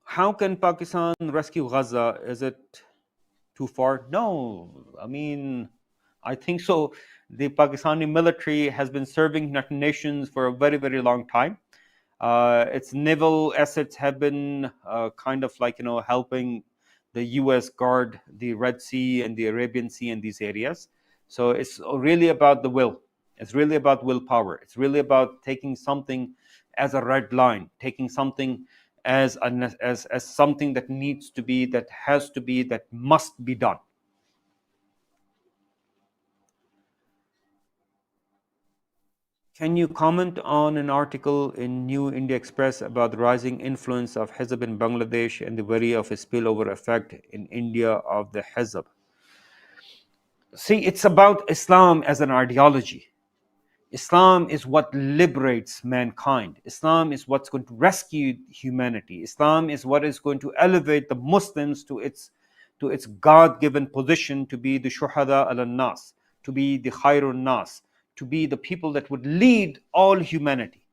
Speaker 12: How can Pakistan rescue Gaza? Is it too far? No. I think so. The Pakistani military has been serving United Nations for a very, very long time. Its naval assets have been helping the US guard the Red Sea and the Arabian Sea and these areas. So it's really about the will. It's really about willpower. It's really about taking something as a red line, taking something as something that needs to be, that has to be, that must be done. Can you comment on an article in New India Express about the rising influence of Hizb in Bangladesh and the worry of a spillover effect in India of the Hizb? See, it's about Islam as an ideology. Islam is what liberates mankind. Islam is what's going to rescue humanity. Islam is what is going to elevate the Muslims to its God-given position to be the shuhada al-nas, to be the khairun nas, to be the people that would lead all humanity.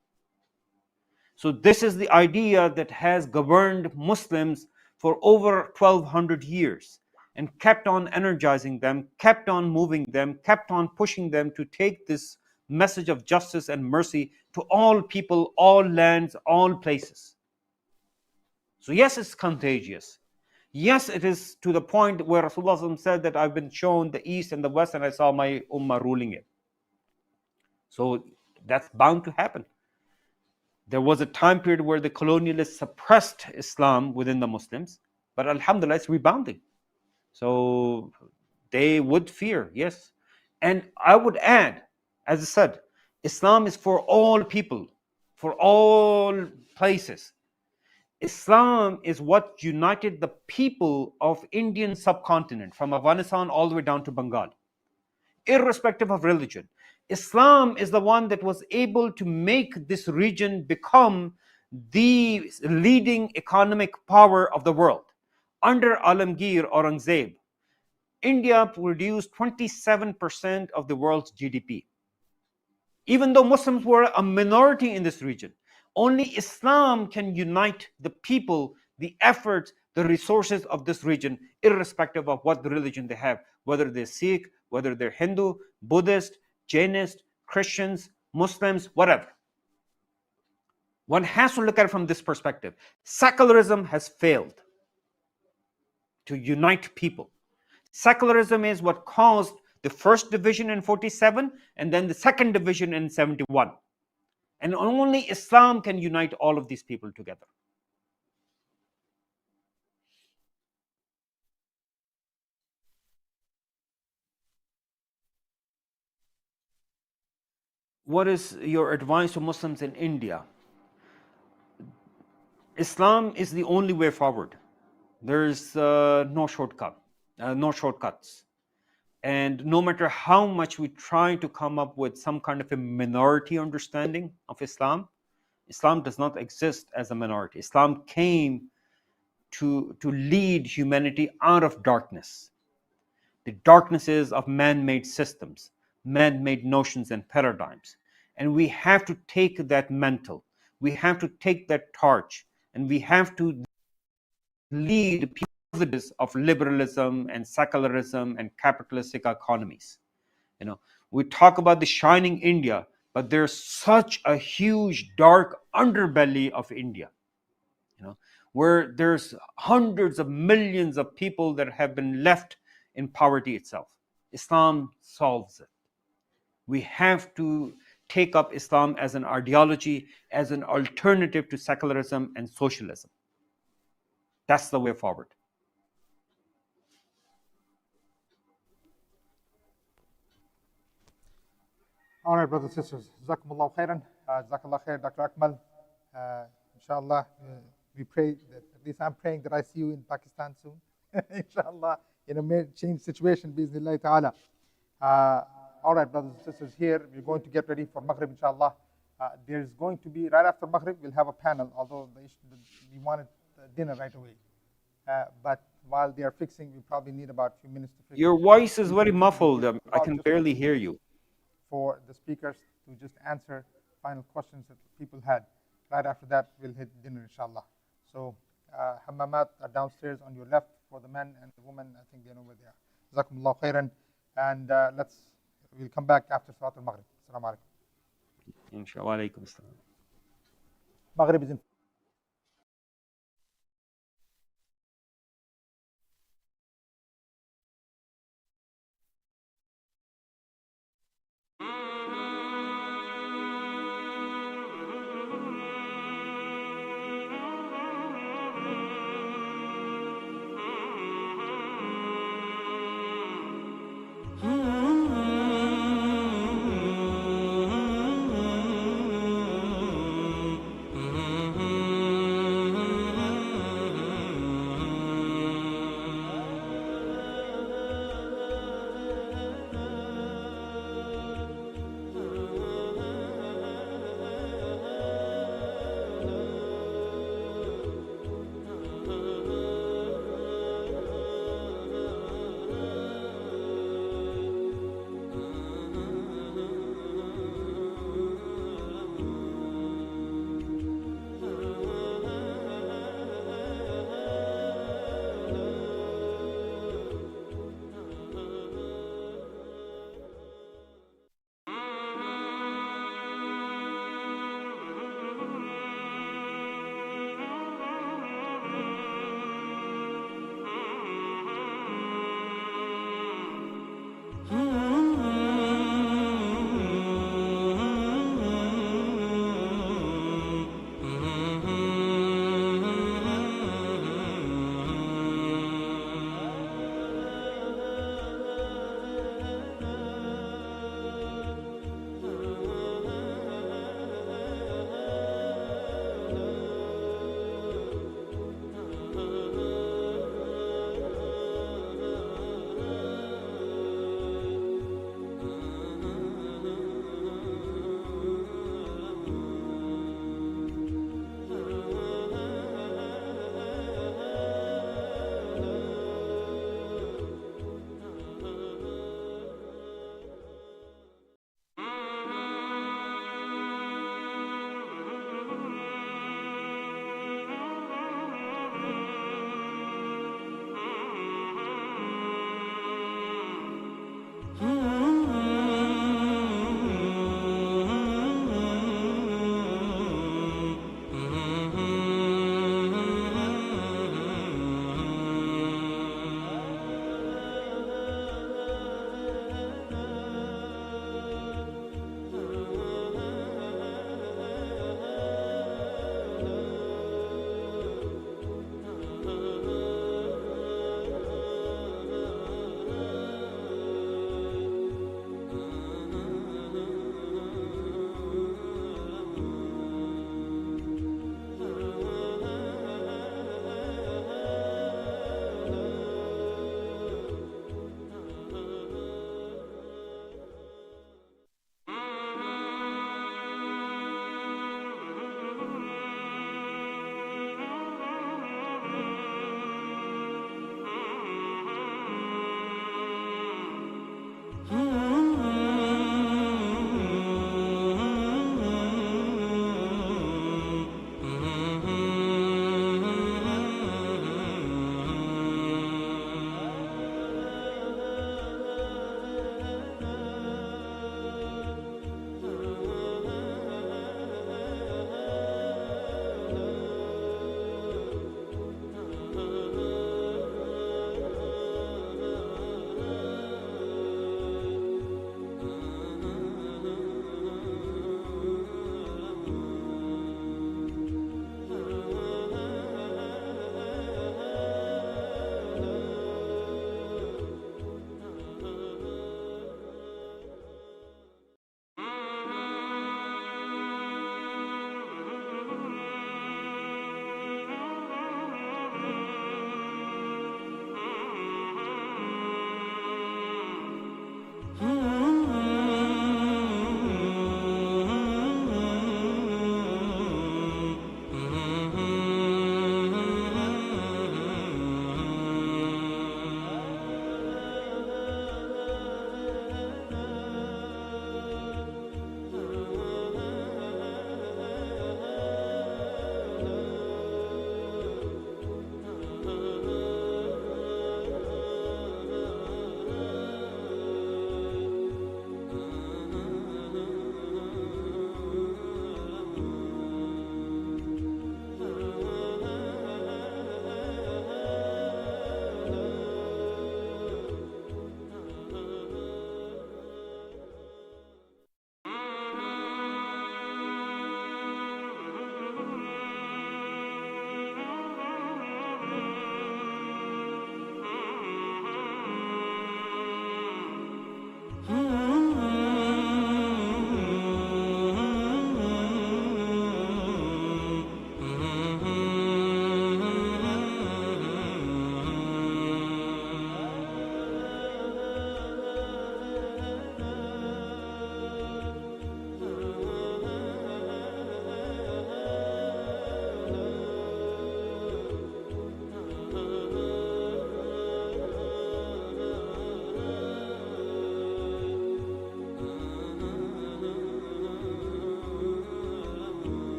Speaker 12: So this is the idea that has governed Muslims for over 1200 years and kept on energizing them, kept on moving them, kept on pushing them to take this message of justice and mercy to all people, all lands, all places. So yes, it's contagious. Yes, it is to the point where Rasulullah said that I've been shown the east and the west and I saw my ummah ruling it. So that's bound to happen. There was a time period where the colonialists suppressed Islam within the Muslims, but alhamdulillah, it's rebounding. So they would fear, yes. And I would add, as I said, Islam is for all people, for all places. Islam is what united the people of Indian subcontinent from Afghanistan all the way down to Bengal, irrespective of religion. Islam is the one that was able to make this region become the leading economic power of the world. Under Alamgir Aurangzeb, India produced 27% of the world's GDP. Even though Muslims were a minority in this region, only Islam can unite the people, the efforts, the resources of this region, irrespective of what religion they have, whether they're Sikh, whether they're Hindu, Buddhist, Jainist, Christians, Muslims, whatever. One has to look at it from this perspective. Secularism has failed to unite people. Secularism is what caused the first division in 47 and then the second division in 71. And only Islam can unite all of these people together. What is your advice to Muslims in India? Islam is the only way forward. There's no shortcuts. And no matter how much we try to come up with some kind of a minority understanding of Islam, Islam does not exist as a minority. Islam came to lead humanity out of darkness. The darknesses of man-made systems, man-made notions and paradigms. And we have to take that mantle, we have to take that torch, and we have to lead people of liberalism and secularism and capitalistic economies. We talk about the shining India, but there's such a huge dark underbelly of India, where there's hundreds of millions of people that have been left in poverty itself. Islam solves it. We have to take up Islam as an ideology, as an alternative to secularism and socialism. That's the way forward.
Speaker 2: All right, brothers and sisters. Jazakumullah khairan. Jazakallah khair, Dr. Akmal. Inshallah, we pray that, at least I'm praying that I see you in Pakistan soon. Inshallah, in a changed situation, bismillah ta'ala. All right, brothers and sisters, here we're going to get ready for Maghrib, inshallah. There's going to be, right after Maghrib, we'll have a panel, although we wanted dinner right away. But while they are fixing, we probably need about a few minutes to fix.
Speaker 12: Your voice is very muffled. I can barely hear you.
Speaker 2: For the speakers to just answer final questions that people had. Right after that, we'll hit dinner, inshallah. So, hammamat are downstairs on your left for the men, and the women, I think they know where they are. Jazakumullah khairan. And we'll come back after Salat al-Maghrib. Assalamu alaikum.
Speaker 12: Inshallah. Alaikum assalam.
Speaker 2: Maghrib is in
Speaker 1: Mm-hmm.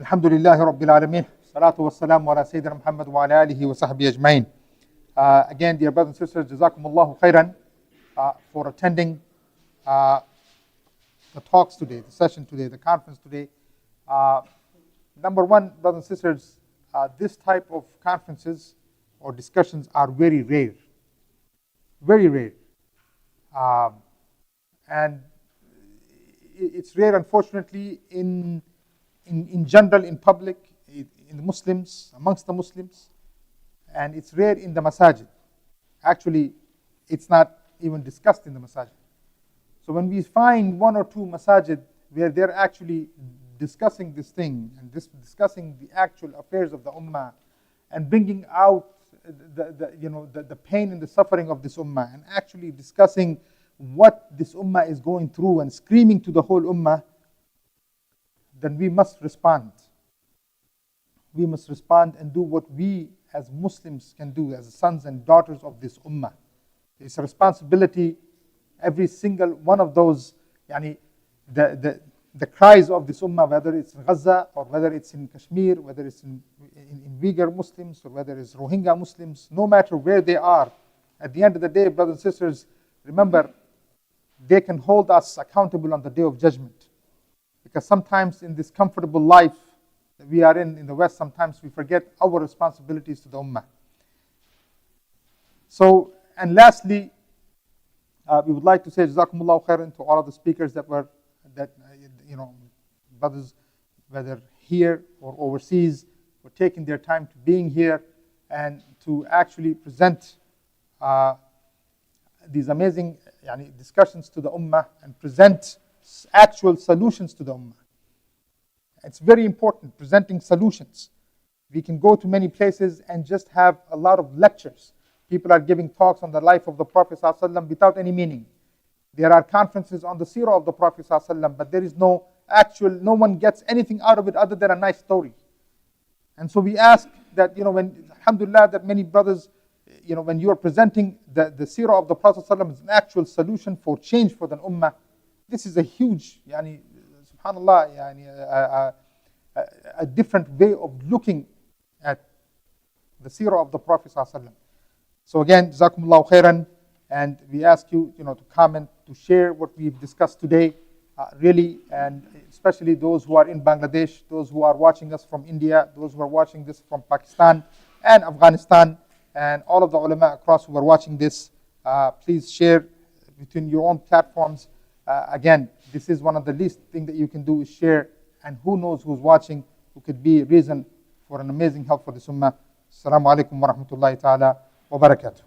Speaker 2: Alhamdulillahi Rabbil Alameen. Salatu wassalamu ala Sayyidina Muhammad wa ala alihi wa sahbihi ajma'in. Again, dear brothers and sisters, Jazakumullahu khairan for attending the talks today, the session today, the conference today. Number one, brothers and sisters, this type of conferences or discussions are very rare. Very rare. And it's rare, unfortunately, in general, in public, in the Muslims, amongst the Muslims, and it's rare in the masajid. Actually, it's not even discussed in the masajid. So when we find one or two masajid where they're actually discussing this thing and discussing the actual affairs of the ummah and bringing out the pain and the suffering of this ummah and actually discussing what this ummah is going through and screaming to the whole ummah, then we must respond. We must respond and do what we as Muslims can do, as sons and daughters of this ummah. It's a responsibility, every single one of those, the cries of this ummah, whether it's in Gaza or whether it's in Kashmir, whether it's in Uyghur Muslims or whether it's Rohingya Muslims, no matter where they are, at the end of the day, brothers and sisters, remember, they can hold us accountable on the Day of Judgment. Because sometimes in this comfortable life that we are in the West, sometimes we forget our responsibilities to the Ummah. So, and lastly, we would like to say Jazakumullahu khairan to all of the speakers brothers, whether here or overseas, for taking their time to being here and to actually present these amazing discussions to the Ummah and present actual solutions to the Ummah. It's very important, presenting solutions. We can go to many places and just have a lot of lectures. People are giving talks on the life of the Prophet ﷺ without any meaning. There are conferences on the seerah of the Prophet ﷺ, but there is no one gets anything out of it other than a nice story. And so we ask that, when, alhamdulillah, that many brothers, when you are presenting the seerah of the Prophet ﷺ as an actual solution for change for the ummah, this is a huge, subhanallah, a different way of looking at the seerah of the Prophet ﷺ. So again, Jazakumullahu khairan, and we ask you, to comment, to share what we've discussed today, really, and especially those who are in Bangladesh, those who are watching us from India, those who are watching this from Pakistan and Afghanistan, and all of the ulama across who are watching this. Please share between your own platforms. Again, this is one of the least thing that you can do is share, and who knows who's watching, who could be a reason for an amazing help for the ummah. Assalamu alaikum wa rahmatullahi ta'ala wa barakatuh.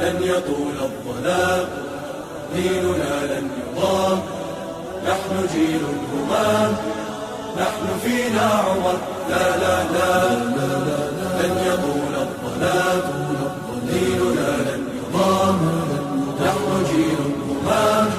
Speaker 13: لن يطول الظلام ديننا لن يضام نحن جيل الهمام نحن فينا عمر لا لا لا لن يطول الظلام ديننا لن يضام نحن جيل الهمام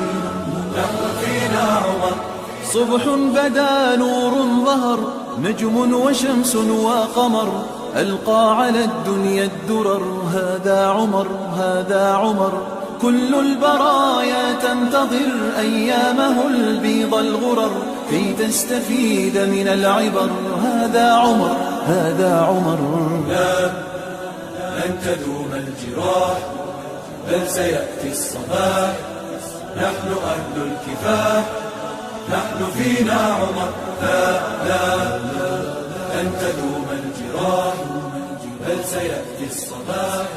Speaker 13: نحن فينا عمر صبح بدا نور ظهر نجم وشمس وقمر ألقى على الدنيا الدرر هذا عمر هذا عمر كل البرايا تنتظر أيامه البيض الغرر كي تستفيد من العبر هذا عمر هذا عمر لا لن تدوم الجراح بل سيأتي الصباح نحن أهل الكفاح نحن فينا عمر لا لا لن تدوم الجراح بل سيأتي الصباح